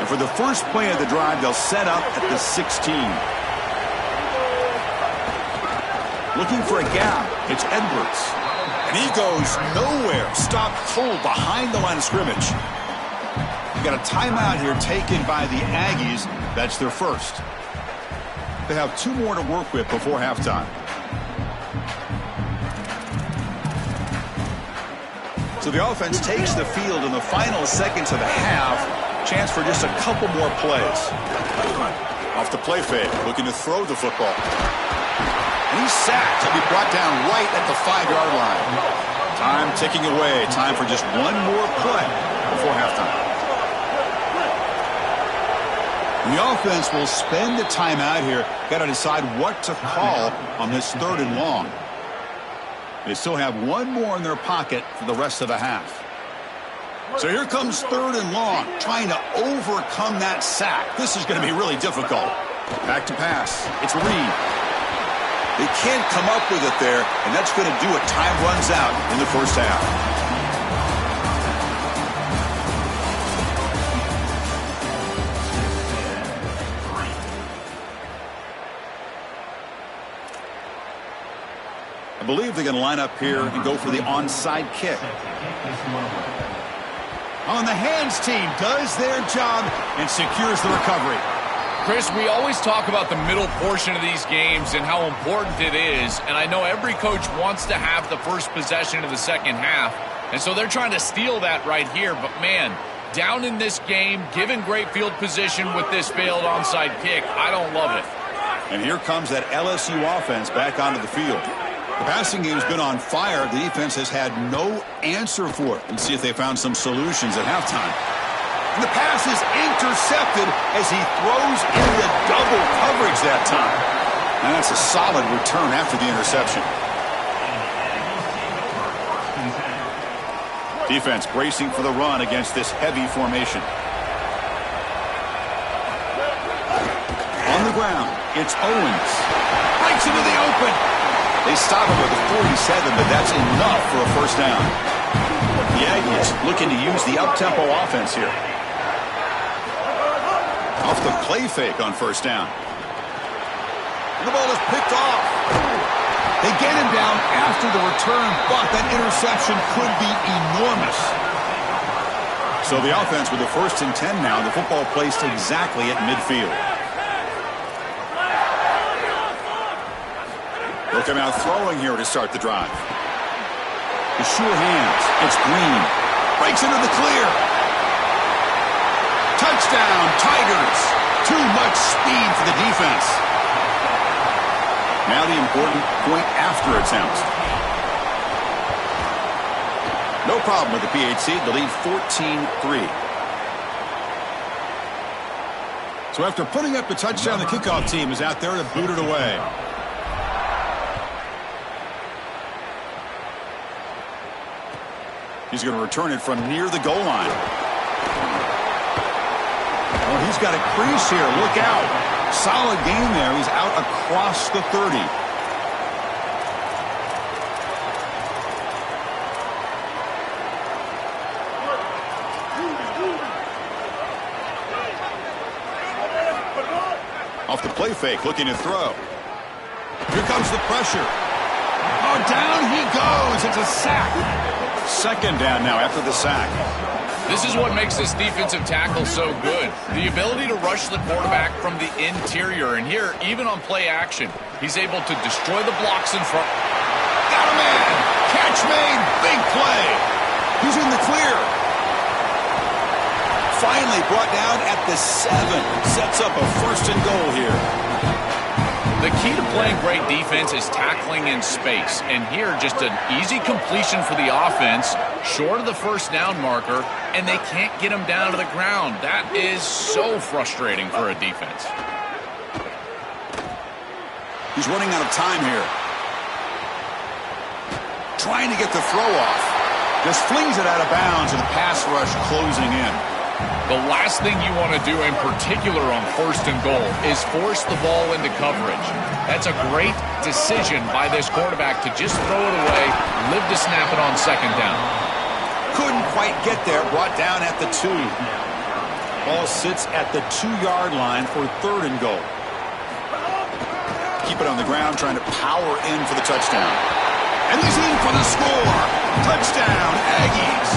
And for the first play of the drive, they'll set up at the 16. Looking for a gap. It's Edwards. And he goes nowhere. Stopped cold behind the line of scrimmage. You got a timeout here taken by the Aggies. That's their first. They have 2 more to work with before halftime. So the offense takes the field in the final seconds of the half. Chance for just a couple more plays. Off the play fake, looking to throw the football. And he's sacked. He'll be brought down right at the 5-yard line. Time ticking away. Time for just one more play before halftime. The offense will spend the timeout here. Got to decide what to call on this 3rd and long. They still have one more in their pocket for the rest of the half. So here comes 3rd and long, trying to overcome that sack. This is going to be really difficult. Back to pass. It's Reed. They can't come up with it there, and that's going to do it. Time runs out in the first half. I believe they're going to line up here and go for the onside kick. On the hands team does their job and secures the recovery. Chris, we always talk about the middle portion of these games and how important it is, and I know every coach wants to have the first possession of the second half, and so they're trying to steal that right here, but man, down in this game, given great field position with this failed onside kick, I don't love it. And here comes that LSU offense back onto the field. The passing game's been on fire. The defense has had no answer for it. Let's see if they found some solutions at halftime. And the pass is intercepted as he throws into double coverage that time. And that's a solid return after the interception. Defense bracing for the run against this heavy formation. On the ground, it's Owens. Breaks into the open. They stop him with a 47, but that's enough for a first down. The Aggies looking to use the up-tempo offense here. Off the play fake on first down. And the ball is picked off. They get him down after the return, but that interception could be enormous. So the offense with the 1st and 10 now. The football placed exactly at midfield. They'll come out throwing here to start the drive. The sure hands. It's Green. Breaks into the clear. Touchdown, Tigers. Too much speed for the defense. Now the important point after it's announced. No problem with the PHC. The lead 14-3. So after putting up the touchdown, the kickoff team is out there to boot it away. He's going to return it from near the goal line. Oh, he's got a crease here. Look out. Solid game there. He's out across the 30. Off the play fake, looking to throw. Here comes the pressure. Oh, down he goes. It's a sack. 2nd down now after the sack. This is what makes this defensive tackle so good. The ability to rush the quarterback from the interior. And here, even on play action, he's able to destroy the blocks in front. Got a man. Catch made. Big play. He's in the clear. Finally brought down at the 7. Sets up a 1st and goal here. The key to playing great defense is tackling in space. And here, just an easy completion for the offense, short of the first down marker, and they can't get him down to the ground. That is so frustrating for a defense. He's running out of time here. Trying to get the throw off. Just flings it out of bounds, and the pass rush closing in. The last thing you want to do, in particular on 1st and goal, is force the ball into coverage. That's a great decision by this quarterback to just throw it away, live to snap it on 2nd down. Couldn't quite get there, brought down at the 2. Ball sits at the 2-yard line for 3rd and goal. Keep it on the ground, trying to power in for the touchdown. And he's in for the score. Touchdown, Aggies.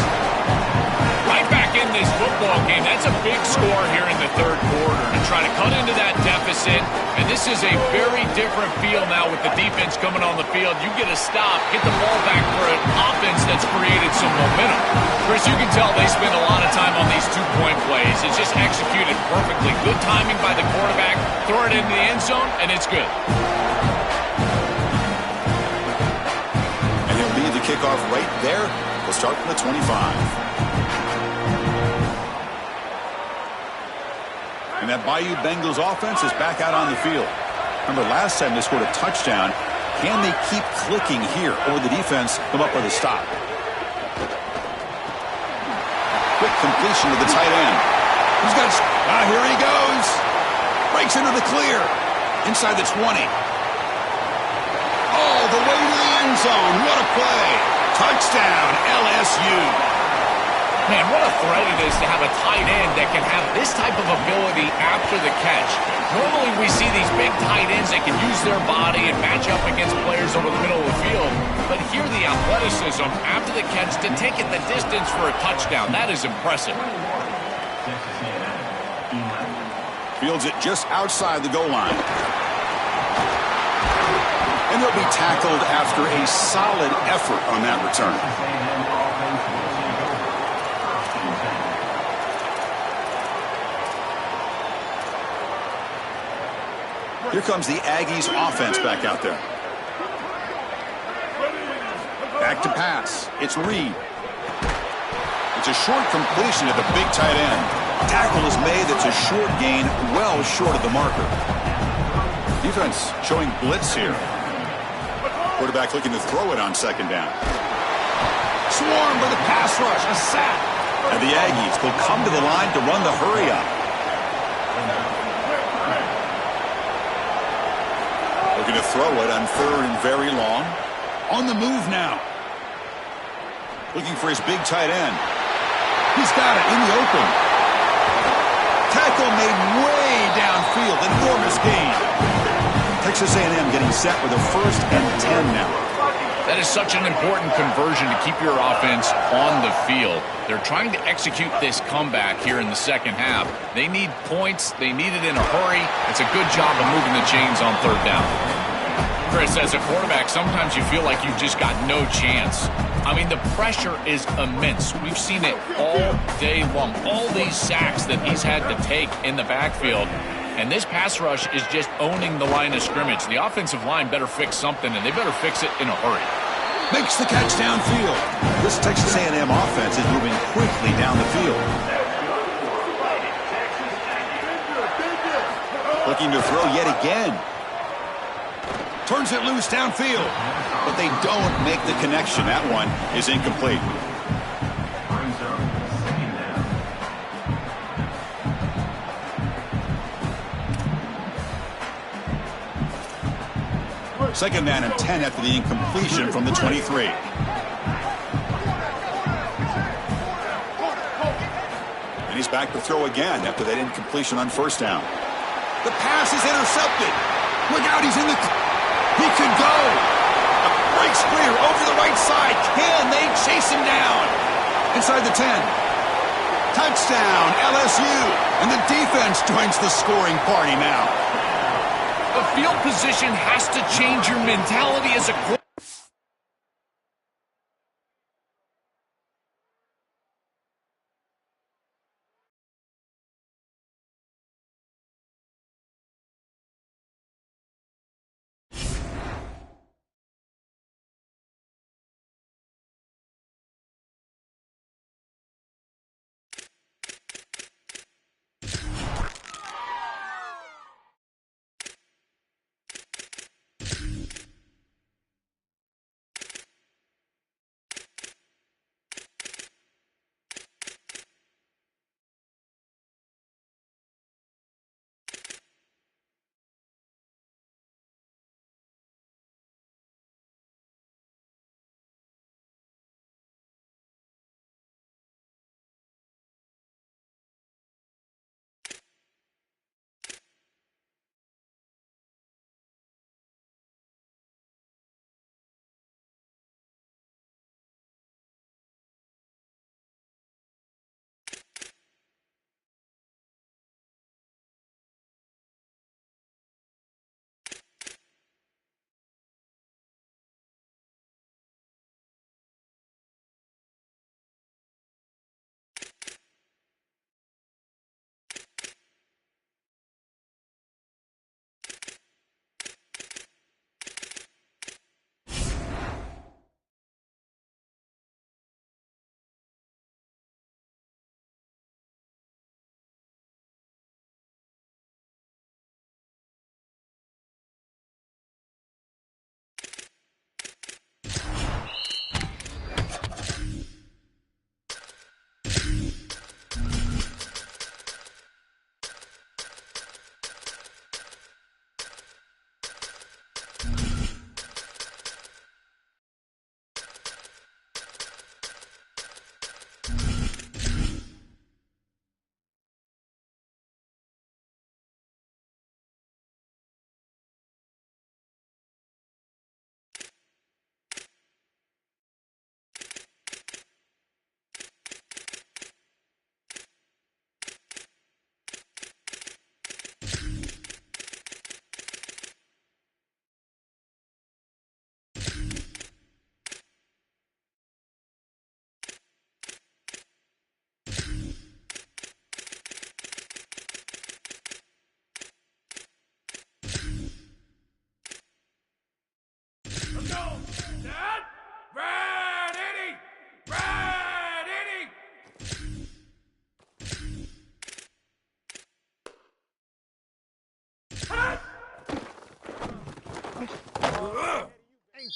Right back in this football game. That's a big score here in the 3rd quarter to try to cut into that deficit. And this is a very different feel now with the defense coming on the field. You get a stop, get the ball back for an offense that's created some momentum. Chris, you can tell they spend a lot of time on these 2-point plays. It's just executed perfectly. Good timing by the quarterback. Throw it into the end zone, and it's good. And he'll lead the kickoff right there. We'll start from the 25. And that Bayou Bengals offense is back out on the field. Remember, last time they scored a touchdown. Can they keep clicking here, or the defense come up with a stop? Quick completion to the tight end. He's got here he goes. Breaks into the clear. Inside the 20. All the way to the end zone. What a play. Touchdown, LSU. Man, what a threat it is to have a tight end that can have this type of ability after the catch. Normally we see these big tight ends that can use their body and match up against players over the middle of the field. But here the athleticism after the catch to take it the distance for a touchdown. That is impressive. Fields it just outside the goal line. And they'll be tackled after a solid effort on that return. Here comes the Aggies offense back out there. Back to pass. It's Reed. It's a short completion at the big tight end. Tackle is made. That's a short gain, well short of the marker. Defense showing blitz here. Quarterback looking to throw it on 2nd down. Swarmed by the pass rush. A sack. And the Aggies will come to the line to run the hurry up. Looking to throw it on 3rd and very long. On the move now. Looking for his big tight end. He's got it in the open. Tackle made way downfield. Enormous gain. Texas A&M getting set with a 1st and 10 now. That is such an important conversion to keep your offense on the field. They're trying to execute this comeback here in the 2nd half. They need points. They need it in a hurry. It's a good job of moving the chains on 3rd down. Chris, as a quarterback, sometimes you feel like you've just got no chance. I mean, the pressure is immense. We've seen it all day long. All these sacks that he's had to take in the backfield. And this pass rush is just owning the line of scrimmage. The offensive line better fix something, and they better fix it in a hurry. Makes the catch downfield. This Texas A&M offense is moving quickly down the field. Looking to throw yet again. Turns it loose downfield. But they don't make the connection. That one is incomplete. Second down and 10 after the incompletion from the 23. And he's back to throw again after that incompletion on 1st down. The pass is intercepted. Look out, he's in the... He could go. Breaks clear over the right side. Can they chase him down? Inside the 10. Touchdown, LSU. And the defense joins the scoring party now. The field position has to change your mentality as a quarterback.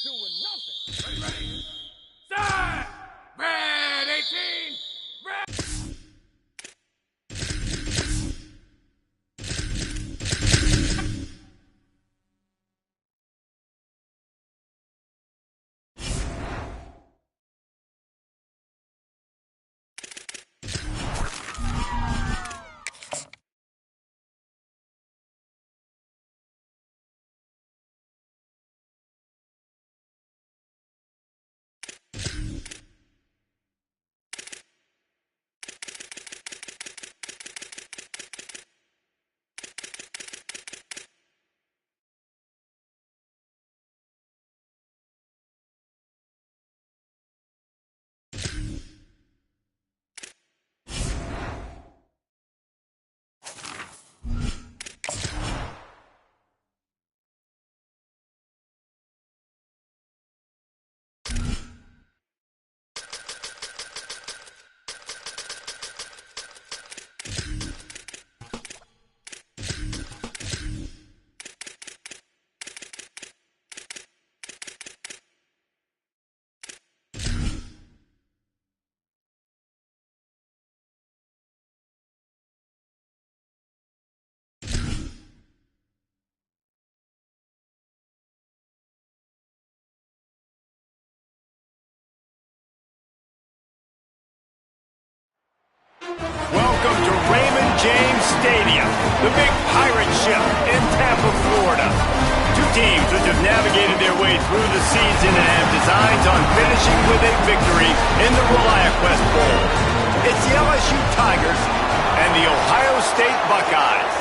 doing nothing. Ready? Start! Red 18! Red! Welcome to Raymond James Stadium, the big pirate ship in Tampa, Florida. Two teams which have navigated their way through the season and have designs on finishing with a victory in the ReliaQuest Bowl. It's the LSU Tigers and the Ohio State Buckeyes.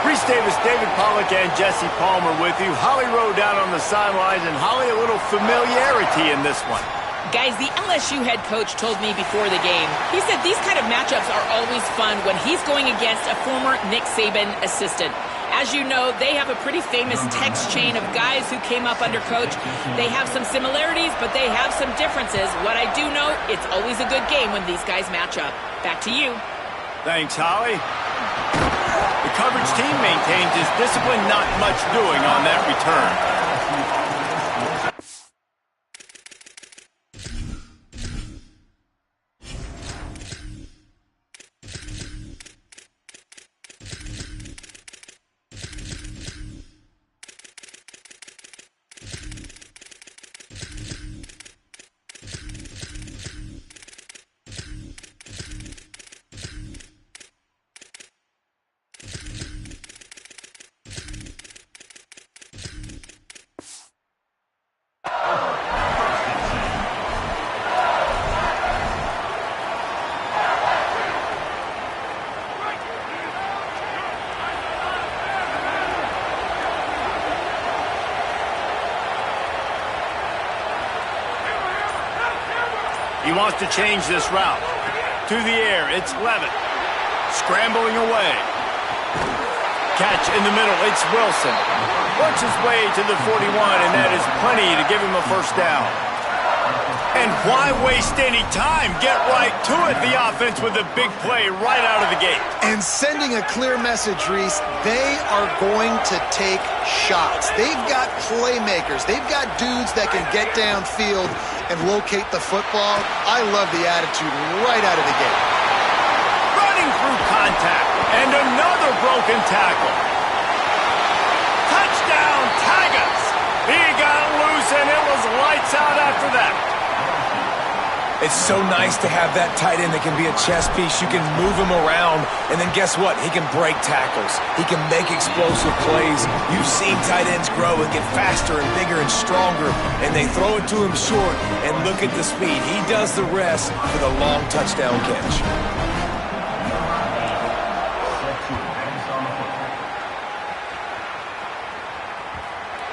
Reese Davis, David Pollack, and Jesse Palmer with you. Holly Rowe down on the sidelines, and Holly, a little familiarity in this one. Guys, the LSU head coach told me before the game, he said these kind of matchups are always fun when he's going against a former Nick Saban assistant. As you know, they have a pretty famous text chain of guys who came up under coach. They have some similarities, but they have some differences. What I do know, it's always a good game when these guys match up. Back to you. Thanks, Holly. The coverage team maintains its discipline, not much doing on that return. He wants to change this route. To the air, it's Levitt. Scrambling away. Catch in the middle, it's Wilson. Works his way to the 41, and that is plenty to give him a first down. And why waste any time? Get right to it, the offense with a big play right out of the gate. And sending a clear message, Reese, they are going to take shots. They've got playmakers. They've got dudes that can get downfield and locate the football. I love the attitude right out of the gate. Running through contact, and another broken tackle. Touchdown, Tigers! He got loose, and it was lights out after that. It's so nice to have that tight end that can be a chess piece. You can move him around, and then guess what? He can break tackles. He can make explosive plays. You've seen tight ends grow and get faster and bigger and stronger, and they throw it to him short, and look at the speed. He does the rest for the long touchdown catch.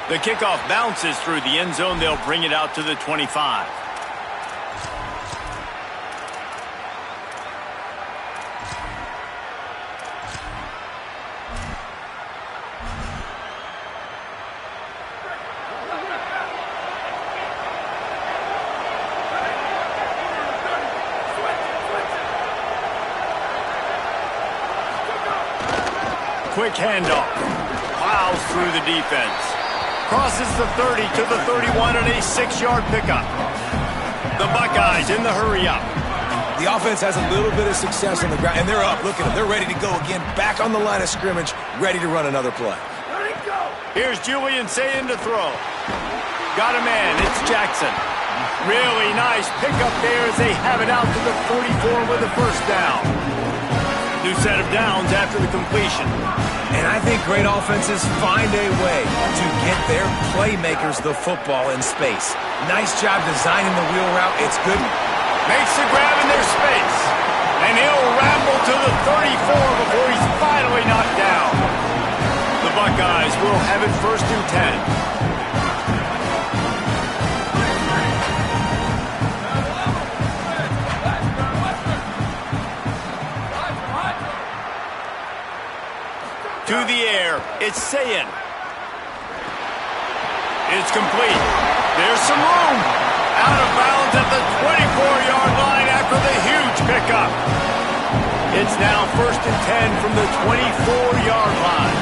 The kickoff bounces through the end zone. They'll bring it out to the 25. Quick handoff. Plows through the defense. crosses the 30 to the 31 and a 6-yard pickup. The Buckeyes in the hurry-up. The offense has a little bit of success on the ground, and they're up. Look at them. They're ready to go again. Back on the line of scrimmage, ready to run another play. Here's Julian Sayin to throw. Got a man. It's Jackson. Really nice pickup there as they have it out to the 44 with the first down. New set of downs after the completion. And I think great offenses find a way to get their playmakers the football in space. Nice job designing the wheel route. It's good. Makes the grab in their space. And he'll ramble to the 34 before he's finally knocked down. The Buckeyes will have it 1st and 10. To the air, it's Sayin. It's complete. There's some room. Out of bounds at the 24-yard line after the huge pickup. It's now 1st and 10 from the 24-yard line.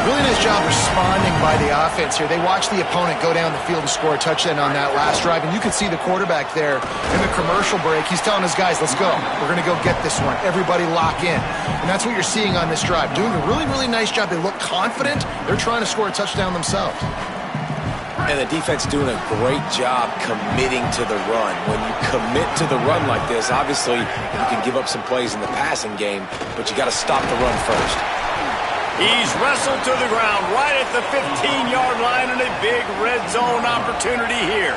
Really nice job responding by the offense here. They watched the opponent go down the field and score a touchdown on that last drive, and you could see the quarterback there in the commercial break. He's telling his guys, let's go. We're going to go get this one. Everybody lock in. And that's what you're seeing on this drive. Doing a really, really nice job. They look confident. They're trying to score a touchdown themselves. And the defense doing a great job committing to the run. When you commit to the run like this, obviously you can give up some plays in the passing game, but you got to stop the run first. He's wrestled to the ground right at the 15-yard line and a big red zone opportunity here.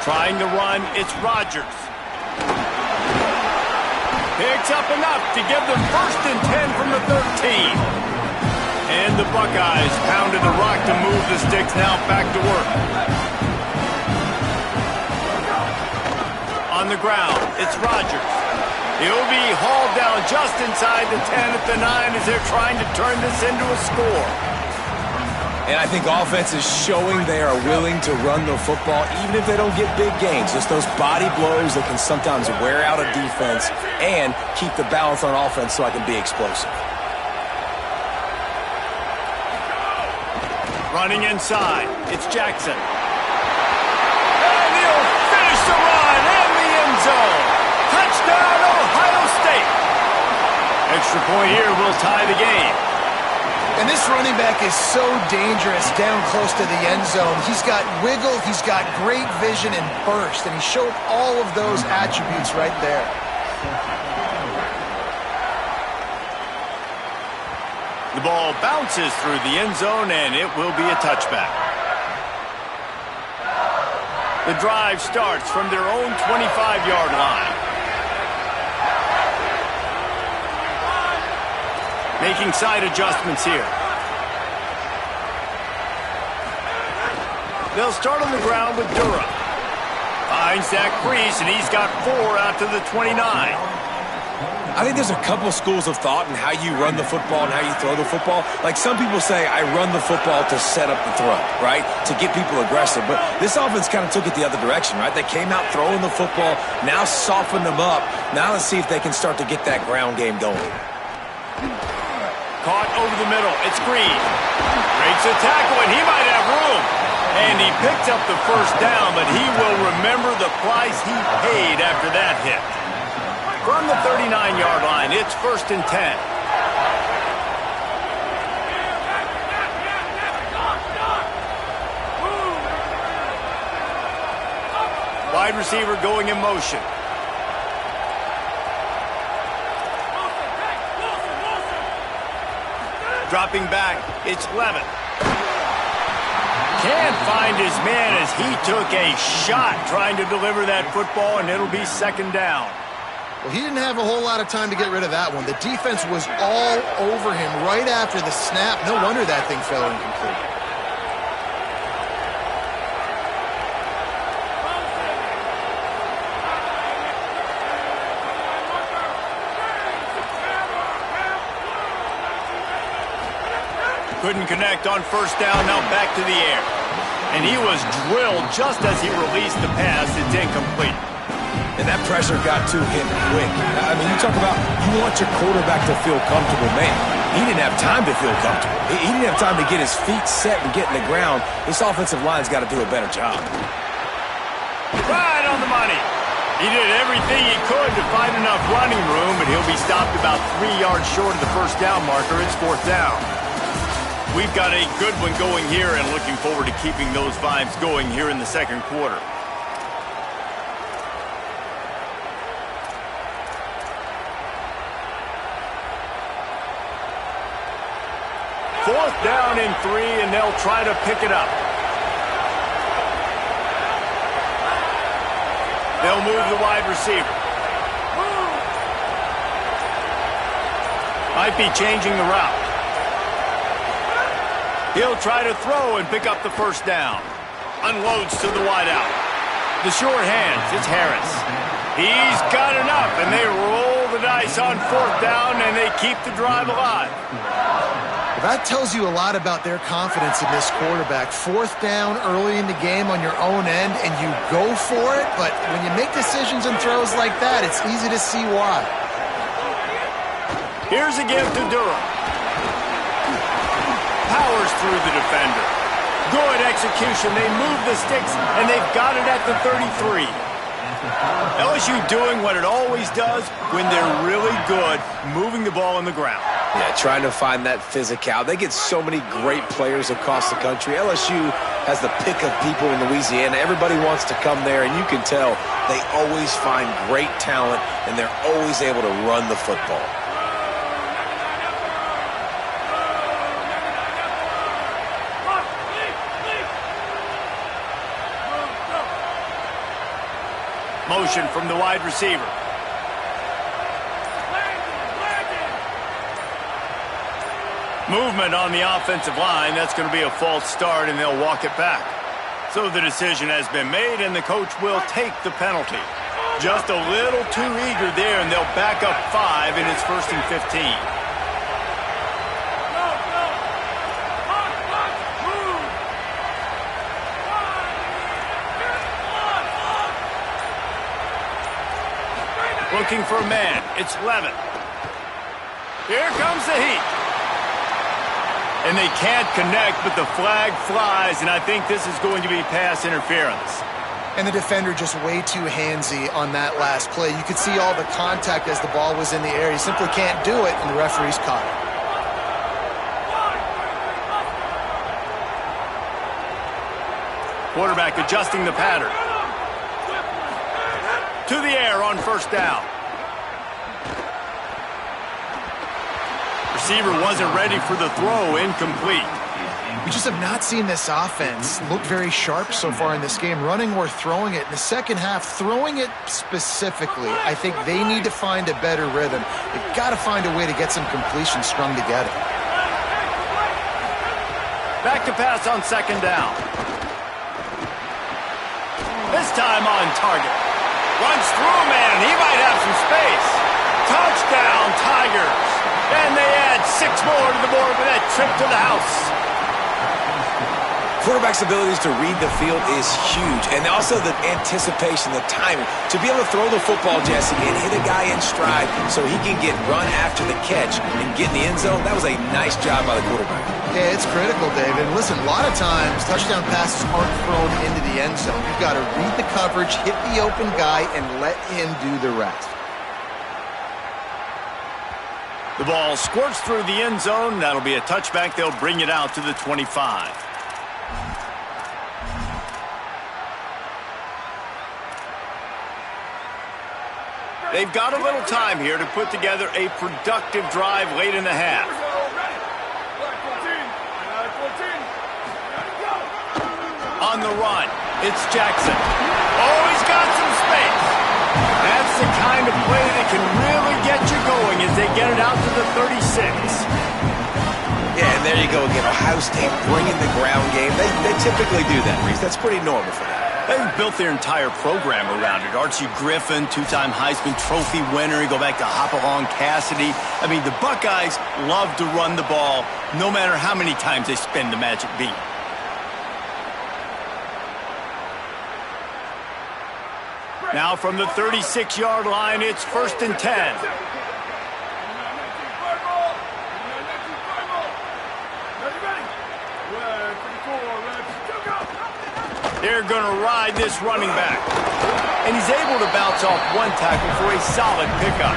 Trying to run, it's Rodgers. Picks up enough to give them 1st and 10 from the 13. And the Buckeyes pounded the rock to move the sticks now back to work. On the ground, it's Rodgers. He'll be hauled down just inside the 10 at the 9 as they're trying to turn this into a score. And I think offense is showing they are willing to run the football even if they don't get big gains. Just those body blows that can sometimes wear out a defense and keep the balance on offense so I can be explosive. Running inside, it's Jackson. And he'll finish the run in the end zone. Touchdown, Ohio State. Extra point here will tie the game. And this running back is so dangerous down close to the end zone. He's got wiggle, he's got great vision and burst, and he showed all of those attributes right there. The ball bounces through the end zone, and it will be a touchback. The drive starts from their own 25-yard line. Making side adjustments here. They'll start on the ground with Dura. Finds that crease, and he's got 4 out to the 29. I think there's a couple schools of thought in how you run the football and how you throw the football. Like some people say, I run the football to set up the throw, right? To get people aggressive. But this offense kind of took it the other direction, right? They came out throwing the football, now softened them up. Now let's see if they can start to get that ground game going. Caught over the middle. It's Green. Breaks a tackle, and he might have room. And he picks up the first down, but he will remember the price he paid after that hit. From the 39-yard line, it's 1st and 10. Wide receiver going in motion. Dropping back, it's Levin. Can't find his man as he took a shot trying to deliver that football, and it'll be 2nd down. Well, he didn't have a whole lot of time to get rid of that one. The defense was all over him right after the snap. No wonder that thing fell incomplete. Couldn't connect on 1st down, now back to the air. And he was drilled just as he released the pass. It's incomplete. And that pressure got to him quick. I mean, you talk about you want your quarterback to feel comfortable. Man, he didn't have time to feel comfortable. He didn't have time to get his feet set and get in the ground. This offensive line's got to do a better job. Right on the money. He did everything he could to find enough running room, but he'll be stopped about 3 yards short of the first down marker. It's 4th down. We've got a good one going here and looking forward to keeping those vibes going here in the second quarter. Fourth down and 3, and they'll try to pick it up. They'll move the wide receiver. Might be changing the route. He'll try to throw and pick up the first down. Unloads to the wideout. The short hands, it's Harris. He's got enough, and they roll the dice on 4th down, and they keep the drive alive. That tells you a lot about their confidence in this quarterback. 4th down early in the game on your own end, and you go for it, but when you make decisions and throws like that, it's easy to see why. Here's a give to Durham. Powers through the defender. Good execution. They move the sticks, and they've got it at the 33. LSU doing what it always does when they're really good, moving the ball on the ground. Yeah, trying to find that physical. They get so many great players across the country. LSU has the pick of people in Louisiana. Everybody wants to come there, and you can tell they always find great talent, and they're always able to run the football. Motion from the wide receiver. Movement on the offensive line. That's going to be a false start, and they'll walk it back. So the decision has been made, and the coach will take the penalty. Just a little too eager there, and they'll back up 5, and it's 1st and 15. Looking for a man. It's Levin. Here comes the heat. And they can't connect, but the flag flies, and I think this is going to be pass interference. And the defender just way too handsy on that last play. You could see all the contact as the ball was in the air. He simply can't do it, and the referee's caught it. Quarterback adjusting the pattern. To the air on 1st down. Receiver wasn't ready for the throw, incomplete. We just have not seen this offense look very sharp so far in this game, running or throwing it. In the second half, throwing it specifically, I think they need to find a better rhythm. They've got to find a way to get some completions strung together. Back to pass on 2nd down. This time on target. Runs through, man. He might have some space. Touchdown, Tigers. And they add 6 more to the board with that trip to the house. Quarterback's abilities to read the field is huge. And also the anticipation, the timing. To be able to throw the football, Jesse, and hit a guy in stride so he can get run after the catch and get in the end zone, that was a nice job by the quarterback. Yeah, it's critical, David. And listen, a lot of times touchdown passes aren't thrown into the end zone. You've got to read the coverage, hit the open guy, and let him do the rest. The ball squirts through the end zone. That'll be a touchback. They'll bring it out to the 25. They've got a little time here to put together a productive drive late in the half. On the run, it's Jackson. Oh, he's got some space. That's the kind of play that can really get you going as they get it out to the 36. Yeah, and there you go again. Ohio State bringing the ground game. They typically do that, Reese. That's pretty normal for them. They've built their entire program around it. Archie Griffin, 2-time Heisman Trophy winner. You go back to Hopalong Cassidy. I mean, the Buckeyes love to run the ball no matter how many times they spin the magic beat. Now from the 36-yard line, it's 1st and 10. They're going to ride this running back. And he's able to bounce off one tackle for a solid pickup.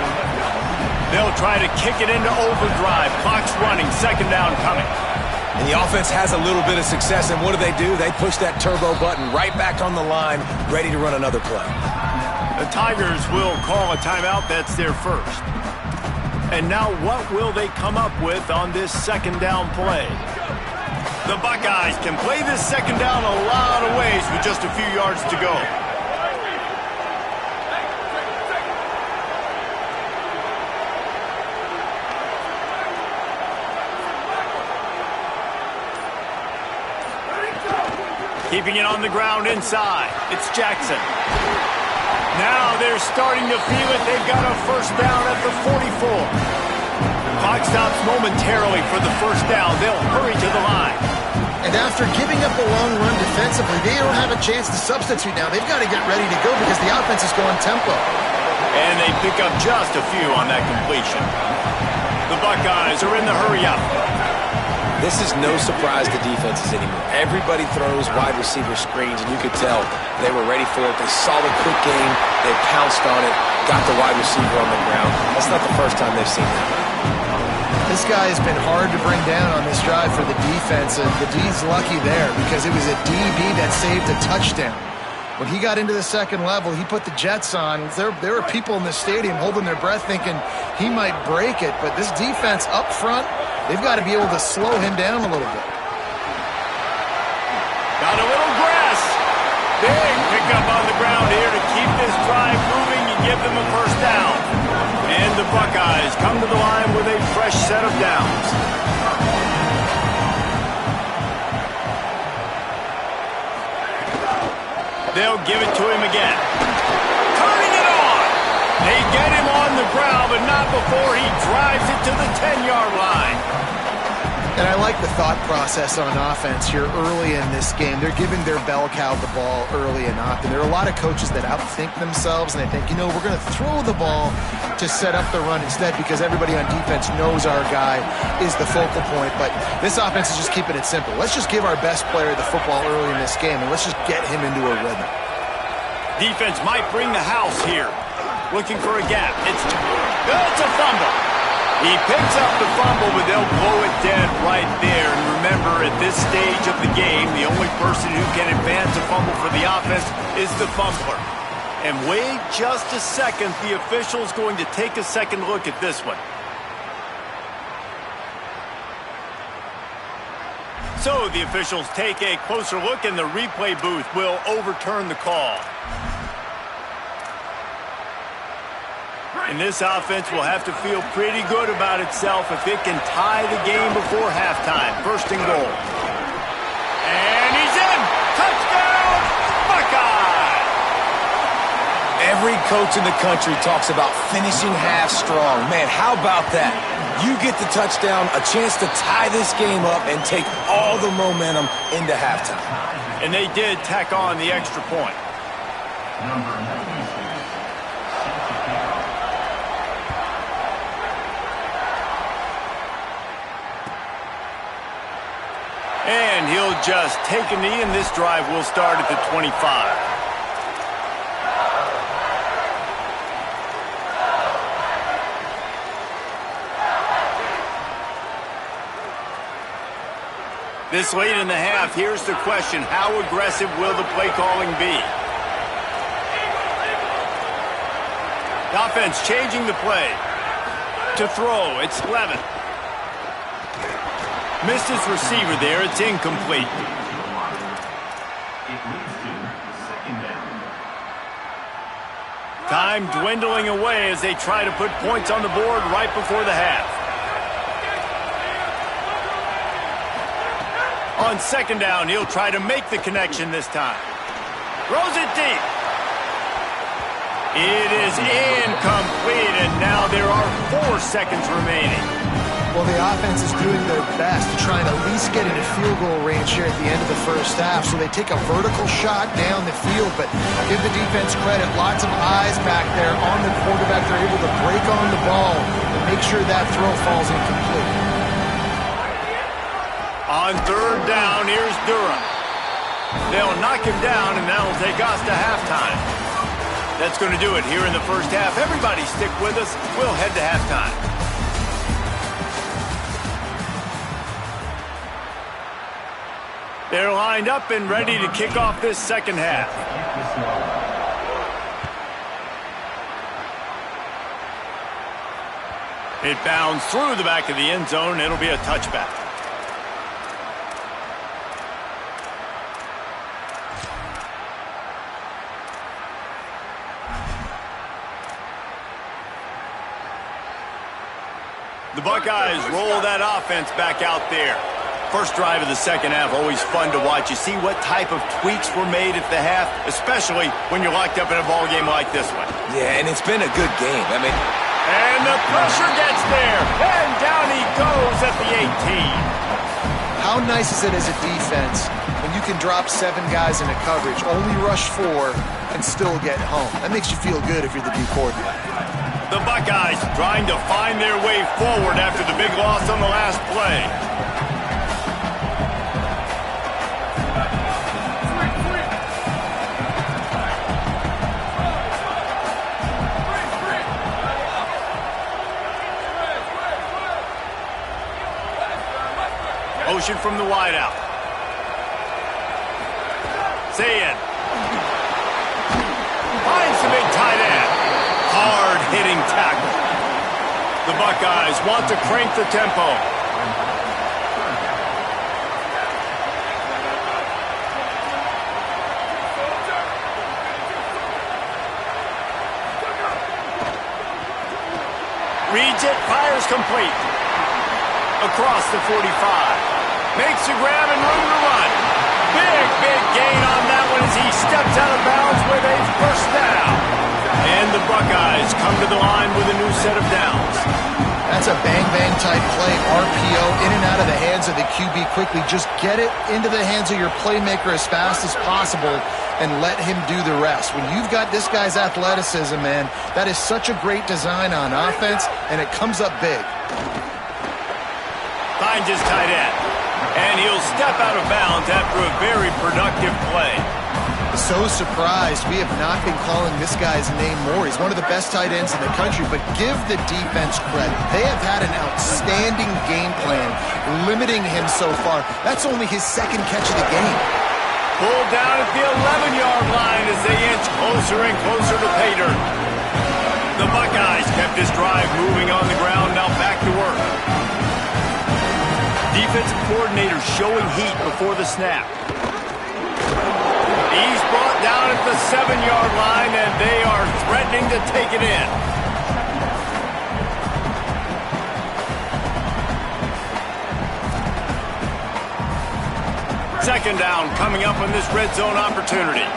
They'll try to kick it into overdrive. Clock's running, 2nd down coming. And the offense has a little bit of success, and what do? They push that turbo button right back on the line, ready to run another play. The Tigers will call a timeout. That's their first. And now what will they come up with on this 2nd down play? The Buckeyes can play this 2nd down a lot of ways with just a few yards to go. Keeping it on the ground inside. It's Jackson. Now they're starting to feel it. They've got a 1st down at the 44. Clock stops momentarily for the 1st down. They'll hurry to the line. And after giving up a long run defensively, they don't have a chance to substitute now. They've got to get ready to go because the offense is going tempo. And they pick up just a few on that completion. The Buckeyes are in the hurry-up. This is no surprise to defenses anymore. Everybody throws wide receiver screens, and you could tell they were ready for it. They saw the quick game. They pounced on it, got the wide receiver on the ground. That's not the first time they've seen that. This guy has been hard to bring down on this drive for the defense, and the D's lucky there because it was a DB that saved a touchdown. When he got into the 2nd level, he put the Jets on. There were people in the stadium holding their breath thinking he might break it, but this defense up front, they've got to be able to slow him down a little bit. Got a little grass. Big pickup on the ground here to keep this drive moving and give them a 1st down. And the Buckeyes come to the line with a fresh set of downs. They'll give it to him again. Turning it on. They get him on the ground, but not before he drives it to the 10-yard line. And I like the thought process on offense here early in this game. They're giving their bell cow the ball early and often. There are a lot of coaches that outthink themselves, and they think, we're going to throw the ball to set up the run instead because everybody on defense knows our guy is the focal point. But this offense is just keeping it simple. Let's just give our best player the football early in this game, and let's just get him into a rhythm. Defense might bring the house here. Looking for a gap. It's a fumble. He picks up the fumble, but they'll blow it dead right there. And remember, at this stage of the game, the only person who can advance a fumble for the offense is the fumbler. And wait just a second, the official's going to take a second look at this one. So the officials take a closer look, and the replay booth will overturn the call. And this offense will have to feel pretty good about itself if it can tie the game before halftime. 1st and goal. And he's in! Touchdown! Buckeye! Every coach in the country talks about finishing half strong. Man, how about that? You get the touchdown, a chance to tie this game up and take all the momentum into halftime. And they did tack on the extra point. Number 96. And he'll just take a knee, and this drive will start at the 25. This late in the half, here's the question. How aggressive will the play calling be? The offense changing the play. To throw, it's Levin. Missed his receiver there. It's incomplete. Time dwindling away as they try to put points on the board right before the half. On 2nd down, he'll try to make the connection this time. Throws it deep. It is incomplete, and now there are 4 seconds remaining. Well, the offense is doing their best to try and at least get into field goal range here at the end of the first half. So they take a vertical shot down the field, but give the defense credit. Lots of eyes back there on the quarterback. They're able to break on the ball and make sure that throw falls incomplete. On third down, here's Durham. They'll knock him down, and that'll take us to halftime. That's going to do it here in the first half. Everybody stick with us. We'll head to halftime. They're lined up and ready to kick off this second half. It bounds through the back of the end zone. It'll be a touchback. The Buckeyes roll that offense back out there. First drive of the second half, always fun to watch. You see what type of tweaks were made at the half, especially when you're locked up in a ball game like this one. Yeah, and it's been a good game. I mean... And the pressure gets there, and down he goes at the 18. How nice is it as a defense when you can drop 7 guys into coverage, only rush 4, and still get home? That makes you feel good if you're the D quarterback. The Buckeyes trying to find their way forward after the big loss on the last play. Motion from the wideout. Sayed finds the big tight end. Hard-hitting tackle. The Buckeyes want to crank the tempo. Reads it, fires complete. Across the 45. Makes a grab and room to run. Big gain on that one as he steps out of bounds with a first down. And the Buckeyes come to the line with a new set of downs. That's a bang-bang type play. RPO in and out of the hands of the QB quickly. Just get it into the hands of your playmaker as fast as possible and let him do the rest. When you've got this guy's athleticism, man, that is such a great design on offense, and it comes up big. Finds his tight end. And he'll step out of bounds after a very productive play. So surprised we have not been calling this guy's name more. He's one of the best tight ends in the country, but give the defense credit. They have had an outstanding game plan, limiting him so far. That's only his second catch of the game. Pulled down at the 11-yard line as they inch closer and closer to pay dirt. The Buckeyes kept this drive moving on the ground, now back to work. Defensive coordinator showing heat before the snap. He's brought down at the 7-yard line, and they are threatening to take it in. Second down coming up on this red zone opportunity.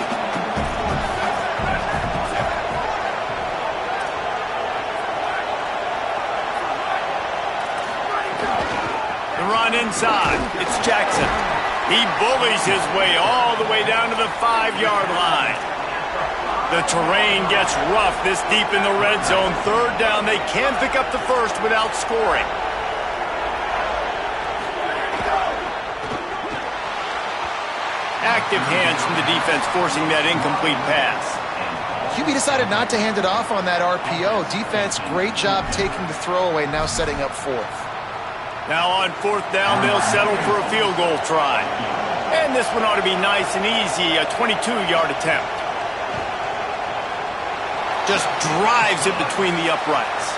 The run inside. It's Jackson. He bullies his way all the way down to the 5-yard line. The terrain gets rough this deep in the red zone. Third down, they can pick up the first without scoring. Active hands from the defense forcing that incomplete pass. QB decided not to hand it off on that RPO. Defense, great job taking the throwaway, now setting up fourth. Now on fourth down, they'll settle for a field goal try. And this one ought to be nice and easy, a 22-yard attempt. Just drives it between the uprights.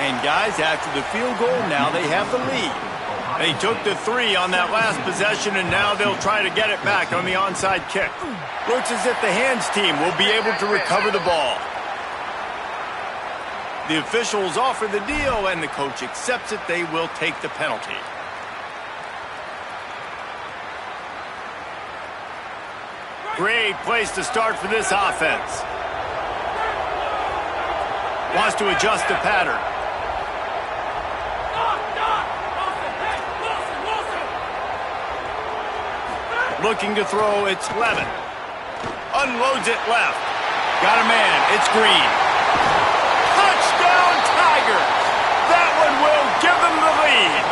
And guys, after the field goal, now they have the lead. They took the 3 on that last possession, and now they'll try to get it back on the onside kick. Looks as if the hands team will be able to recover the ball. The officials offer the deal, and the coach accepts it. They will take the penalty. Great place to start for this offense. Wants to adjust the pattern. Looking to throw, it's Levin. Unloads it left. Got a man, it's Green. Touchdown Tigers! That one will give them the lead.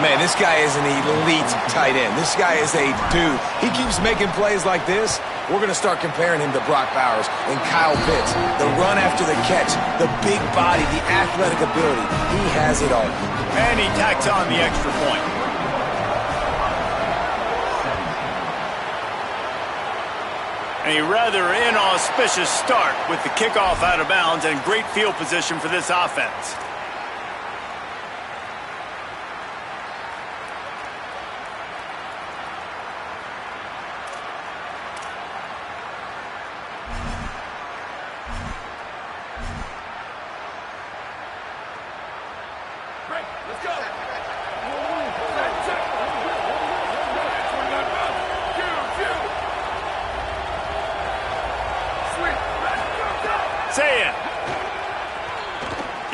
Man, this guy is an elite tight end. This guy is a dude. He keeps making plays like this. We're going to start comparing him to Brock Bowers and Kyle Pitts. The run after the catch, the big body, the athletic ability. He has it all. And he tacks on the extra point. A rather inauspicious start with the kickoff out of bounds and great field position for this offense.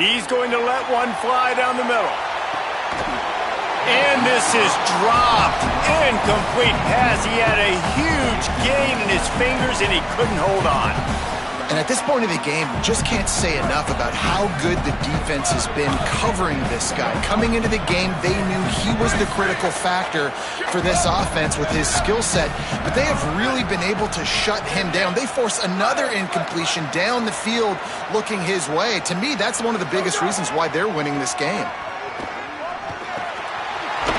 He's going to let one fly down the middle. And this is dropped. Incomplete pass. He had a huge gain in his fingers, and he couldn't hold on. And at this point of the game, we just can't say enough about how good the defense has been covering this guy. Coming into the game, they knew he was the critical factor for this offense with his skill set, but they have really been able to shut him down. They force another incompletion down the field looking his way. To me, that's one of the biggest reasons why they're winning this game.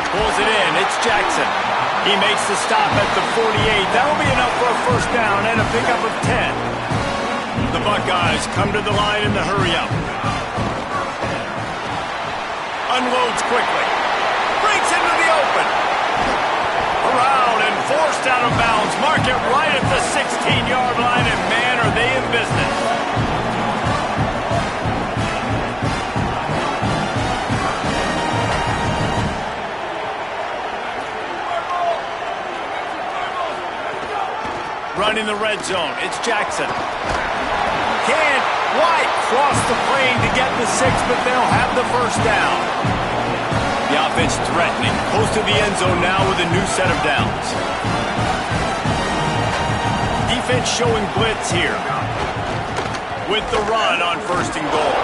Pulls it in. It's Jackson. He makes the stop at the 48. That'll be enough for a first down and a pickup of 10. The Buckeyes come to the line in the hurry-up. Unloads quickly. Breaks into the open. Around and forced out of bounds. Mark it right at the 16-yard line, and man, are they in business. Running the red zone. It's Jackson. Can't quite cross the plane to get the 6, but they'll have the first down. The offense threatening. Close to the end zone now with a new set of downs. Defense showing blitz here. With the run on 1st and goal.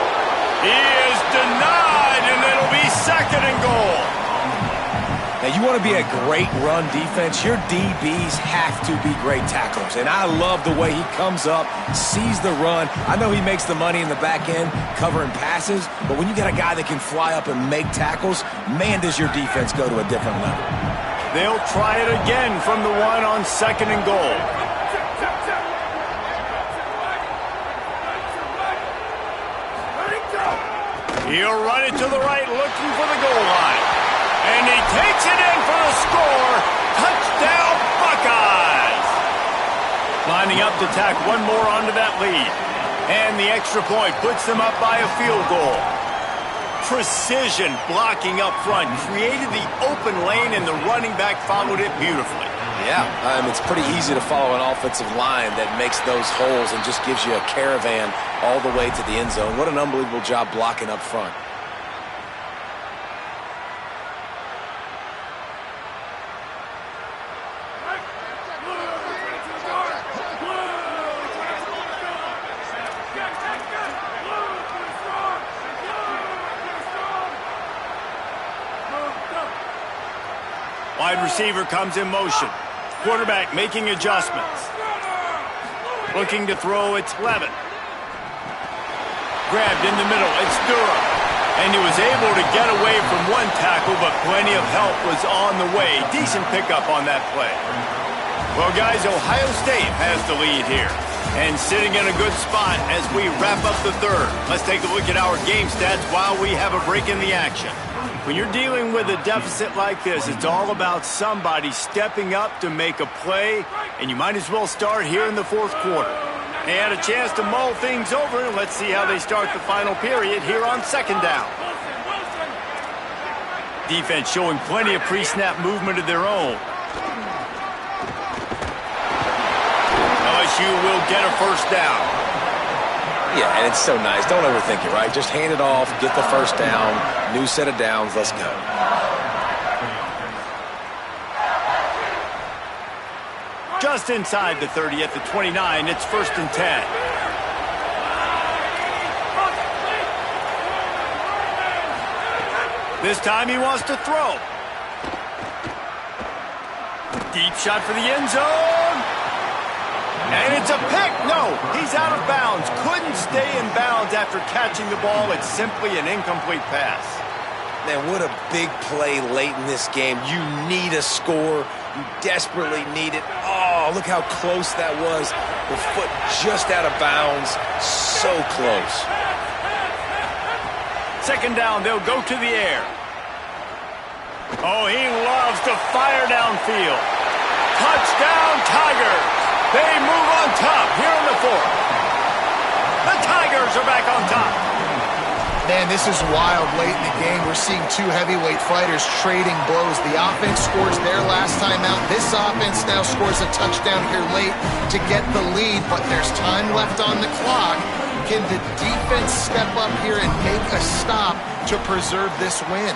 He is denied, and it'll be 2nd and goal. Now, you want to be a great run defense, your DBs have to be great tacklers. And I love the way he comes up, sees the run. I know he makes the money in the back end covering passes, but when you got a guy that can fly up and make tackles, man, does your defense go to a different level. They'll try it again from the one on 2nd and goal. He'll run it to the right, looking for the goal line. And he takes it in for the score. Touchdown, Buckeyes! Lining up to tack one more onto that lead. And the extra point puts them up by a field goal. Precision blocking up front. Created the open lane, and the running back followed it beautifully. Yeah, it's pretty easy to follow an offensive line that makes those holes and just gives you a caravan all the way to the end zone. What an unbelievable job blocking up front. Wide receiver comes in motion. Quarterback making adjustments. Looking to throw, it's Levin. Grabbed in the middle, it's Durham. And he was able to get away from one tackle, but plenty of help was on the way. Decent pickup on that play. Well, guys, Ohio State has the lead here. And sitting in a good spot as we wrap up the third. Let's take a look at our game stats while we have a break in the action. When you're dealing with a deficit like this, it's all about somebody stepping up to make a play, and you might as well start here in the 4th quarter. They had a chance to mull things over, and let's see how they start the final period here on 2nd down. Defense showing plenty of pre-snap movement of their own. LSU will get a first down. Yeah, and it's so nice. Don't overthink it, right? Just hand it off, get the first down, new set of downs, let's go. Just inside the 30 at the 29, it's 1st and 10. This time he wants to throw. Deep shot for the end zone. And it's a pick. No, he's out of bounds. Couldn't stay in bounds after catching the ball. It's simply an incomplete pass. Man, what a big play late in this game. You need a score. You desperately need it. Oh, look how close that was. The foot just out of bounds. So close. 2nd down, they'll go to the air. Oh, he loves to fire downfield. Touchdown, Tigers. They move on top here in the 4th. The Tigers are back on top. Man, this is wild late in the game. We're seeing two heavyweight fighters trading blows. The offense scores their last time out. This offense now scores a touchdown here late to get the lead, but there's time left on the clock. Can the defense step up here and make a stop to preserve this win?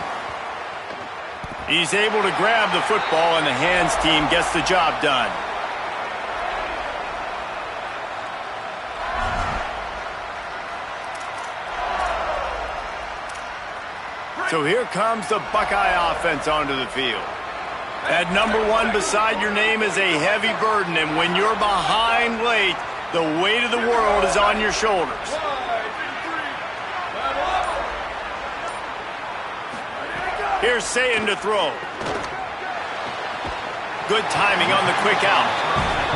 He's able to grab the football, and the hands team gets the job done. So here comes the Buckeye offense onto the field. That number 1 beside your name is a heavy burden, and when you're behind late, the weight of the world is on your shoulders. Here's Sayin to throw. Good timing on the quick out.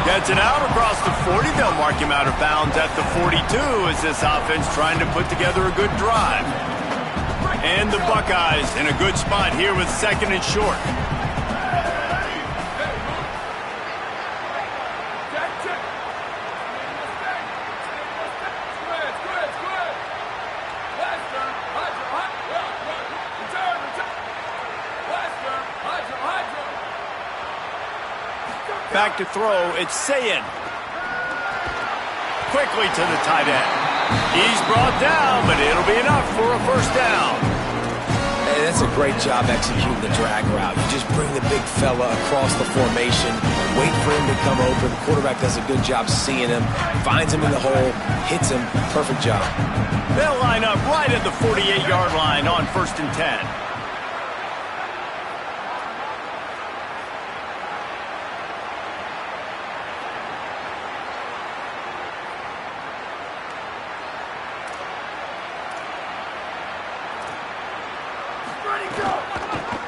Gets it out across the 40. They'll mark him out of bounds at the 42 as this offense trying to put together a good drive. And the Buckeyes in a good spot here with 2nd and short. Back to throw, it's Sayin. Quickly to the tight end. He's brought down, but it'll be enough for a 1st down. Hey, that's a great job executing the drag route. You just bring the big fella across the formation, wait for him to come open. The quarterback does a good job seeing him, finds him in the hole, hits him. Perfect job. They'll line up right at the 48-yard line on 1st and 10.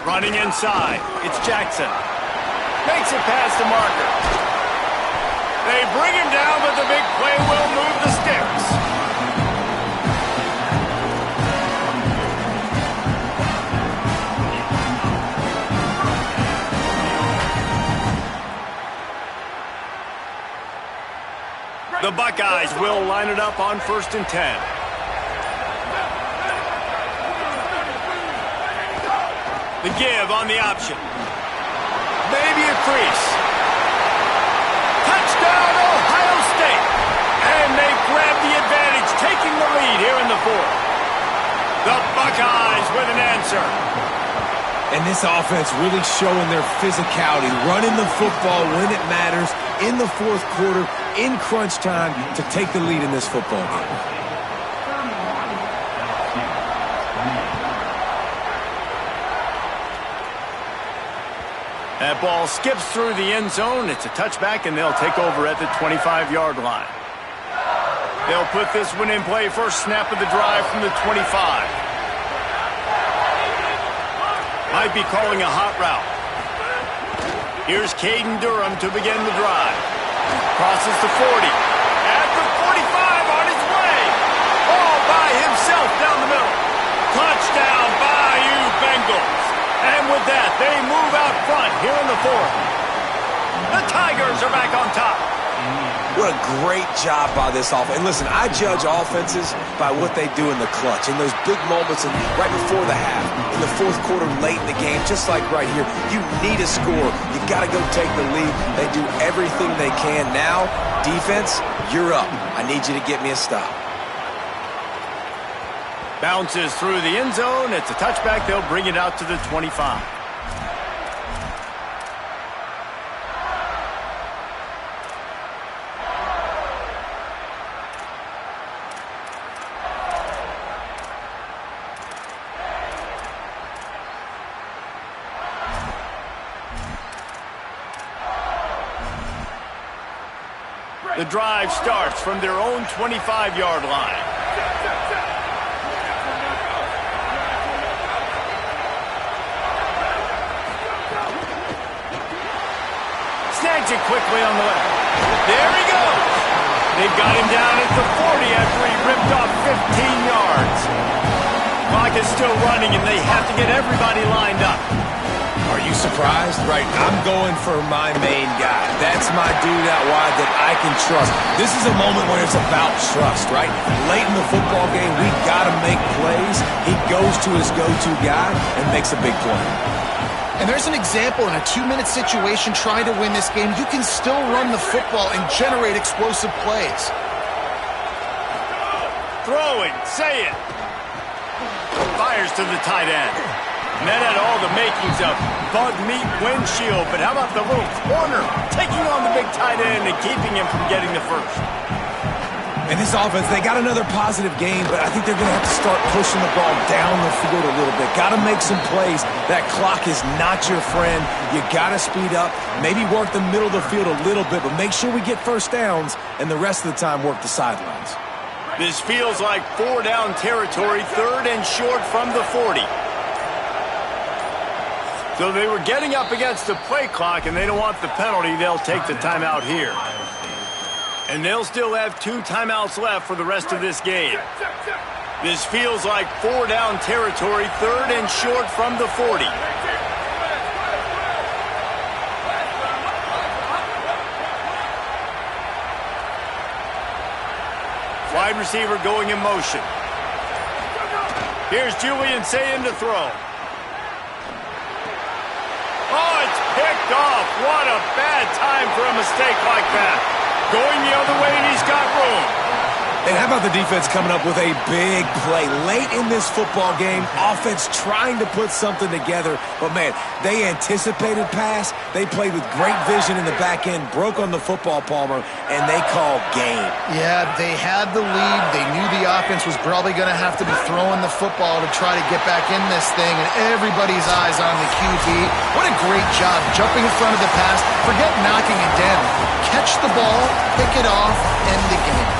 Running inside, it's Jackson. Makes it past the marker. They bring him down, but the big play will move the sticks. The Buckeyes will line it up on 1st and 10. The give on the option. Maybe a crease. Touchdown, Ohio State. And they grab the advantage, taking the lead here in the 4th. The Buckeyes with an answer. And this offense really showing their physicality, running the football when it matters in the 4th quarter, in crunch time, to take the lead in this football game. That ball skips through the end zone. It's a touchback, and they'll take over at the 25-yard line. They'll put this one in play. First snap of the drive from the 25. Might be calling a hot route. Here's Caden Durham to begin the drive. Crosses the 40. At the 45 on his way. All by himself down the middle. Touchdown, Bayou Bengals. And with that, they move out front here in the 4th. The Tigers are back on top. What a great job by this offense. And listen, I judge offenses by what they do in the clutch, in those big moments and right before the half, in the 4th quarter, late in the game, just like right here. You need a score. You got to go take the lead. They do everything they can. Now, defense, you're up. I need you to get me a stop. Bounces through the end zone. It's a touchback. They'll bring it out to the 25. The drive starts from their own 25-yard line. Snags it quickly on the left. There he goes. They've got him down at the 40 after he ripped off 15 yards. Clock is still running, and they have to get everybody lined up. Are you surprised? Right, I'm going for my main guy. That's my dude out wide that I can trust. This is a moment where it's about trust, right? Late in the football game, we got to make plays. He goes to his go-to guy and makes a big play. And there's an example in a 2-minute situation trying to win this game. You can still run the football and generate explosive plays. Throwing, say it. Fires to the tight end. And that had all the makings of bug meat windshield, but how about the little corner taking on the big tight end and keeping him from getting the first? And this offense, they got another positive game, but I think they're going to have to start pushing the ball down the field a little bit. Got to make some plays. That clock is not your friend. You got to speed up, maybe work the middle of the field a little bit, but make sure we get first downs, and the rest of the time work the sidelines. This feels like 4-down territory, 3rd and short from the 40. So they were getting up against the play clock, and they don't want the penalty. They'll take the timeout here. And they'll still have 2 timeouts left for the rest of this game. This feels like 4-down territory, 3rd and short from the 40. Wide receiver going in motion. Here's Julian Sayin to throw. Oh, it's picked off. What a bad time for a mistake like that. Going the other way, and he's got room. And how about the defense coming up with a big play late in this football game? Offense trying to put something together. But, man, they anticipated pass. They played with great vision in the back end, broke on the football, Palmer, and they called game. Yeah, they had the lead. They knew the offense was probably going to have to be throwing the football to try to get back in this thing, and everybody's eyes on the QB. What a great job jumping in front of the pass. Forget knocking it down. Catch the ball, pick it off, end the game.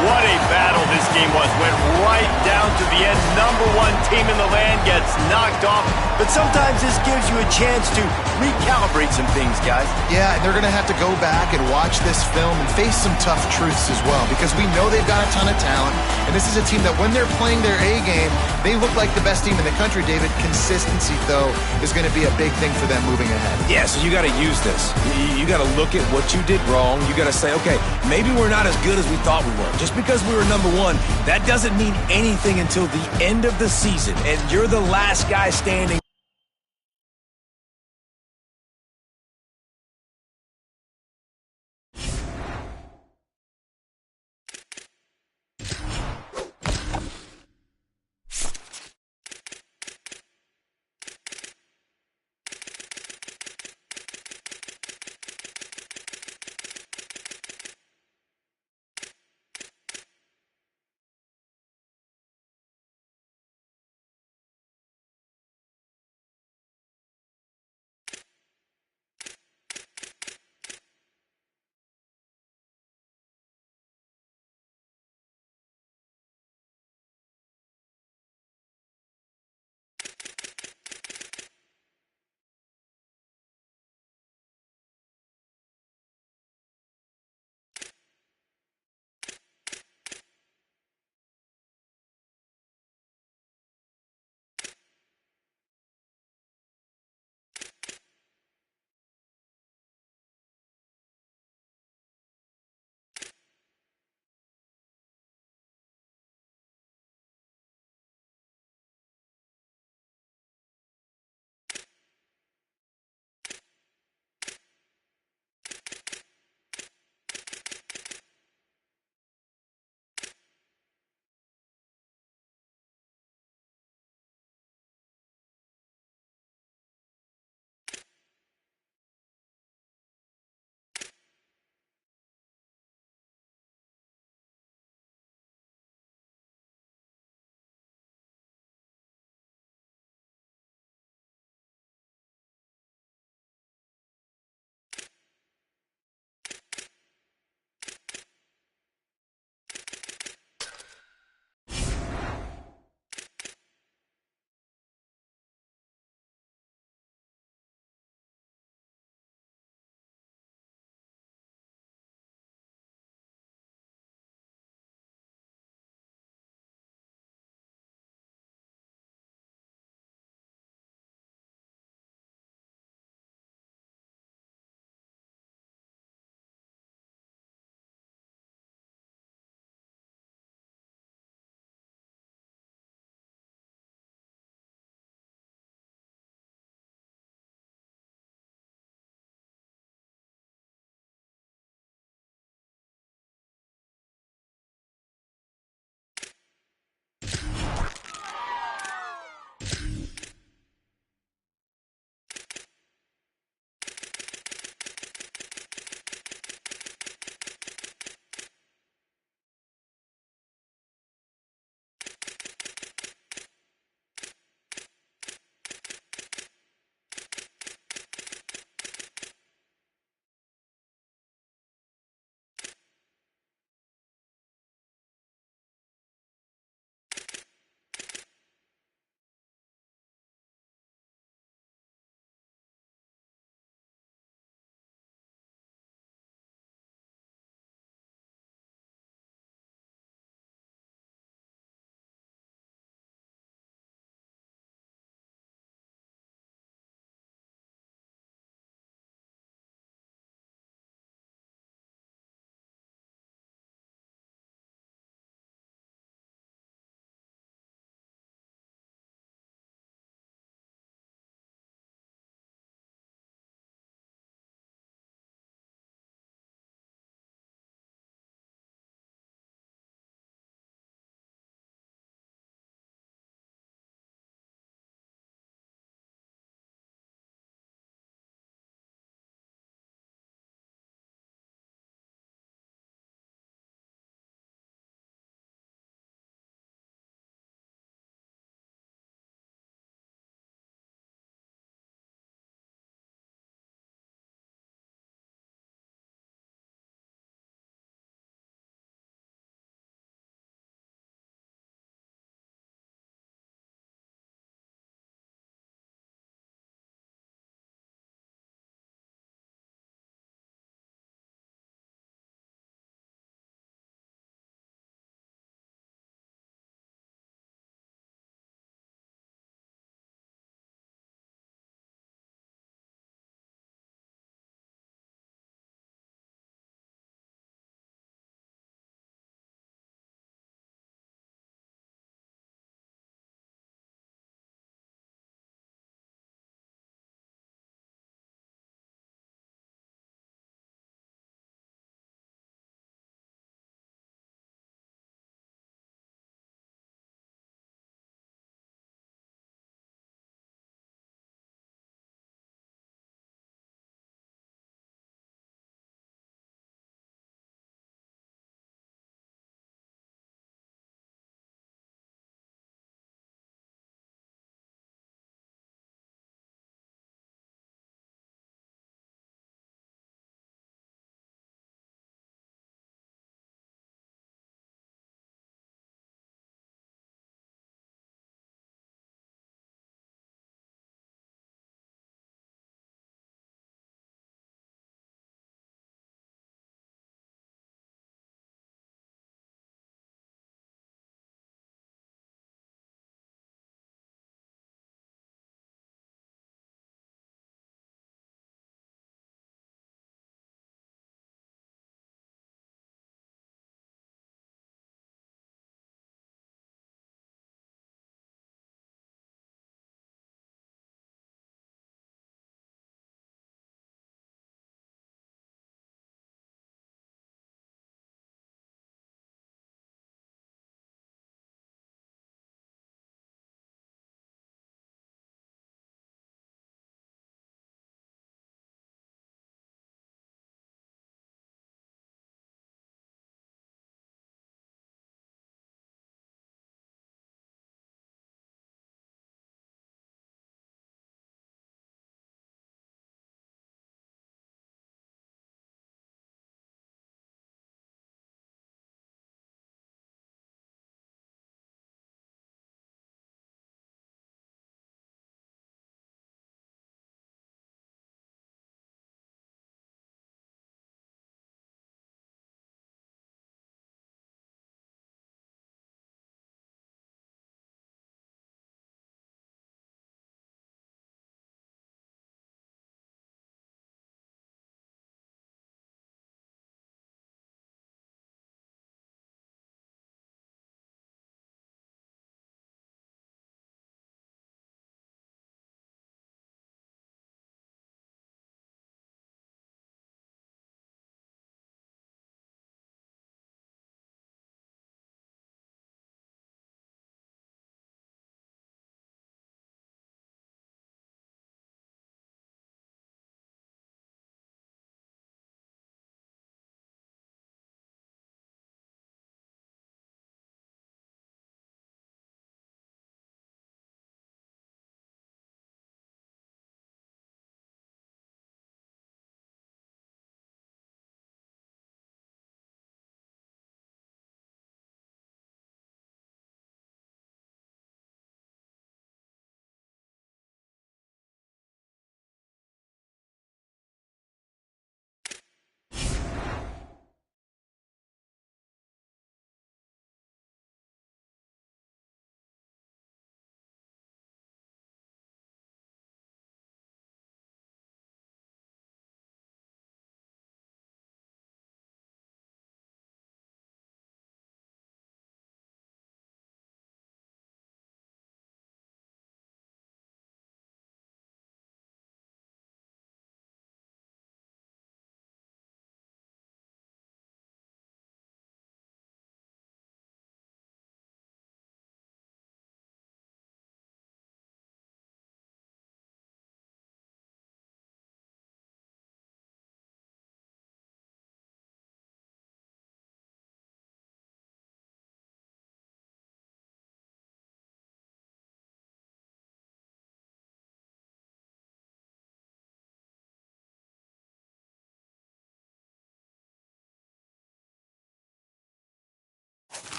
What a battle this game was. Went right down to the end. #1 team in the land gets knocked off. But sometimes this gives you a chance to recalibrate some things, guys. Yeah, and they're going to have to go back and watch this film and face some tough truths as well, because we know they've got a ton of talent. And this is a team that when they're playing their A game, they look like the best team in the country, David. Consistency, though, is going to be a big thing for them moving ahead. Yeah, so you got to use this. You got to look at what you did wrong. You got to say, okay, maybe we're not as good as we thought we were. Just because we were #1, that doesn't mean anything until the end of the season, and you're the last guy standing.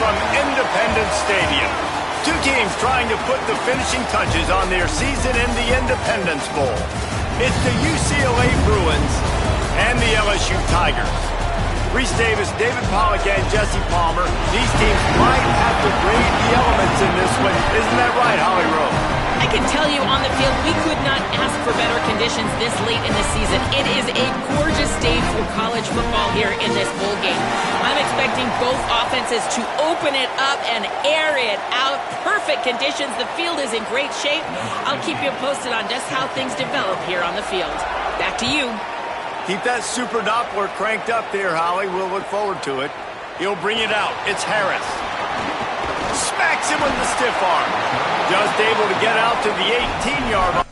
from Independence Stadium. Two teams trying to put the finishing touches on their season in the Independence Bowl. It's the UCLA Bruins and the LSU Tigers. Reese Davis, David Pollack, and Jesse Palmer. These teams might have to grade the elements in this one. Isn't that right, Holly Rowe? I can tell you on the field, we could not ask for better conditions this late in the season. It is a gorgeous day for college football here in this bowl game. I'm expecting both offenses to open it up and air it out. Perfect conditions. The field is in great shape. I'll keep you posted on just how things develop here on the field. Back to you. Keep that super Doppler cranked up there, Holly. We'll look forward to it. He'll bring it out. It's Harris. Smacks him with the stiff arm. Just able to get out to the 18-yard line.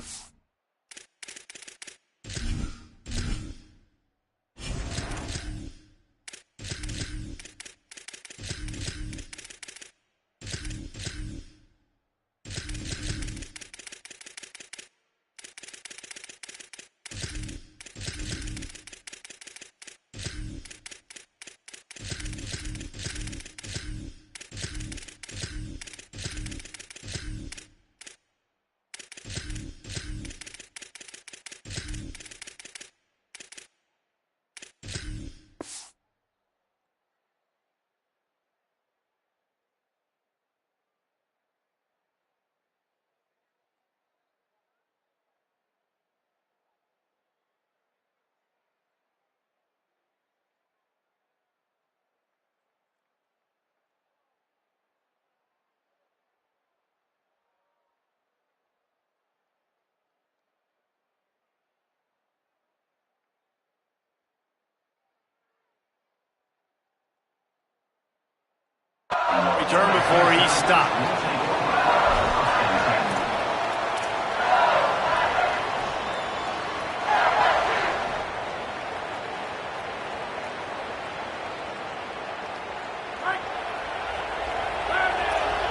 Return before he stopped.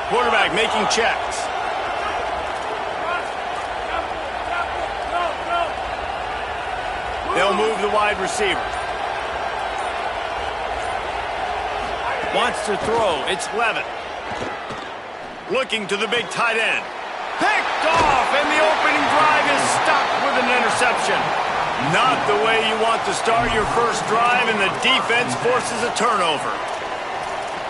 Quarterback making checks. They'll move the wide receiver. Wants to throw. It's Levitt. Looking to the big tight end. Picked off, and the opening drive is stopped with an interception. Not the way you want to start your first drive, and the defense forces a turnover.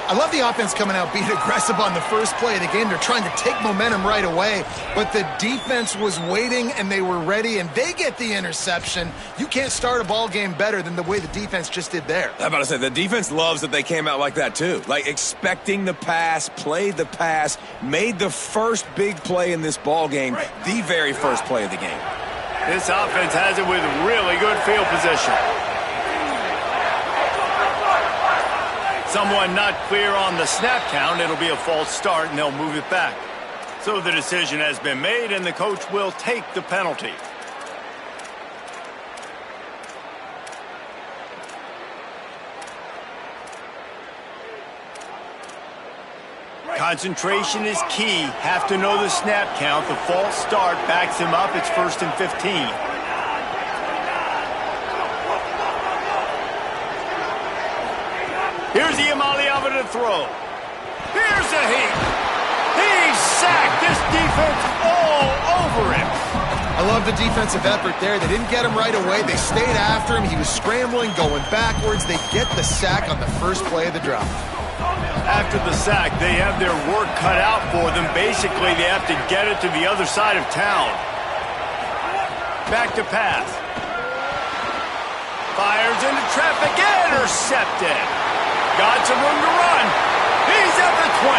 I love the offense coming out being aggressive on the first play of the game. They're trying to take momentum right away, but the defense was waiting and they were ready, and they get the interception. You can't start a ball game better than the way the defense just did there. I'm about to say, the defense loves that they came out like that too. Like expecting the pass, played the pass, made the first big play in this ball game, the very first play of the game. This offense has it with really good field position. Someone not clear on the snap count. It'll be a false start, and they'll move it back. So the decision has been made, and the coach will take the penalty. Concentration is key. Have to know the snap count. The false start backs him up. It's 1st and 15. Here's Iamaleava to throw. Here's a heat. He's sacked. This defense all over him. I love the defensive effort there. They didn't get him right away. They stayed after him. He was scrambling, going backwards. They get the sack on the first play of the drive. After the sack, they have their work cut out for them. Basically, they have to get it to the other side of town. Back to pass. Fires into traffic. Intercepted. Got some room to run. He's at the 20.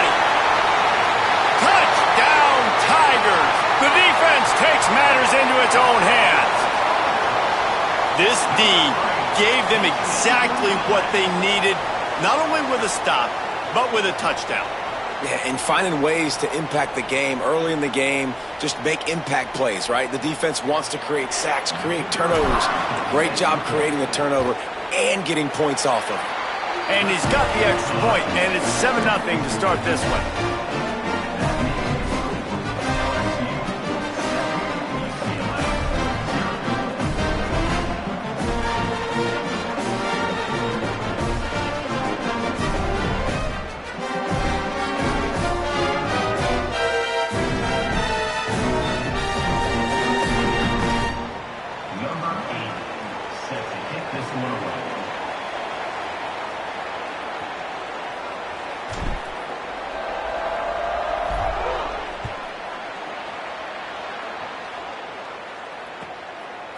Touchdown, Tigers. The defense takes matters into its own hands. This D gave them exactly what they needed, not only with a stop, but with a touchdown. Yeah, and finding ways to impact the game early in the game, just make impact plays, right? The defense wants to create sacks, create turnovers. Great job creating the turnover and getting points off of it. And he's got the extra point, and it's 7-0 to start this one.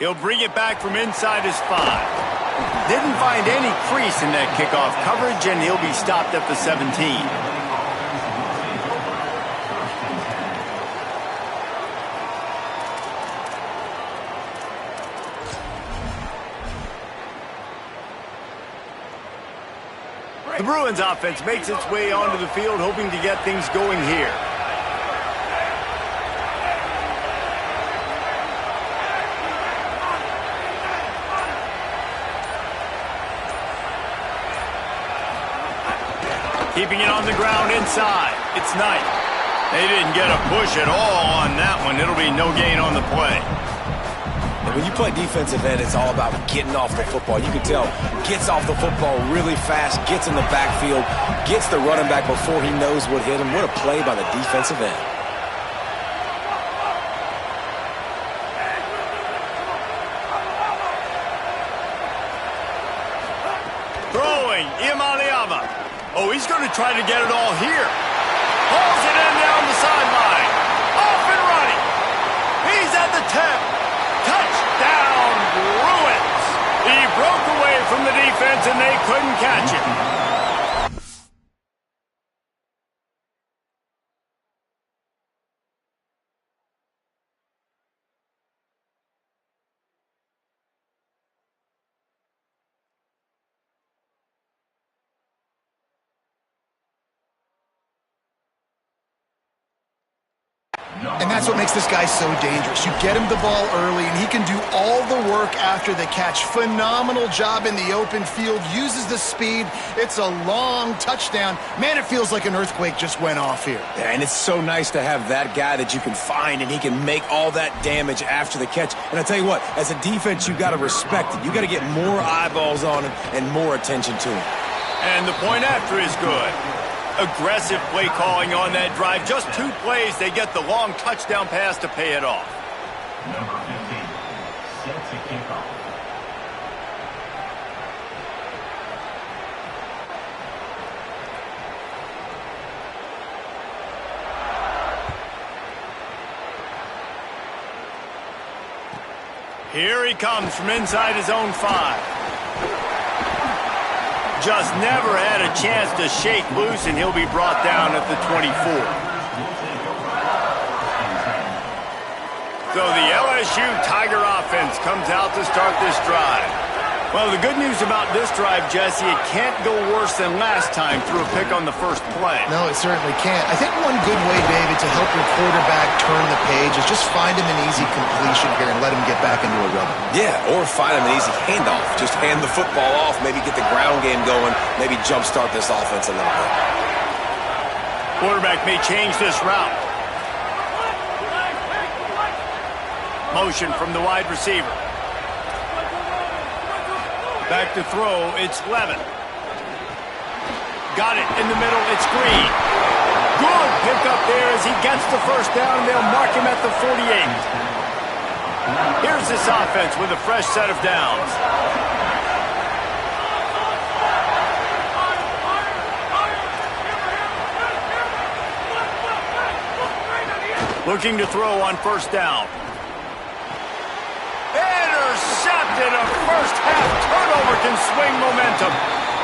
He'll bring it back from inside his 5. Didn't find any crease in that kickoff coverage, and he'll be stopped at the 17. The Bruins offense makes its way onto the field, hoping to get things going here. Keeping it on the ground inside. It's Knight. They didn't get a push at all on that one. It'll be no gain on the play. And when you play defensive end, it's all about getting off the football. You can tell, gets off the football really fast, gets in the backfield, gets the running back before he knows what hit him. What a play by the defensive end. Throwing, Imaliama. Oh, he's going to try to get it all here. Hauls it in down the sideline. Off and running. He's at the 10. Touchdown, Bruins. He broke away from the defense, and they couldn't catch him. And that's what makes this guy so dangerous. You get him the ball early, and he can do all the work after the catch. Phenomenal job in the open field, uses the speed. It's a long touchdown. Man, it feels like an earthquake just went off here. Yeah, and it's so nice to have that guy that you can find, and he can make all that damage after the catch. And I tell you what, as a defense, you got to respect it. You got to get more eyeballs on him and more attention to him. And the point after is good. Aggressive play calling on that drive. Just 2 plays, they get the long touchdown pass to pay it off. Number 15, set to kick off. Here he comes from inside his own 5. Just never had a chance to shake loose, and he'll be brought down at the 24. So the LSU Tiger offense comes out to start this drive. Well, the good news about this drive, Jesse, it can't go worse than last time through a pick on the first play. No, it certainly can't. I think one good way, David, to help your quarterback turn the page is just find him an easy completion here and let him get back into a rhythm. Yeah, or find him an easy handoff. Just hand the football off, maybe get the ground game going, maybe jumpstart this offense a little bit. Quarterback may change this route. Motion from the wide receiver. Back to throw, it's Levin. Got it in the middle, it's Green. Good pickup there as he gets the first down, and they'll mark him at the 48. Here's this offense with a fresh set of downs. Looking to throw on first down. Intercepted. A first half turnover can swing momentum.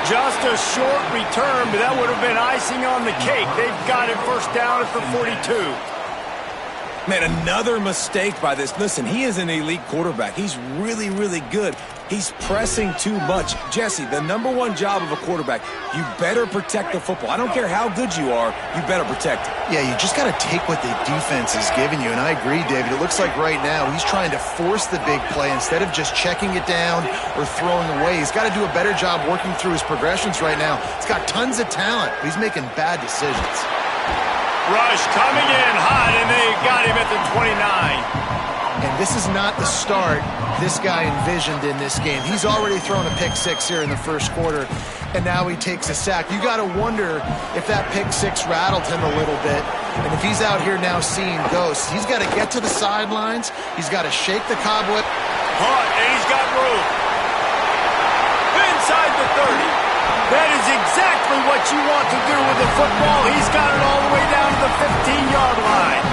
Just a short return, but that would have been icing on the cake. They've got it first down at the 42. Man, another mistake by this. Listen, he is an elite quarterback. He's really, really good. He's pressing too much. Jesse, the #1 job of a quarterback, you better protect the football. I don't care how good you are, you better protect it. Yeah, you just got to take what the defense is giving you, and I agree, David. It looks like right now he's trying to force the big play instead of just checking it down or throwing away. He's got to do a better job working through his progressions right now. He's got tons of talent, but he's making bad decisions. Rush coming in hot, and they got him at the 29. And this is not the start this guy envisioned in this game. He's already thrown a pick-6 here in the first quarter, and now he takes a sack. You got to wonder if that pick-6 rattled him a little bit. And if he's out here now seeing ghosts, he's got to get to the sidelines. He's got to shake the cobweb. Hunt, and he's got room. Inside the 30. That is exactly what you want to do with the football. He's got it all the way down to the 15-yard line.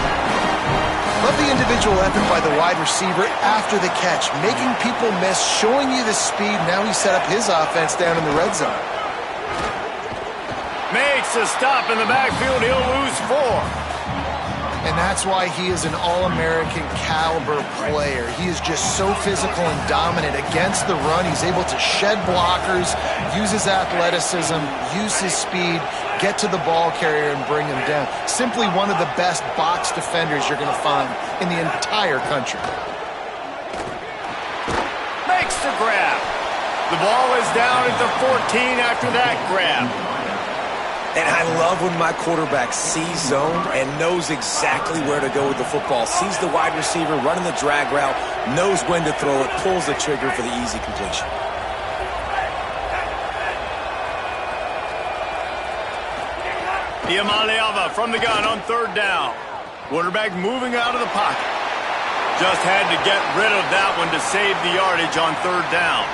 Love the individual effort by the wide receiver after the catch, making people miss, showing you the speed. Now he set up his offense down in the red zone. Makes a stop in the backfield. He'll lose 4. And that's why he is an All-American caliber player. He is just so physical and dominant against the run. He's able to shed blockers, use his athleticism, use his speed, get to the ball carrier and bring him down. Simply one of the best box defenders you're going to find in the entire country. Makes the grab. The ball is down at the 14 after that grab. And I love when my quarterback sees zone and knows exactly where to go with the football. Sees the wide receiver running the drag route, knows when to throw it, pulls the trigger for the easy completion. Iamaleava from the gun on 3rd down. Quarterback moving out of the pocket. Just had to get rid of that one to save the yardage on 3rd down.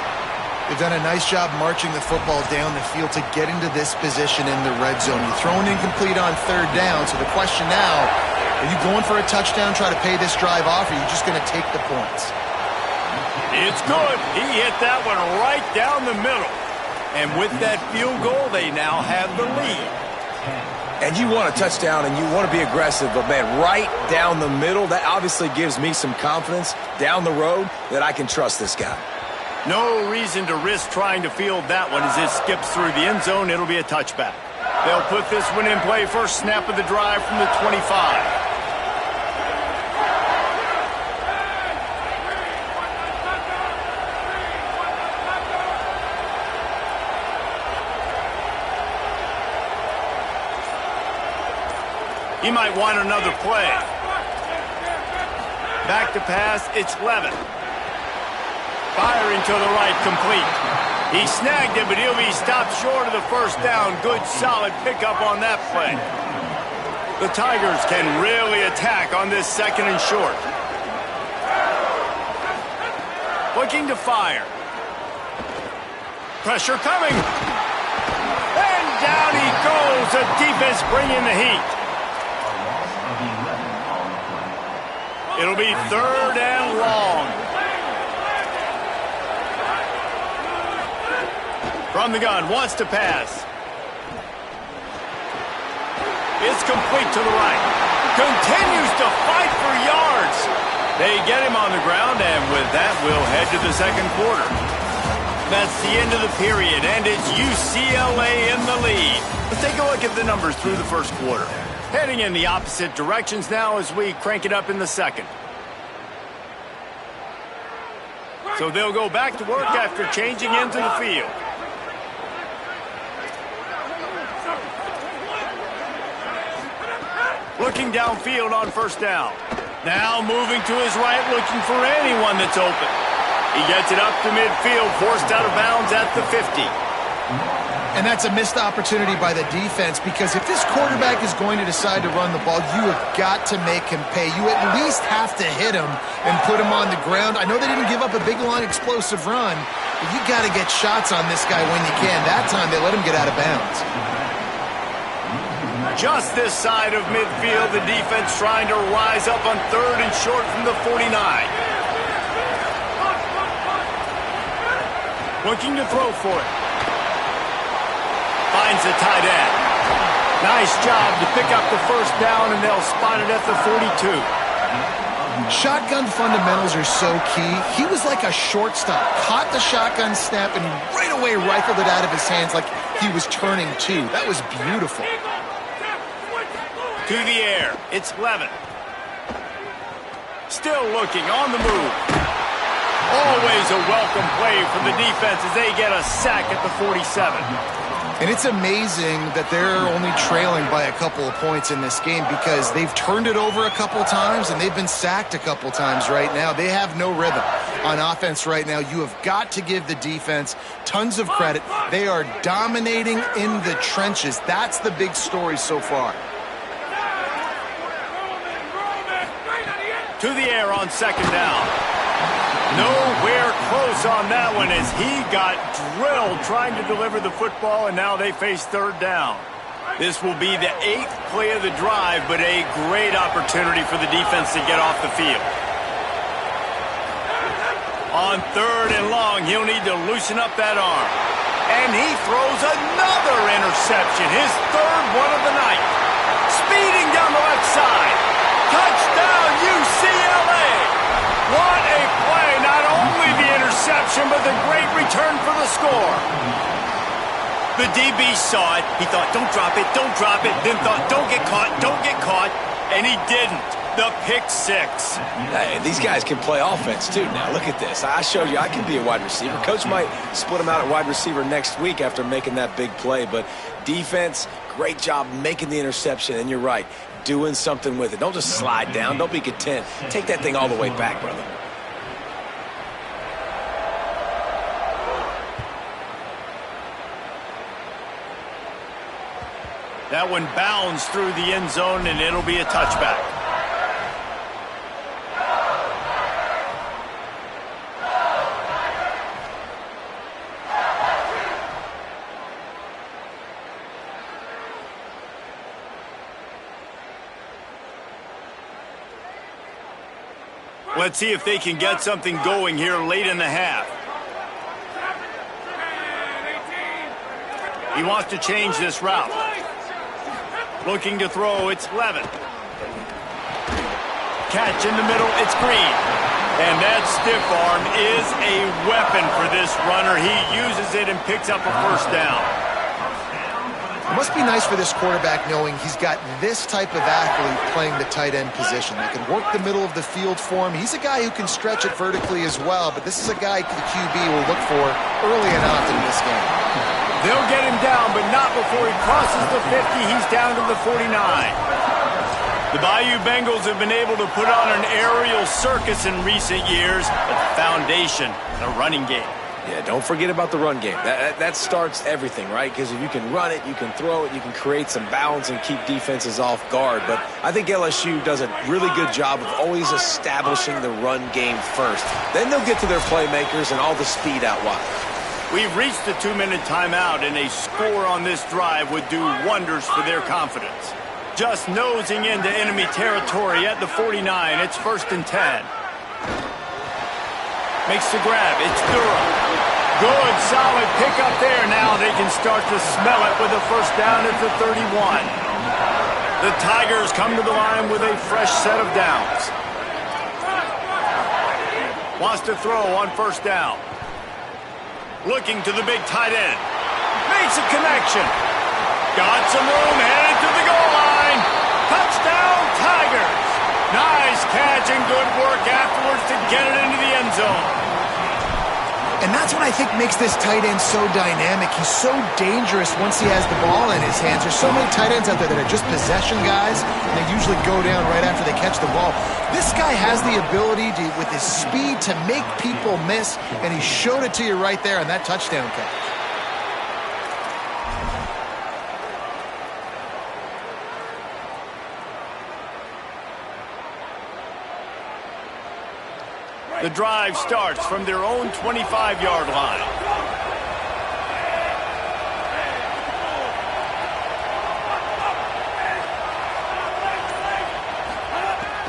They've done a nice job marching the football down the field to get into this position in the red zone. You're throwing incomplete on 3rd down, so the question now, are you going for a touchdown, try to pay this drive off, or are you just going to take the points? It's good. He hit that one right down the middle. And with that field goal, they now have the lead. And you want a touchdown and you want to be aggressive, but man, right down the middle, that obviously gives me some confidence down the road that I can trust this guy. No reason to risk trying to field that one as it skips through the end zone. It'll be a touchback. They'll put this one in play first snap of the drive from the 25. He might want another play. Back to pass, it's Levin. Firing to the right, complete. He snagged it, but he'll be stopped short of the first down. Good, solid pickup on that play. The Tigers can really attack on this 2nd and short. Looking to fire. Pressure coming. And down he goes. The defense bringing the heat. It'll be 3rd and long. From the gun, wants to pass. It's complete to the right. Continues to fight for yards. They get him on the ground, and with that, we'll head to the 2nd quarter. That's the end of the period, and it's UCLA in the lead. Let's take a look at the numbers through the 1st quarter. Heading in the opposite directions now as we crank it up in the 2nd. So they'll go back to work after changing into the field. Looking downfield on 1st down. Now moving to his right, looking for anyone that's open. He gets it up to midfield, forced out of bounds at the 50. And that's a missed opportunity by the defense, because if this quarterback is going to decide to run the ball, you have got to make him pay. You at least have to hit him and put him on the ground. I know they didn't give up a big, long, explosive run, but you got to get shots on this guy when you can. That time they let him get out of bounds. Just this side of midfield, the defense trying to rise up on 3rd and short from the 49. Looking to throw for it. Finds the tight end. Nice job to pick up the 1st down, and they'll spot it at the 42. Shotgun fundamentals are so key. He was like a shortstop. Caught the shotgun snap and right away rifled it out of his hands like he was turning two. That was beautiful. To the air, it's Levin. Still looking on the move. Always a welcome play for the defense as they get a sack at the 47. And it's amazing that they're only trailing by a couple of points in this game, because they've turned it over a couple times and they've been sacked a couple times right now. They have no rhythm on offense right now. You have got to give the defense tons of credit. They are dominating in the trenches. That's the big story so far. To the air on 2nd down. Nowhere close on that one as he got drilled trying to deliver the football, and now they face 3rd down. This will be the 8th play of the drive, but a great opportunity for the defense to get off the field. On 3rd and long, he'll need to loosen up that arm. And he throws another interception, his 3rd one of the night. Speeding down the left side. Touchdown, UCLA! What a play! Not only the interception, but the great return for the score. The DB saw it. He thought, don't drop it, don't drop it. Then thought, don't get caught. And he didn't. The pick 6. Hey, these guys can play offense, too. Now, look at this. I showed you I can be a wide receiver. Coach might split him out at wide receiver next week after making that big play. But defense, great job making the interception. And you're right, doing something with it. Don't just slide down. Don't be content. Take that thing all the way back, brother. That one bounds through the end zone, and it'll be a touchback. Let's see if they can get something going here late in the half. He wants to change this route. Looking to throw, it's Levin. Catch in the middle, it's Green. And that stiff arm is a weapon for this runner. He uses it and picks up a 1st down. It must be nice for this quarterback knowing he's got this type of athlete playing the tight end position. That can work the middle of the field for him. He's a guy who can stretch it vertically as well, but this is a guy the QB will look for early and often in this game. They'll get him down, but not before he crosses the 50. He's down to the 49. The Bayou Bengals have been able to put on an aerial circus in recent years, but the foundation, the running game. Yeah, don't forget about the run game. That starts everything, right? Because if you can run it, you can throw it, you can create some balance and keep defenses off guard. But I think LSU does a really good job of always establishing the run game first. Then they'll get to their playmakers and all the speed out wide. We've reached the 2-minute timeout, and a score on this drive would do wonders for their confidence. Just nosing into enemy territory at the 49. It's 1st and 10. Makes the grab. It's Durham. Good, solid pickup there. Now they can start to smell it with a 1st down at the 31. The Tigers come to the line with a fresh set of downs. Wants to throw on 1st down. Looking to the big tight end. Makes a connection. Got some room, headed to the goal line. Touchdown, Tigers. Nice catch and good work afterwards to get it into the end zone. And that's what I think makes this tight end so dynamic. He's so dangerous once he has the ball in his hands. There's so many tight ends out there that are just possession guys, and they usually go down right after they catch the ball. This guy has the ability to, with his speed, to make people miss, and he showed it to you right there on that touchdown catch. The drive starts from their own 25-yard line.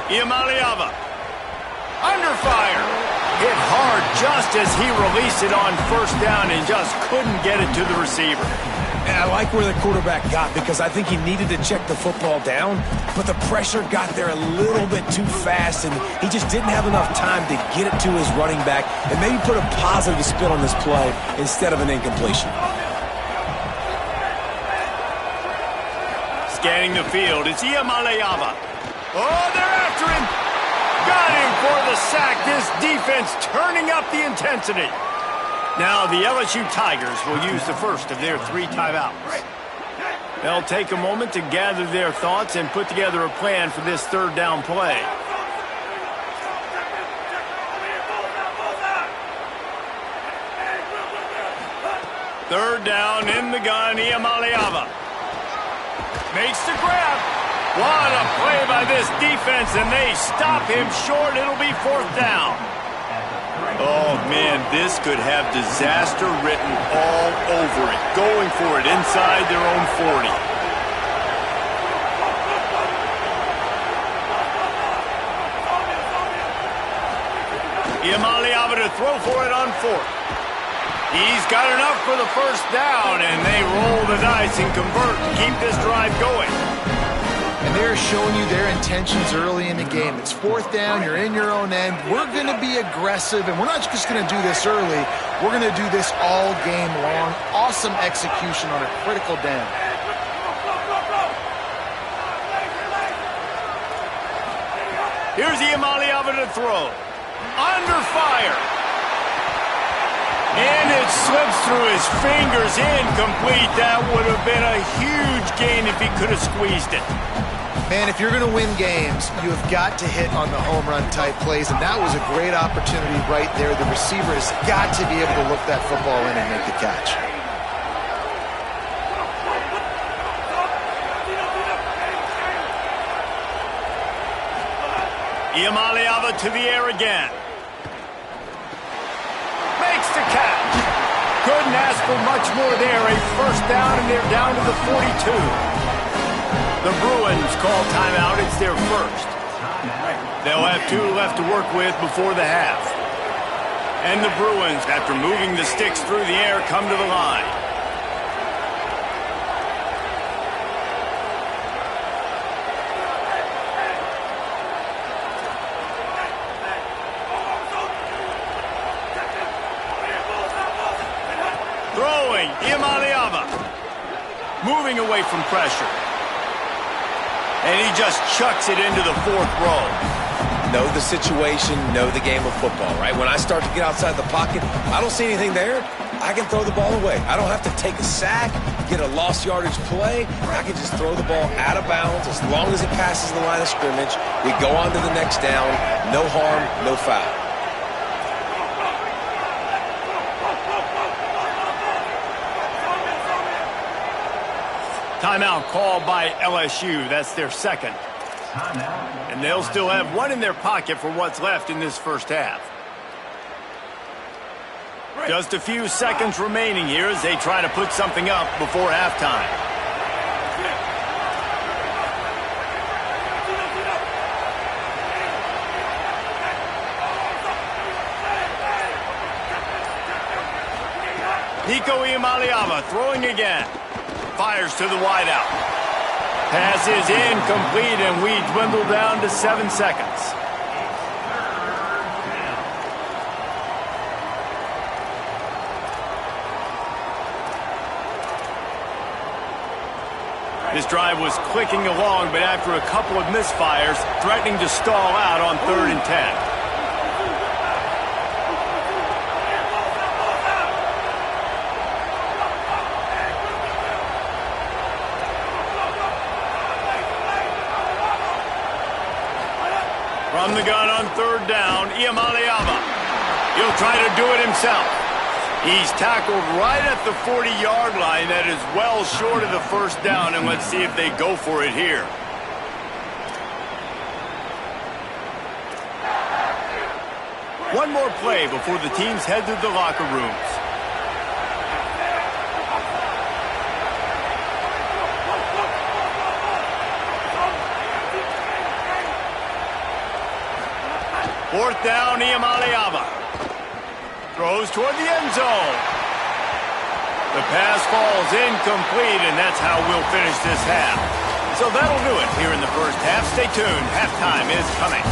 Iamaleava. Under fire. Hit hard just as he released it on 1st down and just couldn't get it to the receiver. And I like where the quarterback got because I think he needed to check the football down, but the pressure got there a little bit too fast, and he just didn't have enough time to get it to his running back and maybe put a positive spin on this play instead of an incompletion. Scanning the field, it's Iamaleava. Oh, they're after him. Got him for the sack. This defense turning up the intensity. Now the LSU Tigers will use the first of their 3 timeouts. They'll take a moment to gather their thoughts and put together a plan for this 3rd down play. Third down in the gun, Iamaleava. Makes the grab. What a play by this defense, and they stop him short. It'll be 4th down. Oh, man, this could have disaster written all over it. Going for it inside their own 40. Iamaleava to throw for it on fourth. He's got enough for the first down, and they roll the dice and convert to keep this drive going. And they're showing you their intentions early in the game. It's fourth down, you're in your own end. We're going to be aggressive, and we're not just going to do this early. We're going to do this all game long. Awesome execution on a critical down. Here's Iamaleava to throw. Under fire. And it slips through his fingers, incomplete. That would have been a huge gain if he could have squeezed it. Man, if you're going to win games, you have got to hit on the home run type plays, and that was a great opportunity right there. The receiver has got to be able to look that football in and make the catch. Iamaleava to the air again. Makes the catch. Couldn't ask for much more there. A first down, and they're down to the 42. The Bruins call timeout. It's their first. They'll have 2 left to work with before the half. And the Bruins, after moving the sticks through the air, come to the line. Throwing, Iamaleava. Moving away from pressure. And he just chucks it into the fourth row. Know the situation, know the game of football, right? When I start to get outside the pocket, I don't see anything there, I can throw the ball away. I don't have to take a sack, get a lost yardage play. I can just throw the ball out of bounds as long as it passes the line of scrimmage. We go on to the next down. No harm, no foul. Timeout called by LSU. That's their second. And they'll still have 1 in their pocket for what's left in this first half. Just a few seconds remaining here as they try to put something up before halftime. Nico Iamaleava throwing again. Fires to the wideout. Pass is incomplete, and we dwindle down to 7 seconds. This drive was clicking along, but after a couple of misfires, threatening to stall out on 3rd and 10. From the gun on 3rd down, Iamaleava. He'll try to do it himself. He's tackled right at the 40-yard line. That is well short of the first down, and let's see if they go for it here. One more play before the teams head to the locker rooms. Fourth down, Iamaleava. Throws toward the end zone. The pass falls incomplete, and that's how we'll finish this half. So that'll do it here in the first half. Stay tuned. Halftime is coming.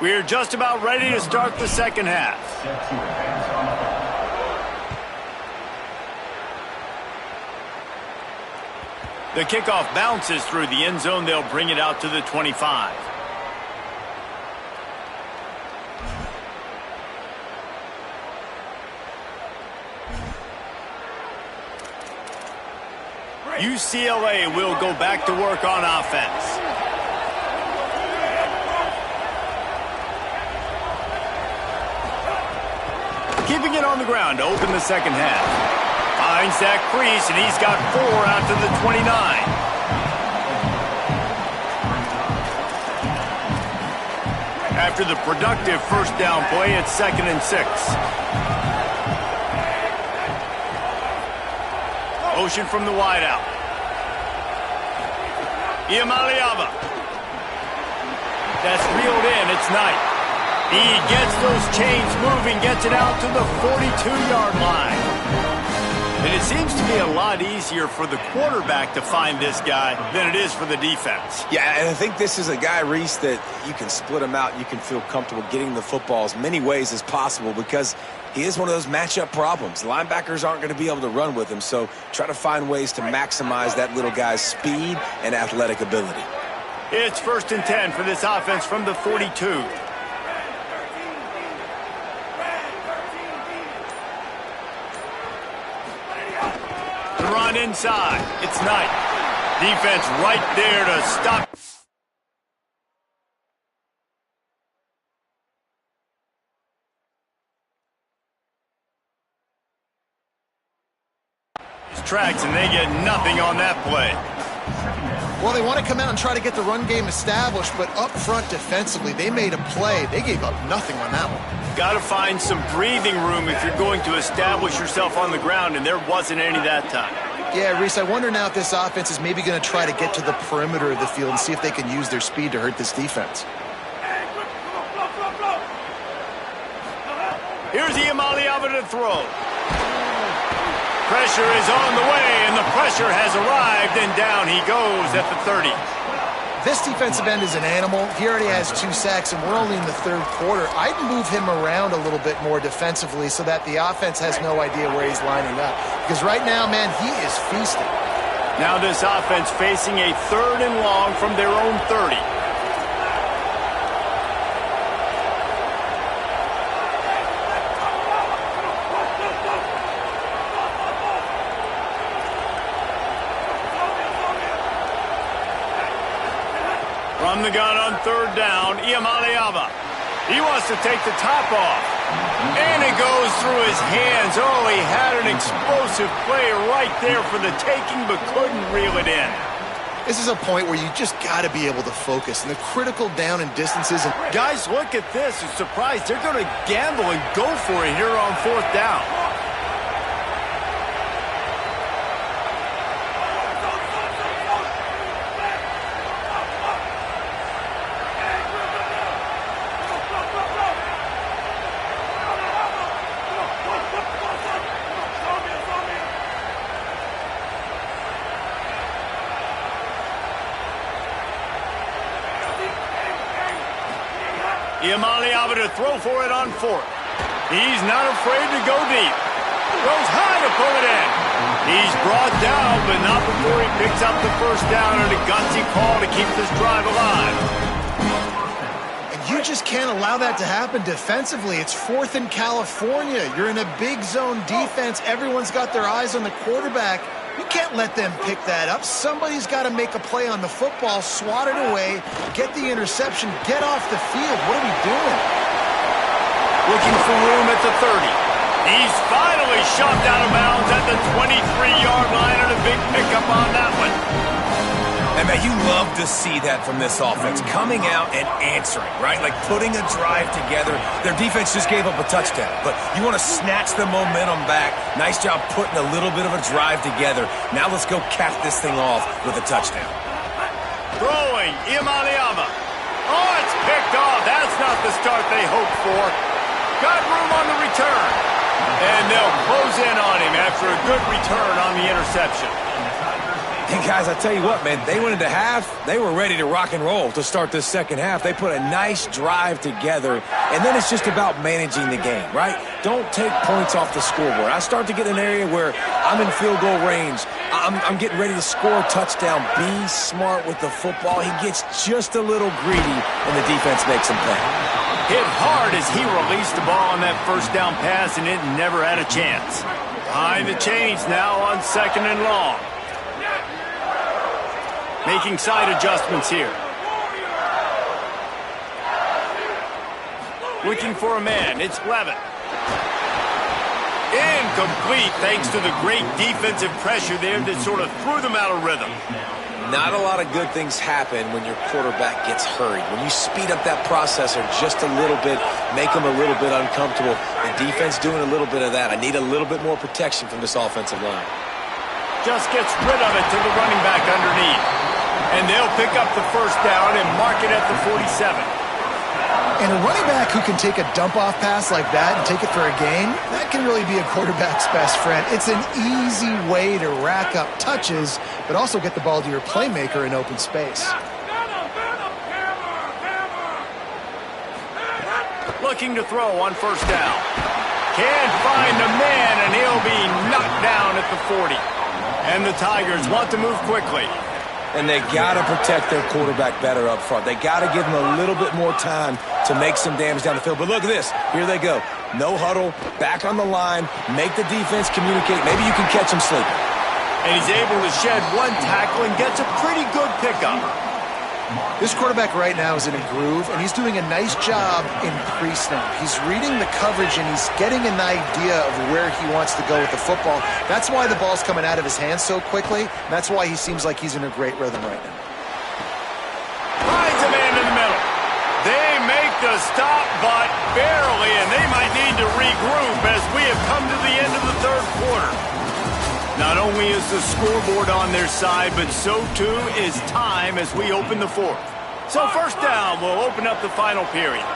We're just about ready to start the second half. The kickoff bounces through the end zone. They'll bring it out to the 25. UCLA will go back to work on offense. Keeping it on the ground to open the second half. Finds that crease, and he's got 4 out to the 29. After the productive first down play, it's 2nd and 6. Motion from the wideout. Iamaleava. That's reeled in. It's Knight. He gets those chains moving, gets it out to the 42-yard line. And it seems to be a lot easier for the quarterback to find this guy than it is for the defense. Yeah, and I think this is a guy, Reese, that you can split him out. You can feel comfortable getting the football as many ways as possible because he is one of those matchup problems. Linebackers aren't going to be able to run with him, so try to find ways to maximize that little guy's speed and athletic ability. It's 1st and 10 for this offense from the 42. Run inside. It's Knight. Defense right there to stop. His tracks, and they get nothing on that play. Well, they want to come out and try to get the run game established, but up front defensively, they made a play. They gave up nothing on that one. Got to find some breathing room if you're going to establish yourself on the ground, and there wasn't any that time. Yeah, Reese, I wonder now if this offense is maybe going to try to get to the perimeter of the field and see if they can use their speed to hurt this defense. Here's Iamaleava to throw. Pressure is on the way, and the pressure has arrived, and down he goes at the 30. This defensive end is an animal. He already has 2 sacks, and we're only in the 3rd quarter. I'd move him around a little bit more defensively so that the offense has no idea where he's lining up. Because right now, man, he is feasting. Now this offense facing a 3rd and long from their own 30. From the gun on 3rd down, Iamaleava. He wants to take the top off. And it goes through his hands. Oh, he had an explosive play right there for the taking, but couldn't reel it in. This is a point where you just got to be able to focus. And the critical down and distances. And guys, look at this. I'm surprised they're going to gamble and go for it here on 4th down. Iamaleava to throw for it on 4th. He's not afraid to go deep. Goes high to pull it in. He's brought down, but not before he picks up the 1st down and a gutsy call to keep this drive alive. And you just can't allow that to happen defensively. It's 4th in California. You're in a big zone defense. Everyone's got their eyes on the quarterback. You can't let them pick that up. Somebody's got to make a play on the football, swat it away, get the interception, get off the field. What are we doing? Looking for room at the 30. He's finally shoved out of bounds at the 23-yard line, and a big pickup on that one. And, man, you love to see that from this offense, coming out and answering, right? Like putting a drive together. Their defense just gave up a touchdown, but you want to snatch the momentum back. Nice job putting a little bit of a drive together. Now let's go cap this thing off with a touchdown. Throwing, Iamaleava. Oh, it's picked off. That's not the start they hoped for. Got room on the return. And they'll close in on him after a good return on the interception. And guys, I tell you what, man, they went into half. They were ready to rock and roll to start this 2nd half. They put a nice drive together, and then it's just about managing the game, right? Don't take points off the scoreboard. I start to get in an area where I'm in field goal range. I'm getting ready to score a touchdown. Be smart with the football. He gets just a little greedy, and the defense makes him pay. Hit hard as he released the ball on that 1st down pass, and it never had a chance. Behind the chains now on 2nd and long. Making side adjustments here. Looking for a man. It's Levitt. Incomplete thanks to the great defensive pressure there that sort of threw them out of rhythm. Not a lot of good things happen when your quarterback gets hurried. When you speed up that processor just a little bit, make them a little bit uncomfortable. The defense doing a little bit of that. I need a little bit more protection from this offensive line. Just gets rid of it to the running back underneath. And they'll pick up the first down and mark it at the 47. And a running back who can take a dump-off pass like that and take it for a gain, that can really be a quarterback's best friend. It's an easy way to rack up touches, but also get the ball to your playmaker in open space. Looking to throw on first down. Can't find the man, and he'll be knocked down at the 40. And the Tigers want to move quickly. And they got to protect their quarterback better up front. They got to give him a little bit more time to make some damage down the field. But look at this. Here they go. No huddle, back on the line, make the defense communicate. Maybe you can catch him sleeping. And he's able to shed one tackle and gets a pretty good pickup. This quarterback right now is in a groove, and he's doing a nice job in crease now. He's reading the coverage, and he's getting an idea of where he wants to go with the football. That's why the ball's coming out of his hands so quickly, and that's why he seems like he's in a great rhythm right now. Finds a man in the middle. They make the stop, but barely, and they might need to regroup as we have come to the end of the third quarter. Not only is the scoreboard on their side, but so too is time as we open the fourth. So first down will open up the final period.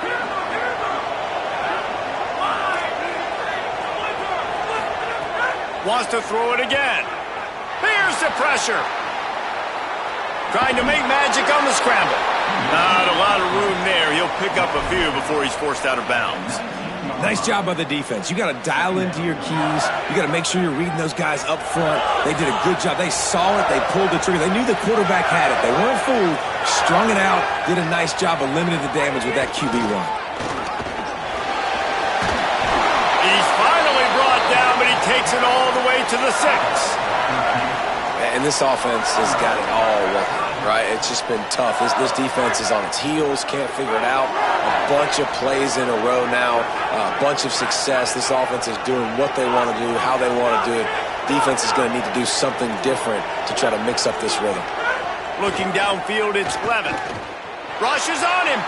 Wants to throw it again. Here's the pressure. Trying to make magic on the scramble. Not a lot of room there. He'll pick up a few before he's forced out of bounds. Nice job by the defense. You got to dial into your keys. You got to make sure you're reading those guys up front. They did a good job. They saw it. They pulled the trigger. They knew the quarterback had it. They weren't fooled. Strung it out. Did a nice job of limiting the damage with that QB run. He's finally brought down, but he takes it all the way to the 6. And this offense has got it all working, right? It's just been tough. This defense is on its heels, can't figure it out. A bunch of plays in a row now, a bunch of success. This offense is doing what they want to do, how they want to do it. Defense is going to need to do something different to try to mix up this rhythm. Looking downfield, it's Levin. Rushes on him.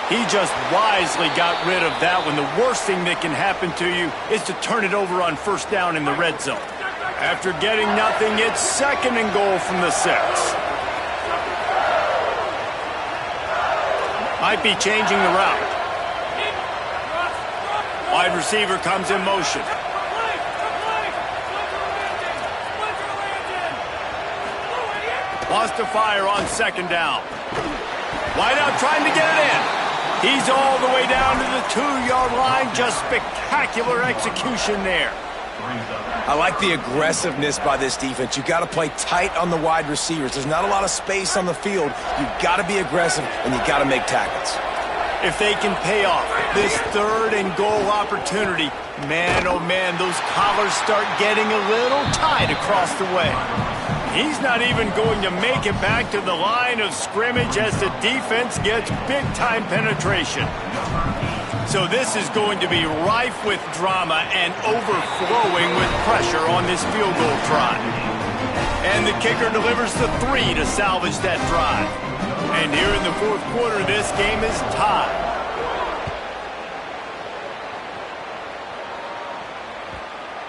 He just wisely got rid of that one. The worst thing that can happen to you is to turn it over on first down in the red zone. After getting nothing, it's second and goal from the 6. Might be changing the route. Wide receiver comes in motion. Wants to fire on second down. Wide out trying to get it in. He's all the way down to the 2-yard line. Just spectacular execution there. I like the aggressiveness by this defense. You got to play tight on the wide receivers. There's not a lot of space on the field. You got to be aggressive, and you got to make tackles. If they can pay off this third and goal opportunity, man, oh man, those collars start getting a little tight across the way. He's not even going to make it back to the line of scrimmage as the defense gets big-time penetration. So this is going to be rife with drama and overflowing with pressure on this field goal try. And the kicker delivers the 3 to salvage that drive. And here in the fourth quarter, this game is tied.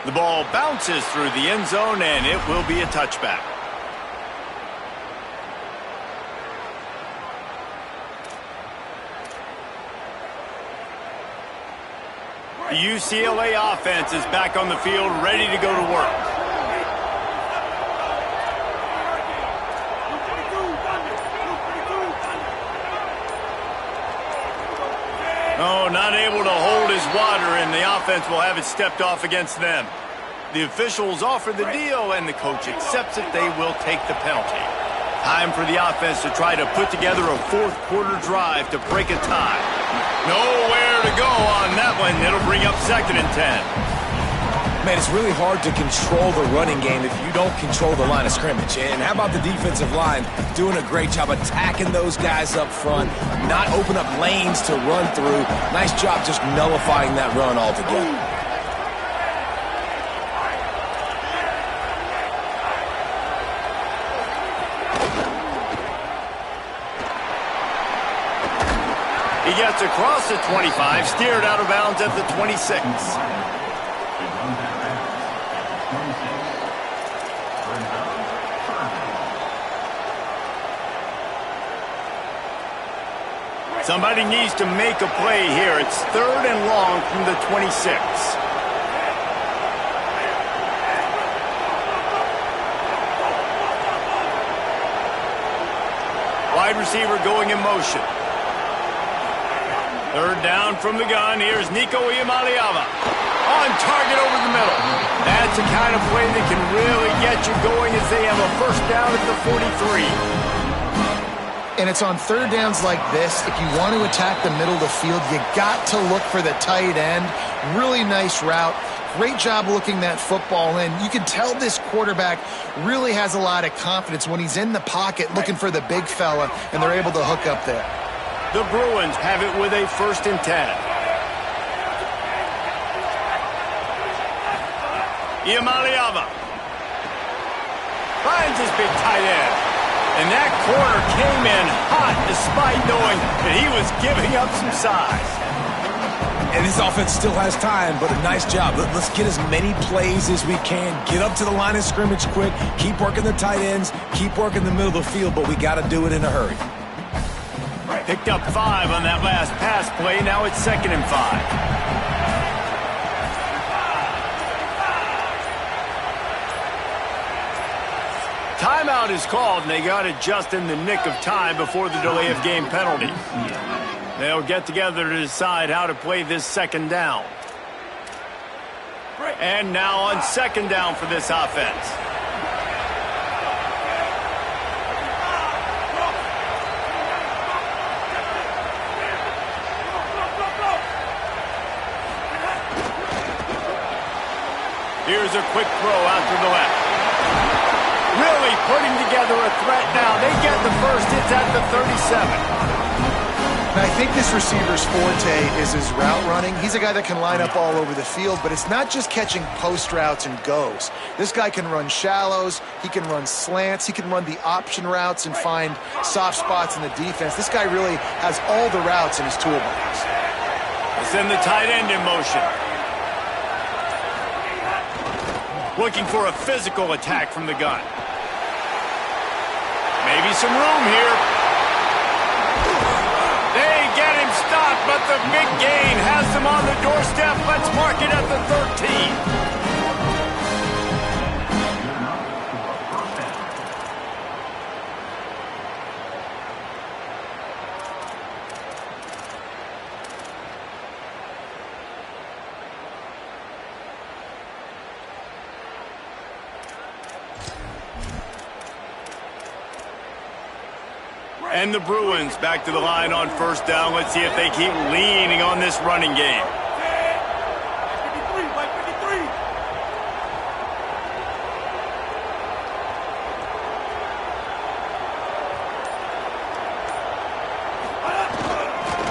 The ball bounces through the end zone, and it will be a touchback. The UCLA offense is back on the field, ready to go to work. Oh, not able to hold his water, and the offense will have it stepped off against them. The officials offer the deal, and the coach accepts it. They will take the penalty. Time for the offense to try to put together a fourth-quarter drive to break a tie. Nowhere to go on that one. It'll bring up second and 10. Man, it's really hard to control the running game if you don't control the line of scrimmage. And how about the defensive line doing a great job attacking those guys up front, not open up lanes to run through. Nice job just nullifying that run altogether. He gets across the 25, steered out of bounds at the 26. Somebody needs to make a play here. It's 3rd and long from the 26. Wide receiver going in motion. 3rd down from the gun. Here's Nico Iamaleava. On target over the middle. That's the kind of play that can really get you going as they have a first down at the 43. And it's on 3rd downs like this. If you want to attack the middle of the field, you got to look for the tight end. Really nice route. Great job looking that football in. You can tell this quarterback really has a lot of confidence when he's in the pocket looking for the big fella, and they're able to hook up there. The Bruins have it with a 1st and 10. Iamaleava finds his big tight end. And that corner came in hot despite knowing that he was giving up some size. And this offense still has time, but a nice job. Let's get as many plays as we can. Get up to the line of scrimmage quick. Keep working the tight ends. Keep working the middle of the field, but we got to do it in a hurry. Picked up 5 on that last pass play. Now it's 2nd and 5. Timeout is called, and they got it just in the nick of time before the delay of game penalty. They'll get together to decide how to play this 2nd down. And now on 2nd down for this offense. Here's a quick throw out to the left. Really putting together a threat now. They get the first. It's at the 37. And I think this receiver's forte is his route running. He's a guy that can line up all over the field, but it's not just catching post routes and goes. This guy can run shallows. He can run slants. He can run the option routes and find soft spots in the defense. This guy really has all the routes in his toolbox. We'll send the tight end in motion. Looking for a physical attack from the gun. Maybe some room here. They get him stopped, but the big gain has them on the doorstep. Let's mark it at the 13. And the Bruins back to the line on 1st down. Let's see if they keep leaning on this running game.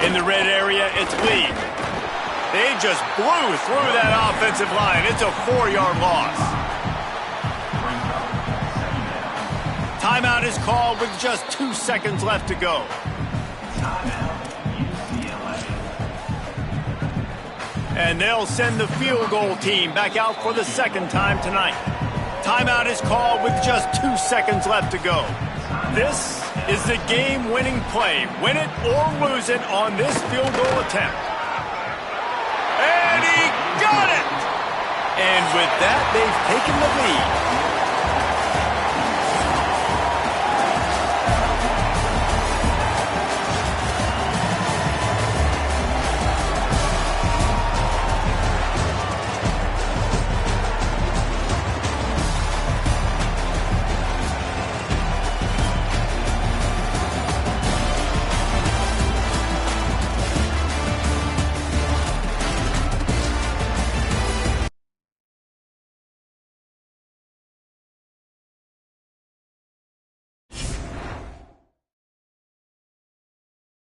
In the red area, it's Lee. They just blew through that offensive line. It's a 4-yard loss. Timeout is called with just 2 seconds left to go. And they'll send the field goal team back out for the 2nd time tonight. Timeout is called with just 2 seconds left to go. This is the game-winning play. Win it or lose it on this field goal attempt. And he got it! And with that, they've taken the lead.